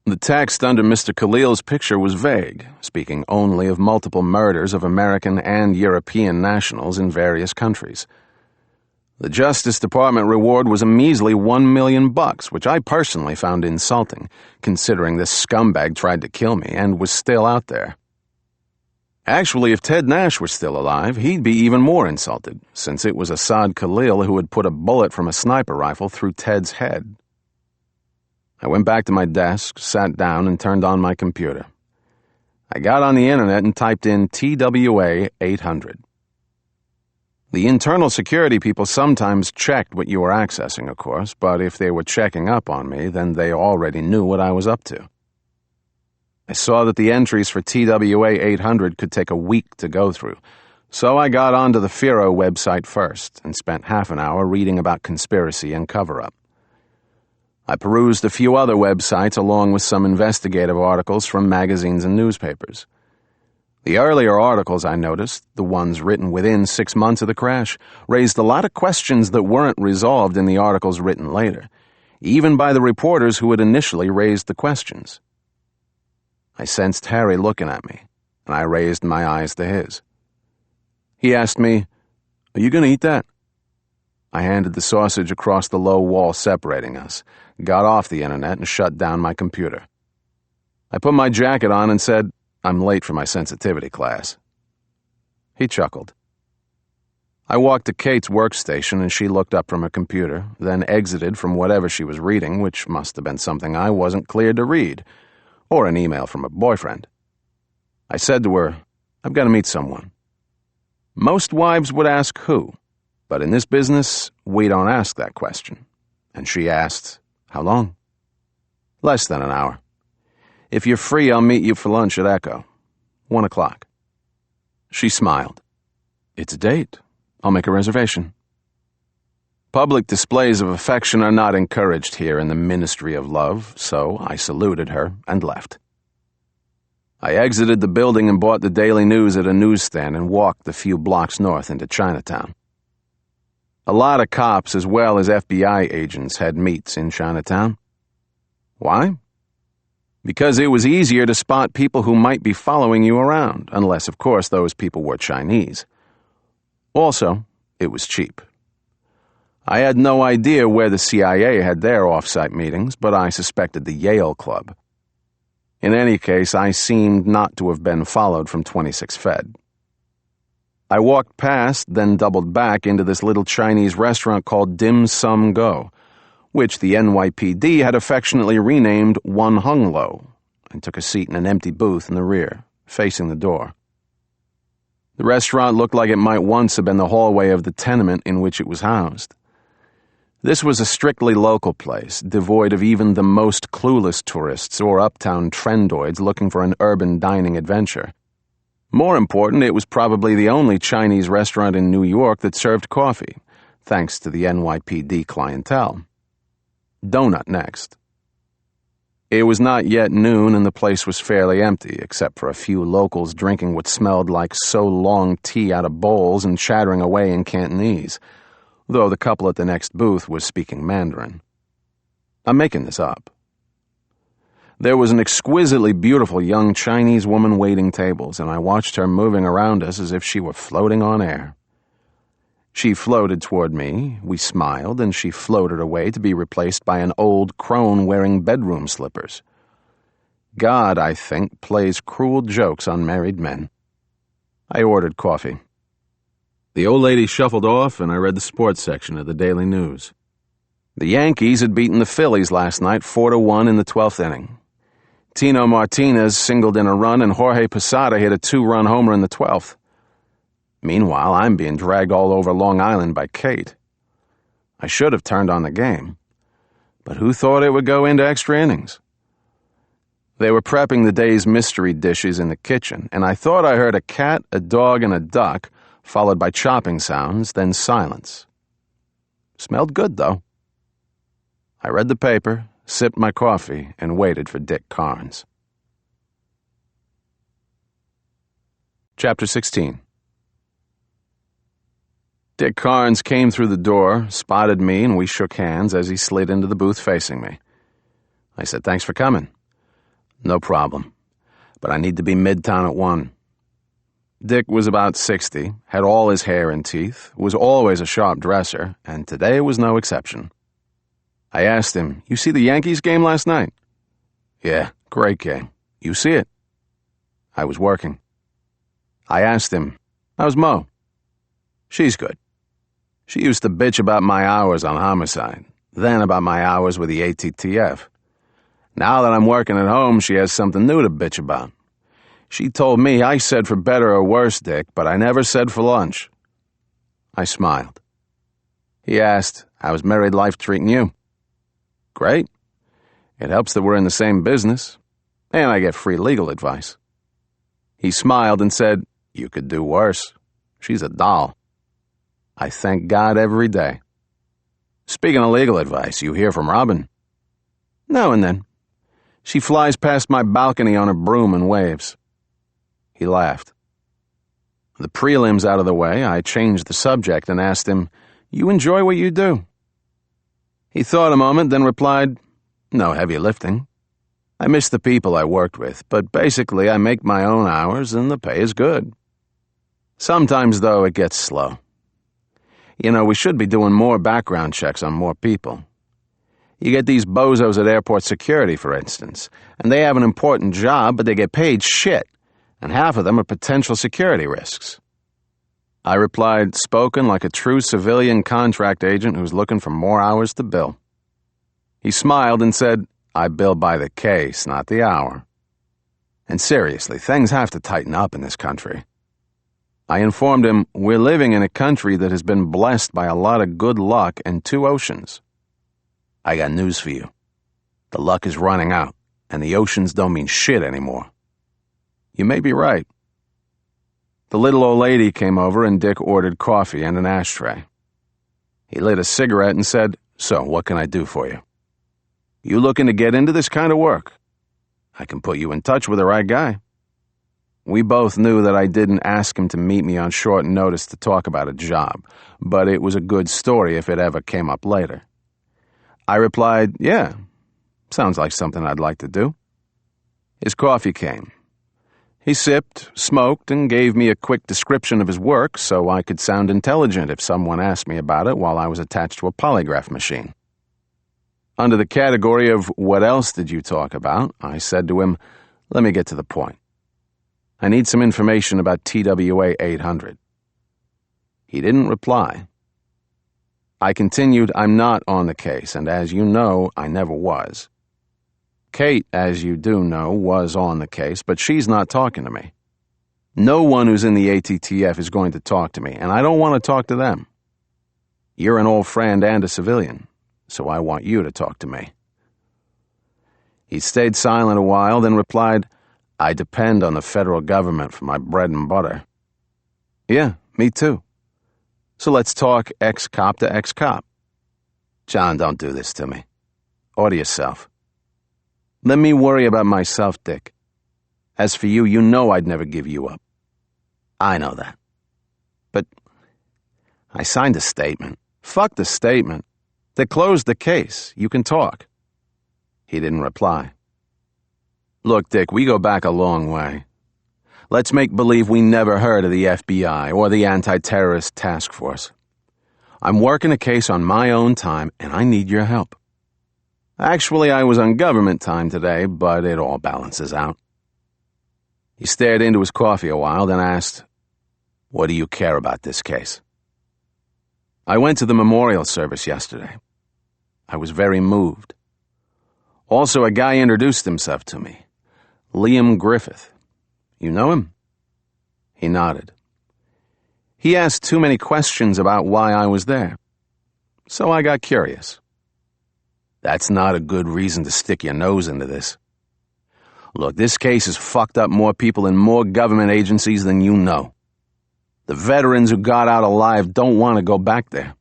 The text under Mr. Khalil's picture was vague, speaking only of multiple murders of American and European nationals in various countries. The Justice Department reward was a measly $1 million, which I personally found insulting, considering this scumbag tried to kill me and was still out there. Actually, if Ted Nash were still alive, he'd be even more insulted, since it was Assad Khalil who had put a bullet from a sniper rifle through Ted's head. I went back to my desk, sat down, and turned on my computer. I got on the internet and typed in TWA 800. The internal security people sometimes checked what you were accessing, of course, but if they were checking up on me, then they already knew what I was up to. I saw that the entries for TWA 800 could take a week to go through, so I got onto the FIRO website first and spent half an hour reading about conspiracy and cover-up. I perused a few other websites along with some investigative articles from magazines and newspapers. The earlier articles I noticed, the ones written within 6 months of the crash, raised a lot of questions that weren't resolved in the articles written later, even by the reporters who had initially raised the questions. I sensed Harry looking at me, and I raised my eyes to his. He asked me, "Are you going to eat that?" I handed the sausage across the low wall separating us, got off the internet, and shut down my computer. I put my jacket on and said, "I'm late for my sensitivity class." He chuckled. I walked to Kate's workstation and she looked up from her computer, then exited from whatever she was reading, which must have been something I wasn't cleared to read, or an email from her boyfriend. I said to her, "I've got to meet someone." Most wives would ask who, but in this business, we don't ask that question. And she asked, "How long?" "Less than an hour. If you're free, I'll meet you for lunch at Echo. 1 o'clock. She smiled. "It's a date. I'll make a reservation." Public displays of affection are not encouraged here in the Ministry of Love, so I saluted her and left. I exited the building and bought the Daily News at a newsstand and walked the few blocks north into Chinatown. A lot of cops as well as FBI agents had meets in Chinatown. Why? Because it was easier to spot people who might be following you around, unless, of course, those people were Chinese. Also, it was cheap. I had no idea where the CIA had their off-site meetings, but I suspected the Yale Club. In any case, I seemed not to have been followed from 26 Fed. I walked past, then doubled back into this little Chinese restaurant called Dim Sum Go, which the NYPD had affectionately renamed One Hung Lo, and took a seat in an empty booth in the rear, facing the door. The restaurant looked like it might once have been the hallway of the tenement in which it was housed. This was a strictly local place, devoid of even the most clueless tourists or uptown trendoids looking for an urban dining adventure. More important, it was probably the only Chinese restaurant in New York that served coffee, thanks to the NYPD clientele. Donut next. It was not yet noon and the place was fairly empty, except for a few locals drinking what smelled like so-long tea out of bowls and chattering away in Cantonese, though the couple at the next booth was speaking Mandarin. I'm making this up. There was an exquisitely beautiful young Chinese woman waiting tables, and I watched her moving around us as if she were floating on air. She floated toward me, we smiled, and she floated away to be replaced by an old crone wearing bedroom slippers. God, I think, plays cruel jokes on married men. I ordered coffee. The old lady shuffled off, and I read the sports section of the Daily News. The Yankees had beaten the Phillies last night 4-1 in the 12th inning. Tino Martinez singled in a run, and Jorge Posada hit a 2-run homer in the 12th. Meanwhile, I'm being dragged all over Long Island by Kate. I should have turned on the game, but who thought it would go into extra innings? They were prepping the day's mystery dishes in the kitchen, and I thought I heard a cat, a dog, and a duck, followed by chopping sounds, then silence. Smelled good, though. I read the paper, sipped my coffee, and waited for Dick Carnes. Chapter 16. Dick Carnes came through the door, spotted me, and we shook hands as he slid into the booth facing me. I said, "Thanks for coming." "No problem, but I need to be Midtown at 1. Dick was about 60, had all his hair and teeth, was always a sharp dresser, and today was no exception. I asked him, "You see the Yankees game last night?" "Yeah, great game. You see it?" I was working. I asked him, "How's Mo?" "She's good. She used to bitch about my hours on homicide, then about my hours with the ATTF. Now that I'm working at home, she has something new to bitch about. She told me I said for better or worse, Dick, but I never said for lunch." I smiled. He asked, "How's married life treating you?" "Great. It helps that we're in the same business, and I get free legal advice." He smiled and said, "You could do worse. She's a doll." I thank God every day. "Speaking of legal advice, you hear from Robin?" "Now and then. She flies past my balcony on a broom and waves." He laughed. The prelims out of the way, I changed the subject and asked him, "You enjoy what you do?" He thought a moment, then replied, "No heavy lifting. I miss the people I worked with, but basically I make my own hours and the pay is good. Sometimes, though, it gets slow. You know, we should be doing more background checks on more people. You get these bozos at airport security, for instance, and they have an important job, but they get paid shit, and half of them are potential security risks." I replied, spoken like a true civilian contract agent who's looking for more hours to bill. He smiled and said, "I bill by the case, not the hour. And seriously, things have to tighten up in this country." I informed him, "We're living in a country that has been blessed by a lot of good luck and 2 oceans. I got news for you. The luck is running out, and the oceans don't mean shit anymore." You may be right. The little old lady came over and Dick ordered coffee and an ashtray. He lit a cigarette and said, "So, what can I do for you? You looking to get into this kind of work? I can put you in touch with the right guy." We both knew that I didn't ask him to meet me on short notice to talk about a job, but it was a good story if it ever came up later. I replied, "Yeah, sounds like something I'd like to do." His coffee came. He sipped, smoked, and gave me a quick description of his work so I could sound intelligent if someone asked me about it while I was attached to a polygraph machine. Under the category of "What else did you talk about?" I said to him, "Let me get to the point. I need some information about TWA 800. He didn't reply. I continued, "I'm not on the case, and as you know, I never was. Kate, as you do know, was on the case, but she's not talking to me. No one who's in the ATTF is going to talk to me, and I don't want to talk to them. You're an old friend and a civilian, so I want you to talk to me." He stayed silent a while, then replied, "I depend on the federal government for my bread and butter." "Yeah, me too. So let's talk ex-cop to ex-cop." "John, don't do this to me. Or to yourself." "Let me worry about myself, Dick. As for you, you know I'd never give you up." "I know that. But I signed a statement." "Fuck the statement. They closed the case. You can talk." He didn't reply. "Look, Dick, we go back a long way. Let's make believe we never heard of the FBI or the Anti-Terrorist Task Force. I'm working a case on my own time, and I need your help. Actually, I was on government time today, but it all balances out." He stared into his coffee a while, then asked, "What do you care about this case?" "I went to the memorial service yesterday. I was very moved. Also, a guy introduced himself to me. Liam Griffith. You know him?" He nodded. "He asked too many questions about why I was there. So I got curious." "That's not a good reason to stick your nose into this. Look, this case has fucked up more people in more government agencies than you know. The veterans who got out alive don't want to go back there.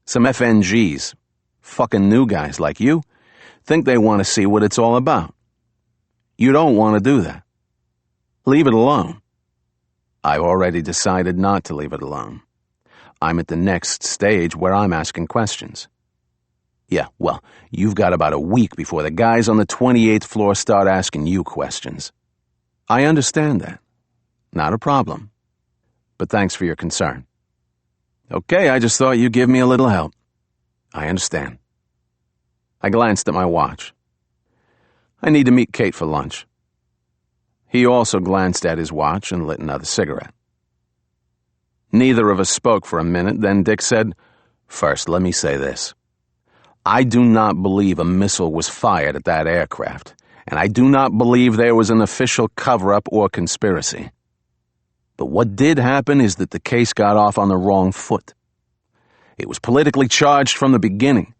Some FNGs, fucking new guys like you, think they want to see what it's all about. You don't want to do that. Leave it alone." I've already decided not to leave it alone. I'm at the next stage where I'm asking questions. "Yeah, well, you've got about a week before the guys on the 28th floor start asking you questions." "I understand that. Not a problem. But thanks for your concern. Okay, I just thought you'd give me a little help. I understand. I glanced at my watch. I need to meet Kate for lunch. He also glanced at his watch and lit another cigarette. Neither of us spoke for a minute, then Dick said, "First, let me say this. I do not believe a missile was fired at that aircraft, and I do not believe there was an official cover-up or conspiracy. But what did happen is that the case got off on the wrong foot. It was politically charged from the beginning.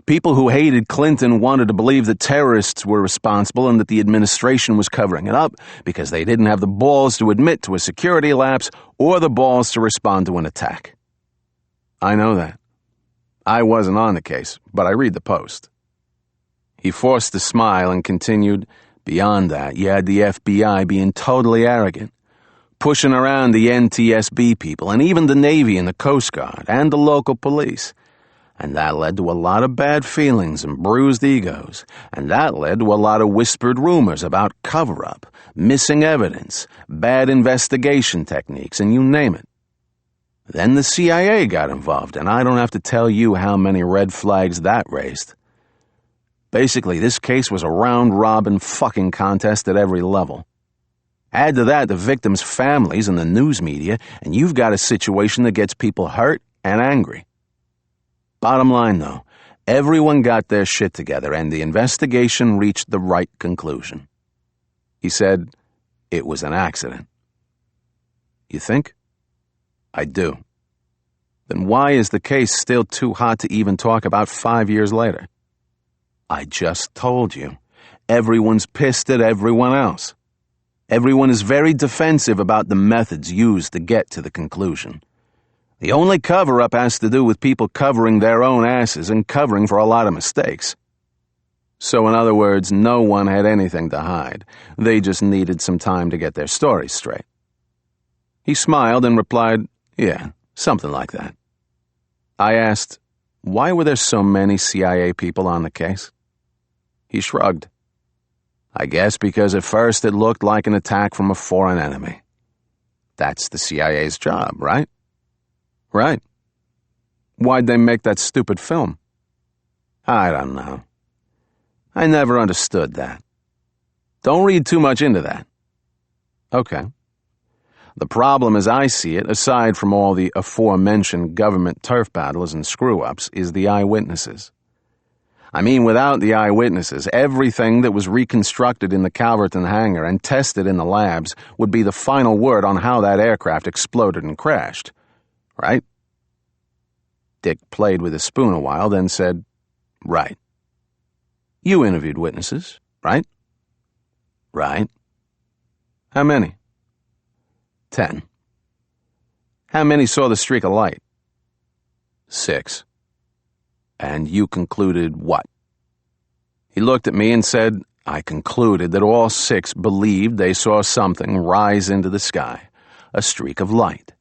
People who hated Clinton wanted to believe that terrorists were responsible and that the administration was covering it up because they didn't have the balls to admit to a security lapse or the balls to respond to an attack. I know that. I wasn't on the case, but I read the Post." He forced a smile and continued, "Beyond that, you had the FBI being totally arrogant, pushing around the NTSB people and even the Navy and the Coast Guard and the local police. And that led to a lot of bad feelings and bruised egos, and that led to a lot of whispered rumors about cover-up, missing evidence, bad investigation techniques, and you name it. Then the CIA got involved, and I don't have to tell you how many red flags that raised. Basically, this case was a round-robin fucking contest at every level. Add to that the victims' families and the news media, and you've got a situation that gets people hurt and angry. Bottom line, though, everyone got their shit together, and the investigation reached the right conclusion." He said, "It was an accident." "You think?" "I do." "Then why is the case still too hot to even talk about 5 years later?" "I just told you. Everyone's pissed at everyone else. Everyone is very defensive about the methods used to get to the conclusion. The only cover-up has to do with people covering their own asses and covering for a lot of mistakes. So in other words, no one had anything to hide. They just needed some time to get their stories straight." He smiled and replied, "Yeah, something like that." I asked, "Why were there so many CIA people on the case?" He shrugged. "I guess because at first it looked like an attack from a foreign enemy. That's the CIA's job, right?" "Right. Why'd they make that stupid film?" "I don't know. I never understood that. Don't read too much into that." "Okay. The problem as I see it, aside from all the aforementioned government turf battles and screw-ups, is the eyewitnesses. I mean, without the eyewitnesses, everything that was reconstructed in the Calverton hangar and tested in the labs would be the final word on how that aircraft exploded and crashed. Right?" Dick played with his spoon a while, then said, "Right." "You interviewed witnesses, right?" "Right." "How many?" 10. "How many saw the streak of light?" 6. "And you concluded what?" He looked at me and said, "I concluded that all 6 believed they saw something rise into the sky, a streak of light,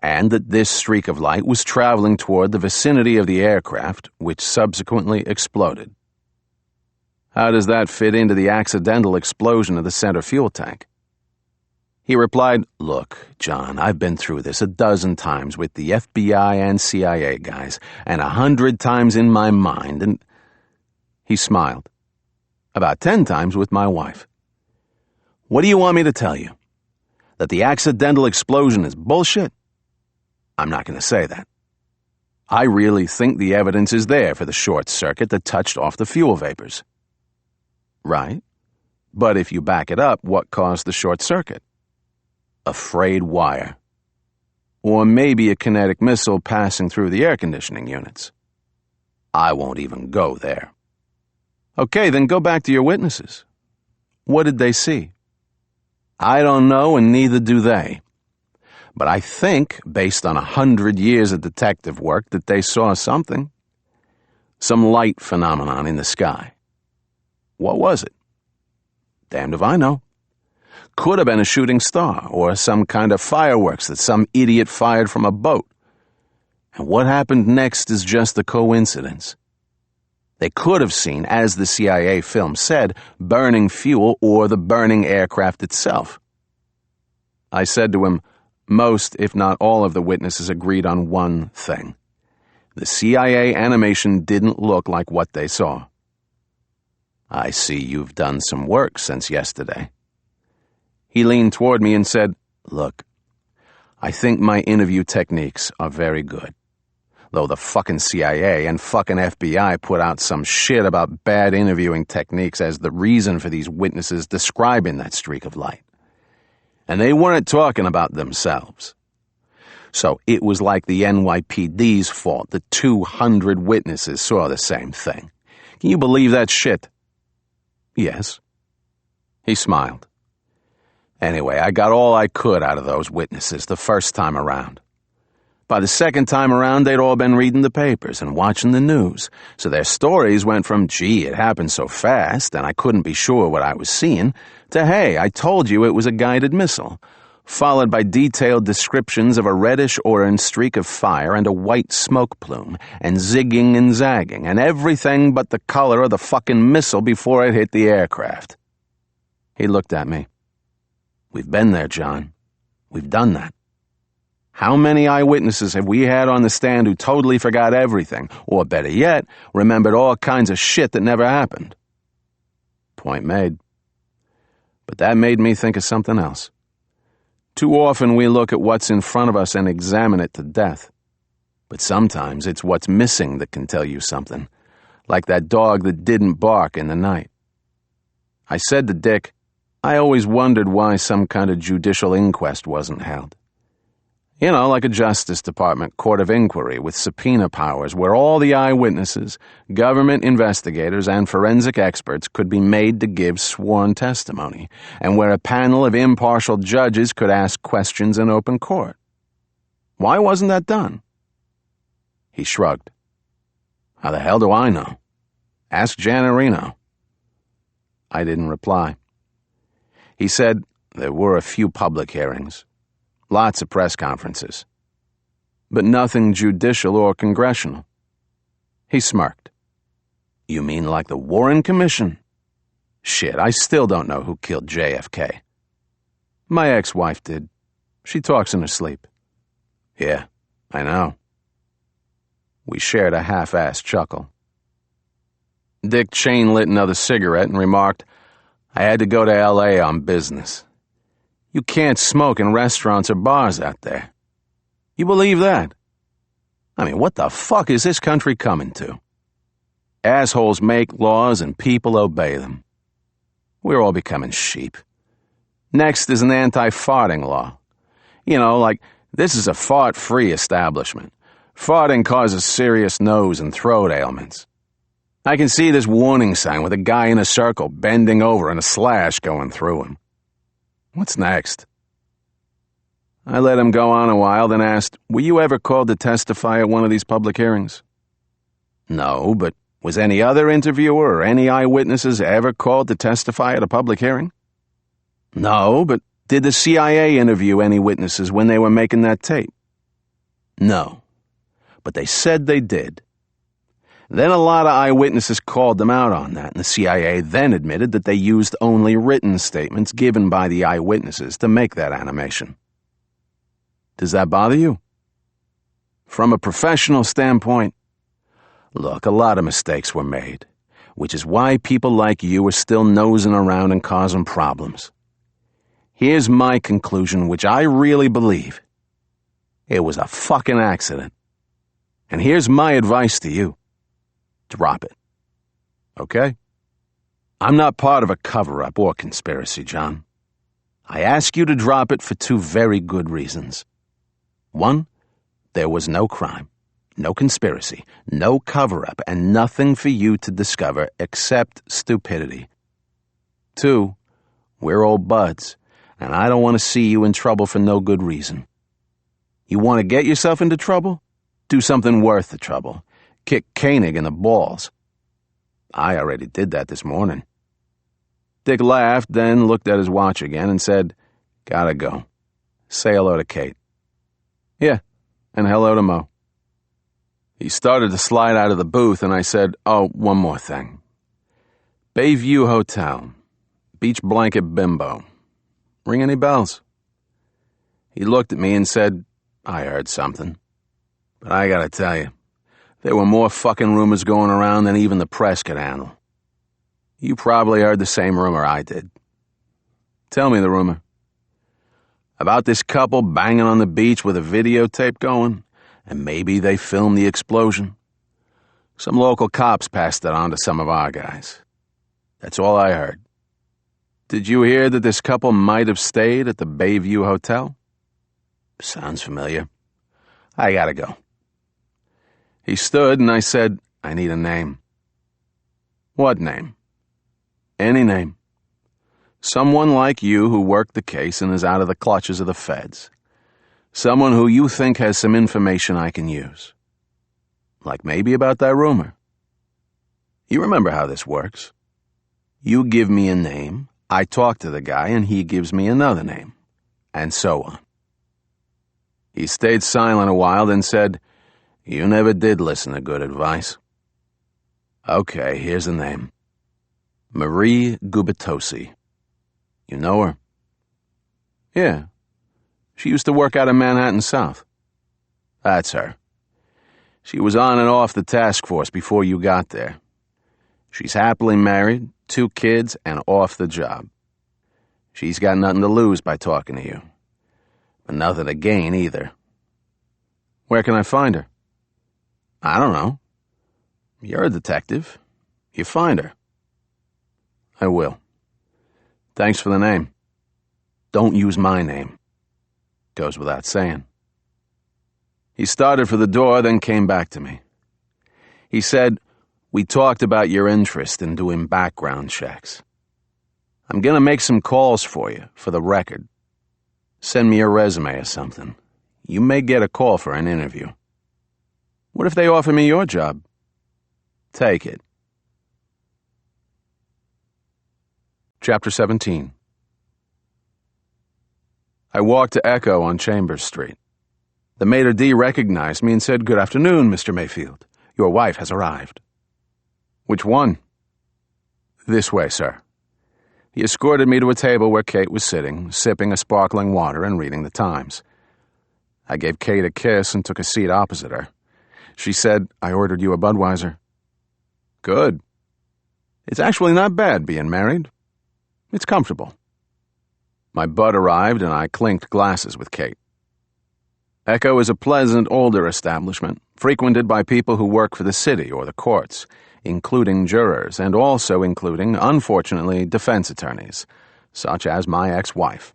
and that this streak of light was traveling toward the vicinity of the aircraft, which subsequently exploded." "How does that fit into the accidental explosion of the center fuel tank?" He replied, "Look, John, I've been through this a dozen times with the FBI and CIA guys, and 100 times in my mind, and—" He smiled. "About 10 times with my wife. What do you want me to tell you? That the accidental explosion is bullshit? I'm not going to say that. I really think the evidence is there for the short circuit that touched off the fuel vapors." "Right. But if you back it up, what caused the short circuit?" "A frayed wire. Or maybe a kinetic missile passing through the air conditioning units. I won't even go there." "Okay, then go back to your witnesses. What did they see?" "I don't know, and neither do they. But I think, based on 100 years of detective work, that they saw something. Some light phenomenon in the sky. What was it? Damned if I know. Could have been a shooting star, or some kind of fireworks that some idiot fired from a boat. And what happened next is just a coincidence. They could have seen, as the CIA film said, burning fuel or the burning aircraft itself." I said to him, most, if not all, of the witnesses agreed on one thing. The CIA animation didn't look like what they saw. I see you've done some work since yesterday. He leaned toward me and said, look, I think my interview techniques are very good. Though the fucking CIA and fucking FBI put out some shit about bad interviewing techniques as the reason for these witnesses describing that streak of light. And they weren't talking about themselves. So it was like the NYPD's fault that 200 witnesses saw the same thing. Can you believe that shit? Yes. He smiled. Anyway, I got all I could out of those witnesses the first time around. By the second time around, they'd all been reading the papers and watching the news, so their stories went from, gee, it happened so fast and I couldn't be sure what I was seeing, to, hey, I told you it was a guided missile, followed by detailed descriptions of a reddish-orange streak of fire and a white smoke plume, and zigging and zagging, and everything but the color of the fucking missile before it hit the aircraft. He looked at me. We've been there, John. We've done that. How many eyewitnesses have we had on the stand who totally forgot everything, or better yet, remembered all kinds of shit that never happened? Point made. But that made me think of something else. Too often we look at what's in front of us and examine it to death. But sometimes it's what's missing that can tell you something, like that dog that didn't bark in the night. I said to Dick, I always wondered why some kind of judicial inquest wasn't held. You know, like a Justice Department court of inquiry with subpoena powers where all the eyewitnesses, government investigators, and forensic experts could be made to give sworn testimony, and where a panel of impartial judges could ask questions in open court. Why wasn't that done? He shrugged. How the hell do I know? Ask Janet Reno. I didn't reply. He said there were a few public hearings. Lots of press conferences. But nothing judicial or congressional. He smirked. You mean like the Warren Commission? Shit, I still don't know who killed JFK. My ex-wife did. She talks in her sleep. Yeah, I know. We shared a half-assed chuckle. Dick chain-lit another cigarette and remarked, I had to go to L.A. on business. You can't smoke in restaurants or bars out there. You believe that? I mean, what the fuck is this country coming to? Assholes make laws and people obey them. We're all becoming sheep. Next is an anti-farting law. You know, like, this is a fart-free establishment. Farting causes serious nose and throat ailments. I can see this warning sign with a guy in a circle bending over and a slash going through him. What's next? I let him go on a while, then asked, were you ever called to testify at one of these public hearings? No, but was any other interviewer or any eyewitnesses ever called to testify at a public hearing? No, but did the CIA interview any witnesses when they were making that tape? No, but they said they did. Then a lot of eyewitnesses called them out on that, and the CIA then admitted that they used only written statements given by the eyewitnesses to make that animation. Does that bother you? From a professional standpoint, look, a lot of mistakes were made, which is why people like you are still nosing around and causing problems. Here's my conclusion, which I really believe. It was a fucking accident. And here's my advice to you. Drop it. Okay? I'm not part of a cover-up or conspiracy, John. I ask you to drop it for two very good reasons. One, there was no crime, no conspiracy, no cover-up, and nothing for you to discover except stupidity. Two, we're old buds, and I don't want to see you in trouble for no good reason. You want to get yourself into trouble? Do something worth the trouble. Kick Koenig in the balls. I already did that this morning. Dick laughed, then looked at his watch again and said, Gotta go. Say hello to Kate. Yeah, and hello to Mo. He started to slide out of the booth, and I said, oh, one more thing. Bayview Hotel. Beach Blanket Bimbo. Ring any bells? He looked at me and said, "I heard something. But I gotta tell you, there were more fucking rumors going around than even the press could handle. You probably heard the same rumor I did." "Tell me the rumor." "About this couple banging on the beach with a videotape going, and maybe they filmed the explosion. Some local cops passed it on to some of our guys. That's all I heard." "Did you hear that this couple might have stayed at the Bayview Hotel?" "Sounds familiar. I gotta go." He stood and I said, "I need a name." "What name?" "Any name. Someone like you who worked the case and is out of the clutches of the feds. Someone who you think has some information I can use. Like maybe about that rumor. You remember how this works. You give me a name, I talk to the guy, and he gives me another name. And so on." He stayed silent a while, then said, "You never did listen to good advice. Okay, here's the name. Marie Gubitosi. You know her?" "Yeah. She used to work out of Manhattan South." "That's her. She was on and off the task force before you got there. She's happily married, 2 kids, and off the job. She's got nothing to lose by talking to you, but nothing to gain either." "Where can I find her?" "I don't know. You're a detective. You find her." "I will. Thanks for the name. Don't use my name. Goes without saying." He started for the door, then came back to me. He said, "We talked about your interest in doing background checks. I'm going to make some calls for you, for the record. Send me your resume or something. You may get a call for an interview." "What if they offer me your job?" "Take it." Chapter 17. I walked to Echo on Chambers Street. The maitre d' recognized me and said, "Good afternoon, Mr. Mayfield. Your wife has arrived." "Which one?" "This way, sir." He escorted me to a table where Kate was sitting, sipping a sparkling water and reading the Times. I gave Kate a kiss and took a seat opposite her. She said, "I ordered you a Budweiser." "Good. It's actually not bad being married. It's comfortable." My Bud arrived and I clinked glasses with Kate. Echo is a pleasant, older establishment, frequented by people who work for the city or the courts, including jurors and also including, unfortunately, defense attorneys, such as my ex-wife.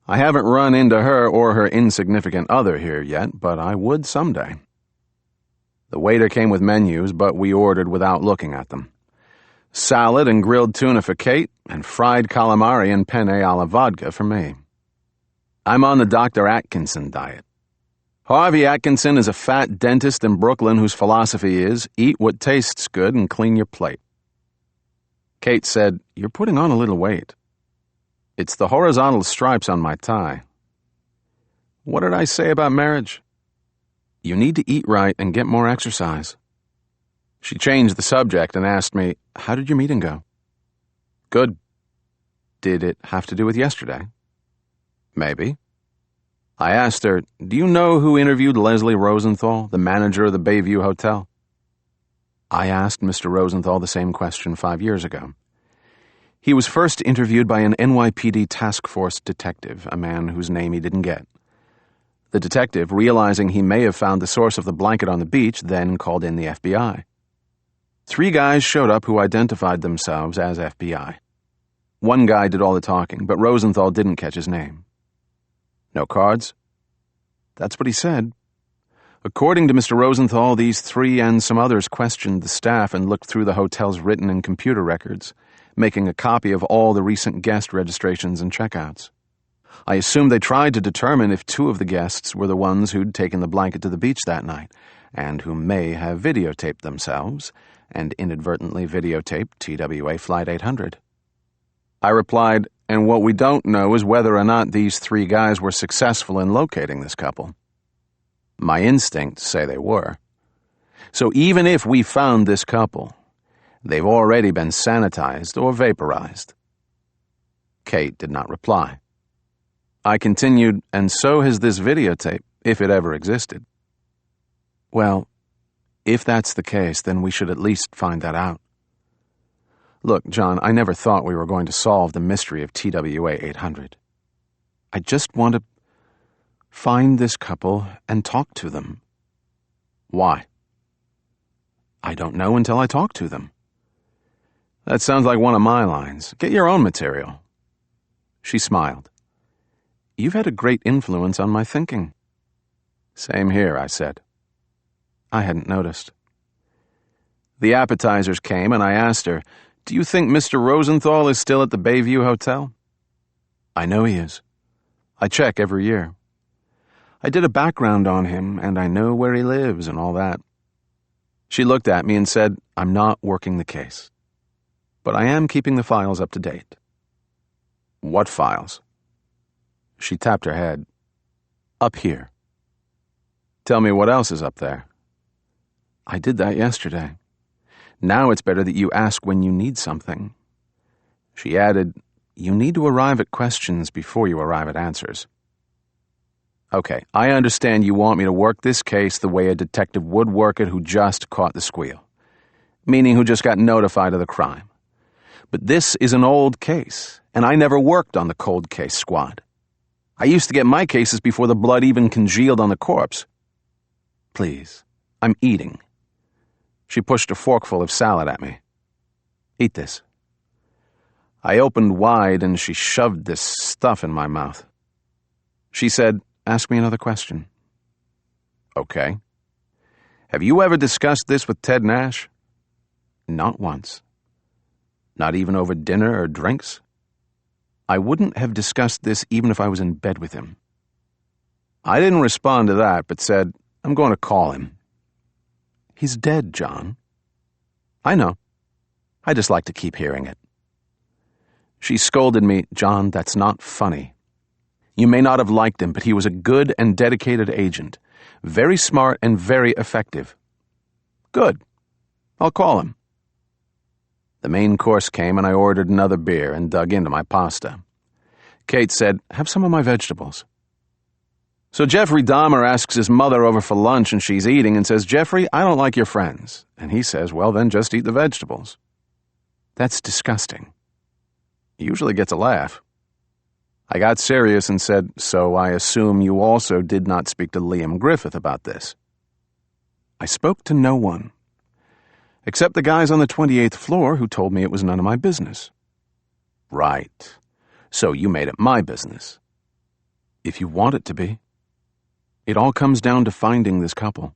I haven't run into her or her insignificant other here yet, but I would someday. The waiter came with menus, but we ordered without looking at them. Salad and grilled tuna for Kate, and fried calamari and penne alla vodka for me. I'm on the Dr. Atkinson diet. Harvey Atkinson is a fat dentist in Brooklyn whose philosophy is, eat what tastes good and clean your plate. Kate said, "You're putting on a little weight." "It's the horizontal stripes on my tie." "What did I say about marriage?" "You need to eat right and get more exercise." She changed the subject and asked me, "How did your meeting go?" "Good." "Did it have to do with yesterday?" "Maybe." I asked her, "Do you know who interviewed Leslie Rosenthal, the manager of the Bayview Hotel?" I asked Mr. Rosenthal the same question 5 years ago. He was first interviewed by an NYPD task force detective, a man whose name he didn't get. The detective, realizing he may have found the source of the blanket on the beach, then called in the FBI. 3 guys showed up who identified themselves as FBI. One guy did all the talking, but Rosenthal didn't catch his name. "No cards?" "That's what he said." According to Mr. Rosenthal, these 3 and some others questioned the staff and looked through the hotel's written and computer records, making a copy of all the recent guest registrations and checkouts. I assumed they tried to determine if 2 of the guests were the ones who'd taken the blanket to the beach that night, and who may have videotaped themselves, and inadvertently videotaped TWA Flight 800. I replied, "And what we don't know is whether or not these 3 guys were successful in locating this couple." My instincts say they were. So even if we found this couple, they've already been sanitized or vaporized. Kate did not reply. I continued, and so has this videotape, if it ever existed. Well, if that's the case, then we should at least find that out. Look, John, I never thought we were going to solve the mystery of TWA 800. I just want to find this couple and talk to them. Why? I don't know until I talk to them. That sounds like one of my lines. Get your own material. She smiled. You've had a great influence on my thinking. Same here, I said. I hadn't noticed. The appetizers came, and I asked her, do you think Mr. Rosenthal is still at the Bayview Hotel? I know he is. I check every year. I did a background on him, and I know where he lives and all that. She looked at me and said, I'm not working the case. But I am keeping the files up to date. What files? She tapped her head. Up here. Tell me what else is up there. I did that yesterday. Now it's better that you ask when you need something. She added, you need to arrive at questions before you arrive at answers. Okay, I understand you want me to work this case the way a detective would work it who just caught the squeal, meaning who just got notified of the crime. But this is an old case, and I never worked on the cold case squad. I used to get my cases before the blood even congealed on the corpse. Please, I'm eating. She pushed a forkful of salad at me. Eat this. I opened wide and she shoved this stuff in my mouth. She said, ask me another question. Okay. Have you ever discussed this with Ted Nash? Not once. Not even over dinner or drinks? I wouldn't have discussed this even if I was in bed with him. I didn't respond to that, but said, I'm going to call him. He's dead, John. I know. I just like to keep hearing it. She scolded me, John, that's not funny. You may not have liked him, but he was a good and dedicated agent. Very smart and very effective. Good. I'll call him. The main course came and I ordered another beer and dug into my pasta. Kate said, have some of my vegetables. So Jeffrey Dahmer asks his mother over for lunch and she's eating and says, Jeffrey, I don't like your friends. And he says, well, then just eat the vegetables. That's disgusting. He usually gets a laugh. I got serious and said, so I assume you also did not speak to Liam Griffith about this. I spoke to no one, except the guys on the 28th floor who told me it was none of my business. Right. So you made it my business. If you want it to be. It all comes down to finding this couple.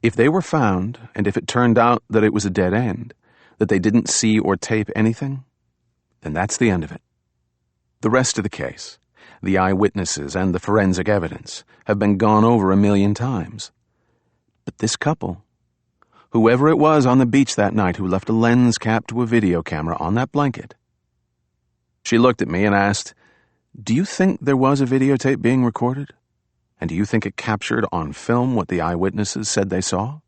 If they were found, and if it turned out that it was a dead end, that they didn't see or tape anything, then that's the end of it. The rest of the case, the eyewitnesses and the forensic evidence, have been gone over 1,000,000 times. But this couple, whoever it was on the beach that night who left a lens cap to a video camera on that blanket. She looked at me and asked, do you think there was a videotape being recorded? And do you think it captured on film what the eyewitnesses said they saw?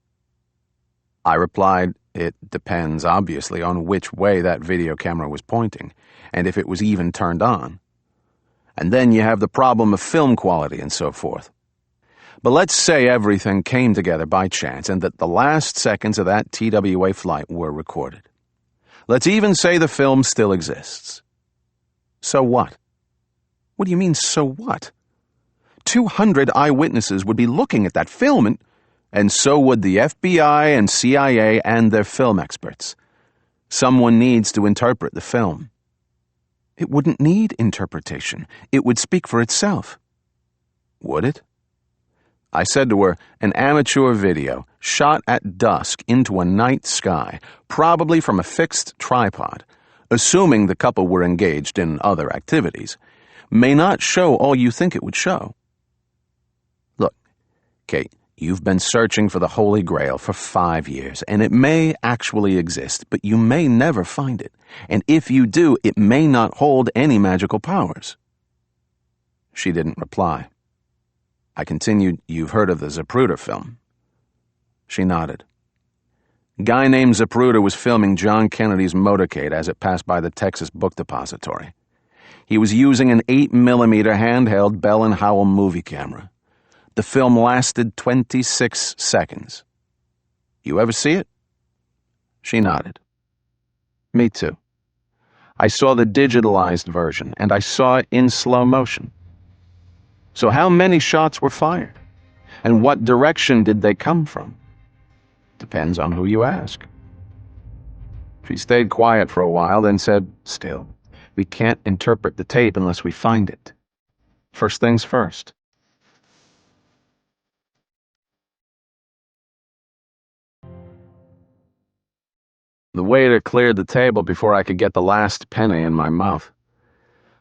I replied, it depends obviously on which way that video camera was pointing, and if it was even turned on. And then you have the problem of film quality and so forth. But let's say everything came together by chance and that the last seconds of that TWA flight were recorded. Let's even say the film still exists. So what? What do you mean, so what? 200 eyewitnesses would be looking at that film, and so would the FBI and CIA and their film experts. Someone needs to interpret the film. It wouldn't need interpretation. It would speak for itself. Would it? I said to her, an amateur video, shot at dusk into a night sky, probably from a fixed tripod, assuming the couple were engaged in other activities, may not show all you think it would show. Look, Kate, you've been searching for the Holy Grail for 5 years, and it may actually exist, but you may never find it. And if you do, it may not hold any magical powers. She didn't reply. I continued, you've heard of the Zapruder film? She nodded. Guy named Zapruder was filming John Kennedy's motorcade as it passed by the Texas Book Depository. He was using an 8mm handheld Bell & Howell movie camera. The film lasted 26 seconds. You ever see it? She nodded. Me too. I saw the digitalized version, and I saw it in slow motion. So how many shots were fired? And what direction did they come from? Depends on who you ask. She stayed quiet for a while, then said, "Still, we can't interpret the tape unless we find it. First things first." The waiter cleared the table before I could get the last penny in my mouth.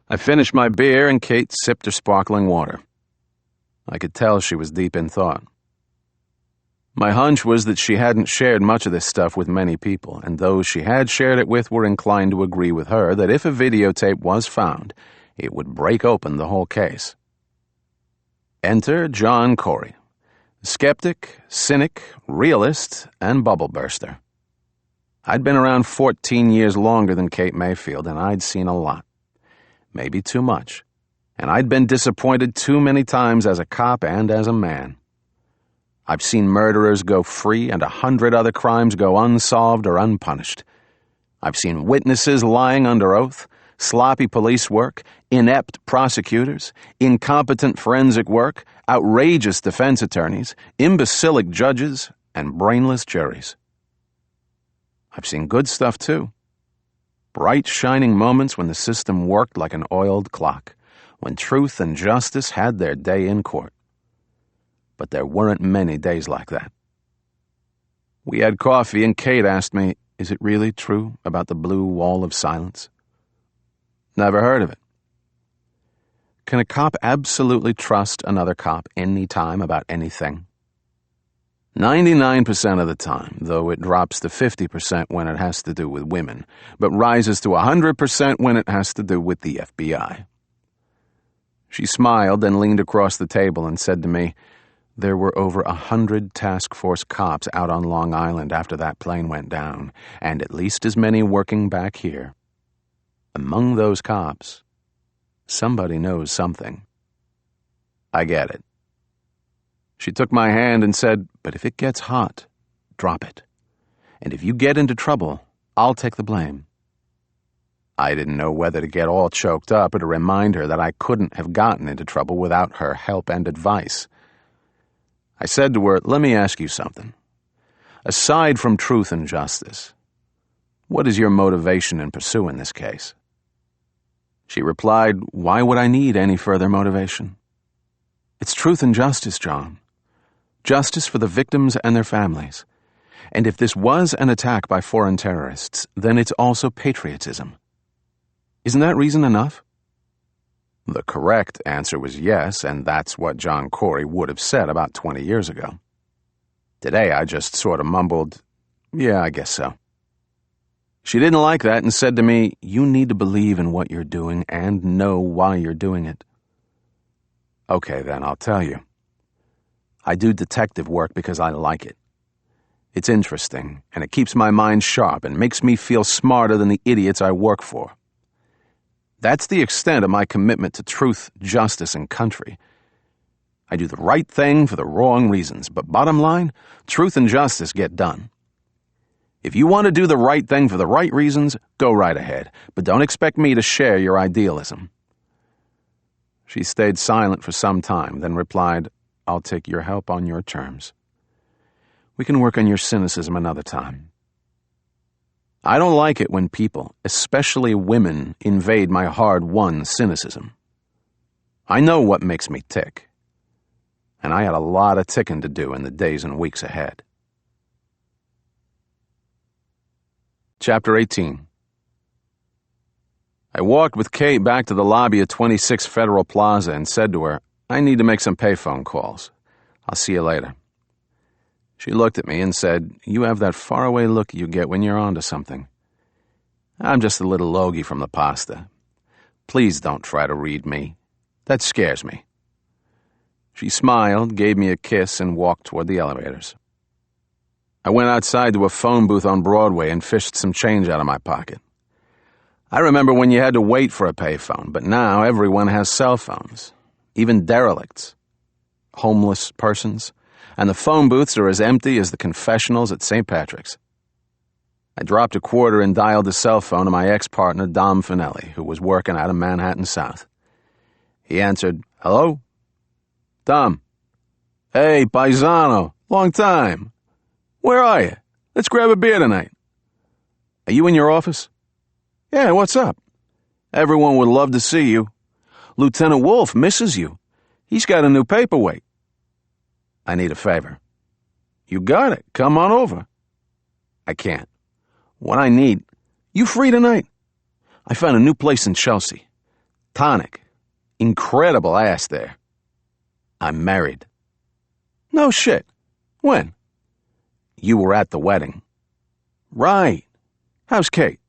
I finished my beer and Kate sipped her sparkling water. I could tell she was deep in thought. My hunch was that she hadn't shared much of this stuff with many people, and those she had shared it with were inclined to agree with her that if a videotape was found, it would break open the whole case. Enter John Corey, skeptic, cynic, realist, and bubble burster. I'd been around 14 years longer than Kate Mayfield, and I'd seen a lot. Maybe too much. And I'd been disappointed too many times as a cop and as a man. I've seen murderers go free and 100 other crimes go unsolved or unpunished. I've seen witnesses lying under oath, sloppy police work, inept prosecutors, incompetent forensic work, outrageous defense attorneys, imbecilic judges, and brainless juries. I've seen good stuff too. Bright, shining moments when the system worked like an oiled clock, when truth and justice had their day in court. But there weren't many days like that. We had coffee and Kate asked me, "Is it really true about the blue wall of silence?" Never heard of it. Can a cop absolutely trust another cop any time about anything? 99% of the time, though it drops to 50% when it has to do with women, but rises to 100% when it has to do with the FBI. She smiled and leaned across the table and said to me, "There were over 100 task force cops out on Long Island after that plane went down, and at least as many working back here. Among those cops, somebody knows something." I get it. She took my hand and said, "But if it gets hot, drop it. And if you get into trouble, I'll take the blame." I didn't know whether to get all choked up or to remind her that I couldn't have gotten into trouble without her help and advice. I said to her, "Let me ask you something. Aside from truth and justice, what is your motivation in pursuing this case?" She replied, "Why would I need any further motivation? It's truth and justice, John. Justice for the victims and their families. And if this was an attack by foreign terrorists, then it's also patriotism. Isn't that reason enough?" The correct answer was yes, and that's what John Corey would have said about 20 years ago. Today I just sort of mumbled, "Yeah, I guess so." She didn't like that and said to me, "You need to believe in what you're doing and know why you're doing it." Okay, then I'll tell you. I do detective work because I like it. It's interesting, and it keeps my mind sharp and makes me feel smarter than the idiots I work for. That's the extent of my commitment to truth, justice, and country. I do the right thing for the wrong reasons, but bottom line, truth and justice get done. If you want to do the right thing for the right reasons, go right ahead, but don't expect me to share your idealism. She stayed silent for some time, then replied, "I'll take your help on your terms. We can work on your cynicism another time. I don't like it when people, especially women, invade my hard-won cynicism. I know what makes me tick, and I had a lot of ticking to do in the days and weeks ahead." Chapter 18. I walked with Kate back to the lobby of 26 Federal Plaza and said to her, "I need to make some payphone calls. I'll see you later." She looked at me and said, "You have that faraway look you get when you're onto something. I'm just a little logy from the pasta. Please don't try to read me. That scares me." She smiled, gave me a kiss, and walked toward the elevators. I went outside to a phone booth on Broadway and fished some change out of my pocket. I remember when you had to wait for a payphone, but now everyone has cell phones, even derelicts, homeless persons, and the phone booths are as empty as the confessionals at St. Patrick's. I dropped a quarter and dialed the cell phone of my ex-partner, Dom Finelli, who was working out of Manhattan South. He answered, "Hello? Dom. Hey, paisano, long time. Where are you? Let's grab a beer tonight." "Are you in your office?" "Yeah, what's up?" "Everyone would love to see you. Lieutenant Wolf misses you. He's got a new paperweight." "I need a favor." "You got it. Come on over." "I can't. What I need..." "You free tonight?" "I found a new place in Chelsea. Tonic. Incredible ass there." "I'm married." "No shit. When?" "You were at the wedding." "Right. How's Kate?"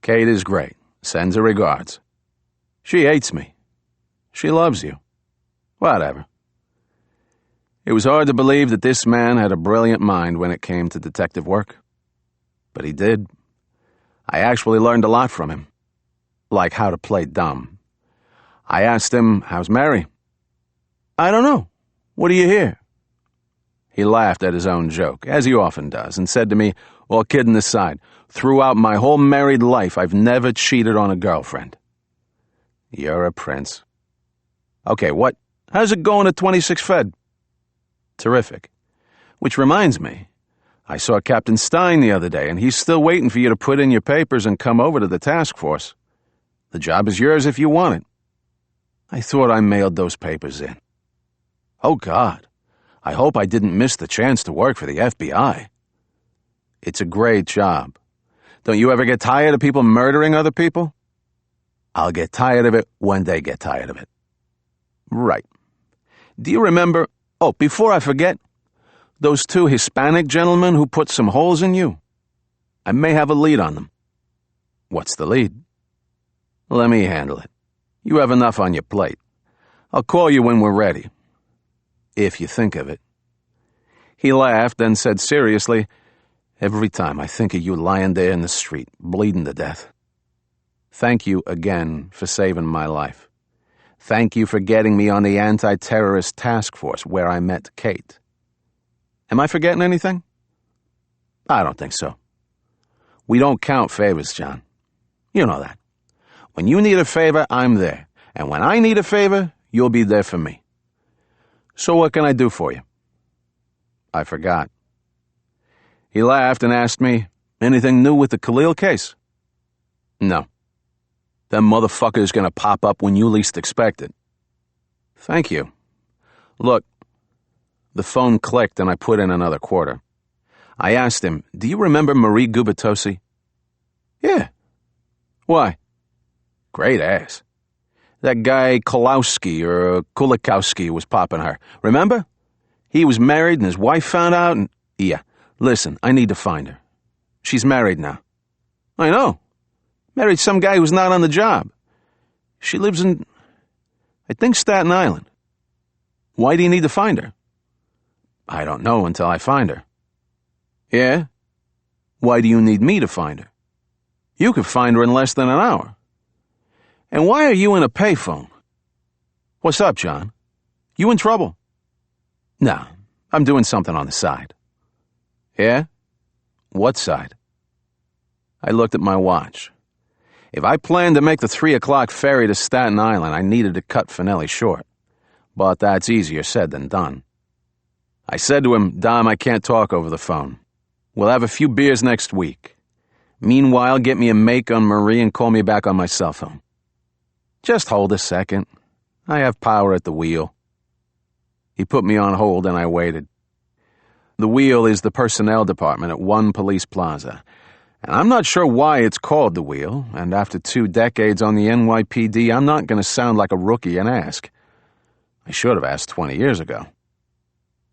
"Kate is great. Sends her regards." "She hates me." "She loves you." "Whatever." It was hard to believe that this man had a brilliant mind when it came to detective work. But he did. I actually learned a lot from him. Like how to play dumb. I asked him, "How's Mary?" "I don't know. What do you hear?" He laughed at his own joke, as he often does, and said to me, "All kidding aside, throughout my whole married life, I've never cheated on a girlfriend." "You're a prince." "Okay, how's it going at 26 Fed?" "Terrific. Which reminds me, I saw Captain Stein the other day, and he's still waiting for you to put in your papers and come over to the task force. The job is yours if you want it." "I thought I mailed those papers in." "Oh, God. I hope I didn't miss the chance to work for the FBI." "It's a great job. Don't you ever get tired of people murdering other people?" "I'll get tired of it when they get tired of it." "Right. Do you remember... Oh, before I forget, those two Hispanic gentlemen who put some holes in you? I may have a lead on them." "What's the lead?" "Let me handle it. You have enough on your plate. I'll call you when we're ready. If you think of it." He laughed, then said seriously, "Every time I think of you lying there in the street, bleeding to death. Thank you again for saving my life. Thank you for getting me on the anti-terrorist task force where I met Kate. Am I forgetting anything?" "I don't think so. We don't count favors, John. You know that. When you need a favor, I'm there. And when I need a favor, you'll be there for me. So what can I do for you?" "I forgot." He laughed and asked me, "Anything new with the Khalil case?" "No. That motherfucker is going to pop up when you least expect it." "Thank you. Look..." The phone clicked and I put in another quarter. I asked him, "Do you remember Marie Gubitosi?" "Yeah." "Why?" "Great ass. That guy Kolowski or Kulikowski was popping her. Remember? He was married and his wife found out and... Yeah. Listen, I need to find her. She's married now." "I know. Married some guy who's not on the job. She lives in... I think Staten Island. Why do you need to find her?" "I don't know until I find her." "Yeah? Why do you need me to find her?" "You could find her in less than an hour." "And why are you in a payphone?" "What's up, John? You in trouble?" "No, I'm doing something on the side." "Yeah? What side?" I looked at my watch. If I planned to make the 3 o'clock ferry to Staten Island, I needed to cut Finelli short. But that's easier said than done. I said to him, "Dom, I can't talk over the phone. We'll have a few beers next week. Meanwhile, get me a make on Marie and call me back on my cell phone. Just hold a second. I have power at the wheel." He put me on hold and I waited. The wheel is the personnel department at One Police Plaza. And I'm not sure why it's called the wheel, and after 2 decades on the NYPD, I'm not going to sound like a rookie and ask. I should have asked 20 years ago.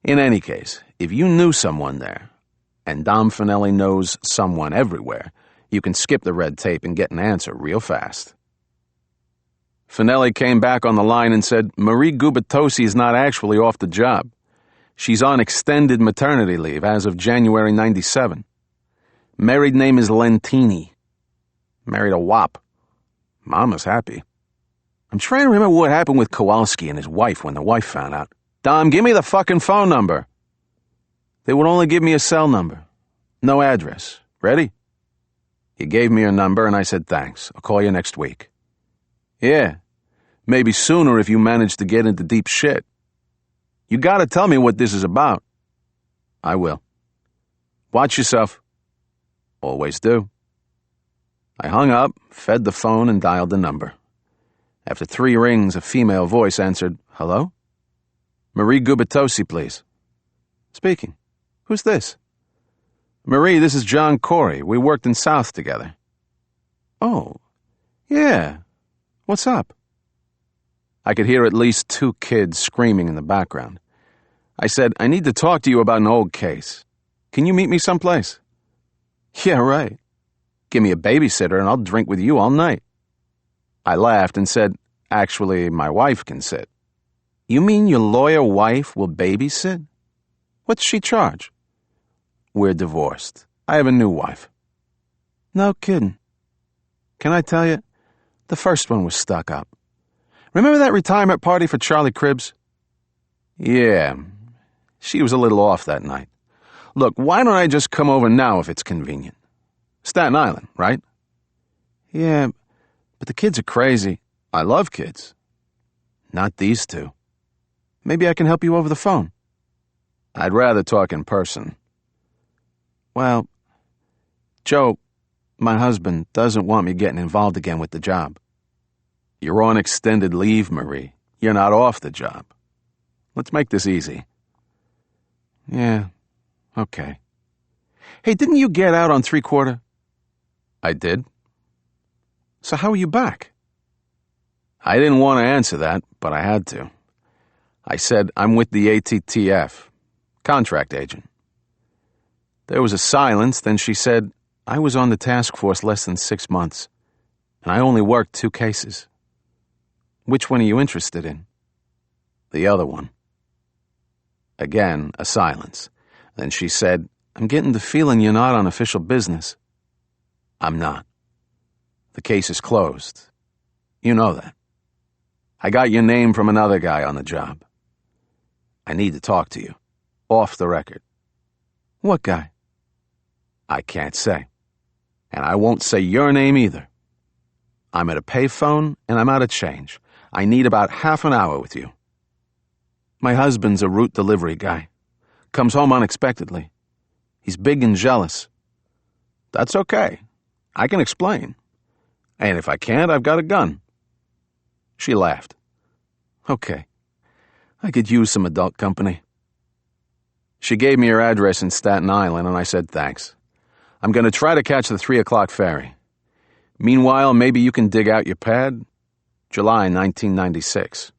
In any case, if you knew someone there, and Dom Finelli knows someone everywhere, you can skip the red tape and get an answer real fast. Finelli came back on the line and said, "Marie Gubitosi is not actually off the job. She's on extended maternity leave as of January 97. Married name is Lentini. Married a wop. Mama's happy. I'm trying to remember what happened with Kowalski and his wife when the wife found out. Dom, give me the fucking phone number. They would only give me a cell number. No address. Ready? He gave me her number and I said thanks. I'll call you next week. Yeah. Maybe sooner if you manage to get into deep shit. You gotta tell me what this is about. I will. Watch yourself. Always do. I hung up, fed the phone, and dialed the number. After 3 rings, a female voice answered, Hello? Marie Gubitosi, please. Speaking. Who's this? Marie, this is John Corey. We worked in South together. Oh, yeah. What's up? I could hear at least 2 kids screaming in the background. I said, I need to talk to you about an old case. Can you meet me someplace? Yeah, right. Give me a babysitter and I'll drink with you all night. I laughed and said, actually, my wife can sit. You mean your lawyer wife will babysit? What's she charge? We're divorced. I have a new wife. No kidding. Can I tell you? The first one was stuck up. Remember that retirement party for Charlie Cribbs? Yeah. She was a little off that night. Look, why don't I just come over now if it's convenient? Staten Island, right? Yeah, but the kids are crazy. I love kids. Not these 2. Maybe I can help you over the phone. I'd rather talk in person. Well, Joe, my husband, doesn't want me getting involved again with the job. You're on extended leave, Marie. You're not off the job. Let's make this easy. Yeah, okay. Hey, didn't you get out on 3/4? I did. So how are you back? I didn't want to answer that, but I had to. I said, I'm with the ATTF, contract agent. There was a silence, then she said, I was on the task force less than 6 months, and I only worked 2 cases. Which one are you interested in? The other one. Again, a silence. Then she said, I'm getting the feeling you're not on official business. I'm not. The case is closed. You know that. I got your name from another guy on the job. I need to talk to you. Off the record. What guy? I can't say. And I won't say your name either. I'm at a payphone and I'm out of change. I need about half an hour with you. My husband's a route delivery guy. Comes home unexpectedly. He's big and jealous. That's okay. I can explain. And if I can't, I've got a gun. She laughed. Okay. I could use some adult company. She gave me her address in Staten Island, and I said thanks. I'm going to try to catch the 3 o'clock ferry. Meanwhile, maybe you can dig out your pad? July 1996.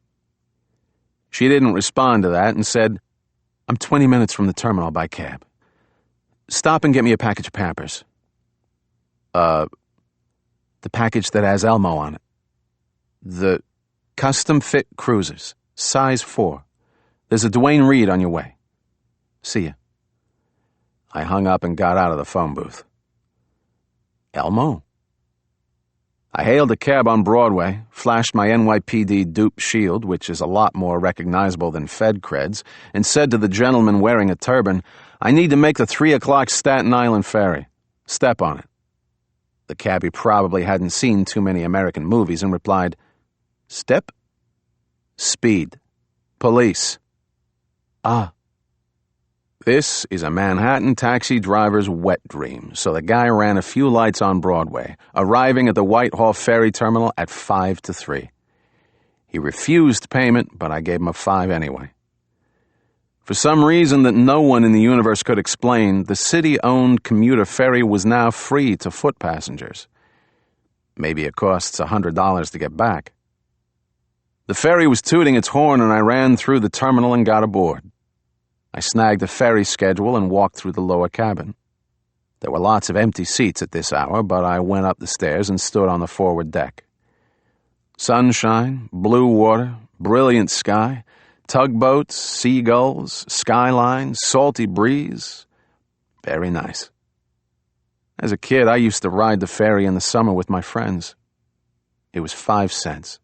She didn't respond to that and said, I'm 20 minutes from the terminal by cab. Stop and get me a package of Pampers. The package that has Elmo on it. The custom fit cruisers, size 4. There's a Dwayne Reed on your way. See ya. I hung up and got out of the phone booth. Elmo? I hailed a cab on Broadway, flashed my NYPD dupe shield, which is a lot more recognizable than Fed creds, and said to the gentleman wearing a turban, I need to make the 3 o'clock Staten Island ferry. Step on it. The cabbie probably hadn't seen too many American movies and replied, Step? Speed. Police. Ah. This is a Manhattan taxi driver's wet dream, so the guy ran a few lights on Broadway, arriving at the Whitehall ferry terminal at 5 to 3. He refused payment, but I gave him a 5 anyway. For some reason that no one in the universe could explain, the city-owned commuter ferry was now free to foot passengers. Maybe it costs $100 to get back. The ferry was tooting its horn and I ran through the terminal and got aboard. I snagged a ferry schedule and walked through the lower cabin. There were lots of empty seats at this hour, but I went up the stairs and stood on the forward deck. Sunshine, blue water, brilliant sky, tugboats, seagulls, skyline, salty breeze. Very nice. As a kid, I used to ride the ferry in the summer with my friends. It was 5 cents.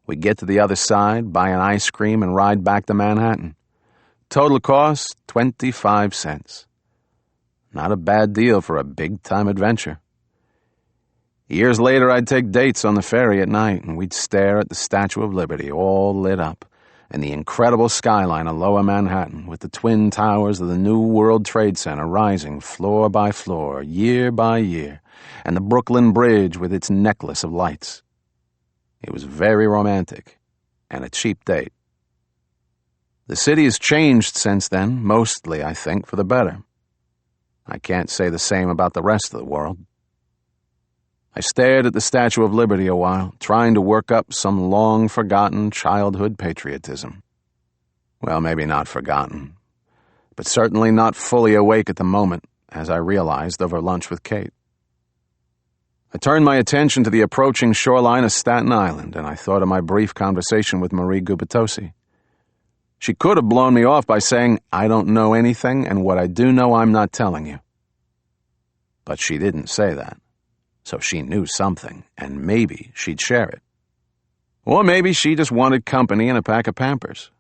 We'd get to the other side, buy an ice cream, and ride back to Manhattan. Total cost, 25 cents. Not a bad deal for a big-time adventure. Years later, I'd take dates on the ferry at night, and we'd stare at the Statue of Liberty all lit up, and the incredible skyline of Lower Manhattan with the twin towers of the New World Trade Center rising floor by floor, year by year, and the Brooklyn Bridge with its necklace of lights. It was very romantic, and a cheap date. The city has changed since then, mostly, I think, for the better. I can't say the same about the rest of the world. I stared at the Statue of Liberty a while, trying to work up some long-forgotten childhood patriotism. Well, maybe not forgotten, but certainly not fully awake at the moment, as I realized over lunch with Kate. I turned my attention to the approaching shoreline of Staten Island, and I thought of my brief conversation with Marie Gubitosi. She could have blown me off by saying, "I don't know anything, and what I do know I'm not telling you." But she didn't say that. So she knew something, and maybe she'd share it. Or maybe she just wanted company and a pack of Pampers.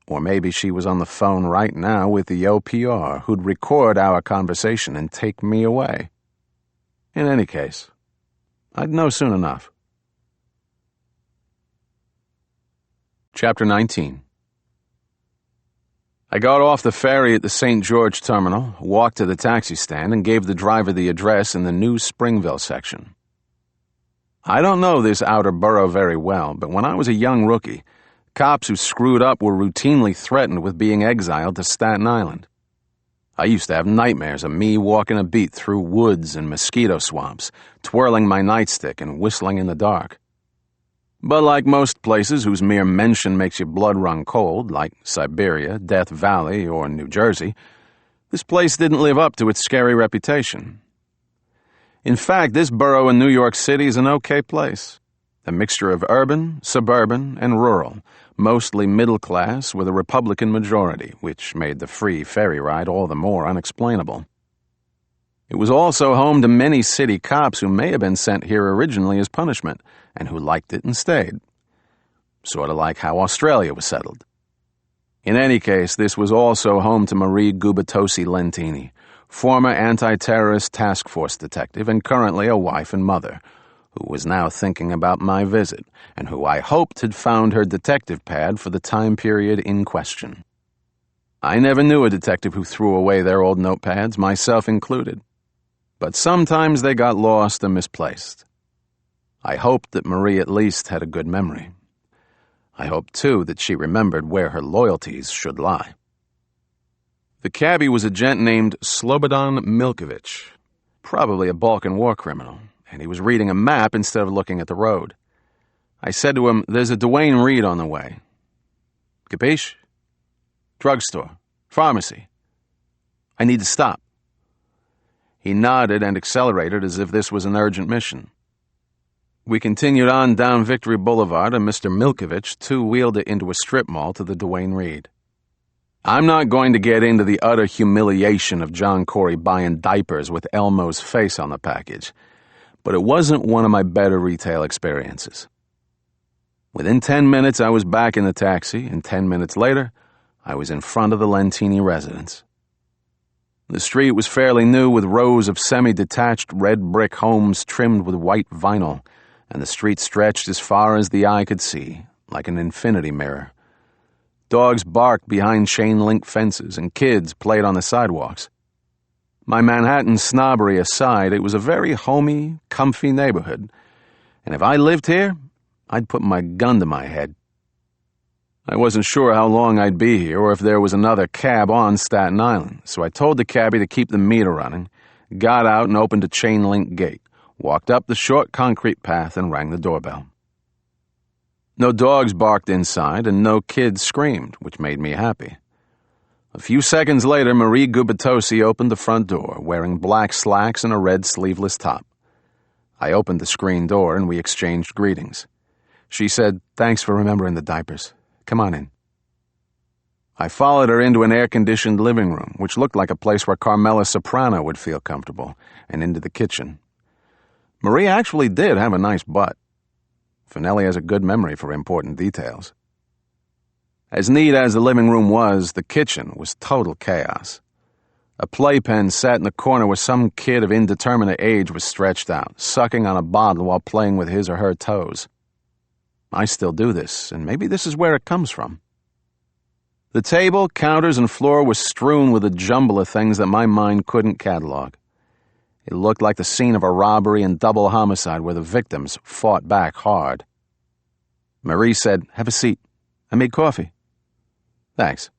Or maybe she was on the phone right now with the OPR, who'd record our conversation and take me away. In any case, I'd know soon enough. Chapter 19. I got off the ferry at the St. George terminal, walked to the taxi stand, and gave the driver the address in the New Springville section. I don't know this outer borough very well, but when I was a young rookie, cops who screwed up were routinely threatened with being exiled to Staten Island. I used to have nightmares of me walking a beat through woods and mosquito swamps, twirling my nightstick and whistling in the dark. But like most places whose mere mention makes your blood run cold, like Siberia, Death Valley, or New Jersey, this place didn't live up to its scary reputation. In fact, this borough in New York City is an okay place. A mixture of urban, suburban, and rural, mostly middle class with a Republican majority, which made the free ferry ride all the more unexplainable. It was also home to many city cops who may have been sent here originally as punishment, and who liked it and stayed. Sort of like how Australia was settled. In any case, this was also home to Marie Gubitosi Lentini, former anti-terrorist task force detective and currently a wife and mother, who was now thinking about my visit, and who I hoped had found her detective pad for the time period in question. I never knew a detective who threw away their old notepads, myself included. But sometimes they got lost and misplaced. I hoped that Marie at least had a good memory. I hoped, too, that she remembered where her loyalties should lie. The cabbie was a gent named Slobodan Milkovich, probably a Balkan war criminal, and he was reading a map instead of looking at the road. I said to him, "There's a Duane Reade on the way." "Capiche?" "Drugstore. Pharmacy. I need to stop." He nodded and accelerated as if this was an urgent mission. We continued on down Victory Boulevard, and Mr. Milkovich two-wheeled it into a strip mall to the Duane Reade. I'm not going to get into the utter humiliation of John Corey buying diapers with Elmo's face on the package, but it wasn't one of my better retail experiences. Within 10 minutes, I was back in the taxi, and 10 minutes later, I was in front of the Lentini residence. The street was fairly new, with rows of semi-detached red brick homes trimmed with white vinyl, and the street stretched as far as the eye could see, like an infinity mirror. Dogs barked behind chain-link fences, and kids played on the sidewalks. My Manhattan snobbery aside, it was a very homey, comfy neighborhood, and if I lived here, I'd put my gun to my head. I wasn't sure how long I'd be here or if there was another cab on Staten Island, so I told the cabbie to keep the meter running, got out and opened a chain-link gate, walked up the short concrete path and rang the doorbell. No dogs barked inside and no kids screamed, which made me happy. A few seconds later, Marie Gubitosi opened the front door, wearing black slacks and a red sleeveless top. I opened the screen door and we exchanged greetings. She said, "Thanks for remembering the diapers. Come on in." I followed her into an air-conditioned living room, which looked like a place where Carmela Soprano would feel comfortable, and into the kitchen. Marie actually did have a nice butt. Finelli has a good memory for important details. As neat as the living room was, the kitchen was total chaos. A playpen sat in the corner where some kid of indeterminate age was stretched out, sucking on a bottle while playing with his or her toes. I still do this, and maybe this is where it comes from. The table, counters, and floor was strewn with a jumble of things that my mind couldn't catalog. It looked like the scene of a robbery and double homicide where the victims fought back hard. Marie said, "Have a seat. I made coffee." "Thanks."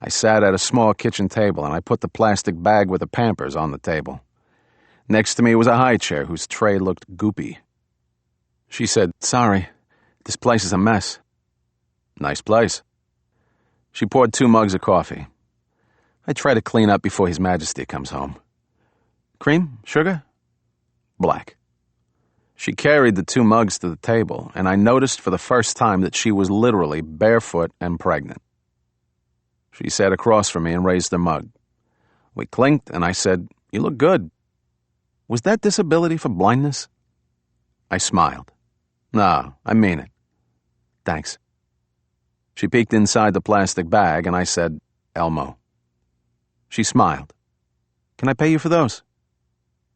I sat at a small kitchen table and I put the plastic bag with the Pampers on the table. Next to me was a high chair whose tray looked goopy. She said, "Sorry, this place is a mess." "Nice place." She poured 2 mugs of coffee. I try to clean up before His Majesty comes home. "Cream? Sugar?" "Black." She carried the 2 mugs to the table, and I noticed for the first time that she was literally barefoot and pregnant. She sat across from me and raised her mug. We clinked, and I said, "You look good." "Was that disability for blindness?" I smiled. "No, I mean it." "Thanks." She peeked inside the plastic bag, and I said, "Elmo." She smiled. "Can I pay you for those?"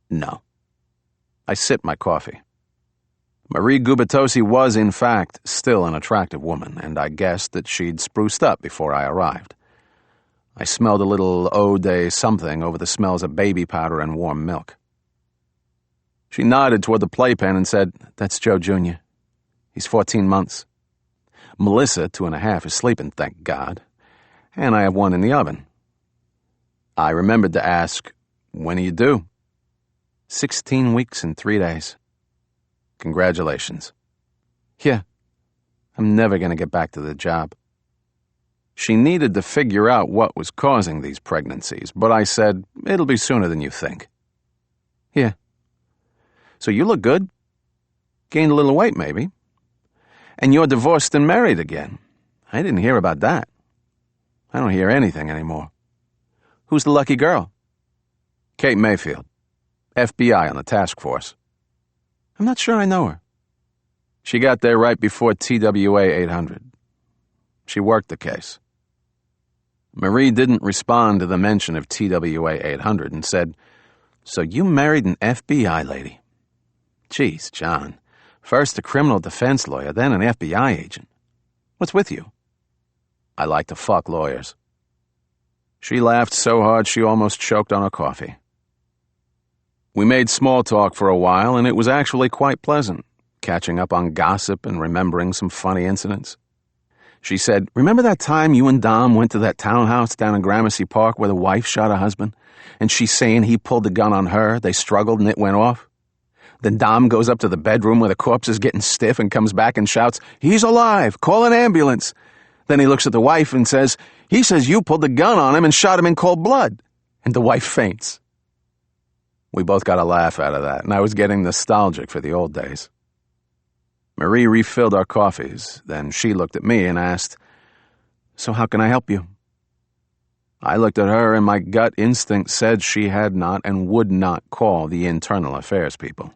"No." I sipped my coffee. Marie Gubitosi was, in fact, still an attractive woman, and I guessed that she'd spruced up before I arrived. I smelled a little eau de something over the smells of baby powder and warm milk. She nodded toward the playpen and said, "That's Joe Jr. He's 14 months. Melissa, 2.5, is sleeping, thank God. And I have 1 in the oven." I remembered to ask, "When are you due?" 16 weeks and 3 days. "Congratulations." "Yeah, I'm never going to get back to the job." She needed to figure out what was causing these pregnancies, but I said, "It'll be sooner than you think." "Yeah." "So you look good. Gained a little weight, maybe. And you're divorced and married again. I didn't hear about that. I don't hear anything anymore. Who's the lucky girl?" "Kate Mayfield, FBI on the task force." "I'm not sure I know her." "She got there right before TWA 800. She worked the case." Marie didn't respond to the mention of TWA 800 and said, "So you married an FBI lady? Geez, John. First a criminal defense lawyer, then an FBI agent. What's with you?" "I like to fuck lawyers." She laughed so hard she almost choked on her coffee. We made small talk for a while, and it was actually quite pleasant, catching up on gossip and remembering some funny incidents. She said, "Remember that time you and Dom went to that townhouse down in Gramercy Park where the wife shot her husband? And she's saying he pulled the gun on her, they struggled, and it went off? Then Dom goes up to the bedroom where the corpse is getting stiff and comes back and shouts, 'He's alive! Call an ambulance!' Then he looks at the wife and says, 'He says you pulled the gun on him and shot him in cold blood.' And the wife faints." We both got a laugh out of that, and I was getting nostalgic for the old days. Marie refilled our coffees. Then she looked at me and asked, "So how can I help you?" I looked at her, and my gut instinct said she had not and would not call the internal affairs people.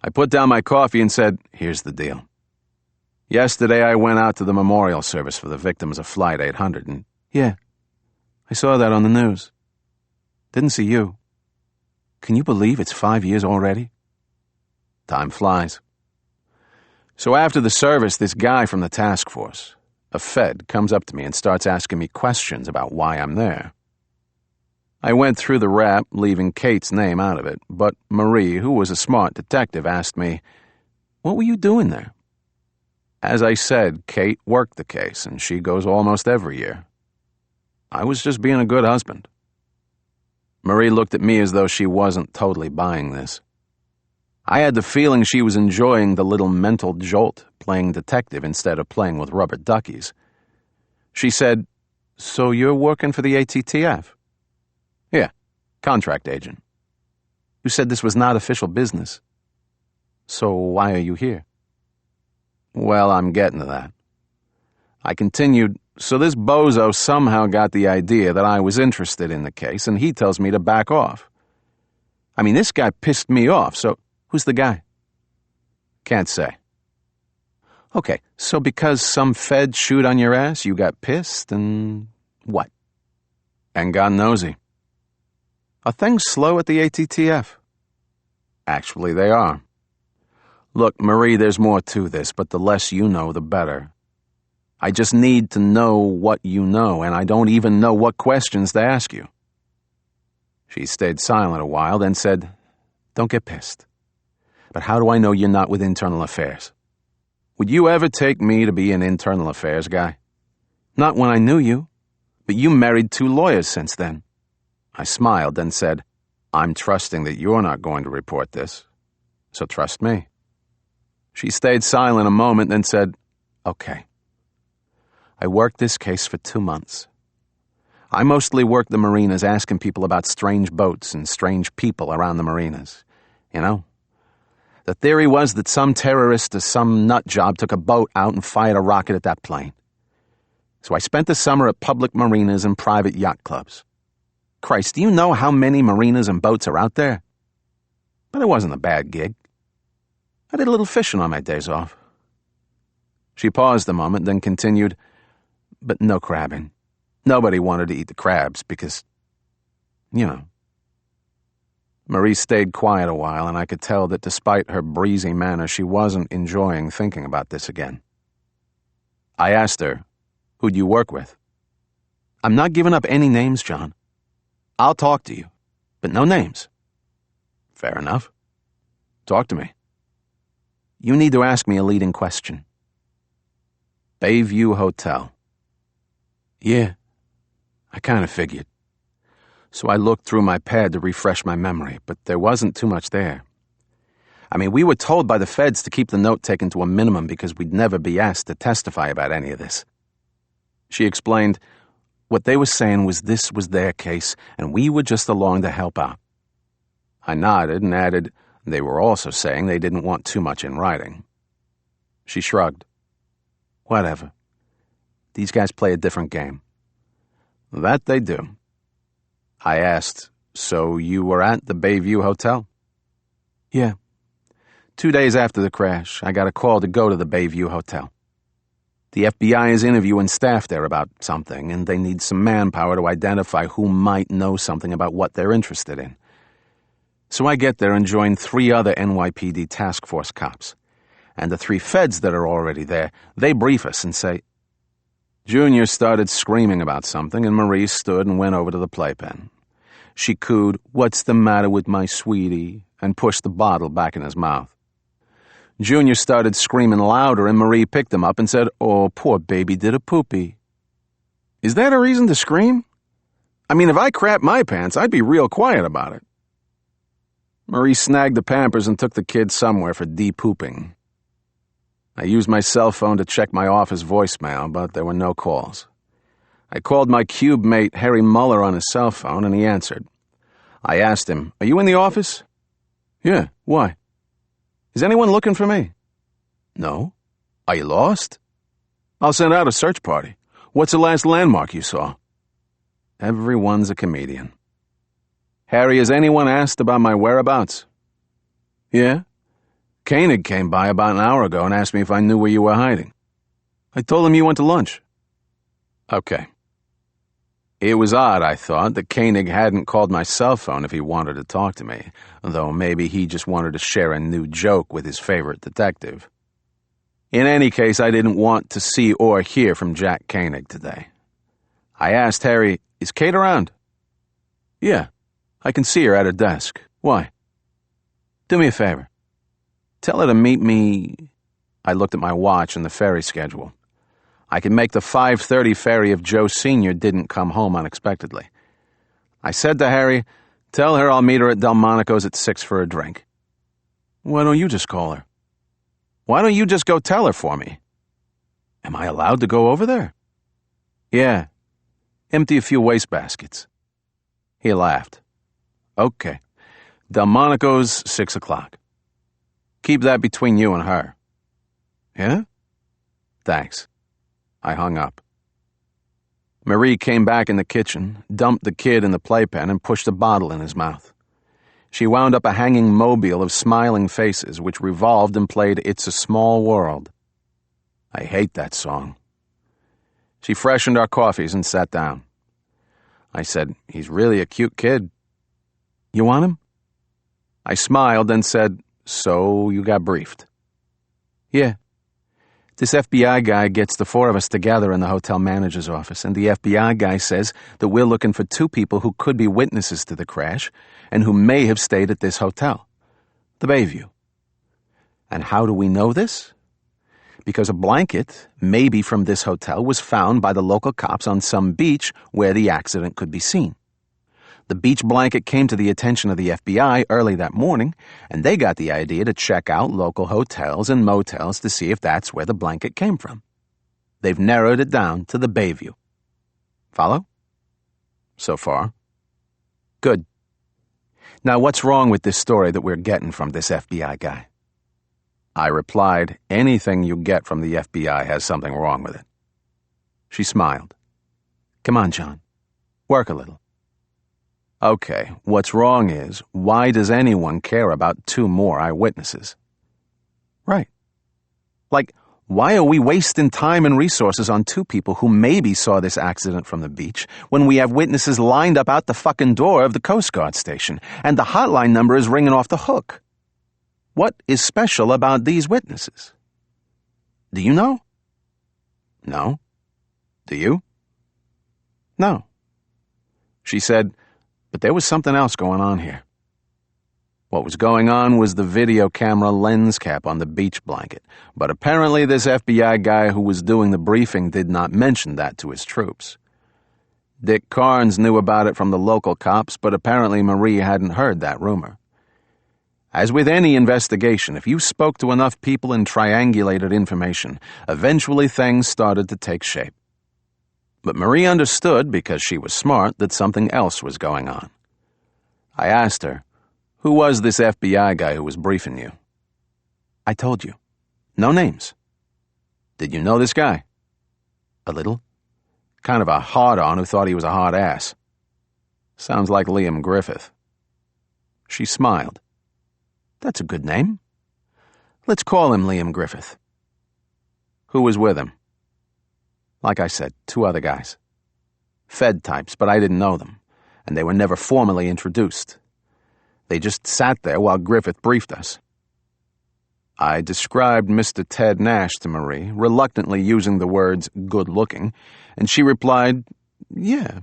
I put down my coffee and said, "Here's the deal. Yesterday I went out to the memorial service for the victims of Flight 800 and—" "Yeah, I saw that on the news. Didn't see you. Can you believe it's 5 years already?" Time flies. So after the service, this guy from the task force, a Fed, comes up to me and starts asking me questions about why I'm there. I went through the rap, leaving Kate's name out of it, but Marie, who was a smart detective, asked me, "What were you doing there?" As I said, Kate worked the case, and she goes almost every year. I was just being a good husband. Marie looked at me as though she wasn't totally buying this. I had the feeling she was enjoying the little mental jolt playing detective instead of playing with rubber duckies. She said, "So you're working for the ATTF?" "Yeah, contract agent." "You said this was not official business. So why are you here?" "Well, I'm getting to that." I continued, So this bozo somehow got the idea that I was interested in the case, and he tells me to back off. I mean, this guy pissed me off, so who's the guy? Can't say. Okay, so because some fed chewed on your ass, you got pissed, and what? And got nosy. Are things slow at the ATTF? Actually, they are. Look, Marie, there's more to this, but the less you know, the better. I just need to know what you know, and I don't even know what questions to ask you. She stayed silent a while, then said, "Don't get pissed. But how do I know you're not with internal affairs? Would you ever take me to be an internal affairs guy? Not when I knew you, but you married 2 lawyers since then." I smiled, then said, "I'm trusting that you're not going to report this, so trust me." She stayed silent a moment, then said, "Okay. I worked this case for 2 months. I mostly worked the marinas asking people about strange boats and strange people around the marinas. You know? The theory was that some terrorist or some nut job took a boat out and fired a rocket at that plane. So I spent the summer at public marinas and private yacht clubs. Christ, do you know how many marinas and boats are out there? But it wasn't a bad gig. I did a little fishing on my days off." She paused a moment, then continued, "But no crabbing. Nobody wanted to eat the crabs because, you know." Marie stayed quiet a while, and I could tell that despite her breezy manner, she wasn't enjoying thinking about this again. I asked her, "Who'd you work with?" "I'm not giving up any names, John. I'll talk to you, but no names." "Fair enough. Talk to me." "You need to ask me a leading question." "Bayview Hotel." "Yeah, I kind of figured." So I looked through my pad to refresh my memory, but there wasn't too much there. I mean, we were told by the feds to keep the note-taking to a minimum because we'd never be asked to testify about any of this. She explained, what they were saying was this was their case, and we were just along to help out. I nodded and added, they were also saying they didn't want too much in writing. She shrugged. "Whatever. These guys play a different game." "That they do." I asked, "So you were at the Bayview Hotel?" "Yeah. 2 days after the crash, I got a call to go to the Bayview Hotel. The FBI is interviewing staff there about something, and they need some manpower to identify who might know something about what they're interested in. So I get there and join 3 other NYPD task force cops. And the 3 feds that are already there, they brief us and say..." Junior started screaming about something, and Marie stood and went over to the playpen. She cooed, "What's the matter with my sweetie?" and pushed the bottle back in his mouth. Junior started screaming louder, and Marie picked him up and said, "Oh, poor baby did a poopy." Is that a reason to scream? I mean, if I crapped my pants, I'd be real quiet about it. Marie snagged the Pampers and took the kid somewhere for de-pooping. I used my cell phone to check my office voicemail, but there were no calls. I called my cube mate, Harry Muller, on his cell phone, and he answered. I asked him, "Are you in the office?" "Yeah, why?" "Is anyone looking for me?" "No." "Are you lost?" "I'll send out a search party. What's the last landmark you saw?" Everyone's a comedian. "Harry, has anyone asked about my whereabouts?" "Yeah. Koenig came by about an hour ago and asked me if I knew where you were hiding. I told him you went to lunch." "Okay." It was odd, I thought, that Koenig hadn't called my cell phone if he wanted to talk to me, though maybe he just wanted to share a new joke with his favorite detective. In any case, I didn't want to see or hear from Jack Koenig today. I asked Harry, "Is Kate around?" "Yeah, I can see her at her desk. Why?" "Do me a favor. Tell her to meet me..." I looked at my watch and the ferry schedule. I could make the 5:30 ferry if Joe Sr. didn't come home unexpectedly. I said to Harry, "Tell her I'll meet her at Delmonico's at 6 for a drink." "Why don't you just call her?" "Why don't you just go tell her for me?" "Am I allowed to go over there?" "Yeah. Empty a few wastebaskets." He laughed. "Okay. Delmonico's 6 o'clock. Keep that between you and her." "Yeah?" "Thanks." I hung up. Marie came back in the kitchen, dumped the kid in the playpen, and pushed a bottle in his mouth. She wound up a hanging mobile of smiling faces which revolved and played It's a Small World. I hate that song. She freshened our coffees and sat down. I said, "He's really a cute kid. You want him?" I smiled and said, "So you got briefed?" "Yeah. This FBI guy gets the four of us together in the hotel manager's office, and the FBI guy says that we're looking for two people who could be witnesses to the crash and who may have stayed at this hotel, the Bayview. And how do we know this? Because a blanket, maybe from this hotel, was found by the local cops on some beach where the accident could be seen. The beach blanket came to the attention of the FBI early that morning, and they got the idea to check out local hotels and motels to see if that's where the blanket came from. They've narrowed it down to the Bayview. Follow? So far? Good. Now, what's wrong with this story that we're getting from this FBI guy?" I replied, "Anything you get from the FBI has something wrong with it." She smiled. "Come on, John. Work a little." "Okay, what's wrong is, why does anyone care about two more eyewitnesses?" "Right. Like, why are we wasting time and resources on two people who maybe saw this accident from the beach when we have witnesses lined up out the fucking door of the Coast Guard station and the hotline number is ringing off the hook? What is special about these witnesses? Do you know?" "No. Do you?" "No." She said, "But there was something else going on here." What was going on was the video camera lens cap on the beach blanket, but apparently this FBI guy who was doing the briefing did not mention that to his troops. Dick Carnes knew about it from the local cops, but apparently Marie hadn't heard that rumor. As with any investigation, if you spoke to enough people and triangulated information, eventually things started to take shape. But Marie understood, because she was smart, that something else was going on. I asked her, "Who was this FBI guy who was briefing you?" "I told you. No names." "Did you know this guy?" "A little. Kind of a hard-on who thought he was a hard ass." "Sounds like Liam Griffith." She smiled. "That's a good name. Let's call him Liam Griffith." "Who was with him?" "Like I said, two other guys. Fed types, but I didn't know them, and they were never formally introduced. They just sat there while Griffith briefed us." I described Mr. Ted Nash to Marie, reluctantly using the words good-looking, and she replied, "Yeah.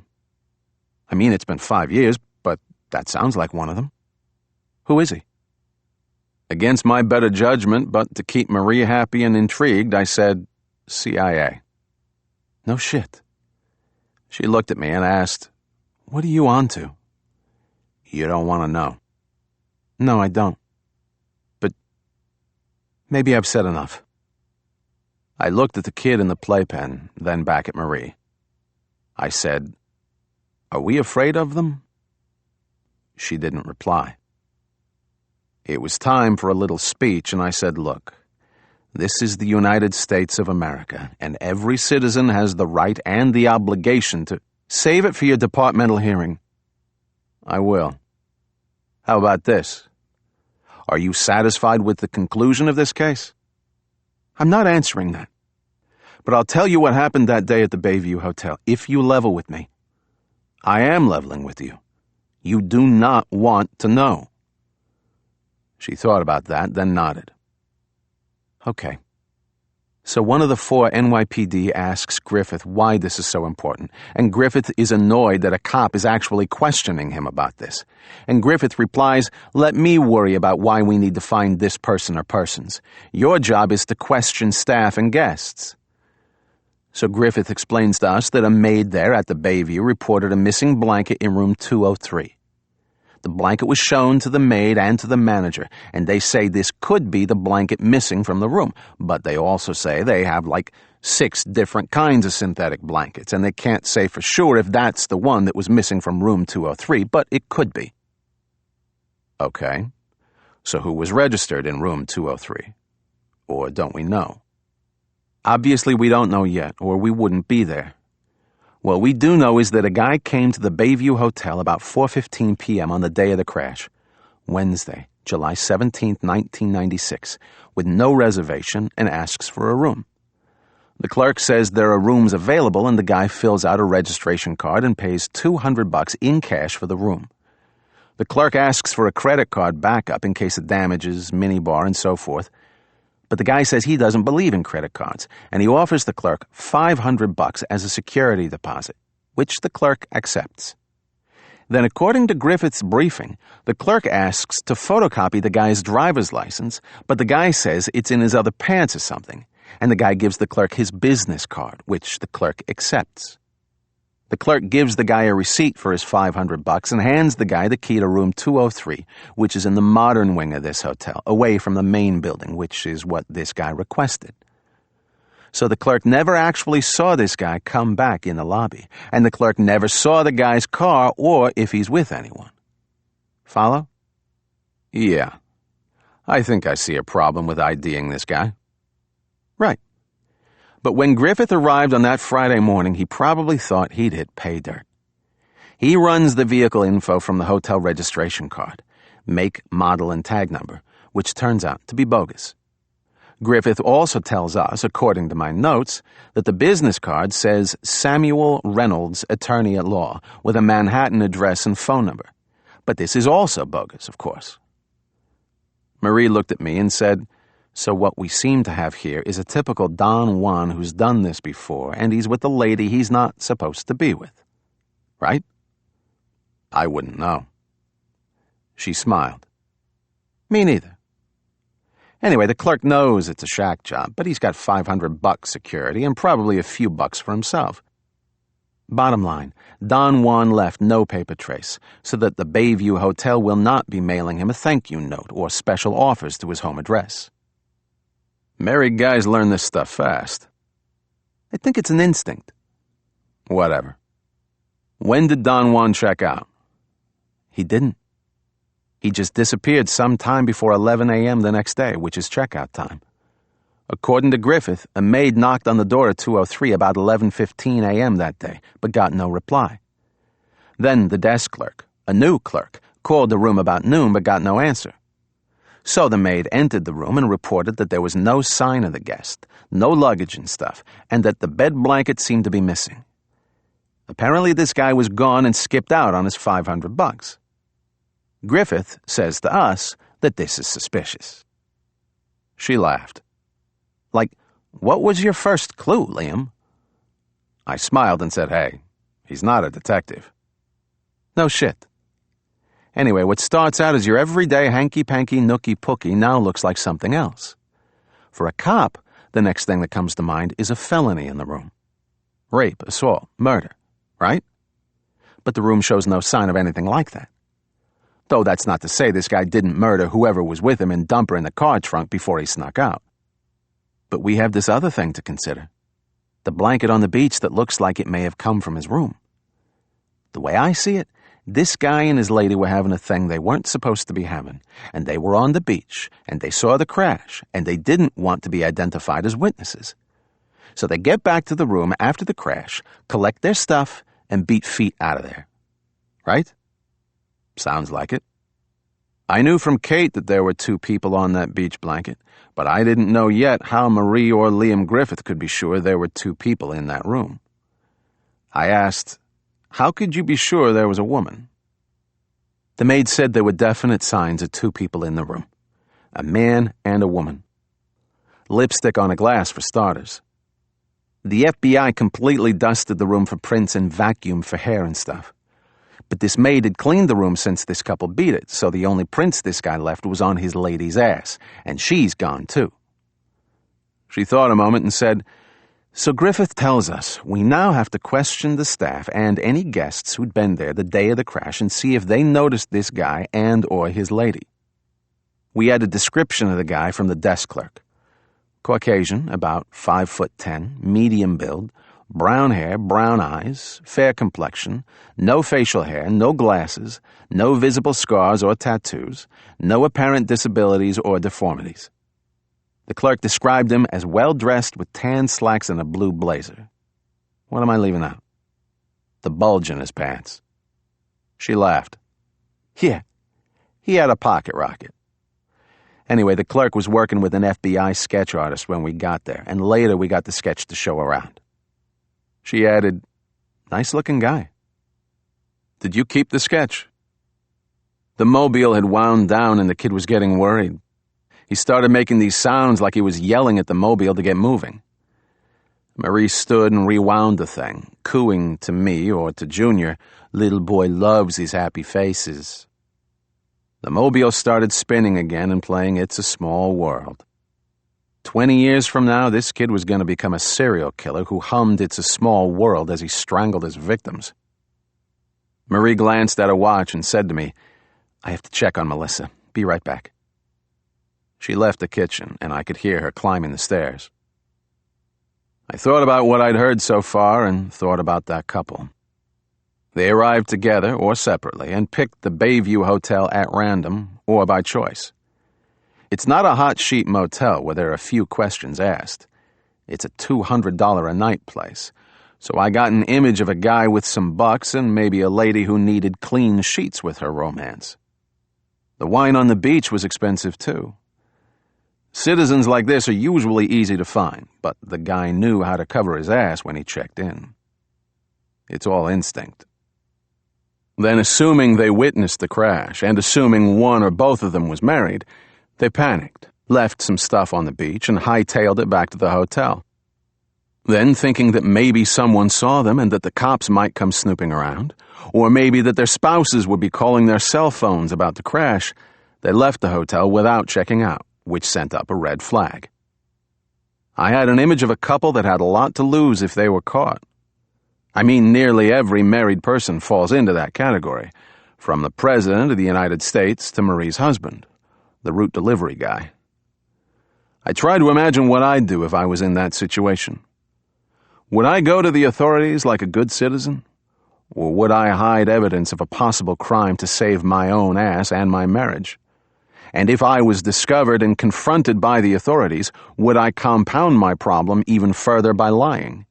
I mean, it's been 5 years, but that sounds like one of them. Who is he?" Against my better judgment, but to keep Marie happy and intrigued, I said, "CIA." "No shit." She looked at me and asked, "What are you on to?" "You don't want to know." "No, I don't. But maybe I've said enough." I looked at the kid in the playpen, then back at Marie. I said, "Are we afraid of them?" She didn't reply. It was time for a little speech, and I said, "Look, this is the United States of America, and every citizen has the right and the obligation to—" "Save it for your departmental hearing." "I will. How about this? Are you satisfied with the conclusion of this case?" "I'm not answering that. But I'll tell you what happened that day at the Bayview Hotel, if you level with me." "I am leveling with you. You do not want to know." She thought about that, then nodded. "Okay. So one of the four NYPD asks Griffith why this is so important, and Griffith is annoyed that a cop is actually questioning him about this. And Griffith replies, 'Let me worry about why we need to find this person or persons. Your job is to question staff and guests.' So Griffith explains to us that a maid there at the Bayview reported a missing blanket in room 203. The blanket was shown to the maid and to the manager, and they say this could be the blanket missing from the room, but they also say they have like 6 different kinds of synthetic blankets, and they can't say for sure if that's the one that was missing from room 203, but it could be." "Okay, so who was registered in room 203? Or don't we know?" "Obviously we don't know yet, or we wouldn't be there. What we do know is that a guy came to the Bayview Hotel about 4:15 p.m. on the day of the crash, Wednesday, July 17, 1996, with no reservation and asks for a room. The clerk says there are rooms available and the guy fills out a registration card and pays $200 in cash for the room. The clerk asks for a credit card backup in case of damages, minibar, and so forth. But the guy says he doesn't believe in credit cards, and he offers the clerk $500 as a security deposit, which the clerk accepts. Then, according to Griffith's briefing, the clerk asks to photocopy the guy's driver's license, but the guy says it's in his other pants or something, and the guy gives the clerk his business card, which the clerk accepts. The clerk gives the guy a receipt for his $500 and hands the guy the key to room 203, which is in the modern wing of this hotel, away from the main building, which is what this guy requested. So the clerk never actually saw this guy come back in the lobby, and the clerk never saw the guy's car or if he's with anyone. Follow? Yeah. I think I see a problem with IDing this guy. Right. But when Griffith arrived on that Friday morning, he probably thought he'd hit pay dirt. He runs the vehicle info from the hotel registration card, make, model, and tag number, which turns out to be bogus. Griffith also tells us, according to my notes, that the business card says Samuel Reynolds, attorney at law, with a Manhattan address and phone number. But this is also bogus, of course. Marie looked at me and said, "So what we seem to have here is a typical Don Juan who's done this before, and he's with a lady he's not supposed to be with. Right?" I wouldn't know. She smiled. Me neither. Anyway, the clerk knows it's a shack job, but he's got $500 security and probably a few bucks for himself. Bottom line, Don Juan left no paper trace, so that the Bayview Hotel will not be mailing him a thank you note or special offers to his home address. Married guys learn this stuff fast. I think it's an instinct. Whatever. When did Don Juan check out? He didn't. He just disappeared some time before 11 a.m. the next day, which is checkout time. According to Griffith, a maid knocked on the door at 203 about 11:15 a.m. that day, but got no reply. Then the desk clerk, a new clerk, called the room about noon but got no answer. So the maid entered the room and reported that there was no sign of the guest, no luggage and stuff, and that the bed blanket seemed to be missing. Apparently this guy was gone and skipped out on his $500. Griffith says to us that this is suspicious. She laughed. Like, what was your first clue, Liam? I smiled and said, "Hey, he's not a detective." No shit. Anyway, what starts out as your everyday hanky-panky nookie-pookie now looks like something else. For a cop, the next thing that comes to mind is a felony in the room. Rape, assault, murder, right? But the room shows no sign of anything like that. Though that's not to say this guy didn't murder whoever was with him and dump her in the car trunk before he snuck out. But we have this other thing to consider. The blanket on the beach that looks like it may have come from his room. The way I see it, this guy and his lady were having a thing they weren't supposed to be having, and they were on the beach, and they saw the crash, and they didn't want to be identified as witnesses. So they get back to the room after the crash, collect their stuff, and beat feet out of there. Right? Sounds like it. I knew from Kate that there were two people on that beach blanket, but I didn't know yet how Marie or Liam Griffith could be sure there were two people in that room. I asked, "How could you be sure there was a woman?" The maid said there were definite signs of two people in the room, a man and a woman. Lipstick on a glass, for starters. The FBI completely dusted the room for prints and vacuumed for hair and stuff. But this maid had cleaned the room since this couple beat it, so the only prints this guy left was on his lady's ass, and she's gone too. She thought a moment and said, "So Griffith tells us we now have to question the staff and any guests who'd been there the day of the crash and see if they noticed this guy and or his lady." We had a description of the guy from the desk clerk. Caucasian, about 5'10", medium build, brown hair, brown eyes, fair complexion, no facial hair, no glasses, no visible scars or tattoos, no apparent disabilities or deformities. The clerk described him as well-dressed with tan slacks and a blue blazer. What am I leaving out? the bulge in his pants. She laughed. Yeah, he had a pocket rocket. Anyway, the clerk was working with an FBI sketch artist when we got there, and later we got the sketch to show around. She added, "Nice-looking guy." "Did you keep the sketch?" The mobile had wound down and the kid was getting worried. He started making these sounds like he was yelling at the mobile to get moving. Marie stood and rewound the thing, cooing to me or to Junior, "Little boy loves his happy faces." The mobile started spinning again and playing It's a Small World. 20 years from now, this kid was going to become a serial killer who hummed It's a Small World as he strangled his victims. Marie glanced at her watch and said to me, "I have to check on Melissa. Be right back." She left the kitchen, and I could hear her climbing the stairs. I thought about what I'd heard so far and thought about that couple. They arrived together or separately and picked the Bayview Hotel at random or by choice. It's not a hot sheet motel where there are a few questions asked. It's a $200 a night place, so I got an image of a guy with some bucks and maybe a lady who needed clean sheets with her romance. The wine on the beach was expensive too. Citizens like this are usually easy to find, but the guy knew how to cover his ass when he checked in. It's all instinct. Then, assuming they witnessed the crash, and assuming one or both of them was married, they panicked, left some stuff on the beach, and hightailed it back to the hotel. Then, thinking that maybe someone saw them and that the cops might come snooping around, or maybe that their spouses would be calling their cell phones about the crash, they left the hotel without checking out, which sent up a red flag. I had an image of a couple that had a lot to lose if they were caught. I mean, nearly every married person falls into that category, from the President of the United States to Marie's husband, the route delivery guy. I tried to imagine what I'd do if I was in that situation. Would I go to the authorities like a good citizen? Or would I hide evidence of a possible crime to save my own ass and my marriage? And if I was discovered and confronted by the authorities, would I compound my problem even further by lying?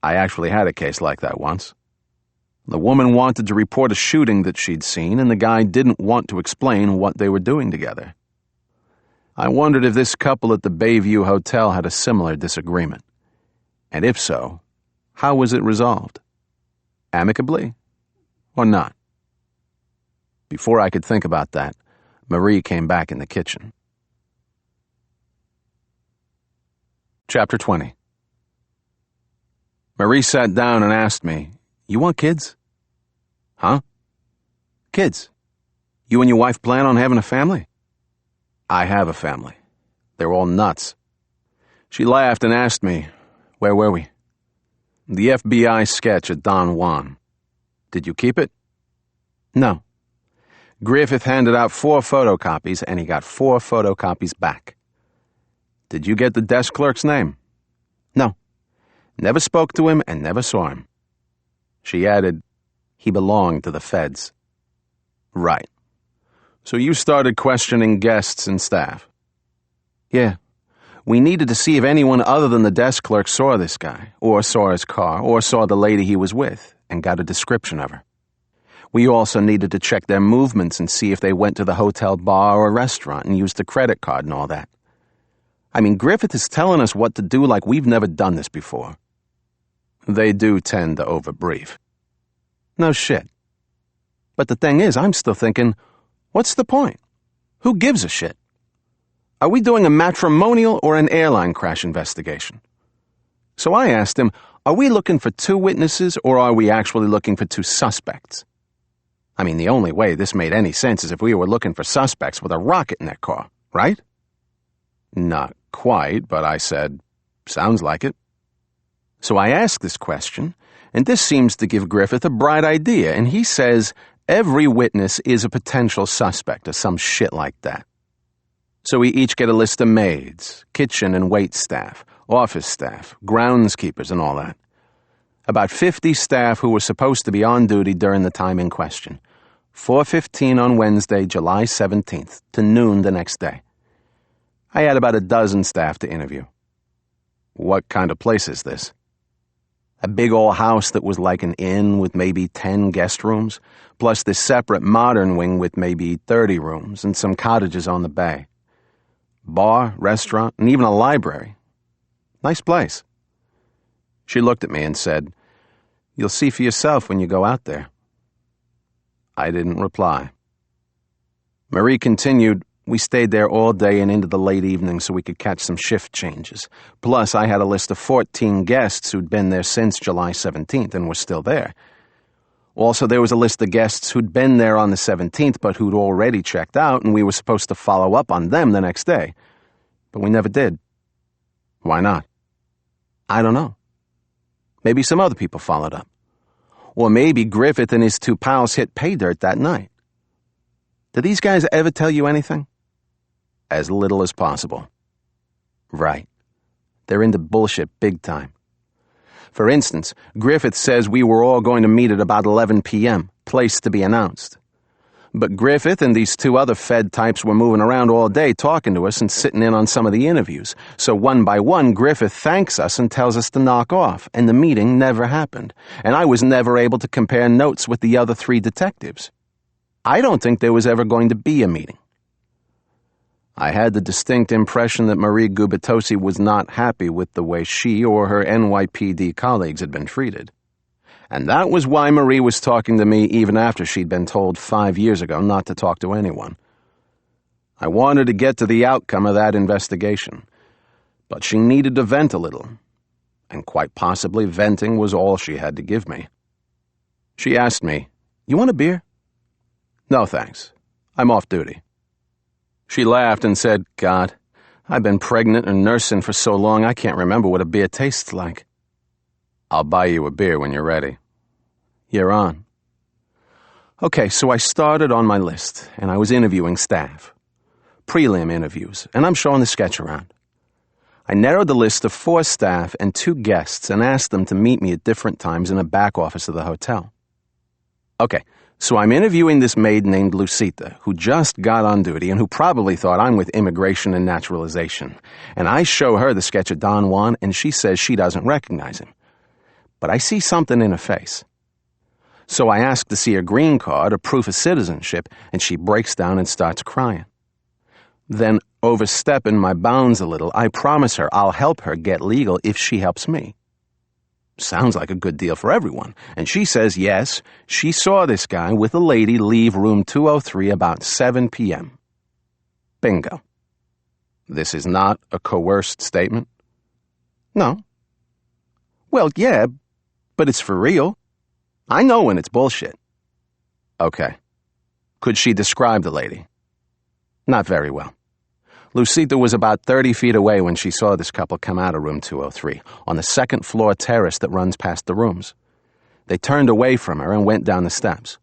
I actually had a case like that once. The woman wanted to report a shooting that she'd seen, and the guy didn't want to explain what they were doing together. I wondered if this couple at the Bayview Hotel had a similar disagreement. And if so, how was it resolved? Amicably? Or not? Before I could think about that, Marie came back in the kitchen. Chapter 20. Marie sat down and asked me, "You want kids?" "Huh?" "Kids. You and your wife plan on having a family?" "I have a family. They're all nuts." She laughed and asked me, "Where were we?" "The FBI sketch at Don Juan." "Did you keep it?" "No." Griffith handed out 4 photocopies, and he got 4 photocopies back. "Did you get the desk clerk's name?" "No. Never spoke to him and never saw him." She added, "He belonged to the feds." "Right. So you started questioning guests and staff?" "Yeah. We needed to see if anyone other than the desk clerk saw this guy, or saw his car, or saw the lady he was with, and got a description of her. We also needed to check their movements and see if they went to the hotel bar or restaurant and used the credit card and all that. I mean, Griffith is telling us what to do like we've never done this before." "They do tend to overbrief." "No shit. But the thing is, I'm still thinking, what's the point? Who gives a shit? Are we doing a matrimonial or an airline crash investigation?" So I asked him, are we looking for 2 witnesses or are we actually looking for 2 suspects? I mean, the only way this made any sense is if we were looking for suspects with a rocket in their car, right? Not quite, but I said, sounds like it. So I asked this question, and this seems to give Griffith a bright idea, and he says every witness is a potential suspect or some shit like that. So we each get a list of maids, kitchen and wait staff, office staff, groundskeepers, and all that. About 50 staff who were supposed to be on duty during the time in question. 4:15 on Wednesday, July 17th, to noon the next day. I had about a dozen staff to interview. What kind of place is this? A big old house that was like an inn with maybe 10 guest rooms, plus this separate modern wing with maybe 30 rooms and some cottages on the bay. Bar, restaurant, and even a library. Nice place. She looked at me and said, "You'll see for yourself when you go out there." I didn't reply. Marie continued, "We stayed there all day and into the late evening so we could catch some shift changes. Plus, I had a list of 14 guests who'd been there since July 17th and were still there. Also, there was a list of guests who'd been there on the 17th but who'd already checked out, and we were supposed to follow up on them the next day. But we never did." "Why not?" "I don't know. Maybe some other people followed up. Or maybe Griffith and his two pals hit pay dirt that night. Did these guys ever tell you anything?" "As little as possible." "Right. They're into bullshit big time. For instance, Griffith says we were all going to meet at about 11 p.m., place to be announced. But Griffith and these two other Fed types were moving around all day talking to us and sitting in on some of the interviews. So one by one, Griffith thanks us and tells us to knock off, and the meeting never happened. And I was never able to compare notes with the other 3 detectives. I don't think there was ever going to be a meeting." I had the distinct impression that Marie Gubitosi was not happy with the way she or her NYPD colleagues had been treated. And that was why Marie was talking to me even after she'd been told 5 years ago not to talk to anyone. I wanted to get to the outcome of that investigation, but she needed to vent a little, and quite possibly venting was all she had to give me. She asked me, "You want a beer?" "No, thanks. I'm off duty." She laughed and said, "God, I've been pregnant and nursing for so long I can't remember what a beer tastes like." "I'll buy you a beer when you're ready." "You're on." Okay, so I started on my list, and I was interviewing staff. Prelim interviews, and I'm showing the sketch around. I narrowed the list of 4 staff and 2 guests and asked them to meet me at different times in the back office of the hotel. Okay, so I'm interviewing this maid named Lucita, who just got on duty and who probably thought I'm with Immigration and Naturalization. And I show her the sketch of Don Juan, and she says she doesn't recognize him. But I see something in her face. So I ask to see her green card, a proof of citizenship, and she breaks down and starts crying. Then, overstepping my bounds a little, I promise her I'll help her get legal if she helps me. Sounds like a good deal for everyone, and she says yes, she saw this guy with a lady leave room 203 about 7 p.m. Bingo. This is not a coerced statement? No. Well, yeah, but it's for real. I know when it's bullshit. Okay. Could she describe the lady? Not very well. Lucita was about 30 feet away when she saw this couple come out of room 203, on the second-floor terrace that runs past the rooms. They turned away from her and went down the steps.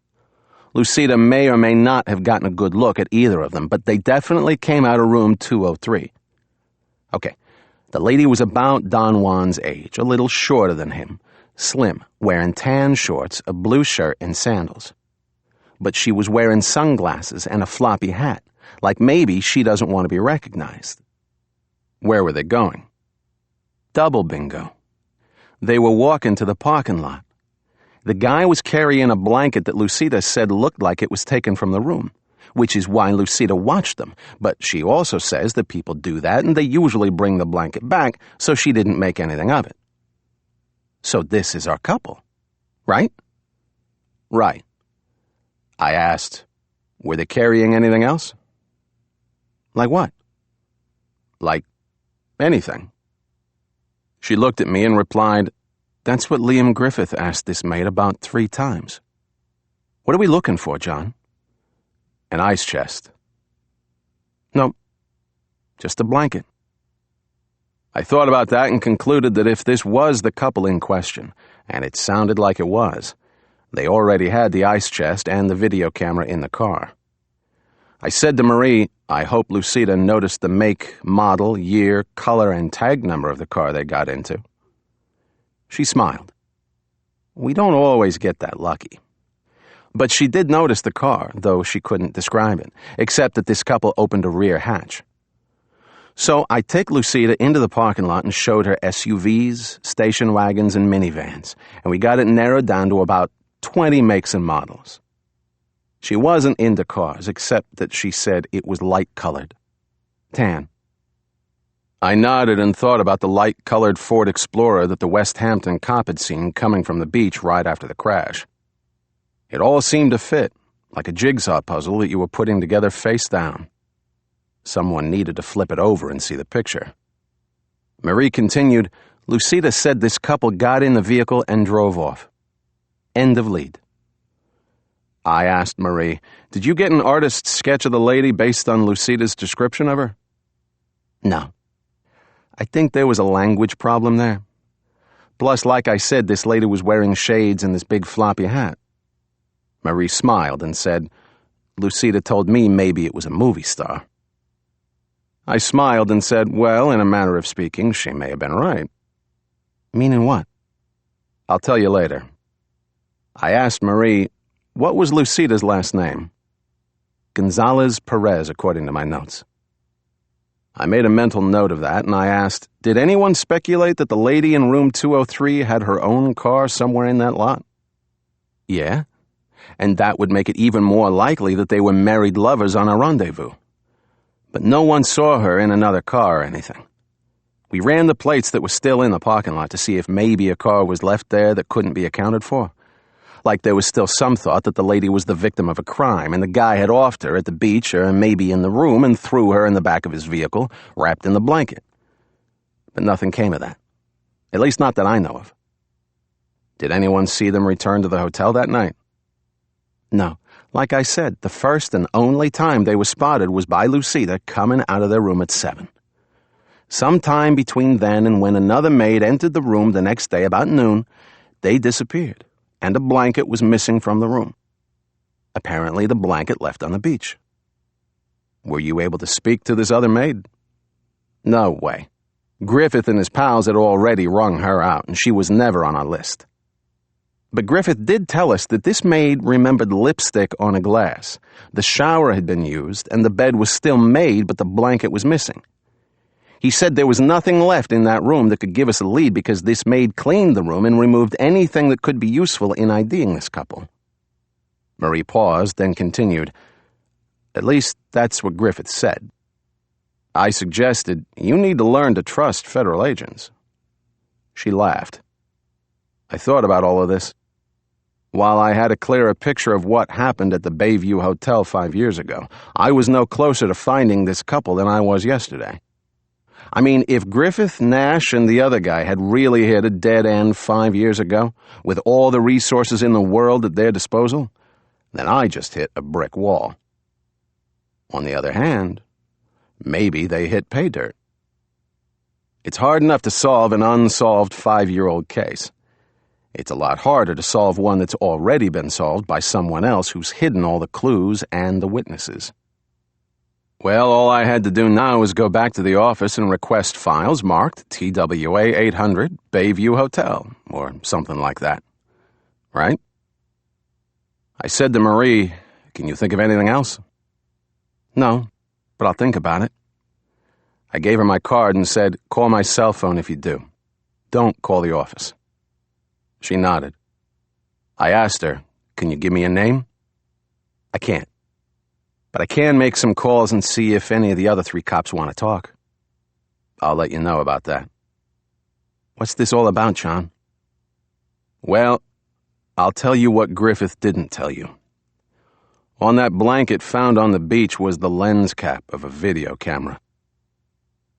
Lucita may or may not have gotten a good look at either of them, but they definitely came out of room 203. Okay, the lady was about Don Juan's age, a little shorter than him, slim, wearing tan shorts, a blue shirt, and sandals. But she was wearing sunglasses and a floppy hat, like maybe she doesn't want to be recognized. Where were they going? Double bingo. They were walking to the parking lot. The guy was carrying a blanket that Lucita said looked like it was taken from the room, which is why Lucita watched them, but she also says that people do that and they usually bring the blanket back, so she didn't make anything of it. So this is our couple, right? Right. I asked, were they carrying anything else? Like what? Like anything. She looked at me and replied, "That's what Liam Griffith asked this maid about 3 times. What are we looking for, John?" An ice chest. Nope. Just a blanket. I thought about that and concluded that if this was the couple in question, and it sounded like it was, they already had the ice chest and the video camera in the car. I said to Marie, I hope Lucita noticed the make, model, year, color, and tag number of the car they got into. She smiled. We don't always get that lucky. But she did notice the car, though she couldn't describe it, except that this couple opened a rear hatch. So I take Lucida into the parking lot and showed her SUVs, station wagons, and minivans, and we got it narrowed down to about 20 makes and models. She wasn't into cars, except that she said it was light-colored. Tan. I nodded and thought about the light-colored Ford Explorer that the West Hampton cop had seen coming from the beach right after the crash. It all seemed to fit, like a jigsaw puzzle that you were putting together face down. Someone needed to flip it over and see the picture. Marie continued, Lucida said this couple got in the vehicle and drove off. End of lead. I asked Marie, did you get an artist's sketch of the lady based on Lucida's description of her? No. I think there was a language problem there. Plus, like I said, this lady was wearing shades and this big floppy hat. Marie smiled and said, Lucida told me maybe it was a movie star. I smiled and said, well, in a manner of speaking, she may have been right. Meaning what? I'll tell you later. I asked Marie, what was Lucida's last name? Gonzalez Perez, according to my notes. I made a mental note of that, and I asked, did anyone speculate that the lady in room 203 had her own car somewhere in that lot? Yeah, and that would make it even more likely that they were married lovers on a rendezvous. But no one saw her in another car or anything. We ran the plates that were still in the parking lot to see if maybe a car was left there that couldn't be accounted for. Like there was still some thought that the lady was the victim of a crime and the guy had offed her at the beach or maybe in the room and threw her in the back of his vehicle, wrapped in the blanket. But nothing came of that. At least not that I know of. Did anyone see them return to the hotel that night? No. Like I said, the first and only time they were spotted was by Lucida coming out of their room at 7. Sometime between then and when another maid entered the room the next day about noon, they disappeared, and a blanket was missing from the room. Apparently the blanket left on the beach. Were you able to speak to this other maid? No way. Griffith and his pals had already wrung her out, and she was never on our list. But Griffith did tell us that this maid remembered lipstick on a glass. The shower had been used, and the bed was still made, but the blanket was missing. He said there was nothing left in that room that could give us a lead because this maid cleaned the room and removed anything that could be useful in IDing this couple. Marie paused, then continued, at least that's what Griffith said. I suggested, you need to learn to trust federal agents. She laughed. I thought about all of this. While I had a clearer picture of what happened at the Bayview Hotel 5 years ago, I was no closer to finding this couple than I was yesterday. I mean, if Griffith, Nash, and the other guy had really hit a dead end 5 years ago, with all the resources in the world at their disposal, then I just hit a brick wall. On the other hand, maybe they hit pay dirt. It's hard enough to solve an unsolved 5-year-old case. It's a lot harder to solve one that's already been solved by someone else who's hidden all the clues and the witnesses. Well, all I had to do now was go back to the office and request files marked TWA 800 Bayview Hotel, or something like that. Right? I said to Marie, can you think of anything else? No, but I'll think about it. I gave her my card and said, call my cell phone if you do. Don't call the office. She nodded. I asked her, can you give me a name? I can't. But I can make some calls and see if any of the other 3 cops want to talk. I'll let you know about that. What's this all about, John? Well, I'll tell you what Griffith didn't tell you. On that blanket found on the beach was the lens cap of a video camera.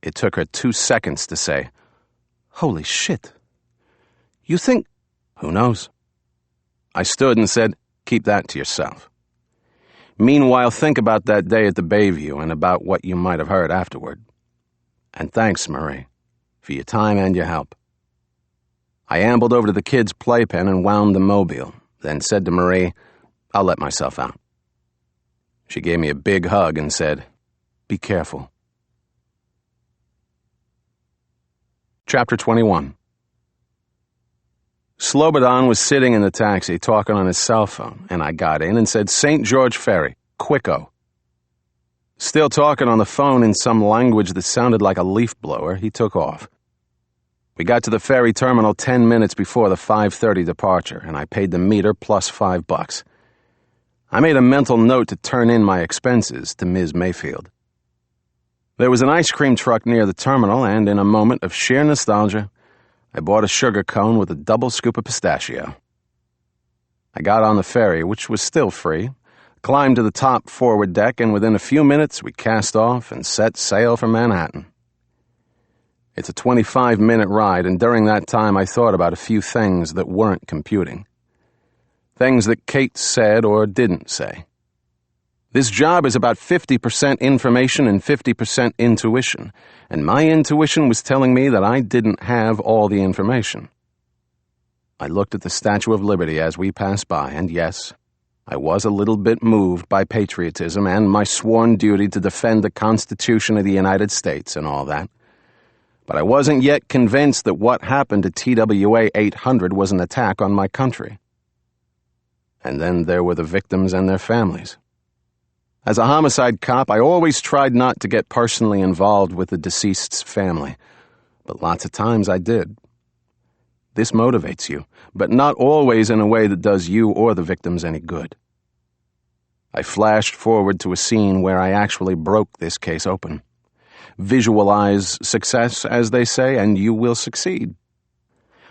It took her 2 seconds to say, holy shit. You think... Who knows? I stood and said, keep that to yourself. Meanwhile, think about that day at the Bayview and about what you might have heard afterward. And thanks, Marie, for your time and your help. I ambled over to the kids' playpen and wound the mobile, then said to Marie, I'll let myself out. She gave me a big hug and said, be careful. Chapter 21. Slobodan was sitting in the taxi talking on his cell phone, and I got in and said, St. George Ferry, quicko. Still talking on the phone in some language that sounded like a leaf blower, he took off. We got to the ferry terminal 10 minutes before the 5:30 departure, and I paid the meter plus $5. I made a mental note to turn in my expenses to Ms. Mayfield. There was an ice cream truck near the terminal, and in a moment of sheer nostalgia, I bought a sugar cone with a double scoop of pistachio. I got on the ferry, which was still free, climbed to the top forward deck, and within a few minutes we cast off and set sail for Manhattan. It's a 25-minute ride, and during that time I thought about a few things that weren't computing. Things that Kate said or didn't say. This job is about 50% information and 50% intuition, and my intuition was telling me that I didn't have all the information. I looked at the Statue of Liberty as we passed by, and yes, I was a little bit moved by patriotism and my sworn duty to defend the Constitution of the United States and all that. But I wasn't yet convinced that what happened to TWA 800 was an attack on my country. And then there were the victims and their families. As a homicide cop, I always tried not to get personally involved with the deceased's family, but lots of times I did. This motivates you, but not always in a way that does you or the victims any good. I flashed forward to a scene where I actually broke this case open. Visualize success, as they say, and you will succeed.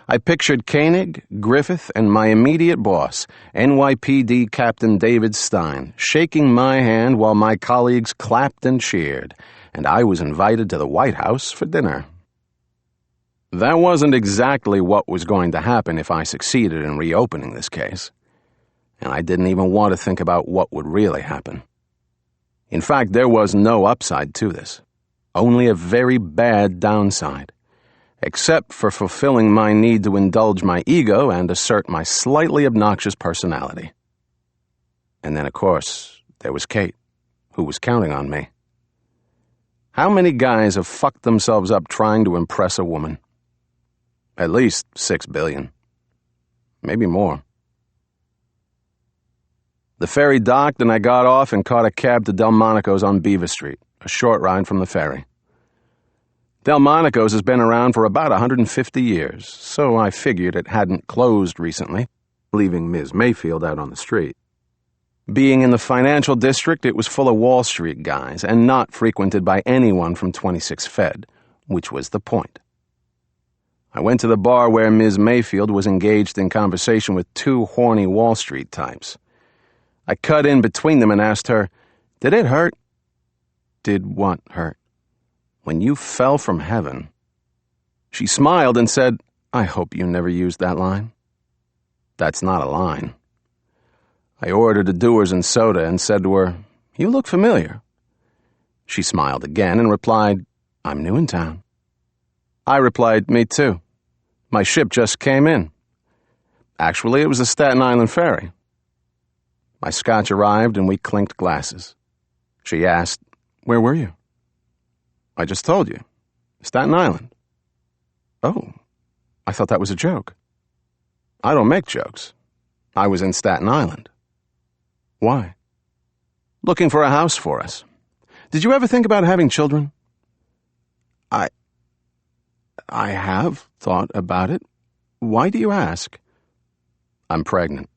I pictured Koenig, Griffith, and my immediate boss, NYPD Captain David Stein, shaking my hand while my colleagues clapped and cheered, and I was invited to the White House for dinner. That wasn't exactly what was going to happen if I succeeded in reopening this case, and I didn't even want to think about what would really happen. In fact, there was no upside to this, only a very bad downside, except for fulfilling my need to indulge my ego and assert my slightly obnoxious personality. And then, of course, there was Kate, who was counting on me. How many guys have fucked themselves up trying to impress a woman? At least 6 billion. Maybe more. The ferry docked and I got off and caught a cab to Delmonico's on Beaver Street, a short ride from the ferry. Delmonico's has been around for about 150 years, so I figured it hadn't closed recently, leaving Ms. Mayfield out on the street. Being in the financial district, it was full of Wall Street guys and not frequented by anyone from 26 Fed, which was the point. I went to the bar where Ms. Mayfield was engaged in conversation with 2 horny Wall Street types. I cut in between them and asked her, "Did it hurt?" "Did what hurt?" "When you fell from heaven." She smiled and said, "I hope you never used that line." "That's not a line." I ordered a Dewar's and soda and said to her, "You look familiar." She smiled again and replied, "I'm new in town." I replied, "Me too. My ship just came in." Actually, it was the Staten Island ferry. My scotch arrived and we clinked glasses. She asked, "Where were you?" "I just told you. Staten Island." "Oh, I thought that was a joke." "I don't make jokes. I was in Staten Island." "Why?" "Looking for a house for us. Did you ever think about having children?" I have thought about it. Why do you ask?" "I'm pregnant."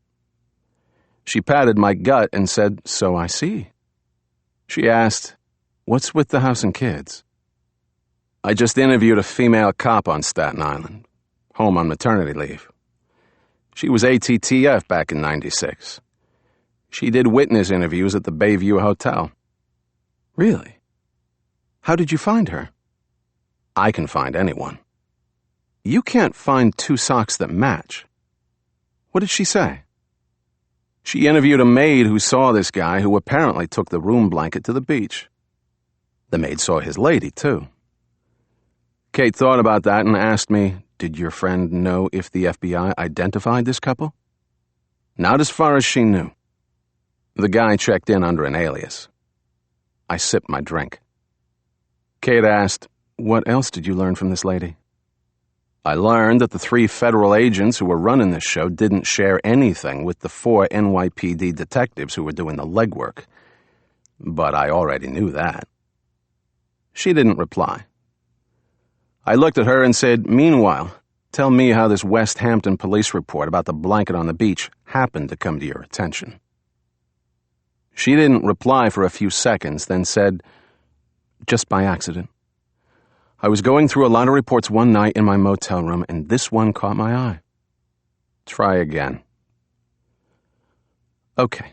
She patted my gut and said, "So I see." She asked, "What's with the house and kids?" "I just interviewed a female cop on Staten Island, home on maternity leave. She was ATTF back in '96. She did witness interviews at the Bayview Hotel." "Really? How did you find her?" "I can find anyone." "You can't find 2 socks that match." "What did she say?" "She interviewed a maid who saw this guy who apparently took the room blanket to the beach. The maid saw his lady, too." Kate thought about that and asked me, "Did your friend know if the FBI identified this couple?" "Not as far as she knew. The guy checked in under an alias." I sipped my drink. Kate asked, "What else did you learn from this lady?" I learned that the 3 federal agents who were running this show didn't share anything with the 4 NYPD detectives who were doing the legwork. but I already knew that. She didn't reply. I looked at her and said, "Meanwhile, tell me how this West Hampton police report about the blanket on the beach happened to come to your attention." She didn't reply for a few seconds, then said, "Just by accident. I was going through a lot of reports one night in my motel room, and this one caught my eye." Try again. "Okay.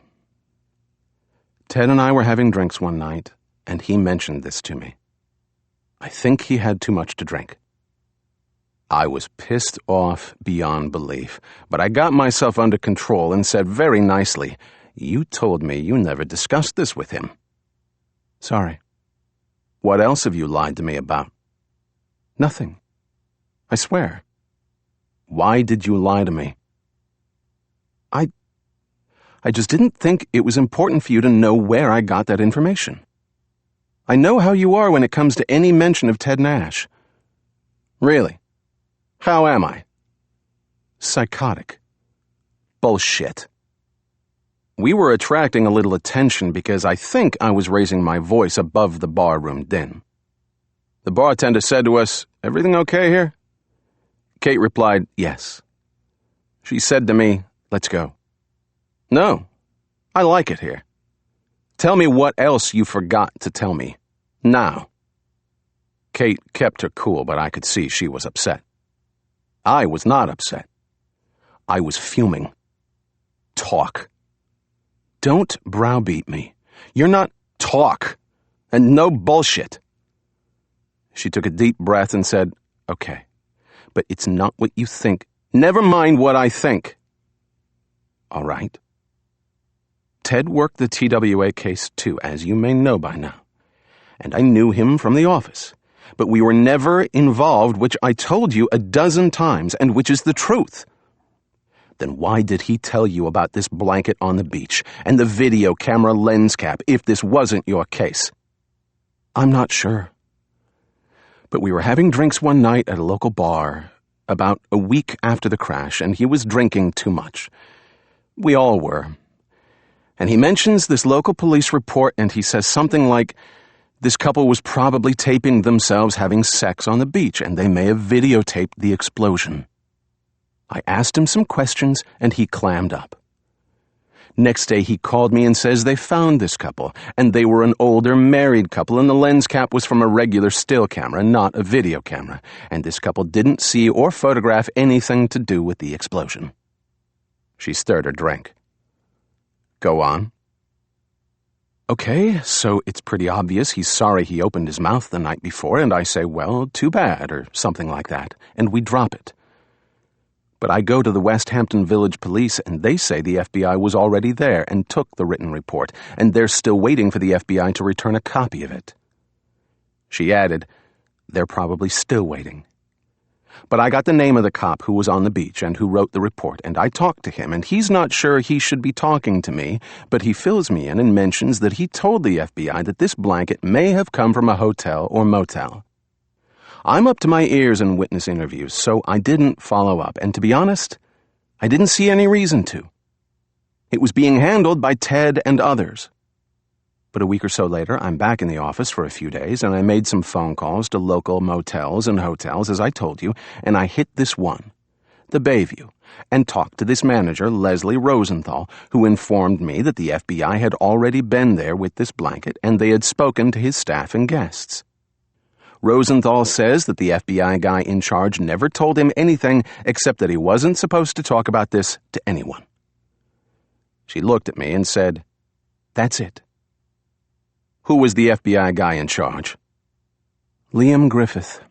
Ted and I were having drinks one night, and he mentioned this to me. I think he had too much to drink." I was pissed off beyond belief, but I got myself under control and said very nicely, "You told me you never discussed this with him." "Sorry. What else have you lied to me about?" "Nothing. I swear." "Why did you lie to me?" I just didn't think it was important for you to know where I got that information. I know how you are when it comes to any mention of Ted Nash." "Really? How am I?" "Psychotic." "Bullshit." We were attracting a little attention because I think I was raising my voice above the barroom din. The bartender said to us, "Everything okay here?" Kate replied, "Yes." She said to me, "Let's go." "No, I like it here. Tell me what else you forgot to tell me. Now." Kate kept her cool, but I could see she was upset. I was not upset. I was fuming. "Talk. Don't browbeat me. You're not talk. And no bullshit." She took a deep breath and said, "Okay, but it's not what you think." "Never mind what I think." "All right. Ted worked the TWA case too, as you may know by now. And I knew him from the office. But we were never involved, which I told you a dozen times, and which is the truth. Then why did he tell you about this blanket on the beach and the video camera lens cap if this wasn't your case?" "I'm not sure. But we were having drinks one night at a local bar, about a week after the crash, and he was drinking too much. We all were. And he mentions this local police report, and he says something like, this couple was probably taping themselves having sex on the beach, and they may have videotaped the explosion. I asked him some questions, and he clammed up. Next day he called me and says they found this couple, and they were an older married couple, and the lens cap was from a regular still camera, not a video camera, and this couple didn't see or photograph anything to do with the explosion." She stirred her drink. "Go on." "Okay, so it's pretty obvious he's sorry he opened his mouth the night before, and I say, well, too bad, or something like that, and we drop it. But I go to the West Hampton Village Police, and they say the FBI was already there and took the written report, and they're still waiting for the FBI to return a copy of it." She added, "They're probably still waiting. But I got the name of the cop who was on the beach and who wrote the report, and I talked to him, and he's not sure he should be talking to me, but he fills me in and mentions that he told the FBI that this blanket may have come from a hotel or motel. I'm up to my ears in witness interviews, so I didn't follow up, and to be honest, I didn't see any reason to. It was being handled by Ted and others. But a week or so later, I'm back in the office for a few days, and I made some phone calls to local motels and hotels, as I told you, and I hit this one, the Bayview, and talked to this manager, Leslie Rosenthal, who informed me that the FBI had already been there with this blanket, and they had spoken to his staff and guests. Rosenthal says that the FBI guy in charge never told him anything except that he wasn't supposed to talk about this to anyone." She looked at me and said, "That's it." "Who was the FBI guy in charge?" "Liam Griffith."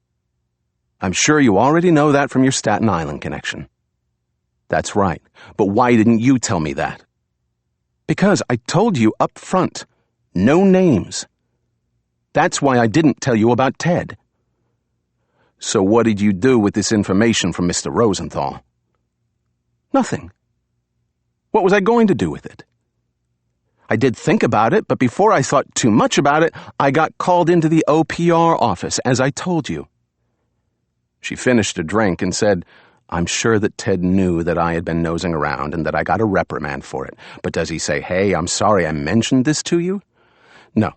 "I'm sure you already know that from your Staten Island connection." "That's right, but why didn't you tell me that?" "Because I told you up front. No names. That's why I didn't tell you about Ted." "So what did you do with this information from Mr. Rosenthal?" "Nothing. What was I going to do with it? I did think about it, but before I thought too much about it, I got called into the OPR office, as I told you." She finished a drink and said, "I'm sure that Ted knew that I had been nosing around and that I got a reprimand for it. But does he say, 'Hey, I'm sorry I mentioned this to you'?" No,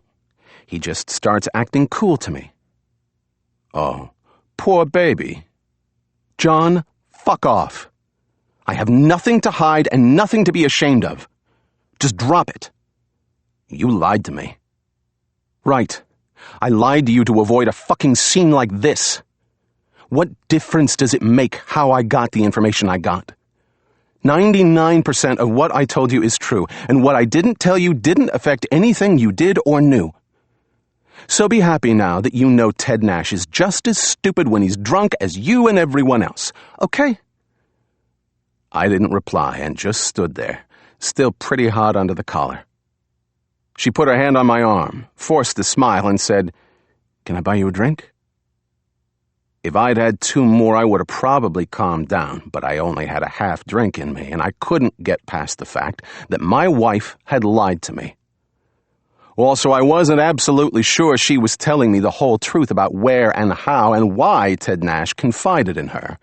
he just starts acting cool to me. Oh, poor baby. John, fuck off. I have nothing to hide and nothing to be ashamed of. Just drop it. You lied to me. Right. I lied to you to avoid a fucking scene like this. What difference does it make how I got the information I got? 99% of what I told you is true, and what I didn't tell you didn't affect anything you did or knew. So be happy now that you know Ted Nash is just as stupid when he's drunk as you and everyone else, okay? I didn't reply and just stood there, still pretty hot under the collar. She put her hand on my arm, forced a smile, and said, "Can I buy you a drink?" If I'd had 2 more, I would have probably calmed down, but I only had a half drink in me, and I couldn't get past the fact that my wife had lied to me. Also, I wasn't absolutely sure she was telling me the whole truth about where and how and why Ted Nash confided in her.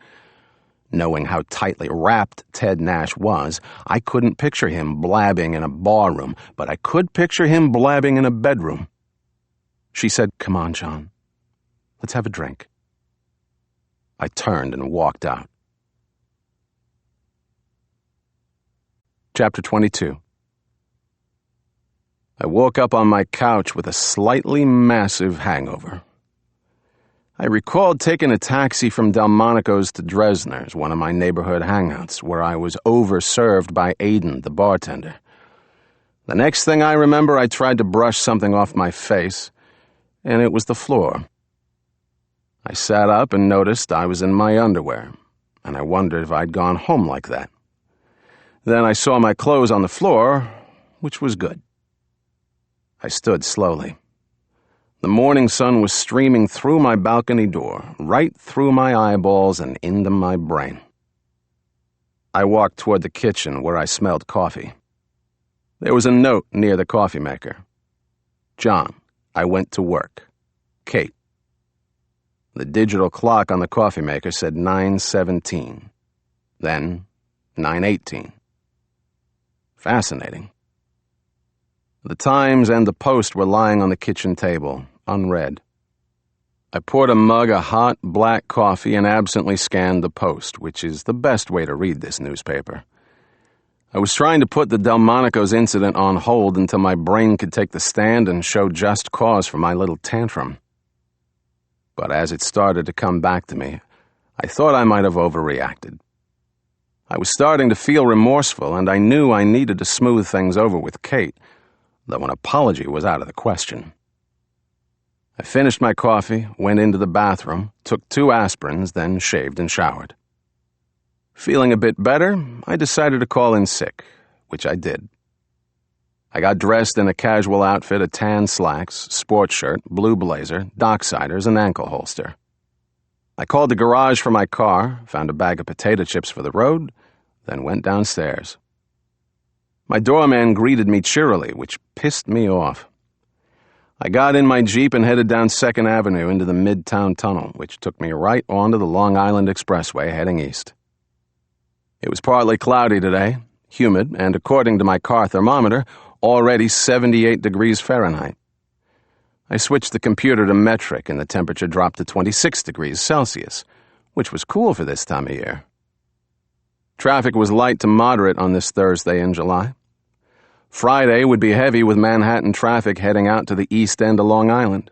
Knowing how tightly wrapped Ted Nash was, I couldn't picture him blabbing in a barroom, but I could picture him blabbing in a bedroom. She said, "Come on, John. Let's have a drink." I turned and walked out. Chapter 22. I woke up on my couch with a slightly massive hangover. I recalled taking a taxi from Delmonico's to Dresner's, one of my neighborhood hangouts, where I was overserved by Aiden, the bartender. The next thing I remember, I tried to brush something off my face, and it was the floor. I sat up and noticed I was in my underwear, and I wondered if I'd gone home like that. Then I saw my clothes on the floor, which was good. I stood slowly. The morning sun was streaming through my balcony door, right through my eyeballs and into my brain. I walked toward the kitchen where I smelled coffee. There was a note near the coffee maker. "John, I went to work. Kate." The digital clock on the coffee maker said 9:17, then 9:18. Fascinating. The Times and the Post were lying on the kitchen table, unread. I poured a mug of hot, black coffee and absently scanned the Post, which is the best way to read this newspaper. I was trying to put the Delmonico's incident on hold until my brain could take the stand and show just cause for my little tantrum. But as it started to come back to me, I thought I might have overreacted. I was starting to feel remorseful, and I knew I needed to smooth things over with Kate, though an apology was out of the question. I finished my coffee, went into the bathroom, took 2 aspirins, then shaved and showered. Feeling a bit better, I decided to call in sick, which I did. I got dressed in a casual outfit of tan slacks, sports shirt, blue blazer, docksiders, and ankle holster. I called the garage for my car, found a bag of potato chips for the road, then went downstairs. My doorman greeted me cheerily, which pissed me off. I got in my Jeep and headed down 2nd Avenue into the Midtown Tunnel, which took me right onto the Long Island Expressway heading east. It was partly cloudy today, humid, and according to my car thermometer, already 78 degrees Fahrenheit. I switched the computer to metric and the temperature dropped to 26 degrees Celsius, which was cool for this time of year. Traffic was light to moderate on this Thursday in July. Friday would be heavy with Manhattan traffic heading out to the east end of Long Island.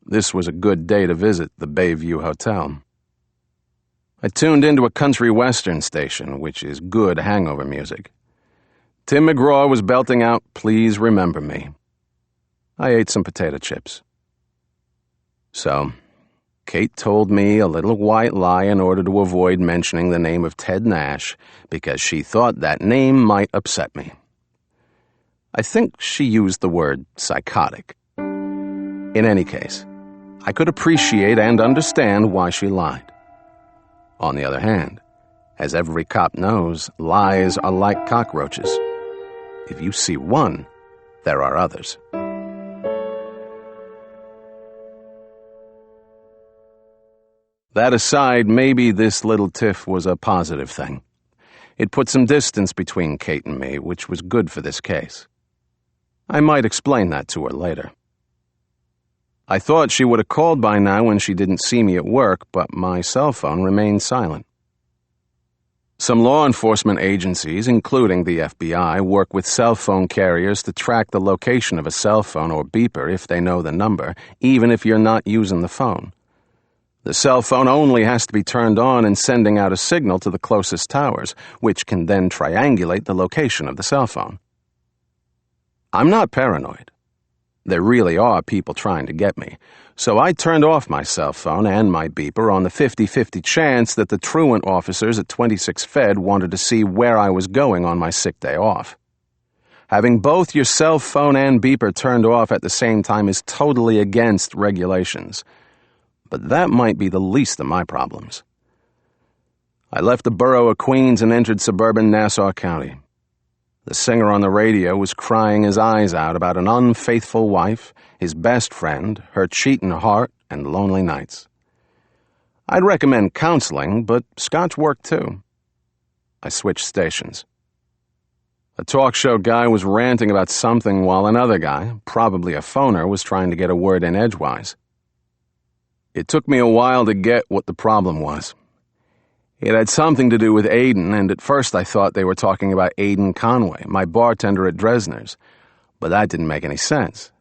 This was a good day to visit the Bayview Hotel. I tuned into a country western station, which is good hangover music. Tim McGraw was belting out "Please Remember Me." I ate some potato chips. So, Kate told me a little white lie in order to avoid mentioning the name of Ted Nash because she thought that name might upset me. I think she used the word psychotic. In any case, I could appreciate and understand why she lied. On the other hand, as every cop knows, lies are like cockroaches. If you see one, there are others. That aside, maybe this little tiff was a positive thing. It put some distance between Kate and me, which was good for this case. I might explain that to her later. I thought she would have called by now when she didn't see me at work, but my cell phone remained silent. Some law enforcement agencies, including the FBI, work with cell phone carriers to track the location of a cell phone or beeper if they know the number, even if you're not using the phone. The cell phone only has to be turned on and sending out a signal to the closest towers, which can then triangulate the location of the cell phone. I'm not paranoid. There really are people trying to get me, so I turned off my cell phone and my beeper on the 50-50 chance that the truant officers at 26 Fed wanted to see where I was going on my sick day off. Having both your cell phone and beeper turned off at the same time is totally against regulations, but that might be the least of my problems. I left the borough of Queens and entered suburban Nassau County. The singer on the radio was crying his eyes out about an unfaithful wife, his best friend, her cheating heart, and lonely nights. I'd recommend counseling, but Scotch worked too. I switched stations. A talk show guy was ranting about something while another guy, probably a phoner, was trying to get a word in edgewise. It took me a while to get what the problem was. It had something to do with Aiden, and at first I thought they were talking about Aiden Conway, my bartender at Dresner's, but that didn't make any sense.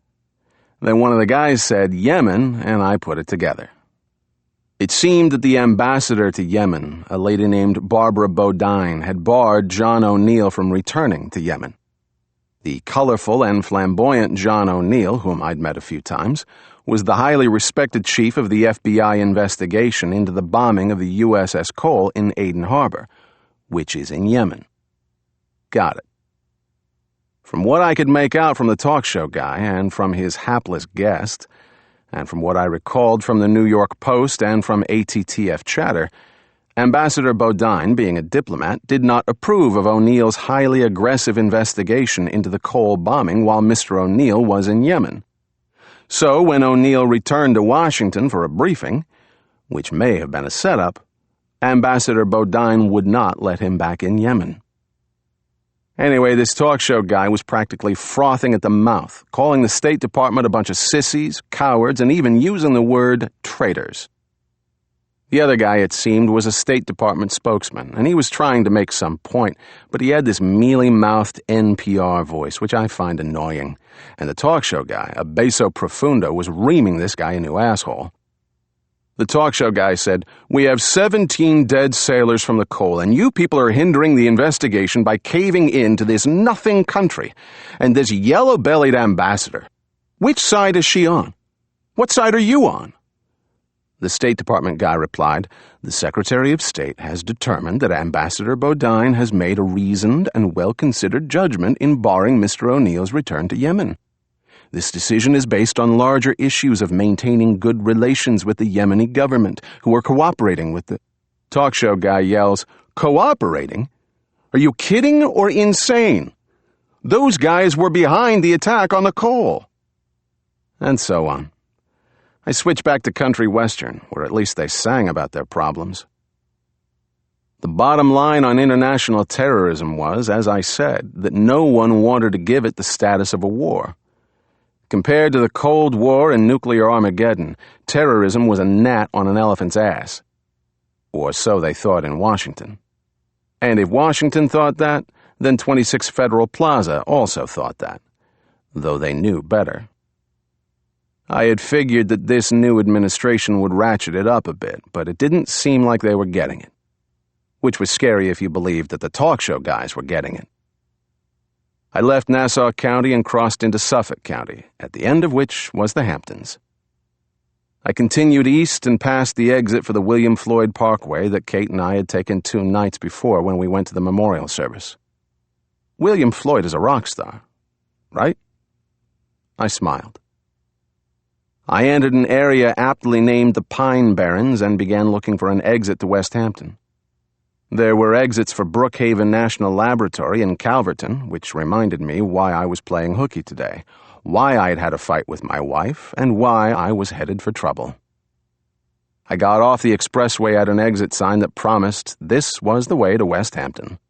Then one of the guys said Yemen, and I put it together. It seemed that the ambassador to Yemen, a lady named Barbara Bodine, had barred John O'Neill from returning to Yemen. The colorful and flamboyant John O'Neill, whom I'd met a few times, was the highly respected chief of the FBI investigation into the bombing of the USS Cole in Aden Harbor, which is in Yemen. Got it. From what I could make out from the talk show guy and from his hapless guest, and from what I recalled from the New York Post and from ATTF chatter, Ambassador Bodine, being a diplomat, did not approve of O'Neill's highly aggressive investigation into the Cole bombing while Mr. O'Neill was in Yemen. So when O'Neill returned to Washington for a briefing, which may have been a setup, Ambassador Bodine would not let him back in Yemen. Anyway, this talk show guy was practically frothing at the mouth, calling the State Department a bunch of sissies, cowards, and even using the word traitors. The other guy, it seemed, was a State Department spokesman, and he was trying to make some point, but he had this mealy-mouthed NPR voice, which I find annoying, and the talk show guy, a basso profundo, was reaming this guy a new asshole. The talk show guy said, "We have 17 dead sailors from the Cole, and you people are hindering the investigation by caving in to this nothing country, and this yellow-bellied ambassador. Which side is she on? What side are you on?" The State Department guy replied, "The Secretary of State has determined that Ambassador Bodine has made a reasoned and well-considered judgment in barring Mr. O'Neill's return to Yemen. This decision is based on larger issues of maintaining good relations with the Yemeni government, who are cooperating with the—" Talk show guy yells, "Cooperating? Are you kidding or insane? Those guys were behind the attack on the Cole." And so on. I switched back to country western, where at least they sang about their problems. The bottom line on international terrorism was, as I said, that no one wanted to give it the status of a war. Compared to the Cold War and nuclear Armageddon, terrorism was a gnat on an elephant's ass. Or so they thought in Washington. And if Washington thought that, then 26 Federal Plaza also thought that, though they knew better. I had figured that this new administration would ratchet it up a bit, but it didn't seem like they were getting it. Which was scary if you believed that the talk show guys were getting it. I left Nassau County and crossed into Suffolk County, at the end of which was the Hamptons. I continued east and passed the exit for the William Floyd Parkway that Kate and I had taken 2 nights before when we went to the memorial service. William Floyd is a rock star, right? I smiled. I entered an area aptly named the Pine Barrens and began looking for an exit to West Hampton. There were exits for Brookhaven National Laboratory and Calverton, which reminded me why I was playing hooky today, why I'd had a fight with my wife, and why I was headed for trouble. I got off the expressway at an exit sign that promised this was the way to West Hampton.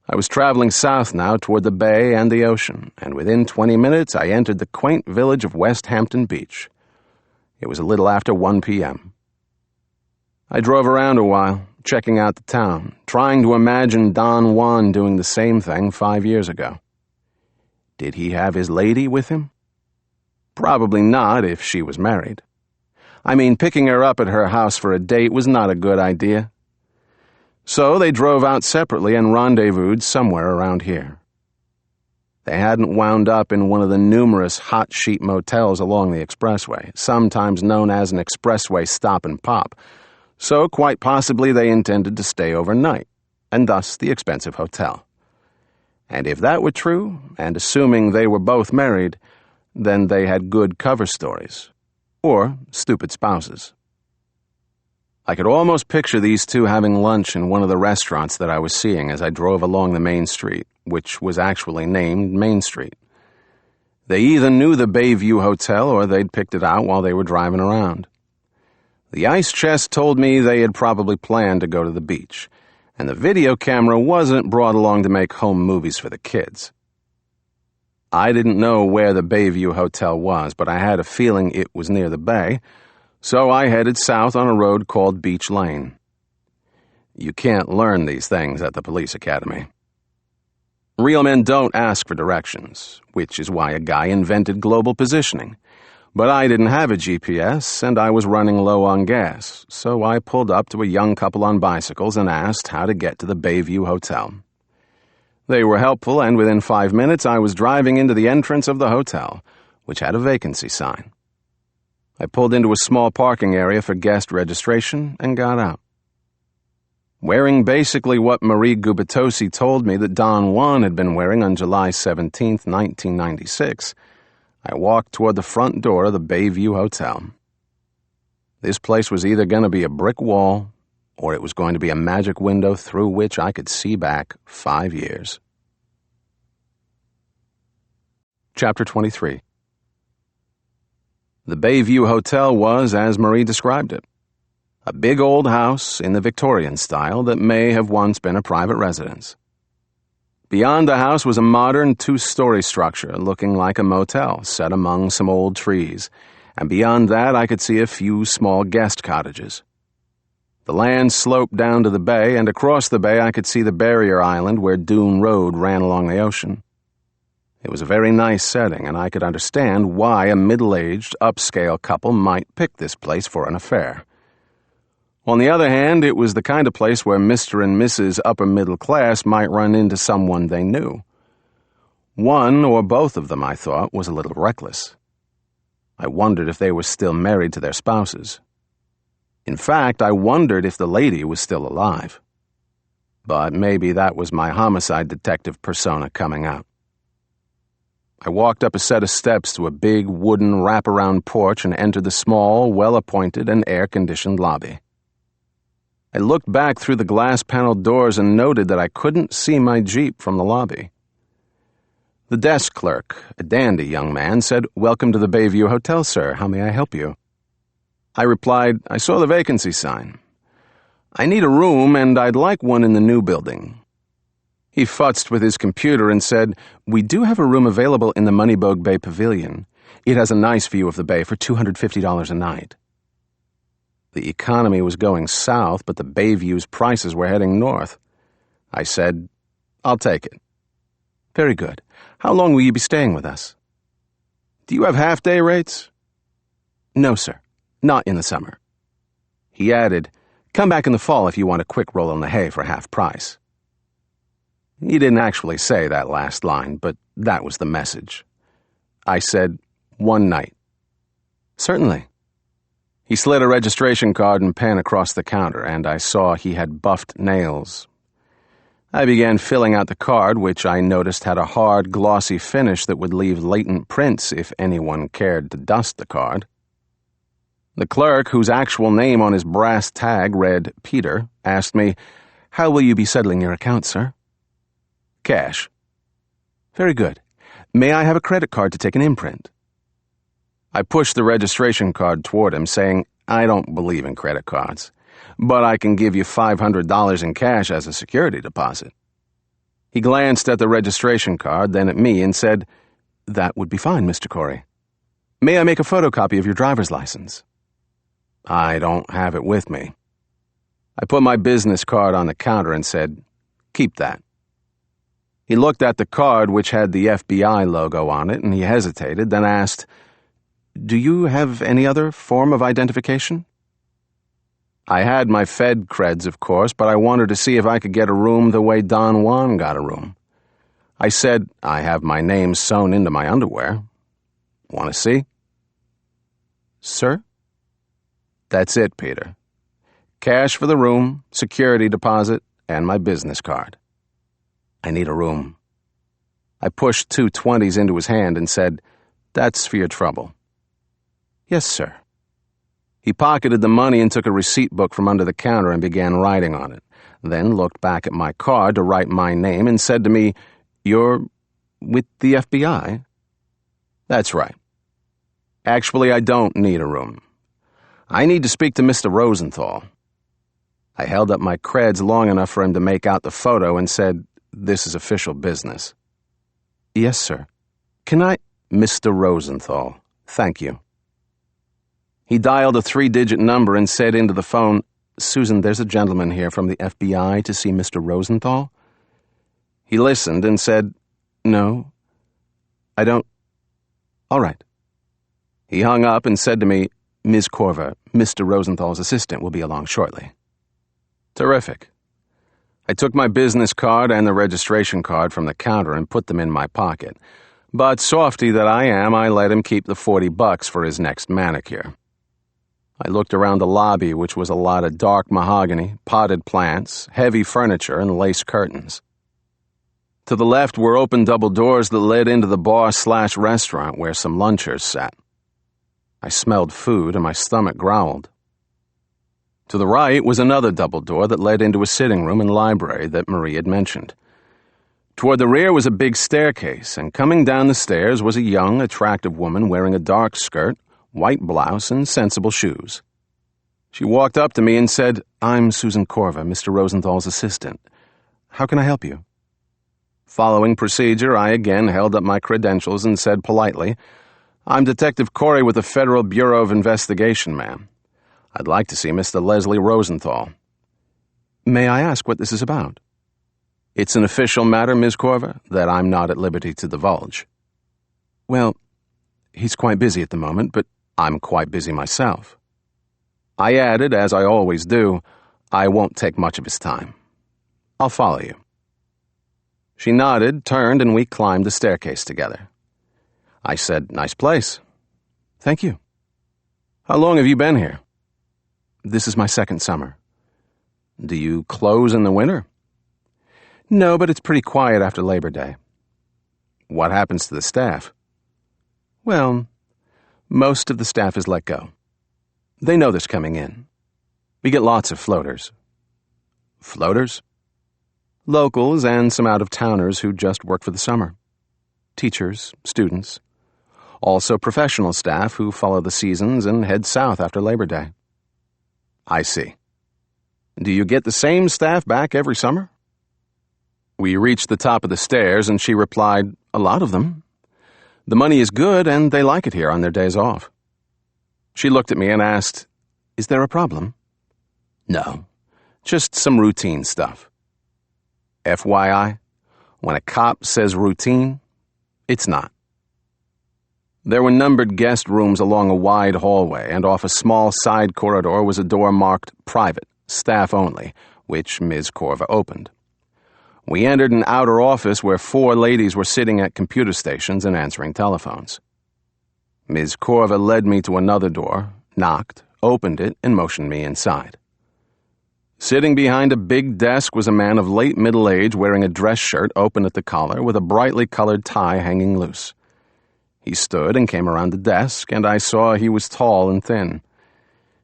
I was traveling south now toward the bay and the ocean, and within 20 minutes I entered the quaint village of West Hampton Beach. It was a little after 1 p.m. I drove around a while, checking out the town, trying to imagine Don Juan doing the same thing 5 years ago. Did he have his lady with him? Probably not if she was married. I mean, picking her up at her house for a date was not a good idea. So they drove out separately and rendezvoused somewhere around here. They hadn't wound up in one of the numerous hot sheet motels along the expressway, sometimes known as an expressway stop and pop, so quite possibly they intended to stay overnight, and thus the expensive hotel. And if that were true, and assuming they were both married, then they had good cover stories, or stupid spouses. I could almost picture these two having lunch in one of the restaurants that I was seeing as I drove along the main street, which was actually named Main Street. They either knew the Bayview Hotel or they'd picked it out while they were driving around. The ice chest told me they had probably planned to go to the beach, and the video camera wasn't brought along to make home movies for the kids. I didn't know where the Bayview Hotel was, but I had a feeling it was near the bay, so I headed south on a road called Beach Lane. You can't learn these things at the police academy. Real men don't ask for directions, which is why a guy invented global positioning. But I didn't have a GPS, and I was running low on gas, so I pulled up to a young couple on bicycles and asked how to get to the Bayview Hotel. They were helpful, and within 5 minutes I was driving into the entrance of the hotel, which had a vacancy sign. I pulled into a small parking area for guest registration and got out. Wearing basically what Marie Gubitosi told me that Don Juan had been wearing on July 17, 1996, I walked toward the front door of the Bayview Hotel. This place was either going to be a brick wall, or it was going to be a magic window through which I could see back 5 years. Chapter 23. The Bayview Hotel was as Marie described it. A big old house in the Victorian style that may have once been a private residence. Beyond the house was a modern 2-story structure looking like a motel set among some old trees, and beyond that I could see a few small guest cottages. The land sloped down to the bay, and across the bay I could see the barrier island where Dune Road ran along the ocean. It was a very nice setting, and I could understand why a middle-aged, upscale couple might pick this place for an affair. On the other hand, it was the kind of place where Mr. and Mrs. Upper Middle Class might run into someone they knew. One or both of them, I thought, was a little reckless. I wondered if they were still married to their spouses. In fact, I wondered if the lady was still alive. But maybe that was my homicide detective persona coming out. I walked up a set of steps to a big wooden wraparound porch and entered the small, well-appointed and air-conditioned lobby. I looked back through the glass-paneled doors and noted that I couldn't see my Jeep from the lobby. The desk clerk, a dandy young man, said, "Welcome to the Bayview Hotel, sir. How may I help you?" I replied, "I saw the vacancy sign. I need a room, and I'd like one in the new building." He futzed with his computer and said, "We do have a room available in the Moneybug Bay Pavilion. It has a nice view of the bay for $250 a night." The economy was going south, but the Bayview's prices were heading north. I said, "I'll take it." "Very good. How long will you be staying with us?" "Do you have half-day rates?" "No, sir. Not in the summer." He added, "Come back in the fall if you want a quick roll in the hay for half price." He didn't actually say that last line, but that was the message. I said, "1 night." "Certainly." He slid a registration card and pen across the counter, and I saw he had buffed nails. I began filling out the card, which I noticed had a hard, glossy finish that would leave latent prints if anyone cared to dust the card. The clerk, whose actual name on his brass tag read Peter, asked me, "How will you be settling your account, sir?" "Cash." "Very good. May I have a credit card to take an imprint?" I pushed the registration card toward him, saying, "I don't believe in credit cards, but I can give you $500 in cash as a security deposit." He glanced at the registration card, then at me, and said, "That would be fine, Mr. Corey. May I make a photocopy of your driver's license?" "I don't have it with me." I put my business card on the counter and said, "Keep that." He looked at the card, which had the FBI logo on it, and he hesitated, then asked, "Do you have any other form of identification?" I had my Fed creds, of course, but I wanted to see if I could get a room the way Don Juan got a room. I said, "I have my name sewn into my underwear. Want to see?" "Sir?" "That's it, Peter. Cash for the room, security deposit, and my business card. I need a room." I pushed 2 20s into his hand and said, "That's for your trouble." "Yes, sir." He pocketed the money and took a receipt book from under the counter and began writing on it, then looked back at my card to write my name and said to me, "You're with the FBI?" "That's right. Actually, I don't need a room. I need to speak to Mr. Rosenthal." I held up my creds long enough for him to make out the photo and said, "This is official business." "Yes, sir. Can I—" "Mr. Rosenthal. Thank you." He dialed a 3-digit number and said into the phone, "Susan, there's a gentleman here from the FBI to see Mr. Rosenthal." He listened and said, "No, I don't—" "All right." He hung up and said to me, "Ms. Corver, Mr. Rosenthal's assistant will be along shortly." Terrific. I took my business card and the registration card from the counter and put them in my pocket. But softy that I am, I let him keep the $40 for his next manicure. I looked around the lobby, which was a lot of dark mahogany, potted plants, heavy furniture, and lace curtains. To the left were open double doors that led into the bar/restaurant where some lunchers sat. I smelled food and my stomach growled. To the right was another double door that led into a sitting room and library that Marie had mentioned. Toward the rear was a big staircase, and coming down the stairs was a young, attractive woman wearing a dark skirt, white blouse, and sensible shoes. She walked up to me and said, "I'm Susan Corver, Mr. Rosenthal's assistant. How can I help you?" Following procedure, I again held up my credentials and said politely, "I'm Detective Corey with the Federal Bureau of Investigation, ma'am. I'd like to see Mr. Leslie Rosenthal." "May I ask what this is about?" "It's an official matter, Ms. Corver, that I'm not at liberty to divulge." "Well, he's quite busy at the moment, but I'm quite busy myself." I added, as I always do, "I won't take much of his time. I'll follow you." She nodded, turned, and we climbed the staircase together. I said, "Nice place." "Thank you." "How long have you been here?" "This is my second summer." "Do you close in the winter?" "No, but it's pretty quiet after Labor Day." "What happens to the staff?" "Well, most of the staff is let go. They know this coming in. We get lots of floaters." "Floaters?" "Locals and some out-of-towners who just work for the summer. Teachers, students. Also professional staff who follow the seasons and head south after Labor Day." "I see. Do you get the same staff back every summer?" We reached the top of the stairs and she replied, "A lot of them. The money is good and they like it here on their days off." She looked at me and asked, "Is there a problem?" "No, just some routine stuff." FYI, when a cop says routine, it's not. There were numbered guest rooms along a wide hallway, and off a small side corridor was a door marked Private, Staff Only, which Ms. Corver opened. We entered an outer office where 4 ladies were sitting at computer stations and answering telephones. Ms. Corver led me to another door, knocked, opened it, and motioned me inside. Sitting behind a big desk was a man of late middle age wearing a dress shirt open at the collar with a brightly colored tie hanging loose. He stood and came around the desk, and I saw he was tall and thin.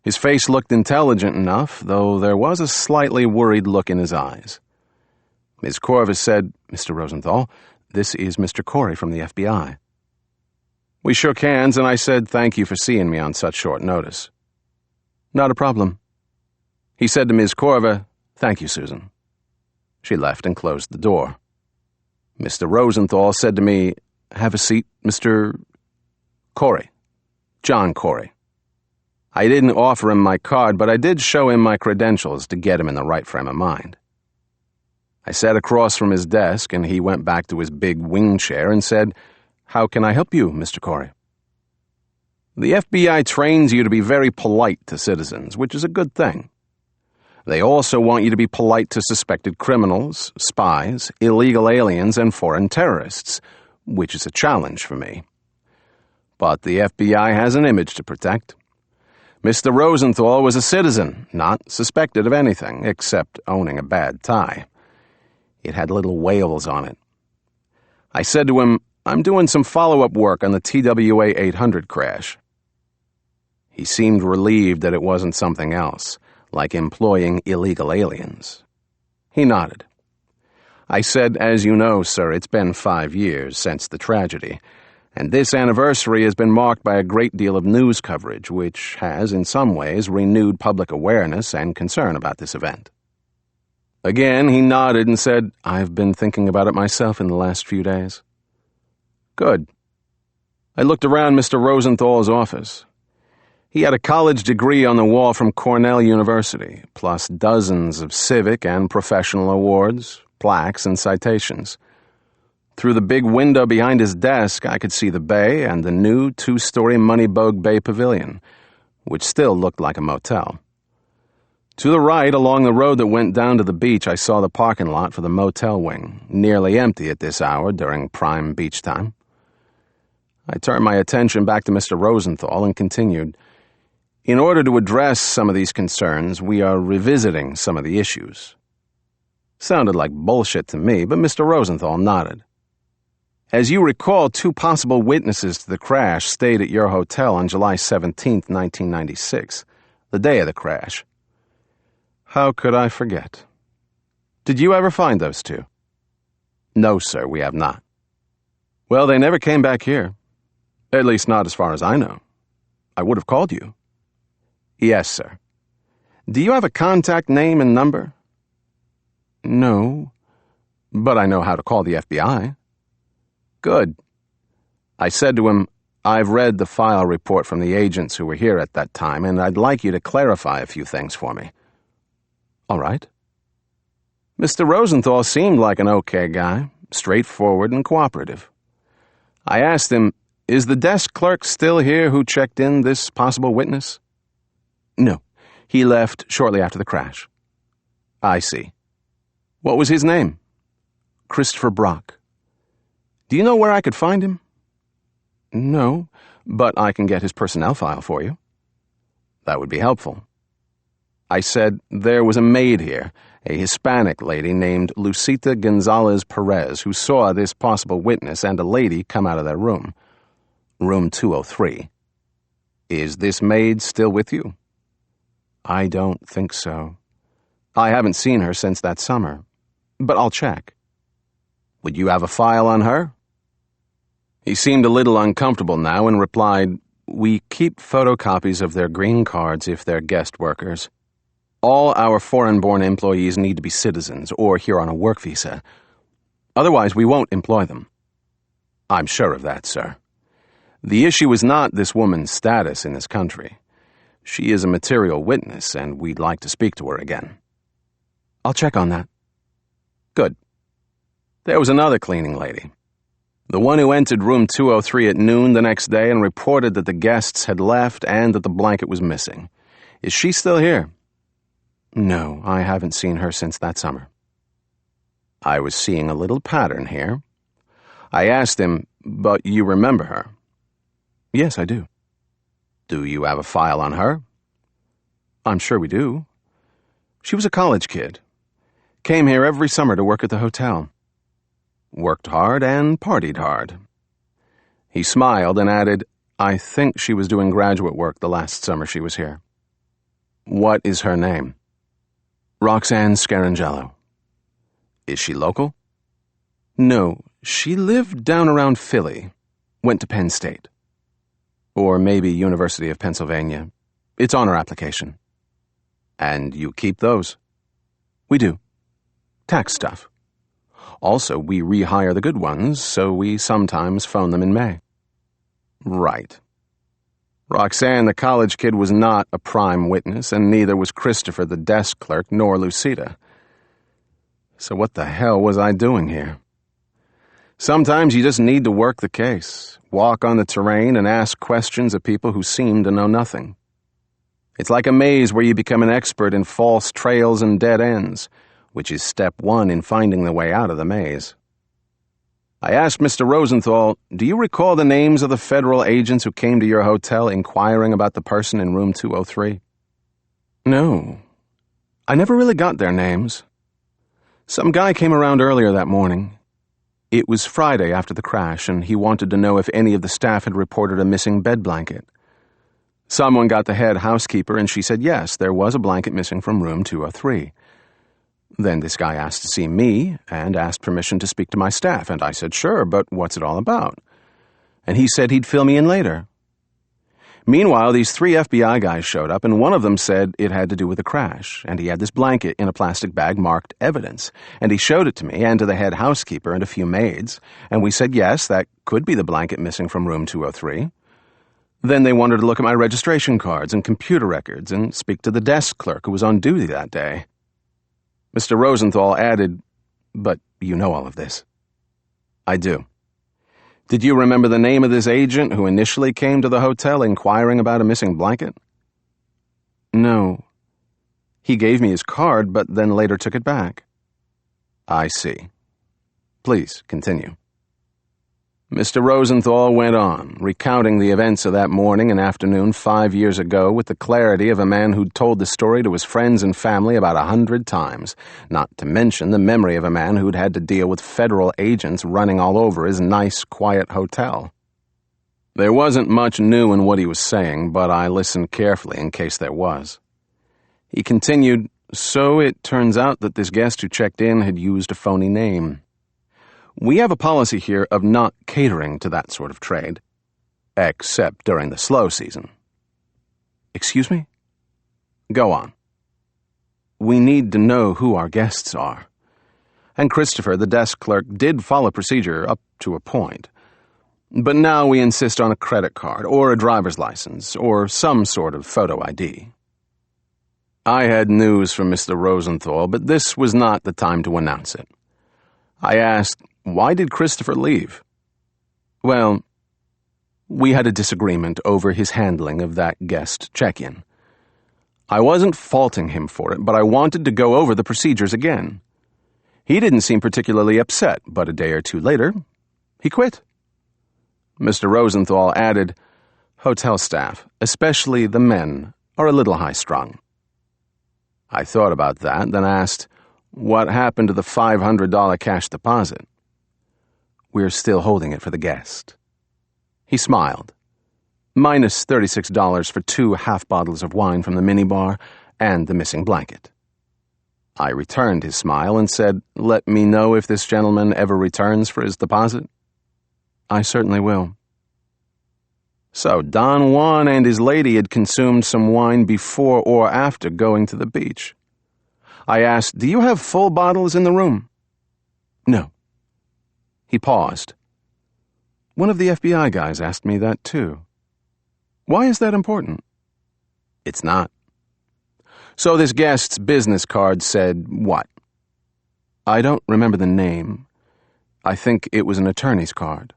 His face looked intelligent enough, though there was a slightly worried look in his eyes. Ms. Corver said, "Mr. Rosenthal, this is Mr. Corey from the FBI." We shook hands, and I said thank you for seeing me on such short notice. "Not a problem." He said to Ms. Corver, "Thank you, Susan." She left and closed the door. Mr. Rosenthal said to me, "Have a seat, Mr. Corey. John Corey." I didn't offer him my card, but I did show him my credentials to get him in the right frame of mind. I sat across from his desk, and he went back to his big wing chair and said, "How can I help you, Mr. Corey?" The FBI trains you to be very polite to citizens, which is a good thing. They also want you to be polite to suspected criminals, spies, illegal aliens, and foreign terrorists, which is a challenge for me. But the FBI has an image to protect. Mr. Rosenthal was a citizen, not suspected of anything, except owning a bad tie. It had little whales on it. I said to him, "I'm doing some follow-up work on the TWA 800 crash." He seemed relieved that it wasn't something else, like employing illegal aliens. He nodded. I said, "As you know, sir, it's been 5 years since the tragedy, and this anniversary has been marked by a great deal of news coverage, which has, in some ways, renewed public awareness and concern about this event." Again, he nodded and said, "I've been thinking about it myself in the last few days." Good. I looked around Mr. Rosenthal's office. He had a college degree on the wall from Cornell University, plus dozens of civic and professional awards, plaques, and citations. Through the big window behind his desk, I could see the bay and the new 2-story Moneybug Bay Pavilion, which still looked like a motel. To the right, along the road that went down to the beach, I saw the parking lot for the motel wing, nearly empty at this hour during prime beach time. I turned my attention back to Mr. Rosenthal and continued, "In order to address some of these concerns, we are revisiting some of the issues." Sounded like bullshit to me, but Mr. Rosenthal nodded. "As you recall, 2 possible witnesses to the crash stayed at your hotel on July 17, 1996, the day of the crash." How could I forget? "Did you ever find those 2? "No, sir, we have not." "Well, they never came back here. At least not as far as I know. I would have called you." "Yes, sir." "Do you have a contact name and number?" "No, but I know how to call the FBI." "Good." I said to him, "I've read the file report from the agents who were here at that time, and I'd like you to clarify a few things for me." "All right." Mr. Rosenthal seemed like an okay guy, straightforward and cooperative. I asked him, "Is the desk clerk still here who checked in this possible witness?" "No, he left shortly after the crash." "I see. What was his name?" "Christopher Brock." "Do you know where I could find him?" "No, but I can get his personnel file for you." "That would be helpful." I said, "There was a maid here, a Hispanic lady named Lucita Gonzalez Perez, who saw this possible witness and a lady come out of their room. Room 203. Is this maid still with you?" "I don't think so. I haven't seen her since that summer, but I'll check." "Would you have a file on her?" He seemed a little uncomfortable now and replied, "We keep photocopies of their green cards if they're guest workers. All our foreign-born employees need to be citizens or here on a work visa. Otherwise, we won't employ them." "I'm sure of that, sir. The issue is not this woman's status in this country. She is a material witness, and we'd like to speak to her again." "I'll check on that." Good. There was another cleaning lady. The one who entered room 203 at noon the next day and reported that the guests had left and that the blanket was missing. Is she still here? "No, I haven't seen her since that summer." I was seeing a little pattern here. I asked him, "But you remember her?" "Yes, I do." "Do you have a file on her?" "I'm sure we do. She was a college kid. Came here every summer to work at the hotel. Worked hard and partied hard." He smiled and added, "I think she was doing graduate work the last summer she was here." "What is her name?" "Roxanne Scarangello." "Is she local?" "No, she lived down around Philly. Went to Penn State. Or maybe University of Pennsylvania. It's on her application." "And you keep those?" "We do. Tax stuff." Also, we rehire the good ones, so we sometimes phone them in May. Right. Roxanne, the college kid, was not a prime witness, and neither was Christopher, the desk clerk, nor Lucida. So what the hell was I doing here? Sometimes you just need to work the case, walk on the terrain, and ask questions of people who seem to know nothing. It's like a maze where you become an expert in false trails and dead ends, which is step one in finding the way out of the maze. I asked Mr. Rosenthal, do you recall the names of the federal agents who came to your hotel inquiring about the person in room 203? No. I never really got their names. Some guy came around earlier that morning. It was Friday after the crash, and he wanted to know if any of the staff had reported a missing bed blanket. Someone got the head housekeeper, and she said yes, there was a blanket missing from room 203. Then this guy asked to see me and asked permission to speak to my staff, and I said sure, but what's it all about? And he said he'd fill me in later. Meanwhile, these 3 FBI guys showed up, and one of them said it had to do with the crash, and he had this blanket in a plastic bag marked evidence, and he showed it to me and to the head housekeeper and a few maids, and we said yes, that could be the blanket missing from room 203. Then they wanted to look at my registration cards and computer records and speak to the desk clerk who was on duty that day. Mr. Rosenthal added, but you know all of this. I do. Did you remember the name of this agent who initially came to the hotel inquiring about a missing blanket? No. He gave me his card, but then later took it back. I see. Please, continue. Mr. Rosenthal went on, recounting the events of that morning and afternoon 5 years ago with the clarity of a man who'd told the story to his friends and family about 100 times, not to mention the memory of a man who'd had to deal with federal agents running all over his nice, quiet hotel. There wasn't much new in what he was saying, but I listened carefully in case there was. He continued, so it turns out that this guest who checked in had used a phony name. We have a policy here of not catering to that sort of trade, except during the slow season. Excuse me? Go on. We need to know who our guests are. And Christopher, the desk clerk, did follow procedure up to a point. But now we insist on a credit card, or a driver's license, or some sort of photo ID. I had news from Mr. Rosenthal, but this was not the time to announce it. I asked, why did Christopher leave? Well, we had a disagreement over his handling of that guest check-in. I wasn't faulting him for it, but I wanted to go over the procedures again. He didn't seem particularly upset, but a day or two later, he quit. Mr. Rosenthal added, hotel staff, especially the men, are a little high-strung. I thought about that, then asked, what happened to the $500 cash deposit? We're still holding it for the guest. He smiled. Minus $36 for 2 half bottles of wine from the minibar and the missing blanket. I returned his smile and said, let me know if this gentleman ever returns for his deposit. I certainly will. So Don Juan and his lady had consumed some wine before or after going to the beach. I asked, do you have full bottles in the room? No. He paused. One of the FBI guys asked me that too. Why is that important? It's not. So this guest's business card said what? I don't remember the name. I think it was an attorney's card.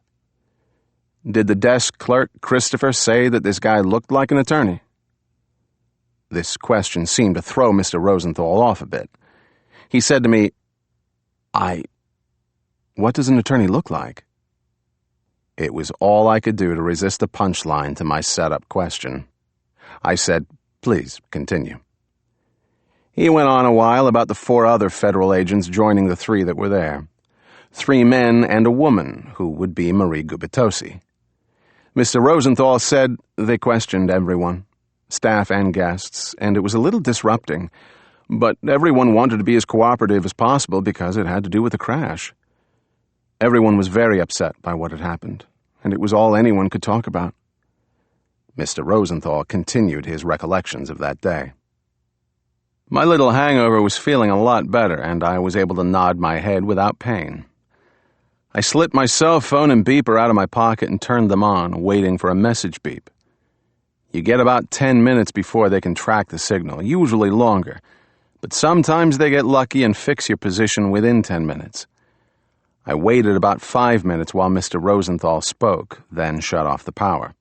Did the desk clerk, Christopher, say that this guy looked like an attorney? This question seemed to throw Mr. Rosenthal off a bit. He said to me, what does an attorney look like? It was all I could do to resist the punchline to my setup question. I said, please, continue. He went on a while about the 4 other federal agents joining the 3 that were there. 3 men and a woman, who would be Marie Gubitosi. Mr. Rosenthal said they questioned everyone, staff and guests, and it was a little disrupting, but everyone wanted to be as cooperative as possible because it had to do with the crash. Everyone was very upset by what had happened, and it was all anyone could talk about. Mr. Rosenthal continued his recollections of that day. My little hangover was feeling a lot better, and I was able to nod my head without pain, I slipped my cell phone and beeper out of my pocket and turned them on, waiting for a message beep. You get about 10 minutes before they can track the signal, usually longer, but sometimes they get lucky and fix your position within 10 minutes. I waited about 5 minutes while Mr. Rosenthal spoke, then shut off the power.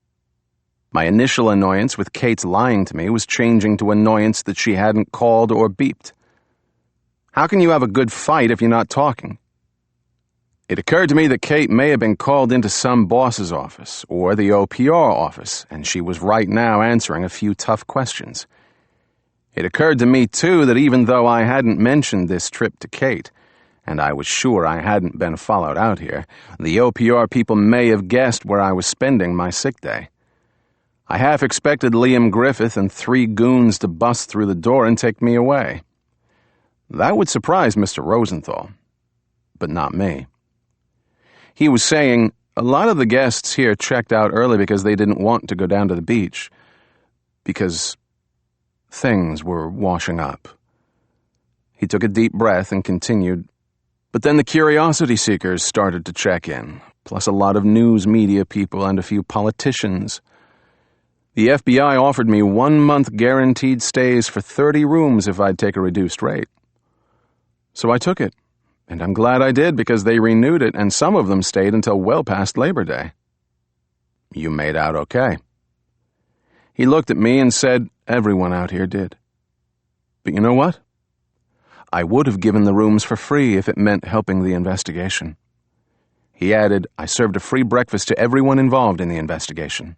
My initial annoyance with Kate's lying to me was changing to annoyance that she hadn't called or beeped. How can you have a good fight if you're not talking? It occurred to me that Kate may have been called into some boss's office or the OPR office, and she was right now answering a few tough questions. It occurred to me, too, that even though I hadn't mentioned this trip to Kate, and I was sure I hadn't been followed out here, the OPR people may have guessed where I was spending my sick day. I half expected Liam Griffith and 3 goons to bust through the door and take me away. That would surprise Mr. Rosenthal, but not me. He was saying, a lot of the guests here checked out early because they didn't want to go down to the beach, because things were washing up. He took a deep breath and continued, but then the curiosity seekers started to check in, plus a lot of news media people and a few politicians. The FBI offered me 1-month guaranteed stays for 30 rooms if I'd take a reduced rate. So I took it. And I'm glad I did because they renewed it and some of them stayed until well past Labor Day. You made out okay. He looked at me and said, everyone out here did. But you know what? I would have given the rooms for free if it meant helping the investigation. He added, I served a free breakfast to everyone involved in the investigation.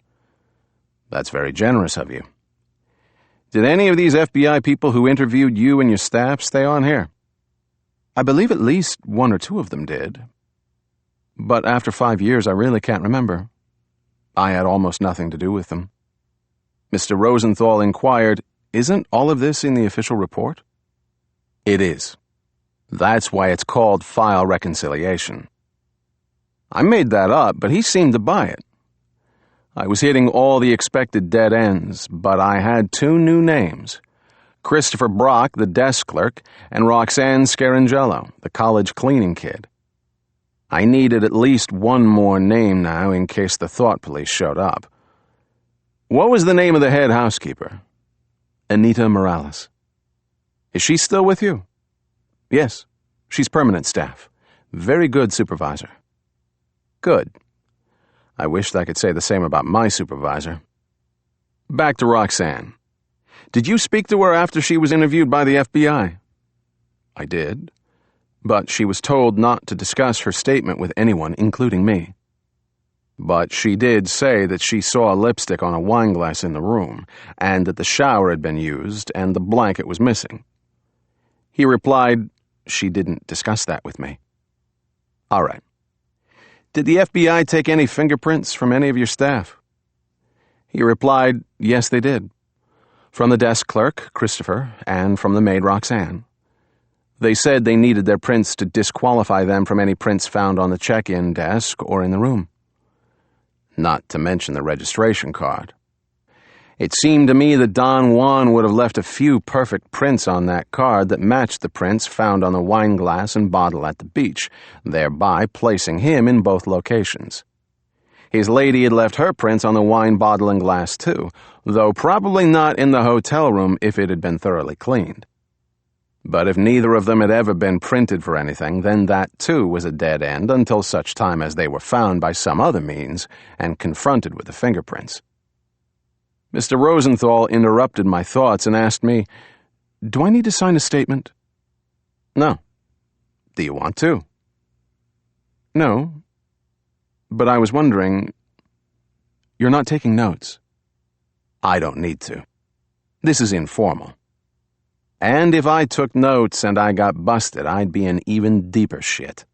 That's very generous of you. Did any of these FBI people who interviewed you and your staff stay on here? I believe at least 1 or 2 of them did. But after 5 years, I really can't remember. I had almost nothing to do with them. Mr. Rosenthal inquired, isn't all of this in the official report? It is. That's why it's called file reconciliation. I made that up, but he seemed to buy it. I was hitting all the expected dead ends, but I had 2 new names. Christopher Brock, the desk clerk, and Roxanne Scarangello, the college cleaning kid. I needed at least 1 more name now in case the thought police showed up. What was the name of the head housekeeper? Anita Morales. Is she still with you? Yes, she's permanent staff. Very good supervisor. Good. I wished I could say the same about my supervisor. Back to Roxanne. Did you speak to her after she was interviewed by the FBI? I did, but she was told not to discuss her statement with anyone, including me. But she did say that she saw a lipstick on a wine glass in the room, and that the shower had been used and the blanket was missing. He replied, she didn't discuss that with me. All right. Did the FBI take any fingerprints from any of your staff? He replied, yes, they did. From the desk clerk, Christopher, and from the maid, Roxanne. They said they needed their prints to disqualify them from any prints found on the check-in desk or in the room. Not to mention the registration card. It seemed to me that Don Juan would have left a few perfect prints on that card that matched the prints found on the wine glass and bottle at the beach, thereby placing him in both locations. His lady had left her prints on the wine bottle and glass too, though probably not in the hotel room if it had been thoroughly cleaned. But if neither of them had ever been printed for anything, then that too was a dead end until such time as they were found by some other means and confronted with the fingerprints. Mr. Rosenthal interrupted my thoughts and asked me, do I need to sign a statement? No. Do you want to? No. But I was wondering, you're not taking notes. I don't need to. This is informal. And if I took notes and I got busted, I'd be in even deeper shit.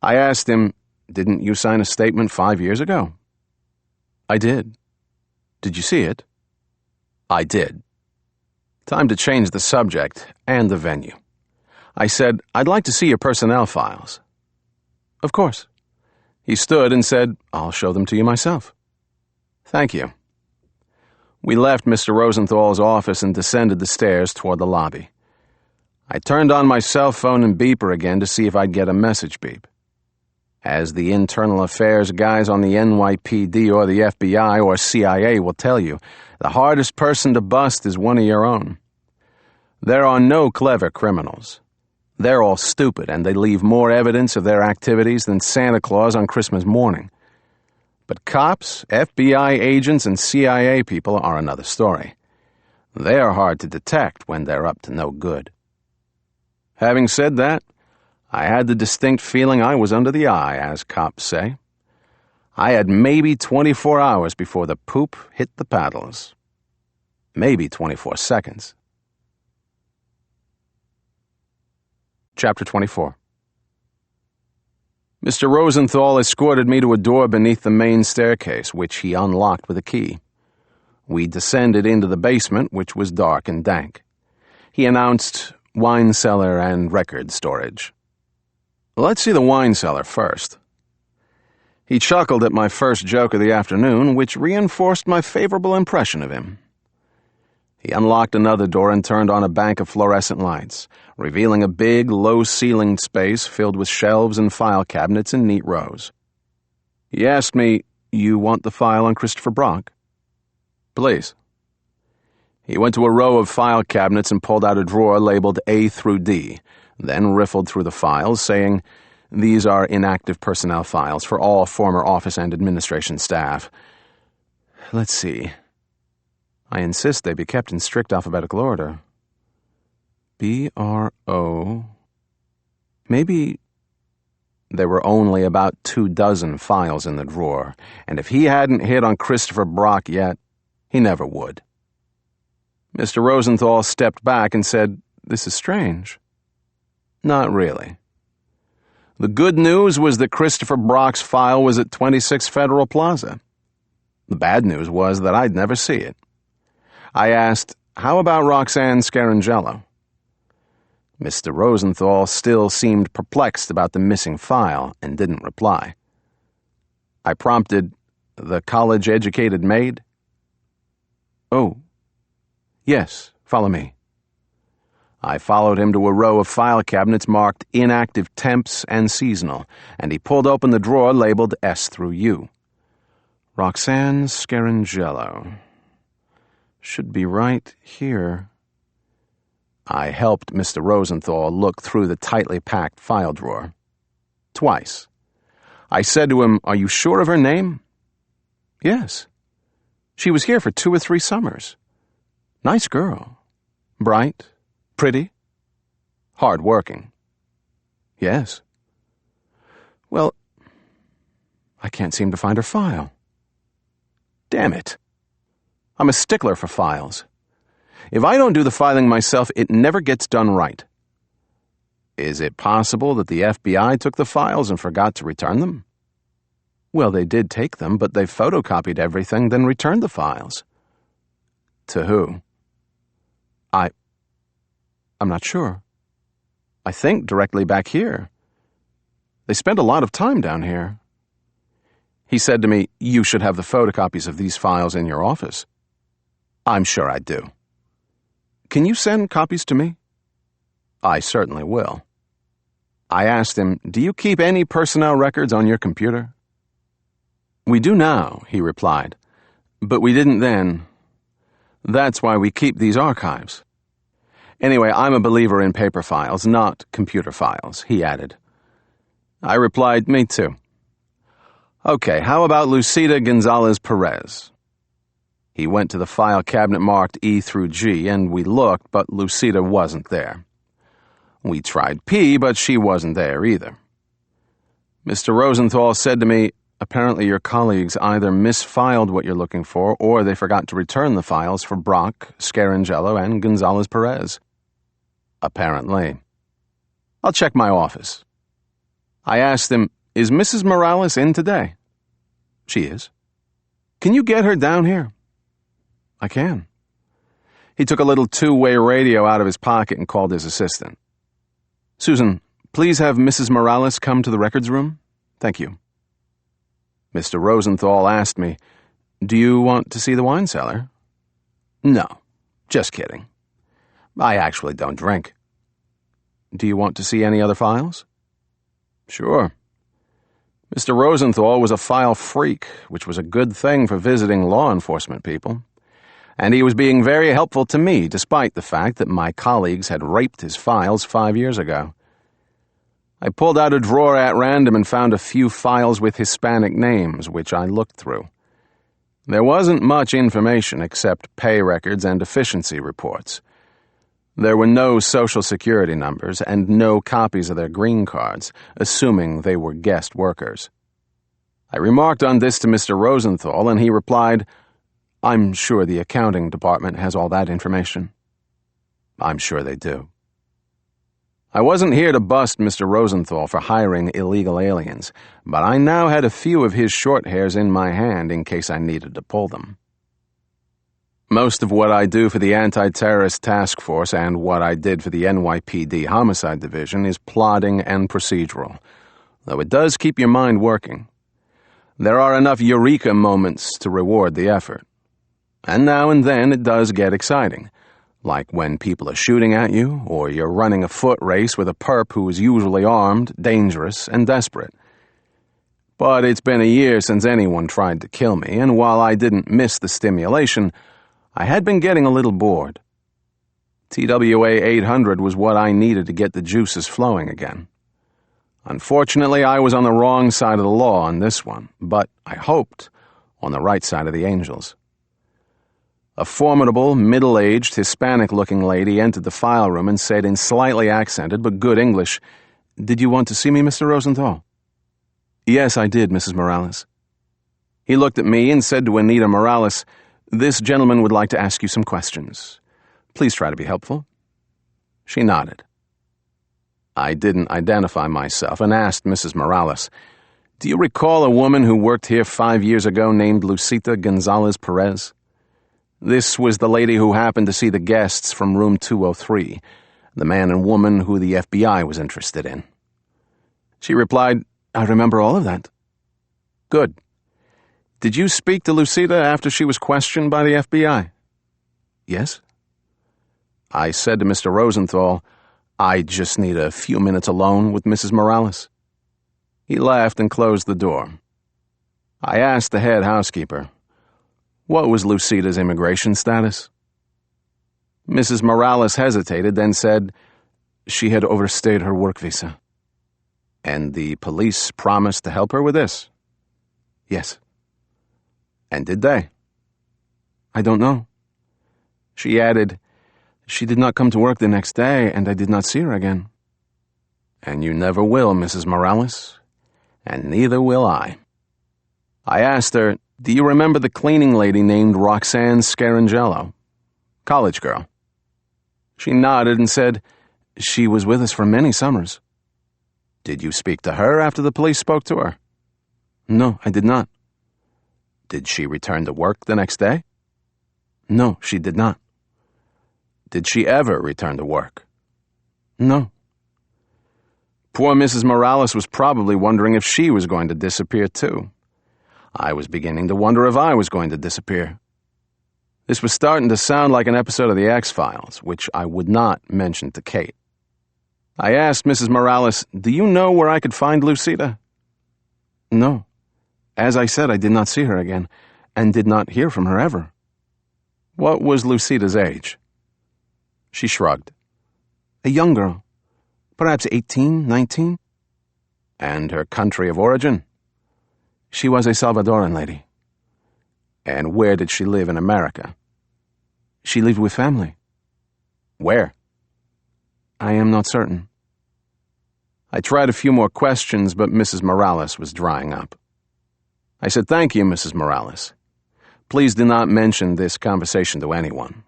I asked him, didn't you sign a statement 5 years ago? I did. Did you see it? I did. Time to change the subject and the venue. I said, I'd like to see your personnel files. Of course. He stood and said, I'll show them to you myself. Thank you. We left Mr. Rosenthal's office and descended the stairs toward the lobby. I turned on my cell phone and beeper again to see if I'd get a message beep. As the internal affairs guys on the NYPD or the FBI or CIA will tell you, the hardest person to bust is one of your own. There are no clever criminals. They're all stupid, and they leave more evidence of their activities than Santa Claus on Christmas morning. But cops, FBI agents, and CIA people are another story. They are hard to detect when they're up to no good. Having said that, I had the distinct feeling I was under the eye, as cops say. I had maybe 24 hours before the poop hit the paddles. Maybe 24 seconds. Chapter 24. Mr. Rosenthal escorted me to a door beneath the main staircase, which he unlocked with a key. We descended into the basement, which was dark and dank. He announced wine cellar and record storage. Let's see the wine cellar first. He chuckled at my first joke of the afternoon, which reinforced my favorable impression of him. He unlocked another door and turned on a bank of fluorescent lights, revealing a big, low-ceilinged space filled with shelves and file cabinets in neat rows. He asked me, "You want the file on Christopher Brock?" "Please." He went to a row of file cabinets and pulled out a drawer labeled A through D, then riffled through the files, saying, "These are inactive personnel files for all former office and administration staff. Let's see. I insist they be kept in strict alphabetical order. B-R-O. Maybe there were only about 24 files in the drawer, and if he hadn't hit on Christopher Brock yet, he never would. Mr. Rosenthal stepped back and said, "This is strange." Not really. The good news was that Christopher Brock's file was at 26 Federal Plaza. The bad news was that I'd never see it. I asked, "How about Roxanne Scarangello?" Mr. Rosenthal still seemed perplexed about the missing file and didn't reply. I prompted, "The college-educated maid?" "Oh, yes, follow me." I followed him to a row of file cabinets marked inactive temps and seasonal, and he pulled open the drawer labeled S through U. Roxanne Scarangello. Should be right here. I helped Mr. Rosenthal look through the tightly packed file drawer. Twice. I said to him, "Are you sure of her name?" "Yes. She was here for 2 or 3 summers. Nice girl. Bright. Pretty. Hard-working." "Yes." "Well, I can't seem to find her file." Damn it. I'm a stickler for files. If I don't do the filing myself, it never gets done right. Is it possible that the FBI took the files and forgot to return them? Well, they did take them, but they photocopied everything, then returned the files. To who? I'm not sure. I think directly back here. They spent a lot of time down here. He said to me, "You should have the photocopies of these files in your office." I'm sure I do. Can you send copies to me? I certainly will. I asked him, "Do you keep any personnel records on your computer?" "We do now," he replied, "but we didn't then. That's why we keep these archives. Anyway, I'm a believer in paper files, not computer files," he added. I replied, "Me too." "Okay, how about Lucida Gonzalez-Perez?" He went to the file cabinet marked E through G, and we looked, but Lucida wasn't there. We tried P, but she wasn't there either. Mr. Rosenthal said to me, "Apparently your colleagues either misfiled what you're looking for, or they forgot to return the files for Brock, Scarangello, and Gonzalez-Perez." Apparently. I'll check my office. I asked him, "Is Mrs. Morales in today?" "She is." "Can you get her down here?" "I can." He took a little 2-way radio out of his pocket and called his assistant. "Susan, please have Mrs. Morales come to the records room. Thank you." Mr. Rosenthal asked me, "Do you want to see the wine cellar?" "No, just kidding. I actually don't drink." "Do you want to see any other files?" "Sure." Mr. Rosenthal was a file freak, which was a good thing for visiting law enforcement people. And he was being very helpful to me, despite the fact that my colleagues had raped his files 5 years ago. I pulled out a drawer at random and found a few files with Hispanic names, which I looked through. There wasn't much information except pay records and efficiency reports. There were no social security numbers and no copies of their green cards, assuming they were guest workers. I remarked on this to Mr. Rosenthal, and he replied, "I'm sure the accounting department has all that information." I'm sure they do. I wasn't here to bust Mr. Rosenthal for hiring illegal aliens, but I now had a few of his short hairs in my hand in case I needed to pull them. Most of what I do for the Anti-Terrorist Task Force and what I did for the NYPD Homicide Division is plotting and procedural, though it does keep your mind working. There are enough eureka moments to reward the effort. And now and then it does get exciting, like when people are shooting at you or you're running a foot race with a perp who is usually armed, dangerous, and desperate. But it's been a year since anyone tried to kill me, and while I didn't miss the stimulation, I had been getting a little bored. TWA 800 was what I needed to get the juices flowing again. Unfortunately, I was on the wrong side of the law on this one, but I hoped on the right side of the angels. A formidable, middle-aged, Hispanic-looking lady entered the file room and said in slightly accented but good English, "Did you want to see me, Mr. Rosenthal?" "Yes, I did, Mrs. Morales." He looked at me and said to Anita Morales, "This gentleman would like to ask you some questions. Please try to be helpful." She nodded. I didn't identify myself and asked Mrs. Morales, "Do you recall a woman who worked here 5 years ago named Lucita Gonzalez Perez?" This was the lady who happened to see the guests from room 203, the man and woman who the FBI was interested in. She replied, "I remember all of that." "Good. Did you speak to Lucita after she was questioned by the FBI?" "Yes." I said to Mr. Rosenthal, "I just need a few minutes alone with Mrs. Morales." He laughed and closed the door. I asked the head housekeeper, what was Lucita's immigration status? Mrs. Morales hesitated, then said she had overstayed her work visa. And the police promised to help her with this? Yes. And did they? I don't know. She added, she did not come to work the next day, and I did not see her again. And you never will, Mrs. Morales. And neither will I. I asked her, do you remember the cleaning lady named Roxanne Scarangello? College girl. She nodded and said, she was with us for many summers. Did you speak to her after the police spoke to her? No, I did not. Did she return to work the next day? No, she did not. Did she ever return to work? No. Poor Mrs. Morales was probably wondering if she was going to disappear too. I was beginning to wonder if I was going to disappear. This was starting to sound like an episode of The X-Files, which I would not mention to Kate. I asked Mrs. Morales, do you know where I could find Lucita? No. As I said, I did not see her again, and did not hear from her ever. What was Lucita's age? She shrugged. A young girl. Perhaps 18, 19. And her country of origin? She was a Salvadoran lady. And where did she live in America? She lived with family. Where? I am not certain. I tried a few more questions, but Mrs. Morales was drying up. I said, thank you, Mrs. Morales. Please do not mention this conversation to anyone,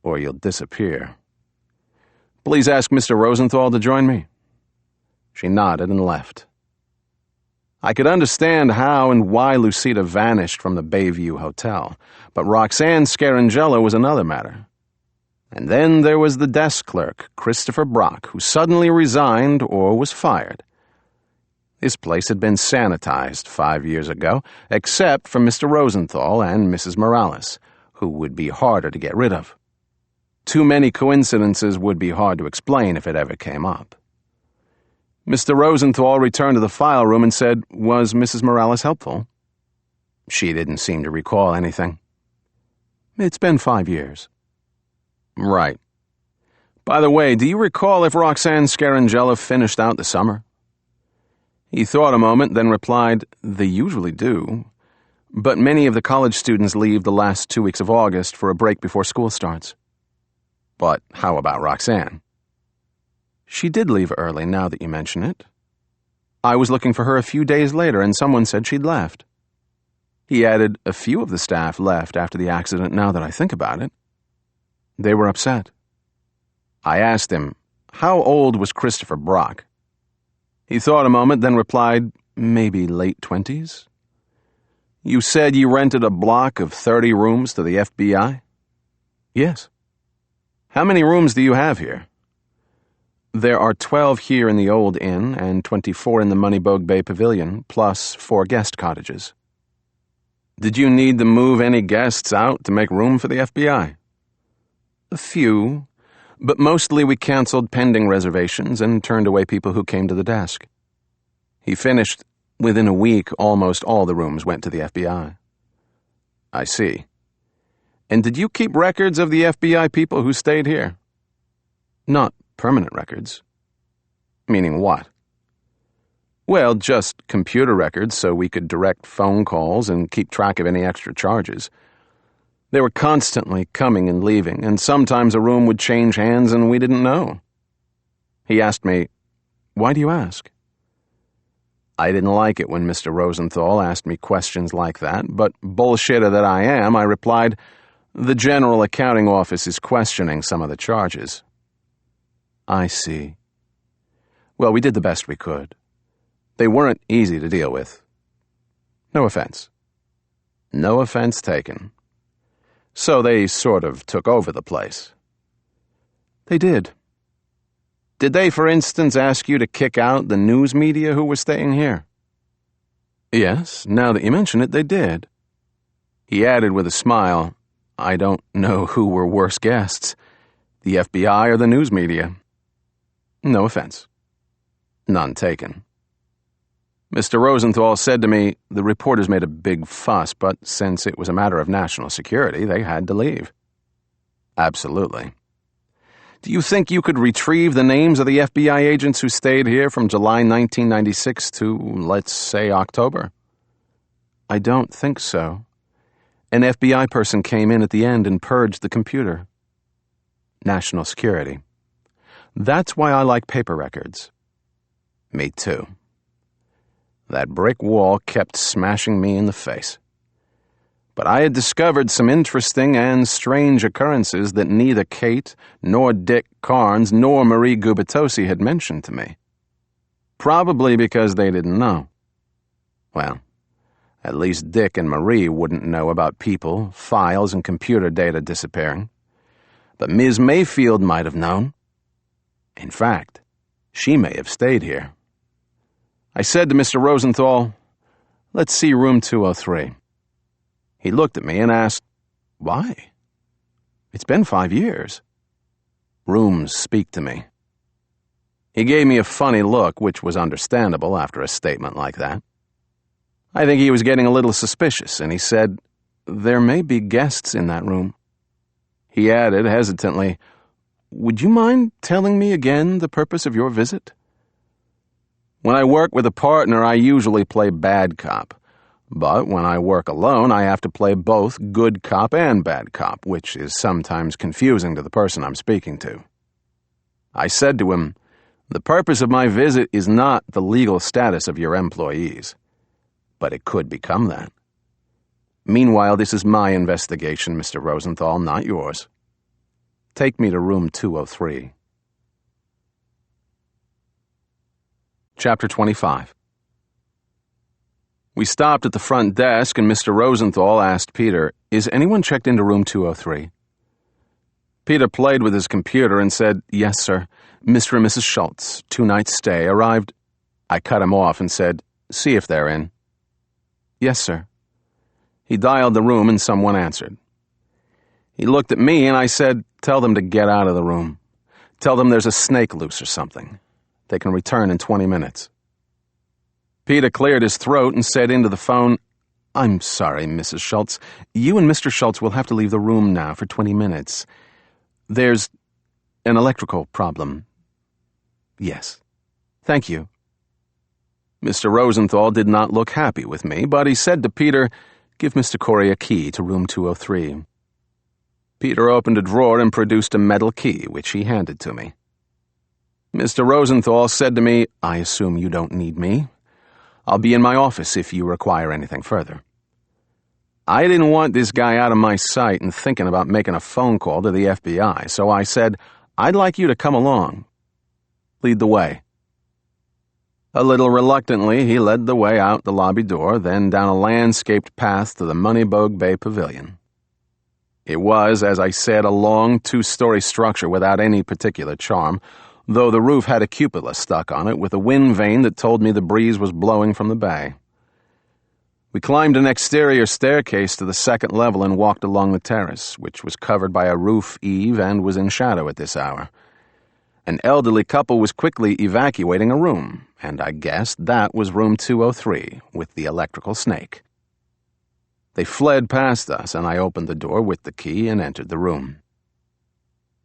or you'll disappear. Please ask Mr. Rosenthal to join me. She nodded and left. I could understand how and why Lucita vanished from the Bayview Hotel, but Roxanne Scarangello was another matter. And then there was the desk clerk, Christopher Brock, who suddenly resigned or was fired. This place had been sanitized 5 years ago, except for Mr. Rosenthal and Mrs. Morales, who would be harder to get rid of. Too many coincidences would be hard to explain if it ever came up. Mr. Rosenthal returned to the file room and said, "Was Mrs. Morales helpful?" She didn't seem to recall anything. "It's been 5 years." "Right. By the way, do you recall if Roxanne Scarangella finished out the summer?" He thought a moment, then replied, "They usually do. But many of the college students leave the last 2 weeks of August for a break before school starts." "But how about Roxanne?" "She did leave early, now that you mention it. I was looking for her a few days later, and someone said she'd left." He added, "A few of the staff left after the accident, now that I think about it. They were upset." I asked him, "How old was Christopher Brock?" He thought a moment, then replied, "Maybe late 20s. "You said you rented a block of 30 rooms to the FBI?" "Yes." "How many rooms do you have here?" "There are 12 here in the old inn and 24 in the Moneybug Bay Pavilion, plus 4 guest cottages." "Did you need to move any guests out to make room for the FBI?" "A few, but mostly we canceled pending reservations and turned away people who came to the desk." He finished, "Within a week, almost all the rooms went to the FBI." "I see. And did you keep records of the FBI people who stayed here?" "Not permanent records." "Meaning what?" "Well, just computer records so we could direct phone calls and keep track of any extra charges. They were constantly coming and leaving, and sometimes a room would change hands and we didn't know." He asked me, "Why do you ask?" I didn't like it when Mr. Rosenthal asked me questions like that, but bullshitter that I am, I replied, "The General Accounting Office is questioning some of the charges." "I see. Well, we did the best we could. They weren't easy to deal with." "No offense." "No offense taken. So they sort of took over the place." "They did." "Did they, for instance, ask you to kick out the news media who were staying here?" "Yes, now that you mention it, they did." He added with a smile, "I don't know who were worse guests, the FBI or the news media." "No offense." "None taken." Mr. Rosenthal said to me, "The reporters made a big fuss, but since it was a matter of national security, they had to leave." "Absolutely. Do you think you could retrieve the names of the FBI agents who stayed here from July 1996 to, let's say, October?" "I don't think so. An FBI person came in at the end and purged the computer." "National security. That's why I like paper records." "Me too." That brick wall kept smashing me in the face. But I had discovered some interesting and strange occurrences that neither Kate, nor Dick Carnes, nor Marie Gubitosi had mentioned to me. Probably because they didn't know. Well, at least Dick and Marie wouldn't know about people, files, and computer data disappearing. But Ms. Mayfield might have known. In fact, she may have stayed here. I said to Mr. Rosenthal, "Let's see room 203. He looked at me and asked, "Why? It's been 5 years." Rooms speak to me. He gave me a funny look, which was understandable after a statement like that. I think he was getting a little suspicious, and he said, "There may be guests in that room." He added hesitantly, "Would you mind telling me again the purpose of your visit?" When I work with a partner, I usually play bad cop. But when I work alone, I have to play both good cop and bad cop, which is sometimes confusing to the person I'm speaking to. I said to him, "The purpose of my visit is not the legal status of your employees, but it could become that. Meanwhile, this is my investigation, Mr. Rosenthal, not yours. Take me to room 203. Chapter 25. We stopped at the front desk and Mr. Rosenthal asked Peter, "Is anyone checked into room 203? Peter played with his computer and said, "Yes, sir. Mr. and Mrs. Schultz, 2 nights stay, arrived." I cut him off and said, "See if they're in." "Yes, sir." He dialed the room and someone answered. He looked at me and I said, "Tell them to get out of the room. Tell them there's a snake loose or something. They can return in 20 minutes. Peter cleared his throat and said into the phone, "I'm sorry, Mrs. Schultz. You and Mr. Schultz will have to leave the room now for 20 minutes. There's an electrical problem." "Yes. Thank you." Mr. Rosenthal did not look happy with me, but he said to Peter, "Give Mr. Corey a key to room 203. Peter opened a drawer and produced a metal key, which he handed to me. Mr. Rosenthal said to me, "I assume you don't need me. I'll be in my office if you require anything further." I didn't want this guy out of my sight and thinking about making a phone call to the FBI, so I said, "I'd like you to come along. Lead the way." A little reluctantly, he led the way out the lobby door, then down a landscaped path to the Moneybug Bay Pavilion. It was, as I said, a long two-story structure without any particular charm, though the roof had a cupola stuck on it with a wind vane that told me the breeze was blowing from the bay. We climbed an exterior staircase to the second level and walked along the terrace, which was covered by a roof eave and was in shadow at this hour. An elderly couple was quickly evacuating a room, and I guessed that was room 203 with the electrical snake. They fled past us, and I opened the door with the key and entered the room.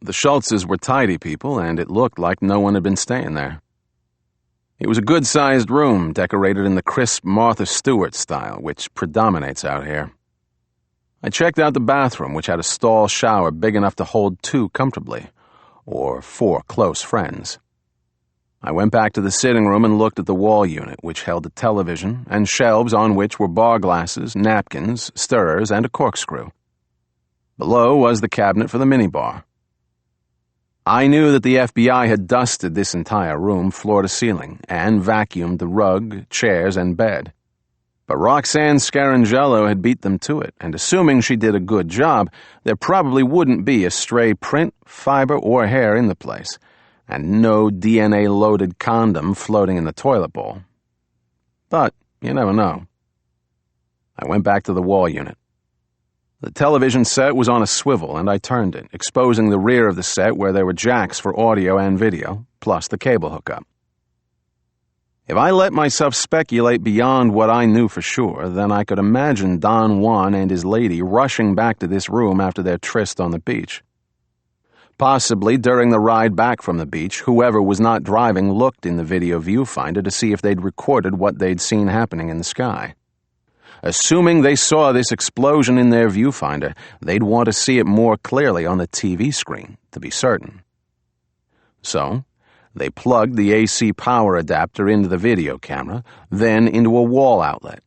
The Schultzes were tidy people, and it looked like no one had been staying there. It was a good-sized room, decorated in the crisp Martha Stewart style, which predominates out here. I checked out the bathroom, which had a stall shower big enough to hold 2 comfortably, or 4 close friends. I went back to the sitting room and looked at the wall unit, which held a television and shelves on which were bar glasses, napkins, stirrers, and a corkscrew. Below was the cabinet for the minibar. I knew that the FBI had dusted this entire room floor to ceiling and vacuumed the rug, chairs, and bed. But Roxanne Scarangello had beat them to it, and assuming she did a good job, there probably wouldn't be a stray print, fiber, or hair in the place, and no DNA-loaded condom floating in the toilet bowl. But you never know. I went back to the wall unit. The television set was on a swivel, and I turned it, exposing the rear of the set where there were jacks for audio and video, plus the cable hookup. If I let myself speculate beyond what I knew for sure, then I could imagine Don Juan and his lady rushing back to this room after their tryst on the beach. Possibly during the ride back from the beach, whoever was not driving looked in the video viewfinder to see if they'd recorded what they'd seen happening in the sky. Assuming they saw this explosion in their viewfinder, they'd want to see it more clearly on the TV screen, to be certain. So, they plugged the AC power adapter into the video camera, then into a wall outlet,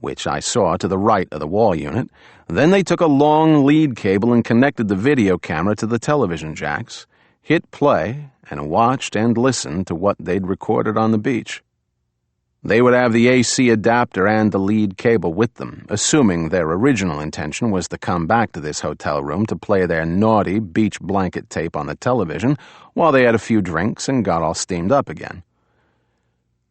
which I saw to the right of the wall unit. Then they took a long lead cable and connected the video camera to the television jacks, hit play, and watched and listened to what they'd recorded on the beach. They would have the AC adapter and the lead cable with them, assuming their original intention was to come back to this hotel room to play their naughty beach blanket tape on the television while they had a few drinks and got all steamed up again.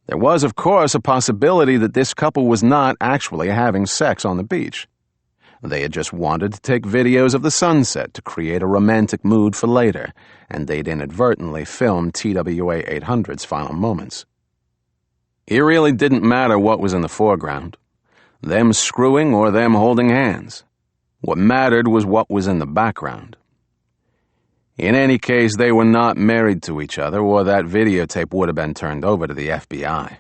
There was, of course, a possibility that this couple was not actually having sex on the beach. They had just wanted to take videos of the sunset to create a romantic mood for later, and they'd inadvertently filmed TWA 800's final moments. It really didn't matter what was in the foreground, them screwing or them holding hands. What mattered was what was in the background. In any case, they were not married to each other, or that videotape would have been turned over to the FBI.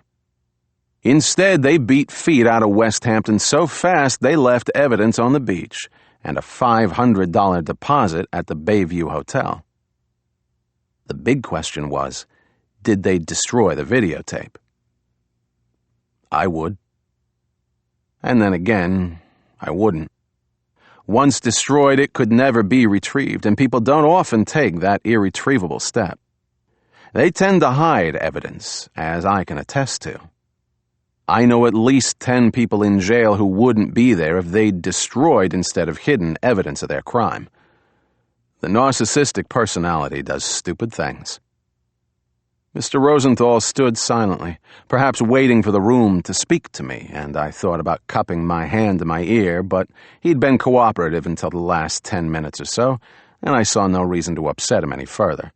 Instead, they beat feet out of West Hampton so fast they left evidence on the beach and a $500 deposit at the Bayview Hotel. The big question was, did they destroy the videotape? I would. And then again, I wouldn't. Once destroyed, it could never be retrieved, and people don't often take that irretrievable step. They tend to hide evidence, as I can attest to. I know at least 10 people in jail who wouldn't be there if they'd destroyed instead of hidden evidence of their crime. The narcissistic personality does stupid things. Mr. Rosenthal stood silently, perhaps waiting for the room to speak to me, and I thought about cupping my hand to my ear, but he'd been cooperative until the last 10 minutes or so, and I saw no reason to upset him any further.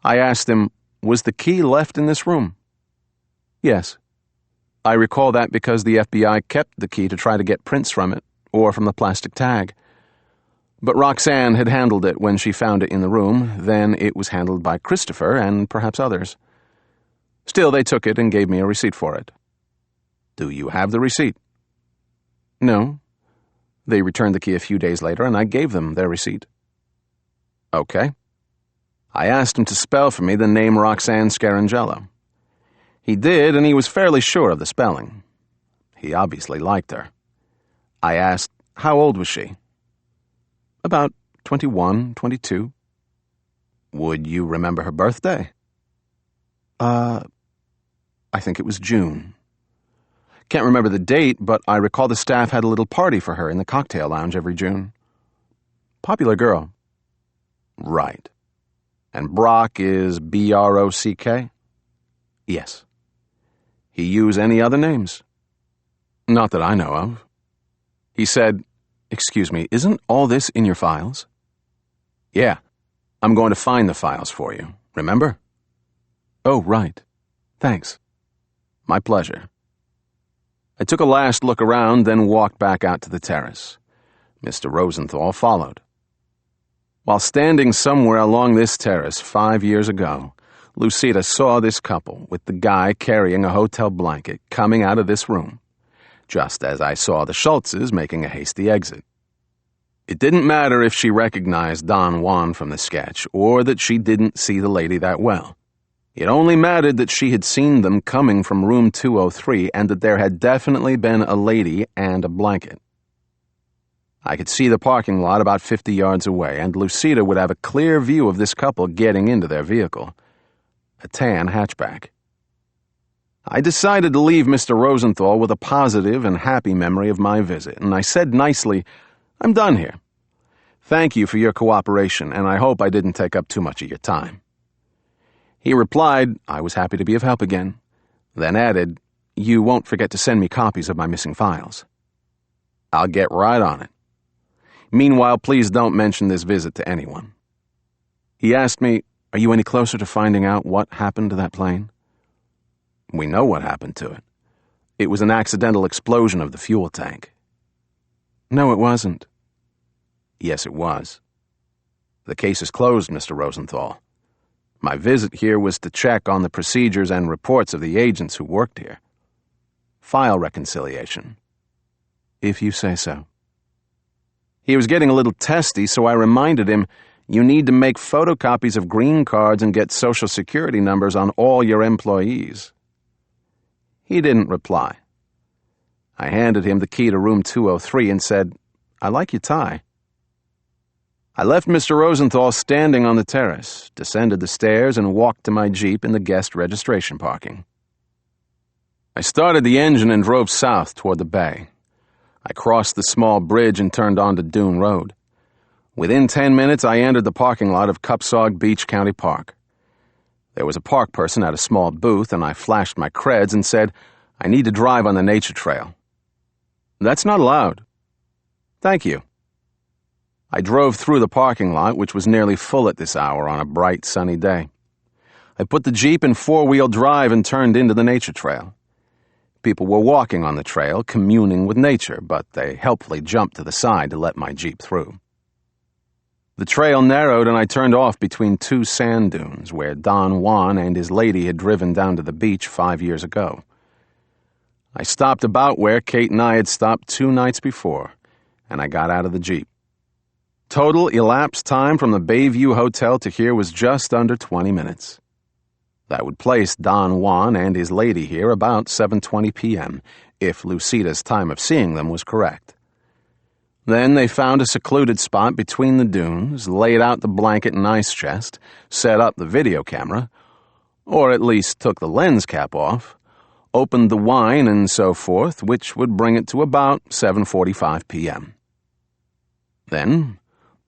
I asked him, Was the key left in this room? Yes. I recall that because the FBI kept the key to try to get prints from it, or from the plastic tag. But Roxanne had handled it when she found it in the room. Then it was handled by Christopher and perhaps others. Still, they took it and gave me a receipt for it. Do you have the receipt? No. They returned the key a few days later, and I gave them their receipt. Okay. I asked him to spell for me the name Roxanne Scarangello. He did, and he was fairly sure of the spelling. He obviously liked her. I asked, how old was she? About 21, 22. Would you remember her birthday? I think it was June. Can't remember the date, but I recall the staff had a little party for her in the cocktail lounge every June. Popular girl. Right. And Brock is B-R-O-C-K? Yes. He use any other names? Not that I know of. He said, excuse me, isn't all this in your files? Yeah. I'm going to find the files for you, remember? Oh, right. Thanks. My pleasure. I took a last look around, then walked back out to the terrace. Mr. Rosenthal followed. While standing somewhere along this terrace 5 years ago, Lucida saw this couple with the guy carrying a hotel blanket coming out of this room, just as I saw the Schultzes making a hasty exit. It didn't matter if she recognized Don Juan from the sketch or that she didn't see the lady that well. It only mattered that she had seen them coming from room 203 and that there had definitely been a lady and a blanket. I could see the parking lot about 50 yards away, and Lucida would have a clear view of this couple getting into their vehicle, a tan hatchback. I decided to leave Mr. Rosenthal with a positive and happy memory of my visit, and I said nicely, I'm done here. Thank you for your cooperation, and I hope I didn't take up too much of your time. He replied, I was happy to be of help again, then added, you won't forget to send me copies of my missing files. I'll get right on it. Meanwhile, please don't mention this visit to anyone. He asked me, are you any closer to finding out what happened to that plane? We know what happened to it. It was an accidental explosion of the fuel tank. No, it wasn't. Yes, it was. The case is closed, Mr. Rosenthal. My visit here was to check on the procedures and reports of the agents who worked here. File reconciliation. If you say so. He was getting a little testy, so I reminded him, you need to make photocopies of green cards and get Social Security numbers on all your employees. He didn't reply. I handed him the key to room 203 and said, I like your tie. I left Mr. Rosenthal standing on the terrace, descended the stairs, and walked to my Jeep in the guest registration parking. I started the engine and drove south toward the bay. I crossed the small bridge and turned onto Dune Road. Within 10 minutes, I entered the parking lot of Cupsog Beach County Park. There was a park person at a small booth, and I flashed my creds and said, I need to drive on the nature trail. That's not allowed. Thank you. I drove through the parking lot, which was nearly full at this hour on a bright, sunny day. I put the Jeep in four-wheel drive and turned into the nature trail. People were walking on the trail, communing with nature, but they helpfully jumped to the side to let my Jeep through. The trail narrowed and I turned off between two sand dunes where Don Juan and his lady had driven down to the beach 5 years ago. I stopped about where Kate and I had stopped 2 nights before, and I got out of the Jeep. Total elapsed time from the Bayview Hotel to here was just under 20 minutes. That would place Don Juan and his lady here about 7:20 p.m., if Lucida's time of seeing them was correct. Then they found a secluded spot between the dunes, laid out the blanket and ice chest, set up the video camera, or at least took the lens cap off, opened the wine and so forth, which would bring it to about 7:45 p.m. Then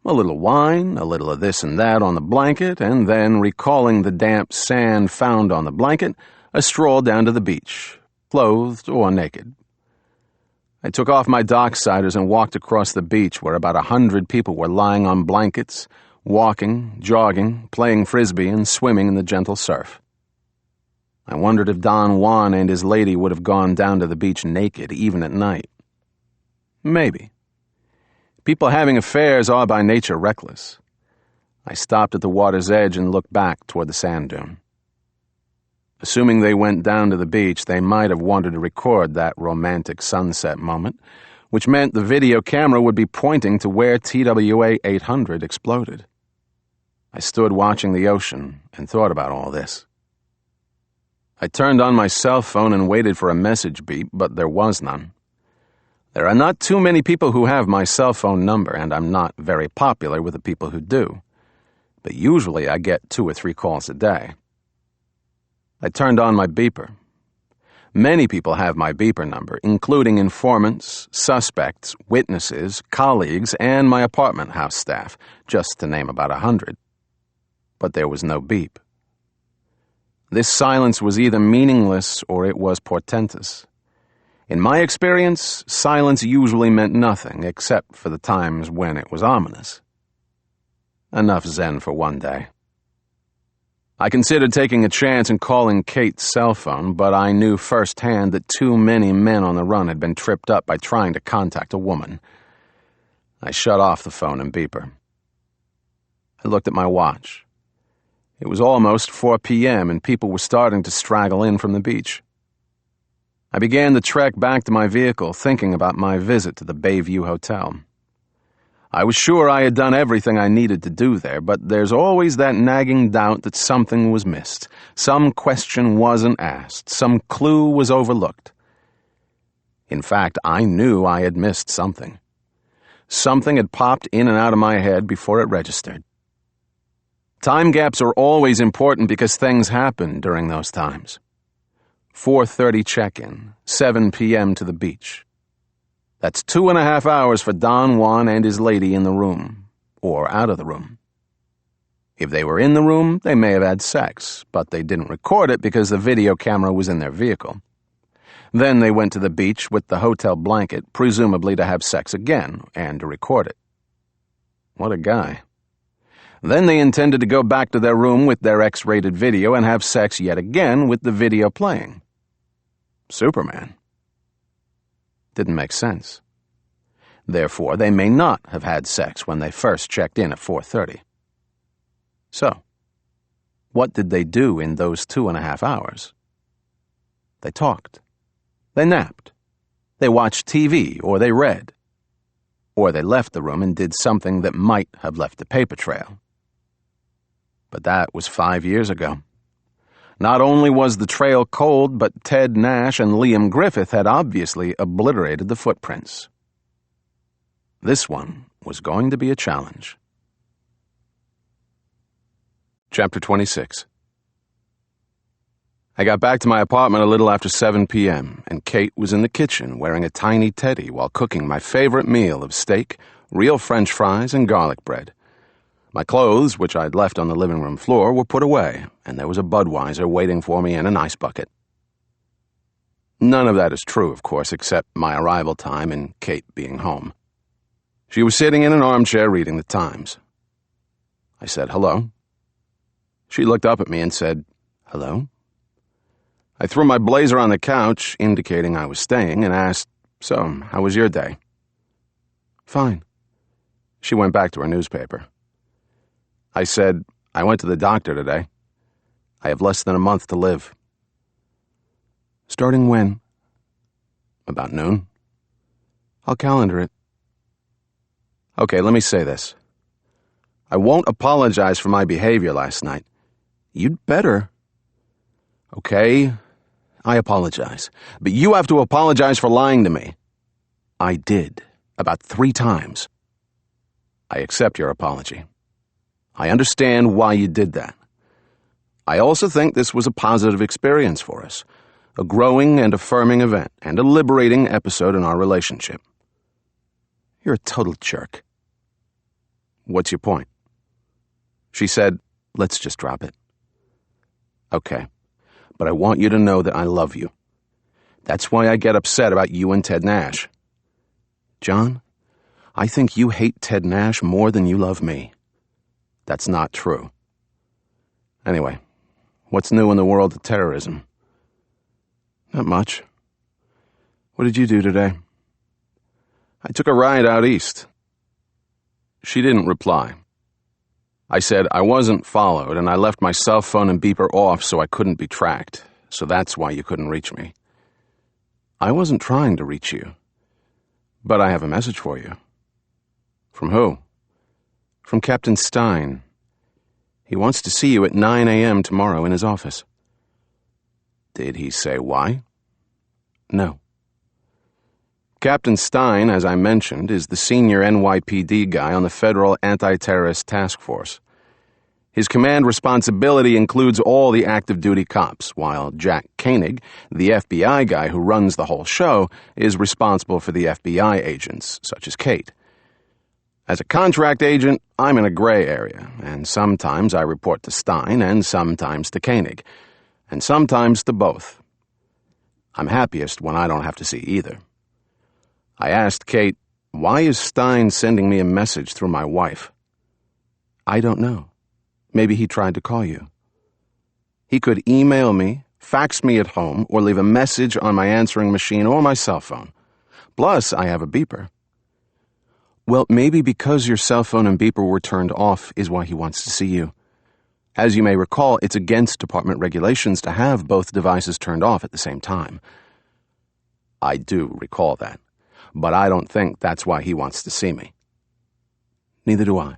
a little wine, a little of this and that on the blanket, and then, recalling the damp sand found on the blanket, a stroll down to the beach, clothed or naked. I took off my docksiders and walked across the beach where about 100 people were lying on blankets, walking, jogging, playing frisbee, and swimming in the gentle surf. I wondered if Don Juan and his lady would have gone down to the beach naked, even at night. Maybe. People having affairs are by nature reckless. I stopped at the water's edge and looked back toward the sand dune. Assuming they went down to the beach, they might have wanted to record that romantic sunset moment, which meant the video camera would be pointing to where TWA 800 exploded. I stood watching the ocean and thought about all this. I turned on my cell phone and waited for a message beep, but there was none. There are not too many people who have my cell phone number, and I'm not very popular with the people who do. But usually I get 2 or 3 calls a day. I turned on my beeper. Many people have my beeper number, including informants, suspects, witnesses, colleagues, and my apartment house staff, just to name about 100. But there was no beep. This silence was either meaningless or it was portentous. In my experience, silence usually meant nothing except for the times when it was ominous. Enough zen for one day. I considered taking a chance and calling Kate's cell phone, but I knew firsthand that too many men on the run had been tripped up by trying to contact a woman. I shut off the phone and beeper. I looked at my watch. It was almost 4 p.m. and people were starting to straggle in from the beach. I began the trek back to my vehicle, thinking about my visit to the Bayview Hotel. I was sure I had done everything I needed to do there, but there's always that nagging doubt that something was missed. Some question wasn't asked. Some clue was overlooked. In fact, I knew I had missed something. Something had popped in and out of my head before it registered. Time gaps are always important because things happen during those times. 4:30 check-in, 7 p.m. to the beach. That's 2.5 hours for Don Juan and his lady in the room, or out of the room. If they were in the room, they may have had sex, but they didn't record it because the video camera was in their vehicle. Then they went to the beach with the hotel blanket, presumably to have sex again, and to record it. What a guy. Then they intended to go back to their room with their X-rated video and have sex yet again with the video playing. Superman. Didn't make sense. Therefore, they may not have had sex when they first checked in at 4:30. So, what did they do in those 2.5 hours? They talked. They napped. They watched TV, or they read. Or they left the room and did something that might have left a paper trail. But that was 5 years ago. Not only was the trail cold, but Ted Nash and Liam Griffith had obviously obliterated the footprints. This one was going to be a challenge. Chapter 26. I got back to my apartment a little after 7 p.m., and Kate was in the kitchen wearing a tiny teddy while cooking my favorite meal of steak, real French fries, and garlic bread. My clothes, which I'd left on the living room floor, were put away, and there was a Budweiser waiting for me in an ice bucket. None of that is true, of course, except my arrival time and Kate being home. She was sitting in an armchair reading the Times. I said, "Hello." She looked up at me and said, "Hello?" I threw my blazer on the couch, indicating I was staying, and asked, "So, how was your day?" "Fine." She went back to her newspaper. I said, "I went to the doctor today. I have less than a month to live." "Starting when?" "About noon." "I'll calendar it." Okay, let me say this. I won't apologize for my behavior last night. You'd better. Okay, I apologize. But you have to apologize for lying to me. I did, about 3 times. I accept your apology. I understand why you did that. I also think this was a positive experience for us, a growing and affirming event, and a liberating episode in our relationship. You're a total jerk. What's your point? She said, "Let's just drop it." Okay, but I want you to know that I love you. That's why I get upset about you and Ted Nash. John, I think you hate Ted Nash more than you love me. That's not true. Anyway, what's new in the world of terrorism? Not much. What did you do today? I took a ride out east. She didn't reply. I said I wasn't followed, and I left my cell phone and beeper off so I couldn't be tracked, so that's why you couldn't reach me. I wasn't trying to reach you, but I have a message for you. From who? From Captain Stein. He wants to see you at 9 a.m. tomorrow in his office. Did he say why? No. Captain Stein, as I mentioned, is the senior NYPD guy on the Federal Anti-Terrorist Task Force. His command responsibility includes all the active duty cops, while Jack Koenig, the FBI guy who runs the whole show, is responsible for the FBI agents, such as Kate. As a contract agent, I'm in a gray area, and sometimes I report to Stein and sometimes to Koenig, and sometimes to both. I'm happiest when I don't have to see either. I asked Kate, why is Stein sending me a message through my wife? I don't know. Maybe he tried to call you. He could email me, fax me at home, or leave a message on my answering machine or my cell phone. Plus, I have a beeper. Well, maybe because your cell phone and beeper were turned off is why he wants to see you. As you may recall, it's against department regulations to have both devices turned off at the same time. I do recall that, but I don't think that's why he wants to see me. Neither do I.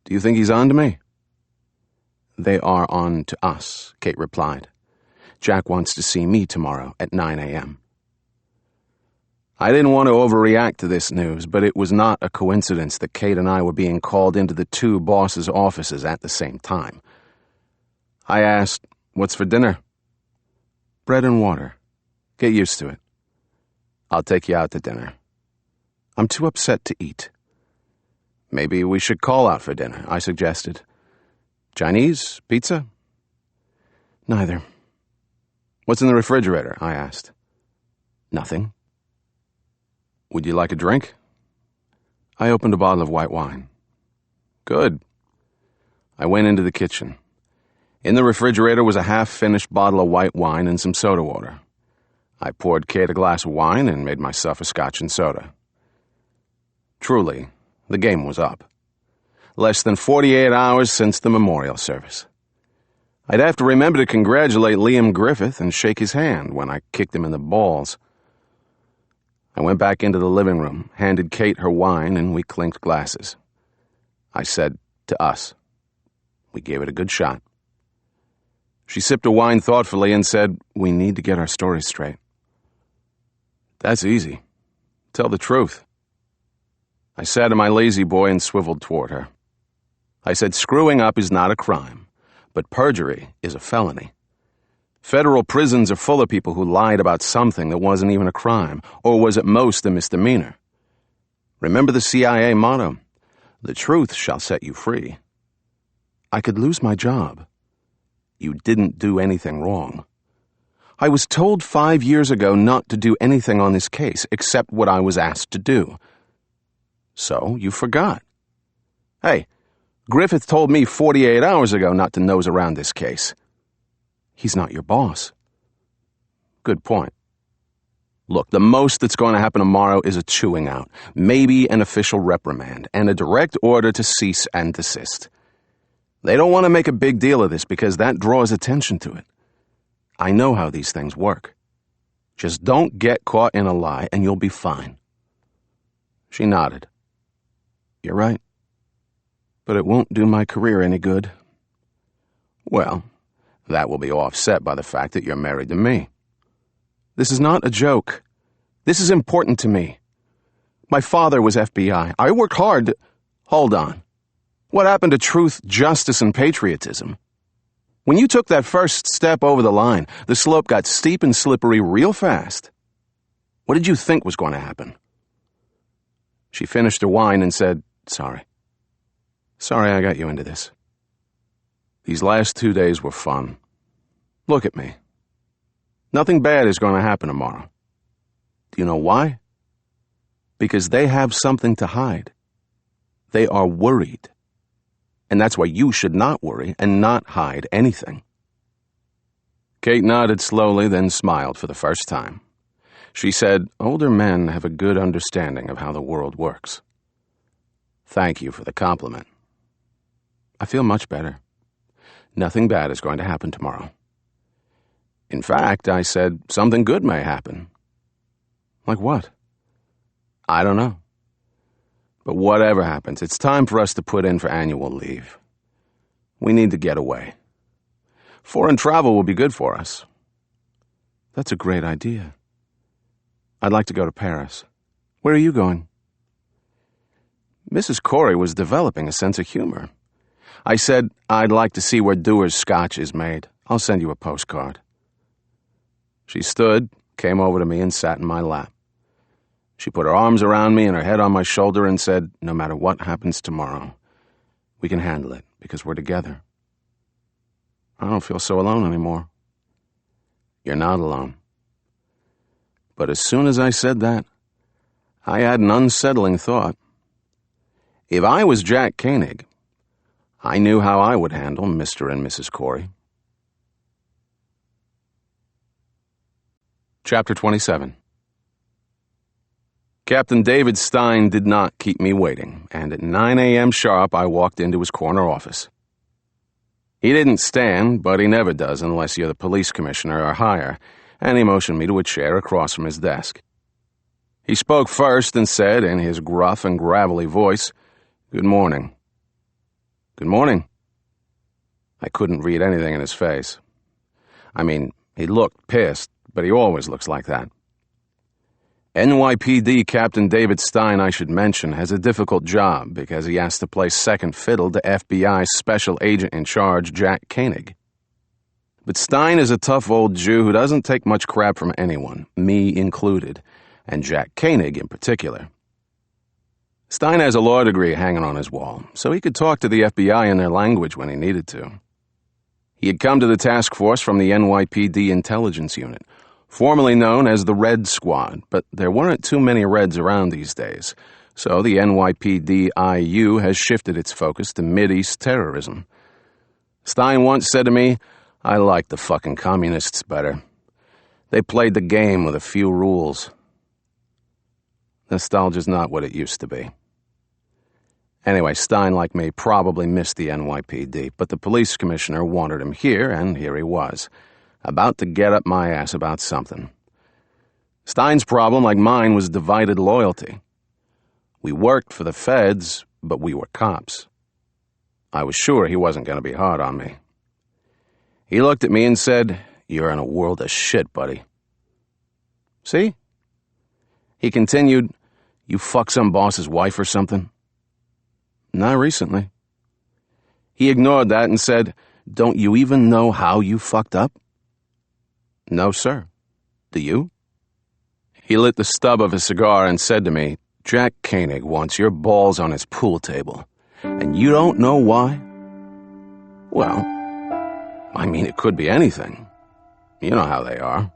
Do you think he's on to me? They are on to us, Kate replied. Jack wants to see me tomorrow at 9 a.m. I didn't want to overreact to this news, but it was not a coincidence that Kate and I were being called into the two bosses' offices at the same time. I asked, "What's for dinner?" "Bread and water. Get used to it." "I'll take you out to dinner." "I'm too upset to eat." "Maybe we should call out for dinner," I suggested. "Chinese? Pizza?" "Neither." "What's in the refrigerator?" I asked. "Nothing." "Would you like a drink?" I opened a bottle of white wine. "Good." I went into the kitchen. In the refrigerator was a half-finished bottle of white wine and some soda water. I poured Kate a glass of wine and made myself a scotch and soda. Truly, the game was up. Less than 48 hours since the memorial service. I'd have to remember to congratulate Liam Griffith and shake his hand when I kicked him in the balls. I went back into the living room, handed Kate her wine, and we clinked glasses. I said, "To us." We gave it a good shot. She sipped her wine thoughtfully and said, "We need to get our stories straight." "That's easy. Tell the truth." I sat in my lazy boy and swiveled toward her. I said, "Screwing up is not a crime, but perjury is a felony. Federal prisons are full of people who lied about something that wasn't even a crime, or was at most a misdemeanor. Remember the CIA motto, 'The truth shall set you free.' I could lose my job." "You didn't do anything wrong." "I was told 5 years ago not to do anything on this case except what I was asked to do." "So you forgot." "Hey, Griffith told me 48 hours ago not to nose around this case." "He's not your boss." "Good point. Look, the most that's going to happen tomorrow is a chewing out, maybe an official reprimand, and a direct order to cease and desist. They don't want to make a big deal of this because that draws attention to it. I know how these things work. Just don't get caught in a lie and you'll be fine." She nodded. "You're right. But it won't do my career any good." "Well, that will be offset by the fact that you're married to me." "This is not a joke. This is important to me. My father was FBI. I worked hard to—" "Hold on. What happened to truth, justice, and patriotism? When you took that first step over the line, the slope got steep and slippery real fast. What did you think was going to happen?" She finished her wine and said, "Sorry. Sorry I got you into this. These last 2 days were fun. Look at me. Nothing bad is going to happen tomorrow. Do you know why? Because they have something to hide. They are worried. And that's why you should not worry and not hide anything." Kate nodded slowly, then smiled for the first time. She said, "Older men have a good understanding of how the world works." "Thank you for the compliment." "I feel much better. Nothing bad is going to happen tomorrow." "In fact," I said, "something good may happen." "Like what?" "I don't know. But whatever happens, it's time for us to put in for annual leave. We need to get away. Foreign travel will be good for us." "That's a great idea. I'd like to go to Paris. Where are you going?" Mrs. Corey was developing a sense of humor. I said, "I'd like to see where Dewar's Scotch is made. I'll send you a postcard." She stood, came over to me, and sat in my lap. She put her arms around me and her head on my shoulder and said, "No matter what happens tomorrow, we can handle it because we're together." I don't feel so alone anymore. You're not alone. But as soon as I said that, I had an unsettling thought. If I was Jack Koenig, I knew how I would handle Mr. and Mrs. Corey. Chapter 27. Captain David Stein did not keep me waiting, and at 9 a.m. sharp I walked into his corner office. He didn't stand, but he never does unless you're the police commissioner or higher, and he motioned me to a chair across from his desk. He spoke first and said, in his gruff and gravelly voice, "Good morning." "Good morning." I couldn't read anything in his face. I mean, he looked pissed, but he always looks like that. NYPD Captain David Stein, I should mention, has a difficult job because he has to play second fiddle to FBI Special Agent in Charge Jack Koenig. But Stein is a tough old Jew who doesn't take much crap from anyone, me included, and Jack Koenig in particular. Stein has a law degree hanging on his wall, so he could talk to the FBI in their language when he needed to. He had come to the task force from the NYPD Intelligence Unit, formerly known as the Red Squad, but there weren't too many Reds around these days, so the NYPD-IU has shifted its focus to Mideast terrorism. Stein once said to me, "I like the fucking communists better. They played the game with a few rules." Nostalgia's not what it used to be. Anyway, Stein, like me, probably missed the NYPD, but the police commissioner wanted him here, and here he was, about to get up my ass about something. Stein's problem, like mine, was divided loyalty. We worked for the feds, but we were cops. I was sure he wasn't going to be hard on me. He looked at me and said, "You're in a world of shit, buddy." "See?" He continued, "You fuck some boss's wife or something?" "Not recently." He ignored that and said, "Don't you even know how you fucked up?" "No, sir. Do you?" He lit the stub of his cigar and said to me, "Jack Koenig wants your balls on his pool table, and you don't know why?" "Well, I mean, it could be anything. You know how they are."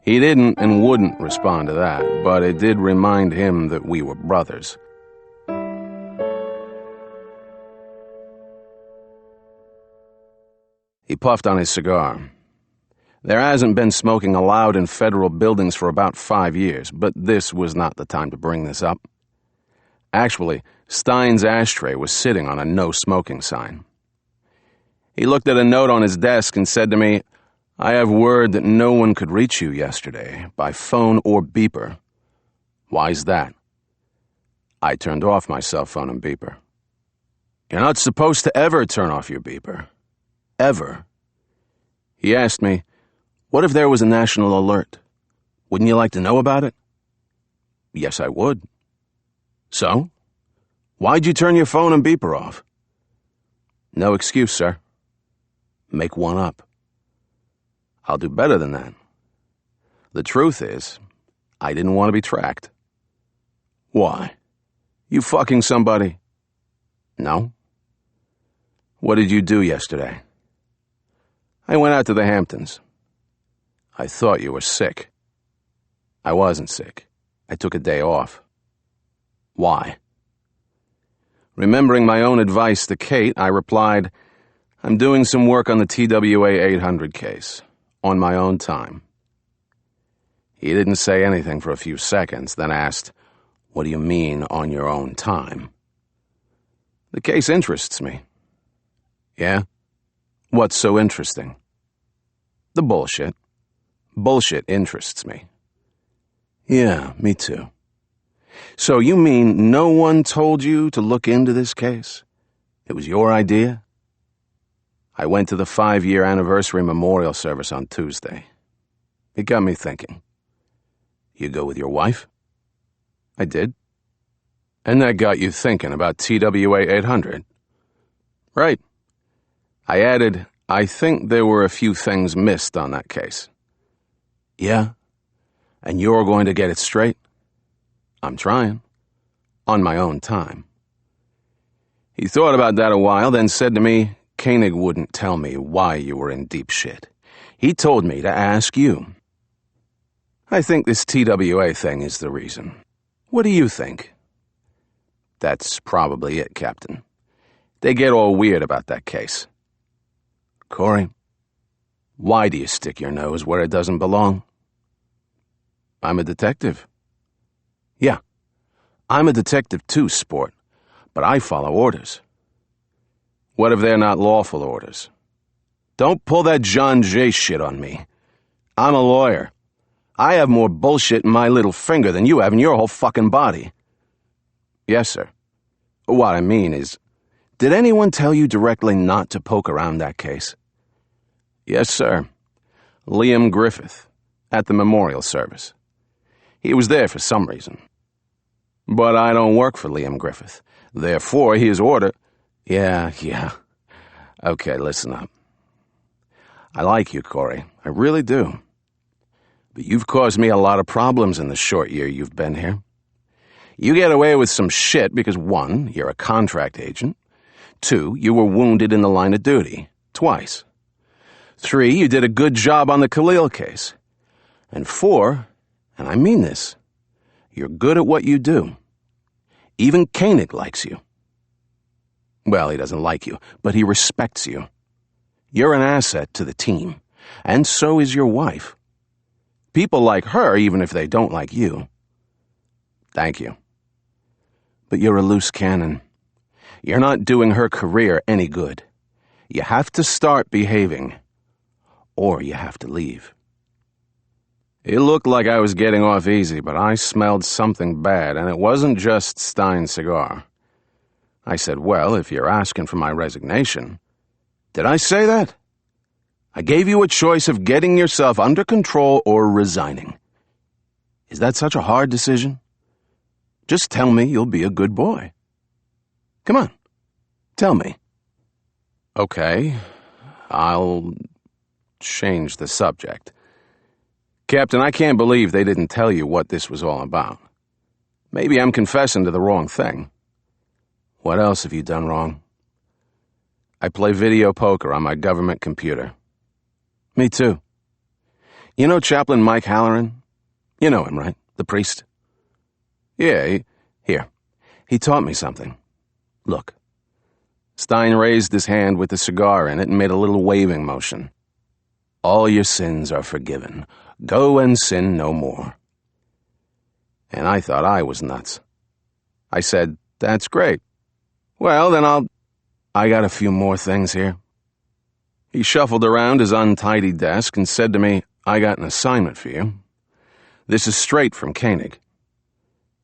He didn't and wouldn't respond to that, but it did remind him that we were brothers. He puffed on his cigar. There hasn't been smoking allowed in federal buildings for about 5 years, but this was not the time to bring this up. Actually, Stein's ashtray was sitting on a no-smoking sign. He looked at a note on his desk and said to me, "I have word that no one could reach you yesterday, by phone or beeper." "Why's that?" I turned off my cell phone and beeper. "You're not supposed to ever turn off your beeper. Ever." He asked me, "What if there was a national alert? Wouldn't you like to know about it?" "Yes, I would." "So? Why'd you turn your phone and beeper off?" "No excuse, sir." "Make one up." "I'll do better than that. The truth is, I didn't want to be tracked." "Why? You fucking somebody?" "No." "What did you do yesterday?" "I went out to the Hamptons." "I thought you were sick." "I wasn't sick. I took a day off." "Why?" Remembering my own advice to Kate, I replied, I'm doing some work on the TWA 800 case, on my own time. He didn't say anything for a few seconds, then asked, "What do you mean, on your own time?" "The case interests me." "Yeah? What's so interesting?" "The bullshit. Bullshit interests me." "Yeah, me too." "So you mean no one told you to look into this case? It was your idea?" "I went to the 5-year anniversary memorial service on Tuesday. It got me thinking." "You go with your wife?" "I did." "And that got you thinking about TWA 800? "Right." I added, "I think there were a few things missed on that case." "Yeah? And you're going to get it straight?" "I'm trying. On my own time." He thought about that a while, then said to me, "Koenig wouldn't tell me why you were in deep shit. He told me to ask you. I think this TWA thing is the reason. What do you think?" "That's probably it, Captain. They get all weird about that case." "Corey, why do you stick your nose where it doesn't belong?" "I'm a detective." "Yeah, I'm a detective too, sport, but I follow orders." "What if they're not lawful orders?" "Don't pull that John Jay shit on me. I'm a lawyer. I have more bullshit in my little finger than you have in your whole fucking body." "Yes, sir. What I mean is, did anyone tell you directly not to poke around that case?" "Yes, sir. Liam Griffith, at the memorial service. He was there for some reason." "But I don't work for Liam Griffith. Therefore, his order—" Yeah. Okay, listen up. I like you, Corey. I really do. But you've caused me a lot of problems in the short year you've been here. You get away with some shit because 1, you're a contract agent. 2, you were wounded in the line of duty, twice. 3, you did a good job on the Khalil case. And 4, and I mean this, you're good at what you do. Even Koenig likes you. Well, he doesn't like you, but he respects you. You're an asset to the team, and so is your wife. People like her even if they don't like you. Thank you. But you're a loose cannon. You're not doing her career any good. You have to start behaving, or you have to leave. It looked like I was getting off easy, but I smelled something bad, and it wasn't just Stein's cigar. I said, "Well, if you're asking for my resignation..." Did I say that? I gave you a choice of getting yourself under control or resigning. Is that such a hard decision? Just tell me you'll be a good boy. Come on, tell me. Okay, I'll change the subject. Captain, I can't believe they didn't tell you what this was all about. Maybe I'm confessing to the wrong thing. What else have you done wrong? I play video poker on my government computer. Me too. You know Chaplain Mike Halloran? You know him, right? The priest? Yeah, he taught me something. Look. Stein raised his hand with the cigar in it and made a little waving motion. All your sins are forgiven. Go and sin no more. And I thought I was nuts. I said, "That's great. Well, then I got a few more things here." He shuffled around his untidy desk and said to me, "I got an assignment for you. This is straight from Koenig.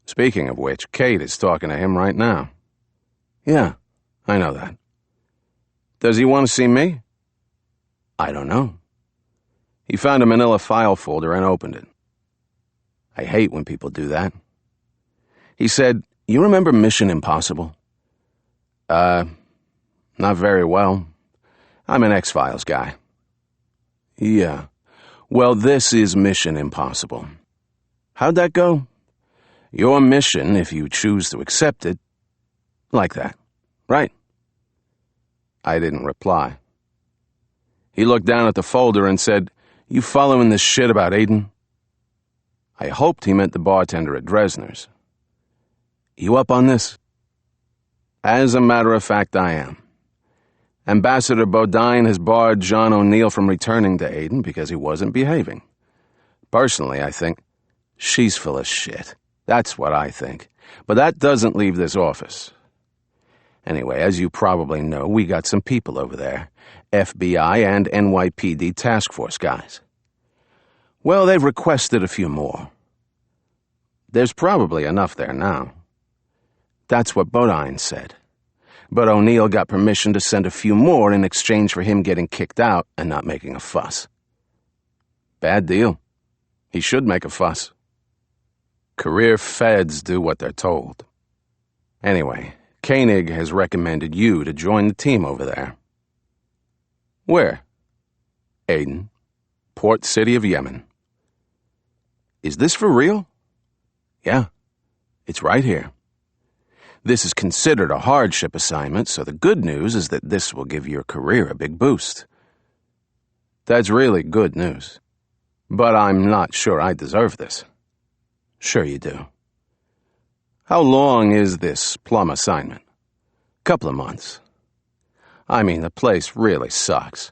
Speaking of which, Kate is talking to him right now." "Yeah, I know that." "Does he want to see me?" "I don't know." He found a manila file folder and opened it. I hate when people do that. He said, "You remember Mission Impossible?" Not very well. I'm an X-Files guy." "Yeah. Well, this is Mission Impossible. How'd that go? Your mission, if you choose to accept it, like that, right?" I didn't reply. He looked down at the folder and said, "You following this shit about Aiden?" I hoped he meant the bartender at Dresner's. "You up on this?" "As a matter of fact, I am. Ambassador Bodine has barred John O'Neill from returning to Aden because he wasn't behaving. Personally, I think she's full of shit. That's what I think. But that doesn't leave this office. Anyway, as you probably know, we got some people over there. FBI and NYPD task force guys. Well, they've requested a few more. There's probably enough there now. That's what Bodine said. But O'Neill got permission to send a few more in exchange for him getting kicked out and not making a fuss. Bad deal. He should make a fuss. Career feds do what they're told. Anyway, Koenig has recommended you to join the team over there. Where? Aden, port city of Yemen. Is this for real? Yeah, it's right here. This is considered a hardship assignment, so the good news is that this will give your career a big boost. That's really good news. But I'm not sure I deserve this. Sure you do. How long is this plum assignment? Couple of months. I mean, the place really sucks.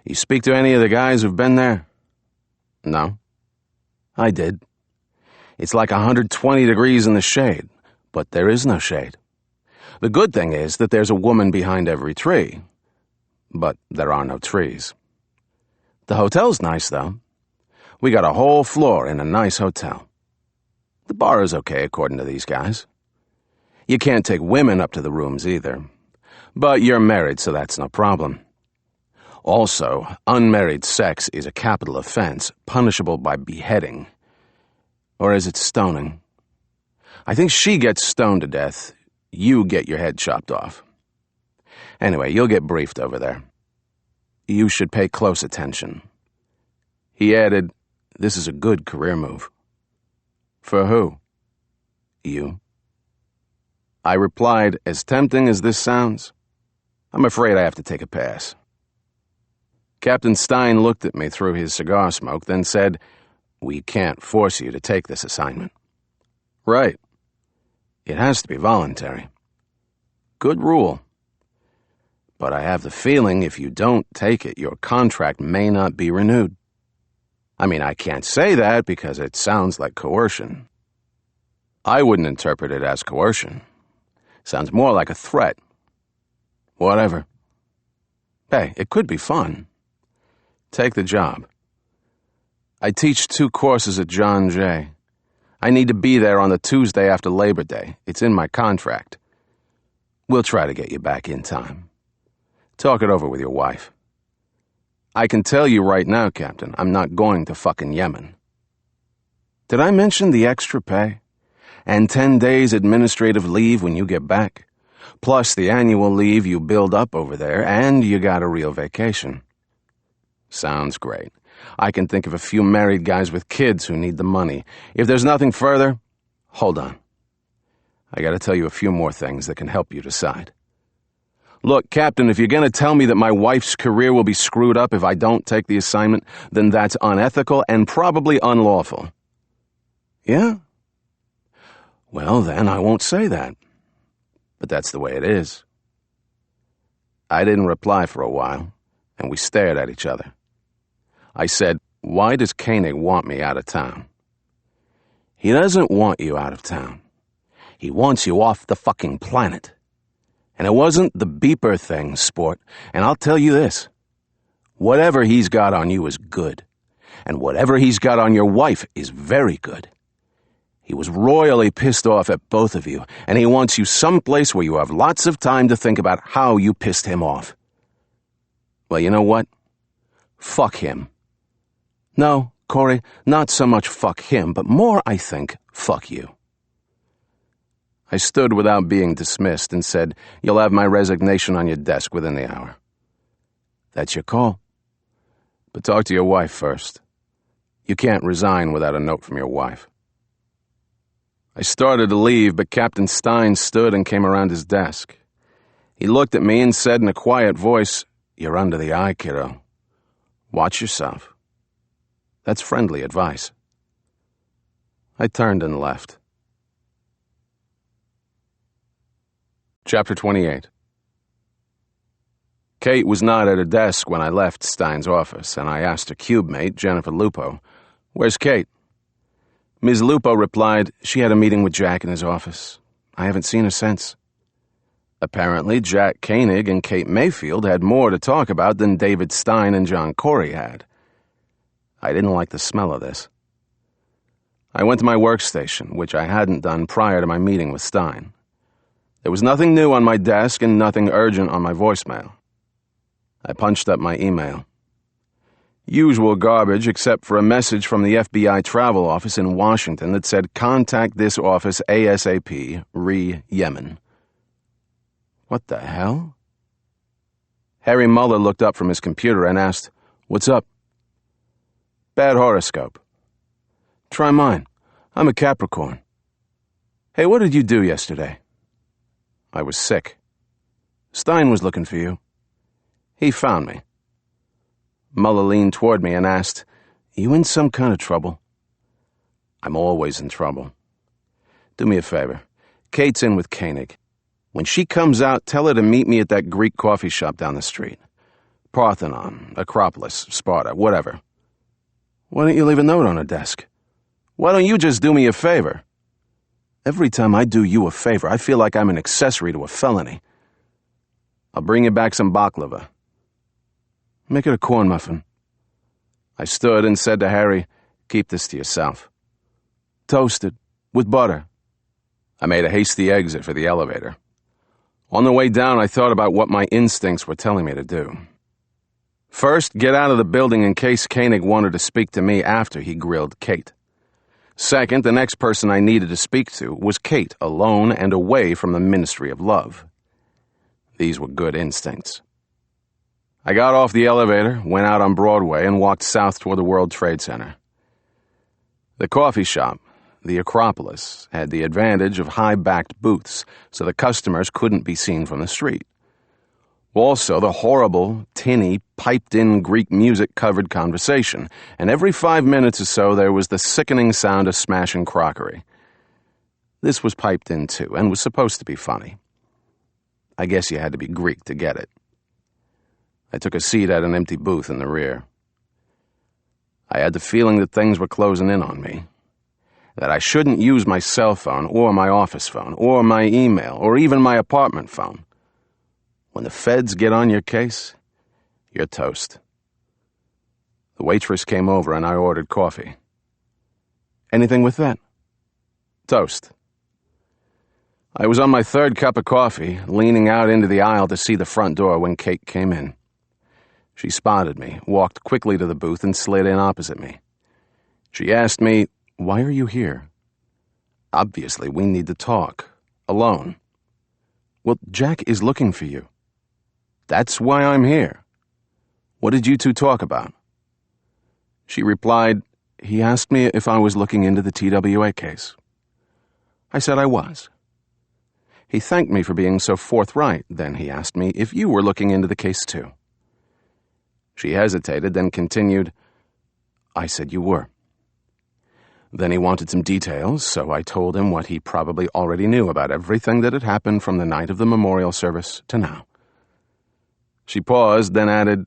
You speak to any of the guys who've been there? No. I did. It's like 120 degrees in the shade, but there is no shade. The good thing is that there's a woman behind every tree, but there are no trees. The hotel's nice, though. We got a whole floor in a nice hotel. The bar is okay, according to these guys. You can't take women up to the rooms either. But you're married, so that's no problem. Also, unmarried sex is a capital offense, punishable by beheading. Or is it stoning? I think she gets stoned to death. You get your head chopped off. Anyway, you'll get briefed over there. You should pay close attention. He added, this is a good career move. For who? You. I replied, as tempting as this sounds, I'm afraid I have to take a pass. Captain Stein looked at me through his cigar smoke, then said, we can't force you to take this assignment. Right. It has to be voluntary. Good rule. But I have the feeling if you don't take it, your contract may not be renewed. I mean, I can't say that because it sounds like coercion. I wouldn't interpret it as coercion. Sounds more like a threat. Whatever. Hey, it could be fun. Take the job. I teach 2 courses at John Jay. I need to be there on the Tuesday after Labor Day. It's in my contract. We'll try to get you back in time. Talk it over with your wife. I can tell you right now, Captain, I'm not going to fucking Yemen. Did I mention the extra pay? And 10 days administrative leave when you get back? Plus the annual leave you build up over there, and you got a real vacation. Sounds great. I can think of a few married guys with kids who need the money. If there's nothing further, hold on. I gotta tell you a few more things that can help you decide. Look, Captain, if you're gonna tell me that my wife's career will be screwed up if I don't take the assignment, then that's unethical and probably unlawful. Yeah? Well, then I won't say that. But that's the way it is. I didn't reply for a while, and we stared at each other. I said, why does Koenig want me out of town? He doesn't want you out of town. He wants you off the fucking planet. And it wasn't the beeper thing, sport, and I'll tell you this. Whatever he's got on you is good, and whatever he's got on your wife is very good. He was royally pissed off at both of you, and he wants you someplace where you have lots of time to think about how you pissed him off. Well, you know what? Fuck him. No, Corey, not so much fuck him, but more, I think, fuck you. I stood without being dismissed and said, you'll have my resignation on your desk within the hour. That's your call. But talk to your wife first. You can't resign without a note from your wife. I started to leave, but Captain Stein stood and came around his desk. He looked at me and said in a quiet voice, you're under the eye, kiddo. Watch yourself. That's friendly advice. I turned and left. Chapter 28. Kate was not at her desk when I left Stein's office, and I asked her cube mate, Jennifer Lupo, "Where's Kate?" Ms. Lupo replied she had a meeting with Jack in his office. I haven't seen her since. Apparently, Jack Koenig and Kate Mayfield had more to talk about than David Stein and John Corey had. I didn't like the smell of this. I went to my workstation, which I hadn't done prior to my meeting with Stein. There was nothing new on my desk and nothing urgent on my voicemail. I punched up my email. Usual garbage except for a message from the FBI travel office in Washington that said, "Contact this office ASAP, re Yemen." What the hell? Harry Muller looked up from his computer and asked, "What's up?" "Bad horoscope." "Try mine. I'm a Capricorn." "Hey, what did you do yesterday?" "I was sick." "Stein was looking for you." "He found me." Muller leaned toward me and asked, "You in some kind of trouble?" "I'm always in trouble." "Do me a favor. Kate's in with Koenig. When she comes out, tell her to meet me at that Greek coffee shop down the street. Parthenon, Acropolis, Sparta, whatever." "Why don't you leave a note on her desk?" "Why don't you just do me a favor?" "Every time I do you a favor, I feel like I'm an accessory to a felony." "I'll bring you back some baklava." "Make it a corn muffin." I stood and said to Harry, "Keep this to yourself." "Toasted, with butter." I made a hasty exit for the elevator. On the way down, I thought about what my instincts were telling me to do. First, get out of the building in case Koenig wanted to speak to me after he grilled Kate. Second, the next person I needed to speak to was Kate, alone and away from the Ministry of Love. These were good instincts. I got off the elevator, went out on Broadway, and walked south toward the World Trade Center. The coffee shop, the Acropolis, had the advantage of high-backed booths, so the customers couldn't be seen from the street. Also, the horrible, tinny, piped-in Greek music covered conversation, and every 5 minutes or so there was the sickening sound of smashing crockery. This was piped in too, and was supposed to be funny. I guess you had to be Greek to get it. I took a seat at an empty booth in the rear. I had the feeling that things were closing in on me, that I shouldn't use my cell phone or my office phone or my email or even my apartment phone. When the feds get on your case, you're toast. The waitress came over and I ordered coffee. "Anything with that?" "Toast." I was on my third cup of coffee, leaning out into the aisle to see the front door when Kate came in. She spotted me, walked quickly to the booth, and slid in opposite me. She asked me, "Why are you here?" "Obviously, we need to talk. Alone." "Well, Jack is looking for you." "That's why I'm here." "What did you two talk about?" She replied, "He asked me if I was looking into the TWA case." I said I was. He thanked me for being so forthright. Then he asked me if you were looking into the case too. She hesitated, then continued, "I said you were." Then he wanted some details, so I told him what he probably already knew about everything that had happened from the night of the memorial service to now. She paused, then added,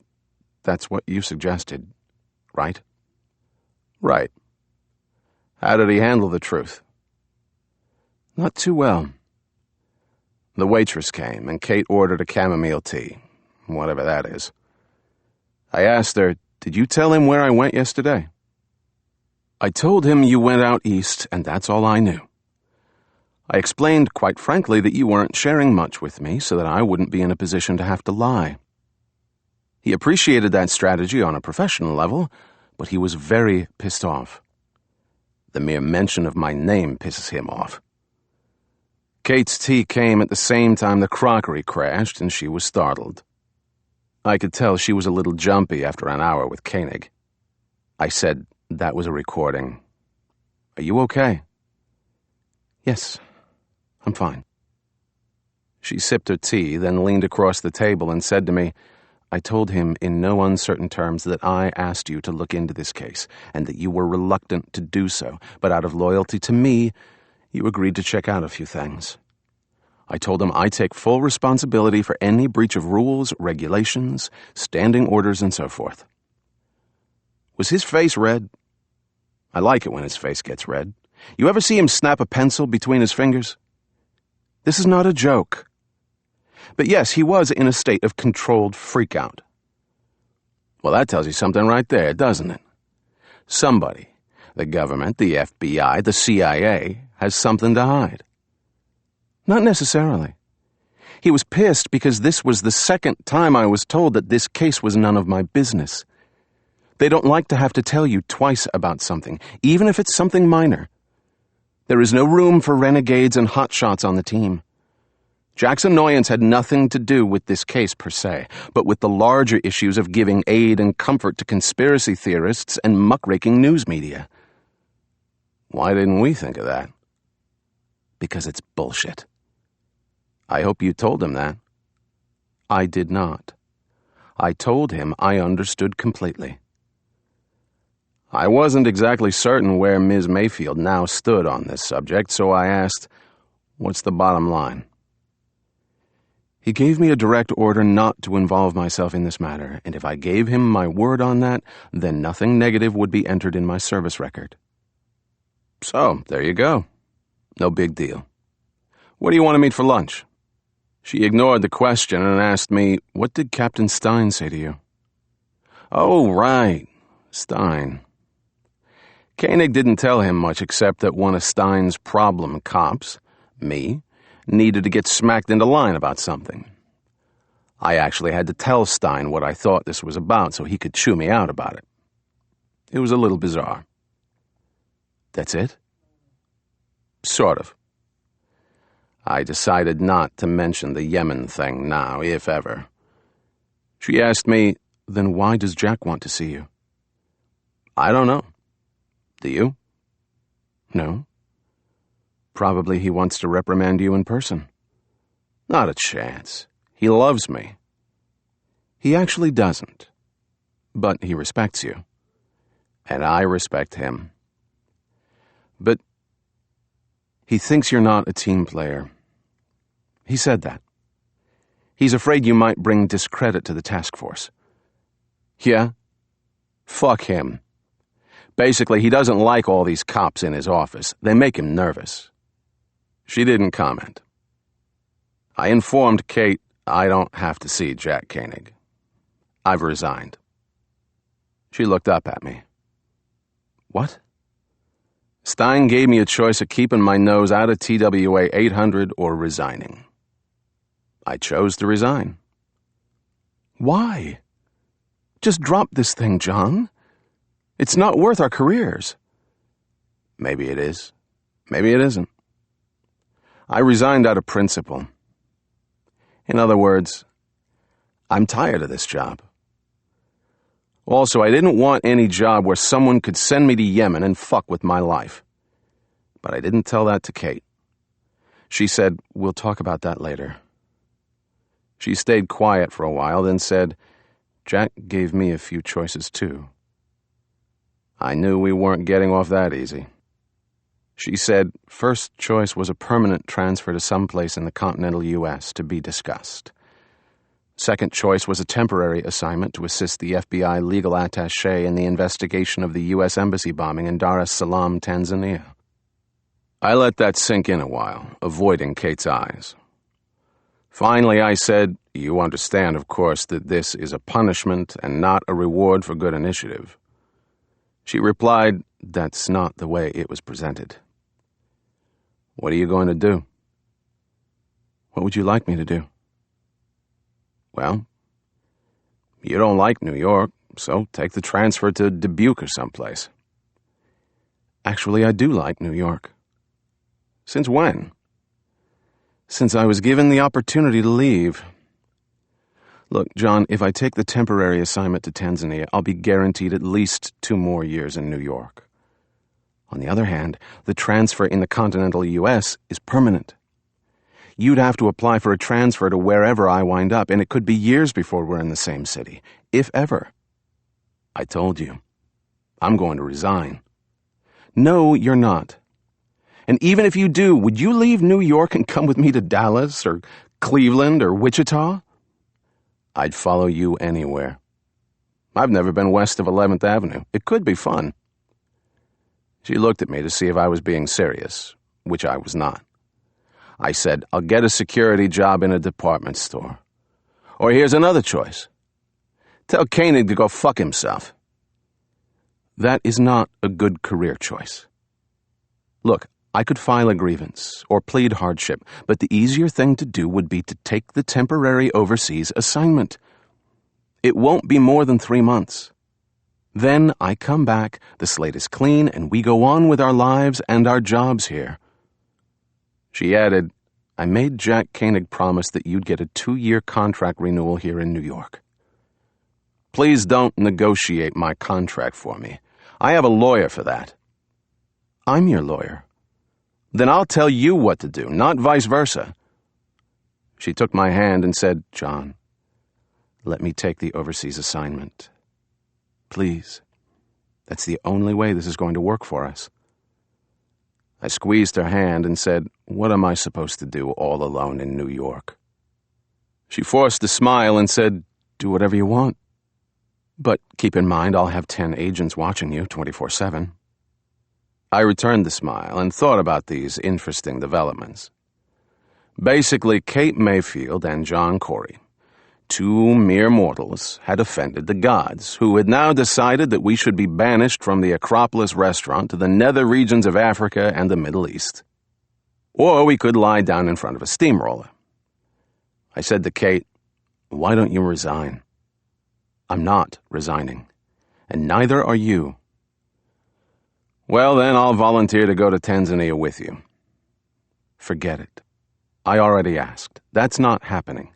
"That's what you suggested, right?" "Right." "How did he handle the truth?" "Not too well." The waitress came, and Kate ordered a chamomile tea, whatever that is. I asked her, "Did you tell him where I went yesterday?" "I told him you went out east, and that's all I knew. I explained, quite frankly, that you weren't sharing much with me so that I wouldn't be in a position to have to lie." He appreciated that strategy on a professional level, but he was very pissed off. The mere mention of my name pisses him off. Kate's tea came at the same time the crockery crashed, and she was startled. I could tell she was a little jumpy after an hour with Koenig. I said, "That was a recording. Are you okay?" "Yes, I'm fine." She sipped her tea, then leaned across the table and said to me, "I told him in no uncertain terms that I asked you to look into this case, and that you were reluctant to do so, but out of loyalty to me, you agreed to check out a few things. I told him I take full responsibility for any breach of rules, regulations, standing orders, and so forth. Was his face red? I like it when his face gets red. You ever see him snap a pencil between his fingers? This is not a joke. But yes, he was in a state of controlled freakout. Well, that tells you something right there, doesn't it? Somebody, the government, the FBI, the CIA, has something to hide. Not necessarily. He was pissed because this was the second time I was told that this case was none of my business. They don't like to have to tell you twice about something, even if it's something minor. There is no room for renegades and hotshots on the team. Jack's annoyance had nothing to do with this case per se, but with the larger issues of giving aid and comfort to conspiracy theorists and muckraking news media. Why didn't we think of that? Because it's bullshit. I hope you told him that. I did not. I told him I understood completely. I wasn't exactly certain where Ms. Mayfield now stood on this subject, so I asked, "What's the bottom line?" He gave me a direct order not to involve myself in this matter, and if I gave him my word on that, then nothing negative would be entered in my service record. So, there you go. No big deal. What do you want to meet for lunch? She ignored the question and asked me, "What did Captain Stein say to you?" Oh, right. Stein. Koenig didn't tell him much except that one of Stein's problem cops, me, needed to get smacked into line about something. I actually had to tell Stein what I thought this was about so he could chew me out about it. It was a little bizarre. That's it? Sort of. I decided not to mention the Yemen thing now, if ever. She asked me, "Then why does Jack want to see you?" I don't know. Do you? No. Probably he wants to reprimand you in person. Not a chance. He loves me. He actually doesn't. But he respects you. And I respect him. But he thinks you're not a team player. He said that. He's afraid you might bring discredit to the task force. Yeah? Fuck him. Basically, he doesn't like all these cops in his office. They make him nervous. She didn't comment. I informed Kate I don't have to see Jack Koenig. I've resigned. She looked up at me. What? Stein gave me a choice of keeping my nose out of TWA 800 or resigning. I chose to resign. Why? Just drop this thing, John. It's not worth our careers. Maybe it is. Maybe it isn't. I resigned out of principle. In other words, I'm tired of this job. Also, I didn't want any job where someone could send me to Yemen and fuck with my life. But I didn't tell that to Kate. She said, "We'll talk about that later." She stayed quiet for a while, then said, "Jack gave me a few choices too." I knew we weren't getting off that easy. She said, first choice was a permanent transfer to someplace in the continental U.S. to be discussed. Second choice was a temporary assignment to assist the FBI legal attaché in the investigation of the U.S. Embassy bombing in Dar es Salaam, Tanzania. I let that sink in a while, avoiding Kate's eyes. Finally, I said, "You understand, of course, that this is a punishment and not a reward for good initiative." She replied, "That's not the way it was presented." What are you going to do? What would you like me to do? Well, you don't like New York, so take the transfer to Dubuque or someplace. Actually, I do like New York. Since when? Since I was given the opportunity to leave. Look, John, if I take the temporary assignment to Tanzania, I'll be guaranteed at least 2 more years in New York. On the other hand, the transfer in the continental U.S. is permanent. You'd have to apply for a transfer to wherever I wind up, and it could be years before we're in the same city, if ever. I told you. I'm going to resign. No, you're not. And even if you do, would you leave New York and come with me to Dallas or Cleveland or Wichita? I'd follow you anywhere. I've never been west of 11th Avenue. It could be fun. She looked at me to see if I was being serious, which I was not. I said, I'll get a security job in a department store. Or here's another choice. Tell Koenig to go fuck himself. That is not a good career choice. Look, I could file a grievance or plead hardship, but the easier thing to do would be to take the temporary overseas assignment. It won't be more than 3 months. Then I come back, the slate is clean, and we go on with our lives and our jobs here. She added, I made Jack Koenig promise that you'd get a 2-year contract renewal here in New York. Please don't negotiate my contract for me. I have a lawyer for that. I'm your lawyer. Then I'll tell you what to do, not vice versa. She took my hand and said, John, let me take the overseas assignment. Please. That's the only way this is going to work for us. I squeezed her hand and said, what am I supposed to do all alone in New York? She forced a smile and said, do whatever you want. But keep in mind I'll have 10 agents watching you 24/7. I returned the smile and thought about these interesting developments. Basically, Kate Mayfield and John Corey, 2 mere mortals, had offended the gods, who had now decided that we should be banished from the Acropolis restaurant to the nether regions of Africa and the Middle East. Or we could lie down in front of a steamroller. I said to Kate, why don't you resign? I'm not resigning, and neither are you. Well, then I'll volunteer to go to Tanzania with you. Forget it. I already asked. That's not happening.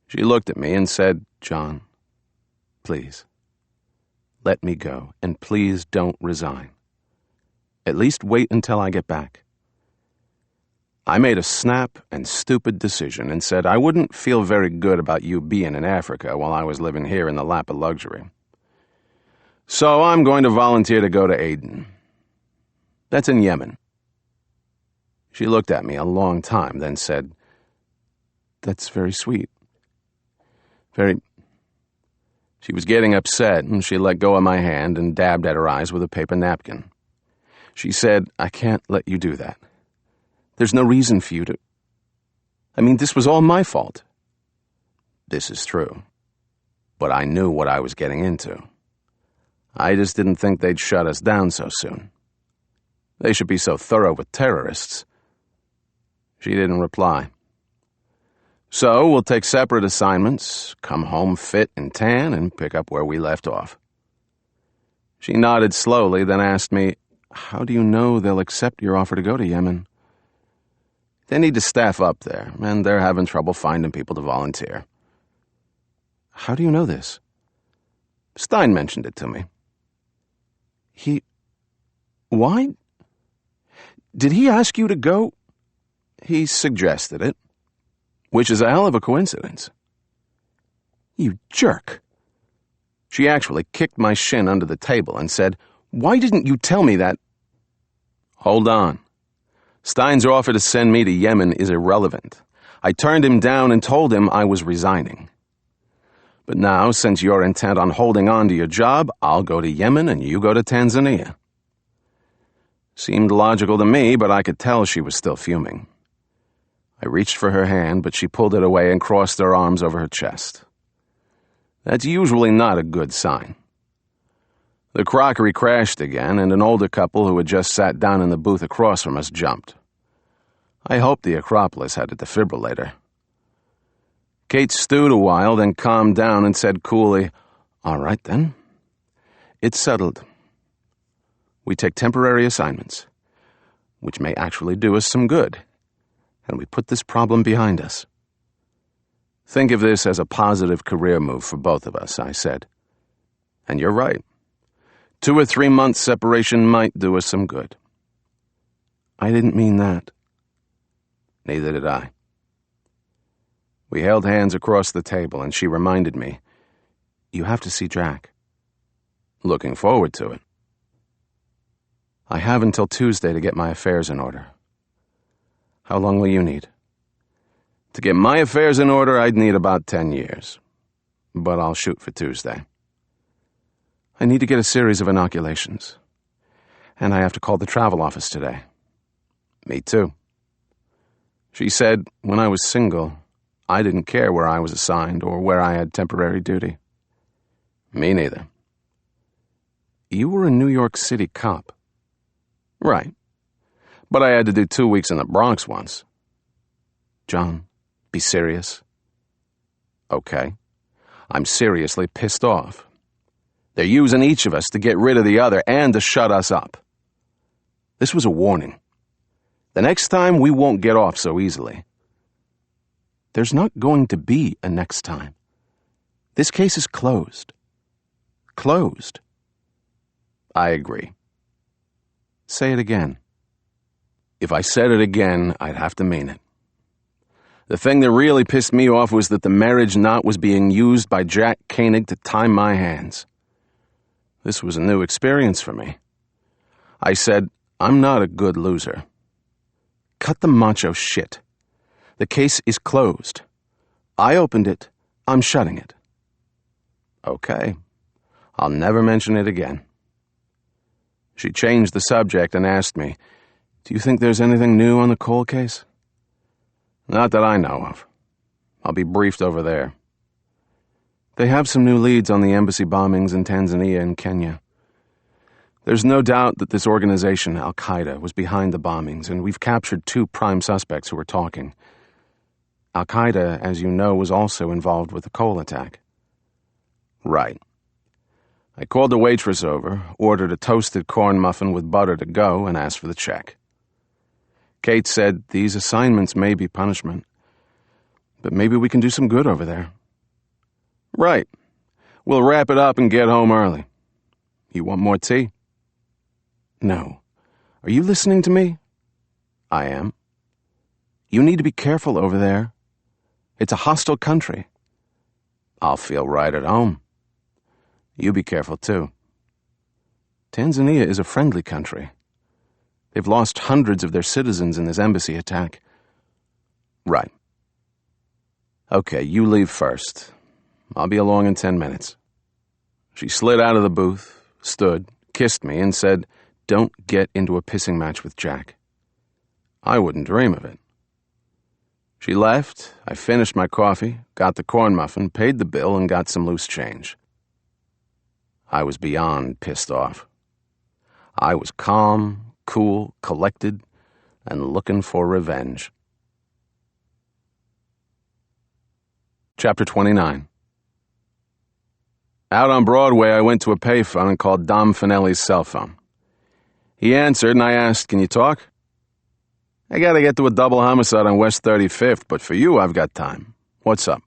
She looked at me and said, John, please, let me go, and please don't resign. At least wait until I get back. I made a snap and stupid decision and said I wouldn't feel very good about you being in Africa while I was living here in the lap of luxury. So I'm going to volunteer to go to Aden. That's in Yemen. She looked at me a long time, then said, that's very sweet. She was getting upset, and she let go of my hand and dabbed at her eyes with a paper napkin. She said, I can't let you do that. There's no reason for you to... this was all my fault. This is true. But I knew what I was getting into. I just didn't think they'd shut us down so soon. They should be so thorough with terrorists. She didn't reply. So we'll take separate assignments, come home fit and tan, and pick up where we left off. She nodded slowly, then asked me, how do you know they'll accept your offer to go to Yemen? They need to staff up there, and they're having trouble finding people to volunteer. How do you know this? Stein mentioned it to me. Why? Did he ask you to go? He suggested it, which is a hell of a coincidence. You jerk. She actually kicked my shin under the table and said, why didn't you tell me that? Hold on. Stein's offer to send me to Yemen is irrelevant. I turned him down and told him I was resigning. But now, since you're intent on holding on to your job, I'll go to Yemen and you go to Tanzania. Seemed logical to me, but I could tell she was still fuming. I reached for her hand, but she pulled it away and crossed her arms over her chest. That's usually not a good sign. The crockery crashed again, and an older couple who had just sat down in the booth across from us jumped. I hoped the Acropolis had a defibrillator. Kate stewed a while, then calmed down and said coolly, all right, then. It's settled. We take temporary assignments, which may actually do us some good, and we put this problem behind us. Think of this as a positive career move for both of us, I said. And you're right. 2 or 3 months separation might do us some good. I didn't mean that. Neither did I. We held hands across the table, and she reminded me, you have to see Jack. Looking forward to it. I have until Tuesday to get my affairs in order. How long will you need? To get my affairs in order, I'd need about 10 years. But I'll shoot for Tuesday. I need to get a series of inoculations. And I have to call the travel office today. Me too. She said, when I was single, I didn't care where I was assigned or where I had temporary duty. Me neither. You were a New York City cop. Right. But I had to do 2 weeks in the Bronx once. John, be serious. Okay. I'm seriously pissed off. They're using each of us to get rid of the other and to shut us up. This was a warning. The next time we won't get off so easily. There's not going to be a next time. This case is closed. Closed. I agree. Say it again. If I said it again, I'd have to mean it. The thing that really pissed me off was that the marriage knot was being used by Jack Koenig to tie my hands. This was a new experience for me. I said, I'm not a good loser. Cut the macho shit. The case is closed. I opened it. I'm shutting it. Okay. I'll never mention it again. She changed the subject and asked me, do you think there's anything new on the Cole case? Not that I know of. I'll be briefed over there. They have some new leads on the embassy bombings in Tanzania and Kenya. There's no doubt that this organization, Al-Qaeda, was behind the bombings, and we've captured 2 prime suspects who were talking. Al-Qaeda, as you know, was also involved with the Cole attack. Right. I called the waitress over, ordered a toasted corn muffin with butter to go, and asked for the check. Kate said, these assignments may be punishment, but maybe we can do some good over there. Right. We'll wrap it up and get home early. You want more tea? No. Are you listening to me? I am. You need to be careful over there. It's a hostile country. I'll feel right at home. You be careful, too. Tanzania is a friendly country. They've lost hundreds of their citizens in this embassy attack. Right. Okay, you leave first. I'll be along in 10 minutes. She slid out of the booth, stood, kissed me, and said, don't get into a pissing match with Jack. I wouldn't dream of it. She left, I finished my coffee, got the corn muffin, paid the bill, and got some loose change. I was beyond pissed off. I was calm, cool, collected, and looking for revenge. Chapter 29. Out on Broadway, I went to a payphone and called Dom Finelli's cell phone. He answered, and I asked, can you talk? I gotta get to a double homicide on West 35th, but for you, I've got time. What's up?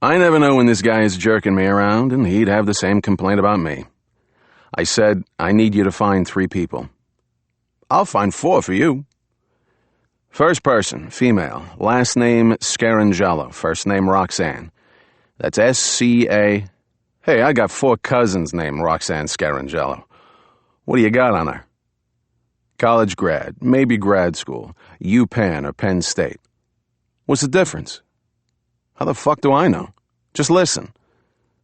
I never know when this guy is jerking me around, and he'd have the same complaint about me. I said, I need you to find 3 people. I'll find 4 for you. First person, female, last name Scarangello, first name Roxanne. That's S-C-A. Hey, I got 4 cousins named Roxanne Scarangello. What do you got on her? College grad, maybe grad school, UPenn or Penn State. What's the difference? How the fuck do I know? Just listen.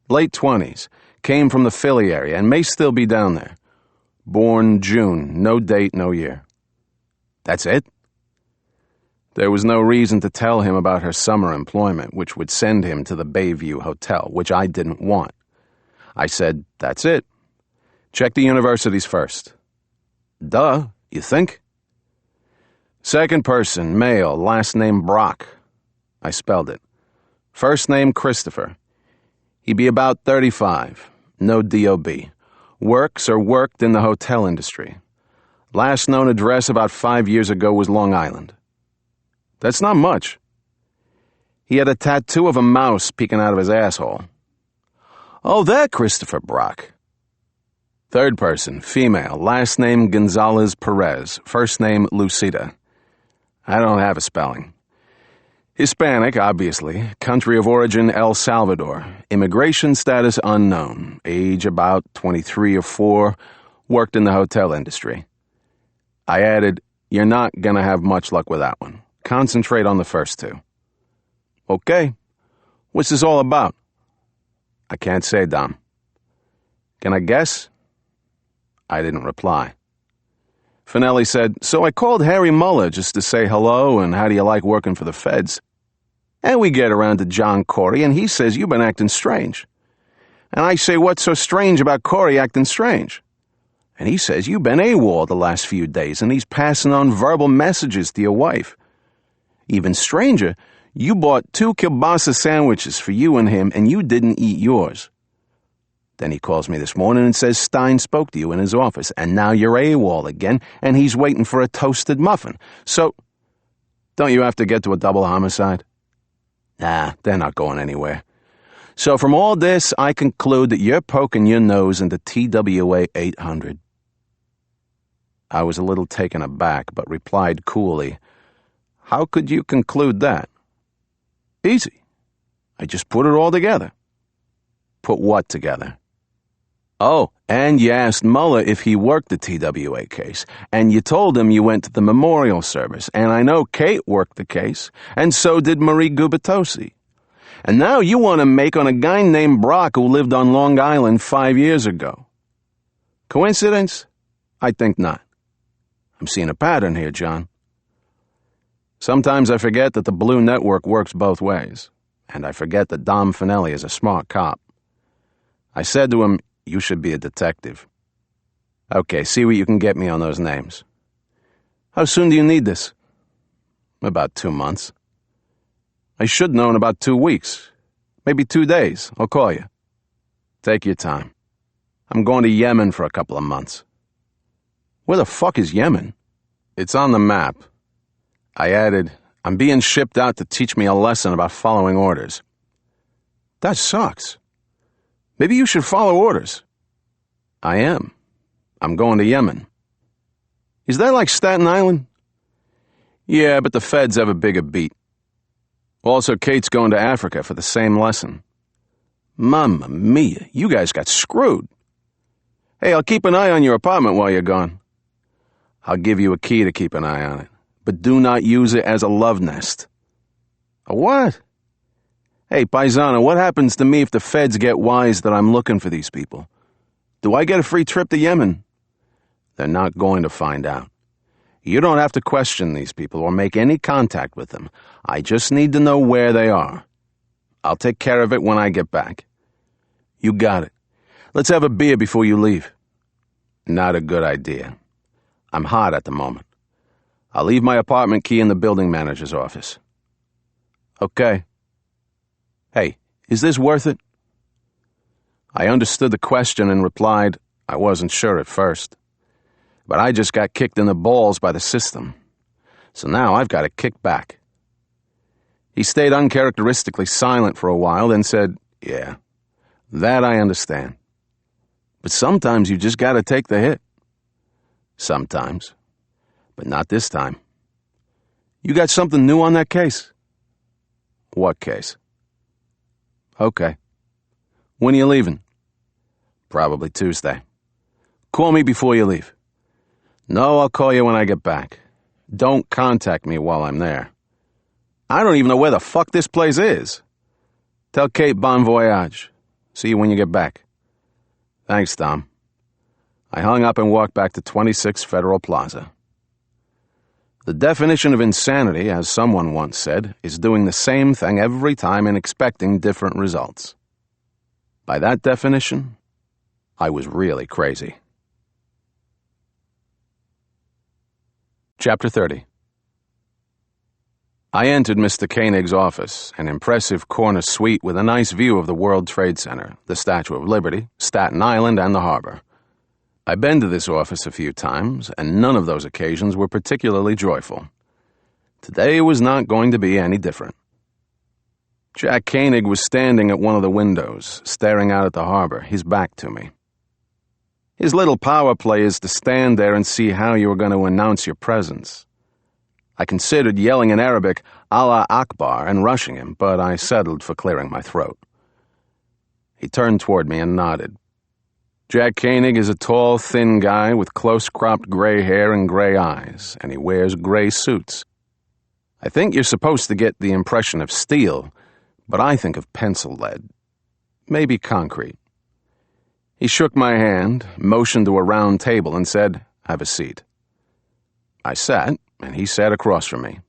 Late 20s, came from the Philly area and may still be down there. Born June, no date, no year. That's it? There was no reason to tell him about her summer employment, which would send him to the Bayview Hotel, which I didn't want. I said, that's it. Check the universities first. Duh, you think? Second person, male, last name Brock. I spelled it. First name Christopher. He'd be about 35, no D.O.B. Works or worked in the hotel industry. Last known address about 5 years ago was Long Island. That's not much. He had a tattoo of a mouse peeking out of his asshole. Oh, that Christopher Brock. Third person, female, last name Gonzalez Perez, first name Lucida. I don't have a spelling. Hispanic, obviously. Country of origin, El Salvador. Immigration status unknown. Age about 23 or 4. Worked in the hotel industry. I added, "You're not gonna have much luck with that one. Concentrate on the first two." "Okay. What's this all about?" "I can't say, Dom." "Can I guess?" I didn't reply. Finelli said, "So I called Harry Muller just to say hello and how do you like working for the feds. And we get around to John Corey and he says you've been acting strange. And I say, what's so strange about Corey acting strange? And he says you've been AWOL the last few days and he's passing on verbal messages to your wife. Even stranger, you bought 2 kielbasa sandwiches for you and him and you didn't eat yours. Then he calls me this morning and says Stein spoke to you in his office, and now you're AWOL again, and he's waiting for a toasted muffin. So, don't you have to get to a double homicide?" "Nah, they're not going anywhere. So from all this, I conclude that you're poking your nose into TWA 800. I was a little taken aback, but replied coolly, "How could you conclude that?" "Easy. I just put it all together." "Put what together?" "Oh, and you asked Muller if he worked the TWA case, and you told him you went to the memorial service, and I know Kate worked the case, and so did Marie Gubitosi. And now you want to make on a guy named Brock who lived on Long Island 5 years ago. Coincidence? I think not. I'm seeing a pattern here, John. Sometimes I forget that the Blue Network works both ways, and I forget that Dom Finelli is a smart cop. I said to him, you should be a detective. Okay, see what you can get me on those names. How soon do you need this? About 2 months. I should know in about 2 weeks. Maybe 2 days. I'll call you. Take your time. I'm going to Yemen for a couple of months. Where the fuck is Yemen? It's on the map. I added, I'm being shipped out to teach me a lesson about following orders. That sucks. Maybe you should follow orders. I am. I'm going to Yemen. Is that like Staten Island? Yeah, but the feds have a bigger beat. Also, Kate's going to Africa for the same lesson. Mamma mia, you guys got screwed. Hey, I'll keep an eye on your apartment while you're gone. I'll give you a key to keep an eye on it, but do not use it as a love nest. A what? Hey, Paisano, what happens to me if the feds get wise that I'm looking for these people? Do I get a free trip to Yemen? They're not going to find out. You don't have to question these people or make any contact with them. I just need to know where they are. I'll take care of it when I get back. You got it. Let's have a beer before you leave. Not a good idea. I'm hot at the moment. I'll leave my apartment key in the building manager's office. Okay. Hey, is this worth it? I understood the question and replied, I wasn't sure at first. But I just got kicked in the balls by the system. So now I've got to kick back. He stayed uncharacteristically silent for a while, then said, yeah, that I understand. But sometimes you just got to take the hit. Sometimes. But not this time. You got something new on that case? What case? Okay. When are you leaving? Probably Tuesday. Call me before you leave. No, I'll call you when I get back. Don't contact me while I'm there. I don't even know where the fuck this place is. Tell Kate bon voyage. See you when you get back. Thanks, Tom. I hung up and walked back to 26 Federal Plaza. The definition of insanity, as someone once said, is doing the same thing every time and expecting different results. By that definition, I was really crazy. Chapter 30. I entered Mr. Koenig's office, an impressive corner suite with a nice view of the World Trade Center, the Statue of Liberty, Staten Island, and the harbor. I've been to this office a few times, and none of those occasions were particularly joyful. Today was not going to be any different. Jack Koenig was standing at one of the windows, staring out at the harbor, his back to me. His little power play is to stand there and see how you were going to announce your presence. I considered yelling in Arabic, Allah Akbar, and rushing him, but I settled for clearing my throat. He turned toward me and nodded. Jack Koenig is a tall, thin guy with close-cropped gray hair and gray eyes, and he wears gray suits. I think you're supposed to get the impression of steel, but I think of pencil lead. Maybe concrete. He shook my hand, motioned to a round table, and said, "Have a seat." I sat, and he sat across from me.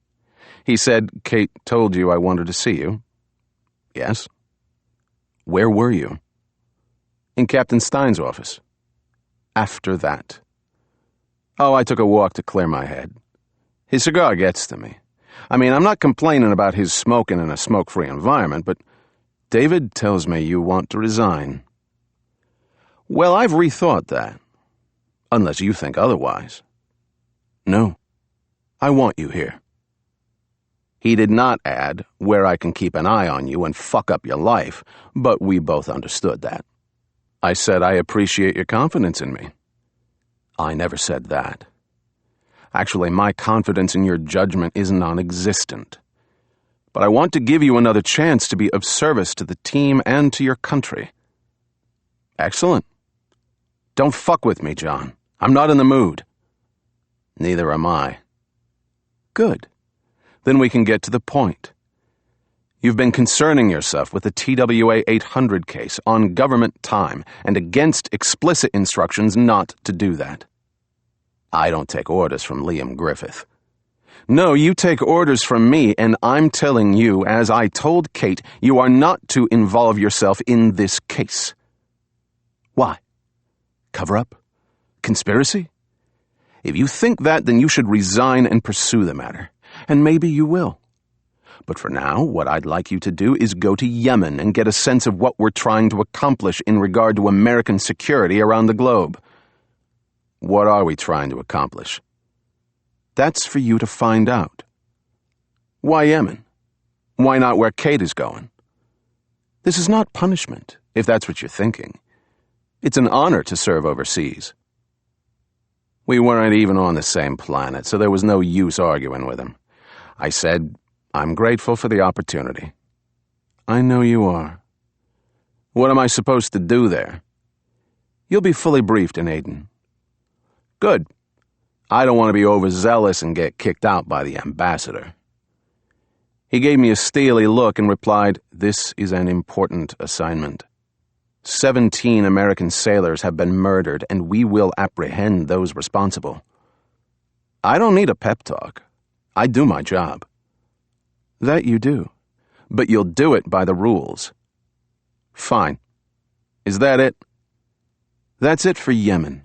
He said, "Kate told you I wanted to see you." "Yes." "Where were you?" "In Captain Stein's office." "After that?" "Oh, I took a walk to clear my head. His cigar gets to me. I mean, I'm not complaining about his smoking in a smoke-free environment, but David tells me you want to resign." "Well, I've rethought that. Unless you think otherwise." "No. I want you here." He did not add, "where I can keep an eye on you and fuck up your life," but we both understood that. I said, "I appreciate your confidence in me." "I never said that. Actually, my confidence in your judgment is non-existent. But I want to give you another chance to be of service to the team and to your country." "Excellent. Don't fuck with me, John. I'm not in the mood." "Neither am I." "Good. Then we can get to the point. You've been concerning yourself with the TWA 800 case on government time and against explicit instructions not to do that." "I don't take orders from Liam Griffith." "No, you take orders from me, and I'm telling you, as I told Kate, you are not to involve yourself in this case." "Why? Cover-up? Conspiracy? If you think that, then you should resign and pursue the matter. And maybe you will. But for now, what I'd like you to do is go to Yemen and get a sense of what we're trying to accomplish in regard to American security around the globe." "What are we trying to accomplish?" "That's for you to find out." "Why Yemen? Why not where Kate is going?" "This is not punishment, if that's what you're thinking. It's an honor to serve overseas." We weren't even on the same planet, so there was no use arguing with him. I said, "I'm grateful for the opportunity." "I know you are." "What am I supposed to do there?" "You'll be fully briefed in Aden." "Good. I don't want to be overzealous and get kicked out by the ambassador." He gave me a steely look and replied, "This is an important assignment. 17 American sailors have been murdered, and we will apprehend those responsible." "I don't need a pep talk. I do my job." "That you do. But you'll do it by the rules." "Fine. Is that it?" "That's it for Yemen.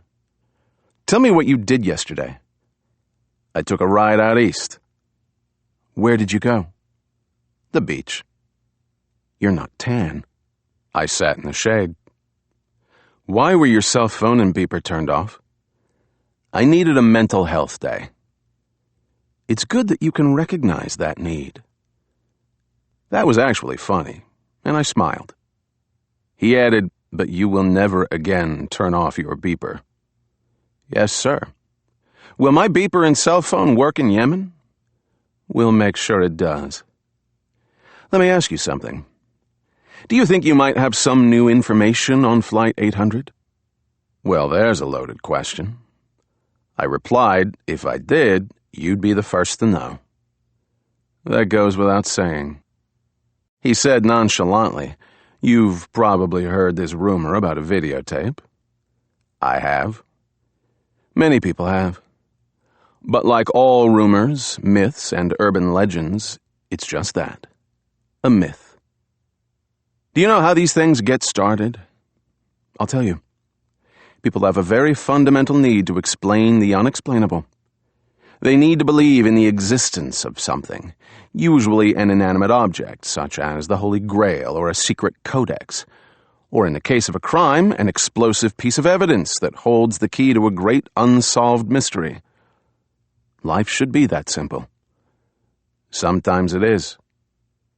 Tell me what you did yesterday." "I took a ride out east." "Where did you go?" "The beach." "You're not tan." I sat in the shade. "Why were your cell phone and beeper turned off?" "I needed a mental health day." "It's good that you can recognize that need." That was actually funny, and I smiled. He added, "But you will never again turn off your beeper." "Yes, sir." "Will my beeper and cell phone work in Yemen?" "We'll make sure it does." "Let me ask you something. Do you think you might have some new information on Flight 800? "Well, there's a loaded question." I replied, "If I did, you'd be the first to know." "That goes without saying." He said nonchalantly, "You've probably heard this rumor about a videotape." "I have." "Many people have. But like all rumors, myths, and urban legends, it's just that. A myth. Do you know how these things get started? I'll tell you. People have a very fundamental need to explain the unexplainable. They need to believe in the existence of something, usually an inanimate object, such as the Holy Grail or a secret codex, or in the case of a crime, an explosive piece of evidence that holds the key to a great unsolved mystery. Life should be that simple. Sometimes it is.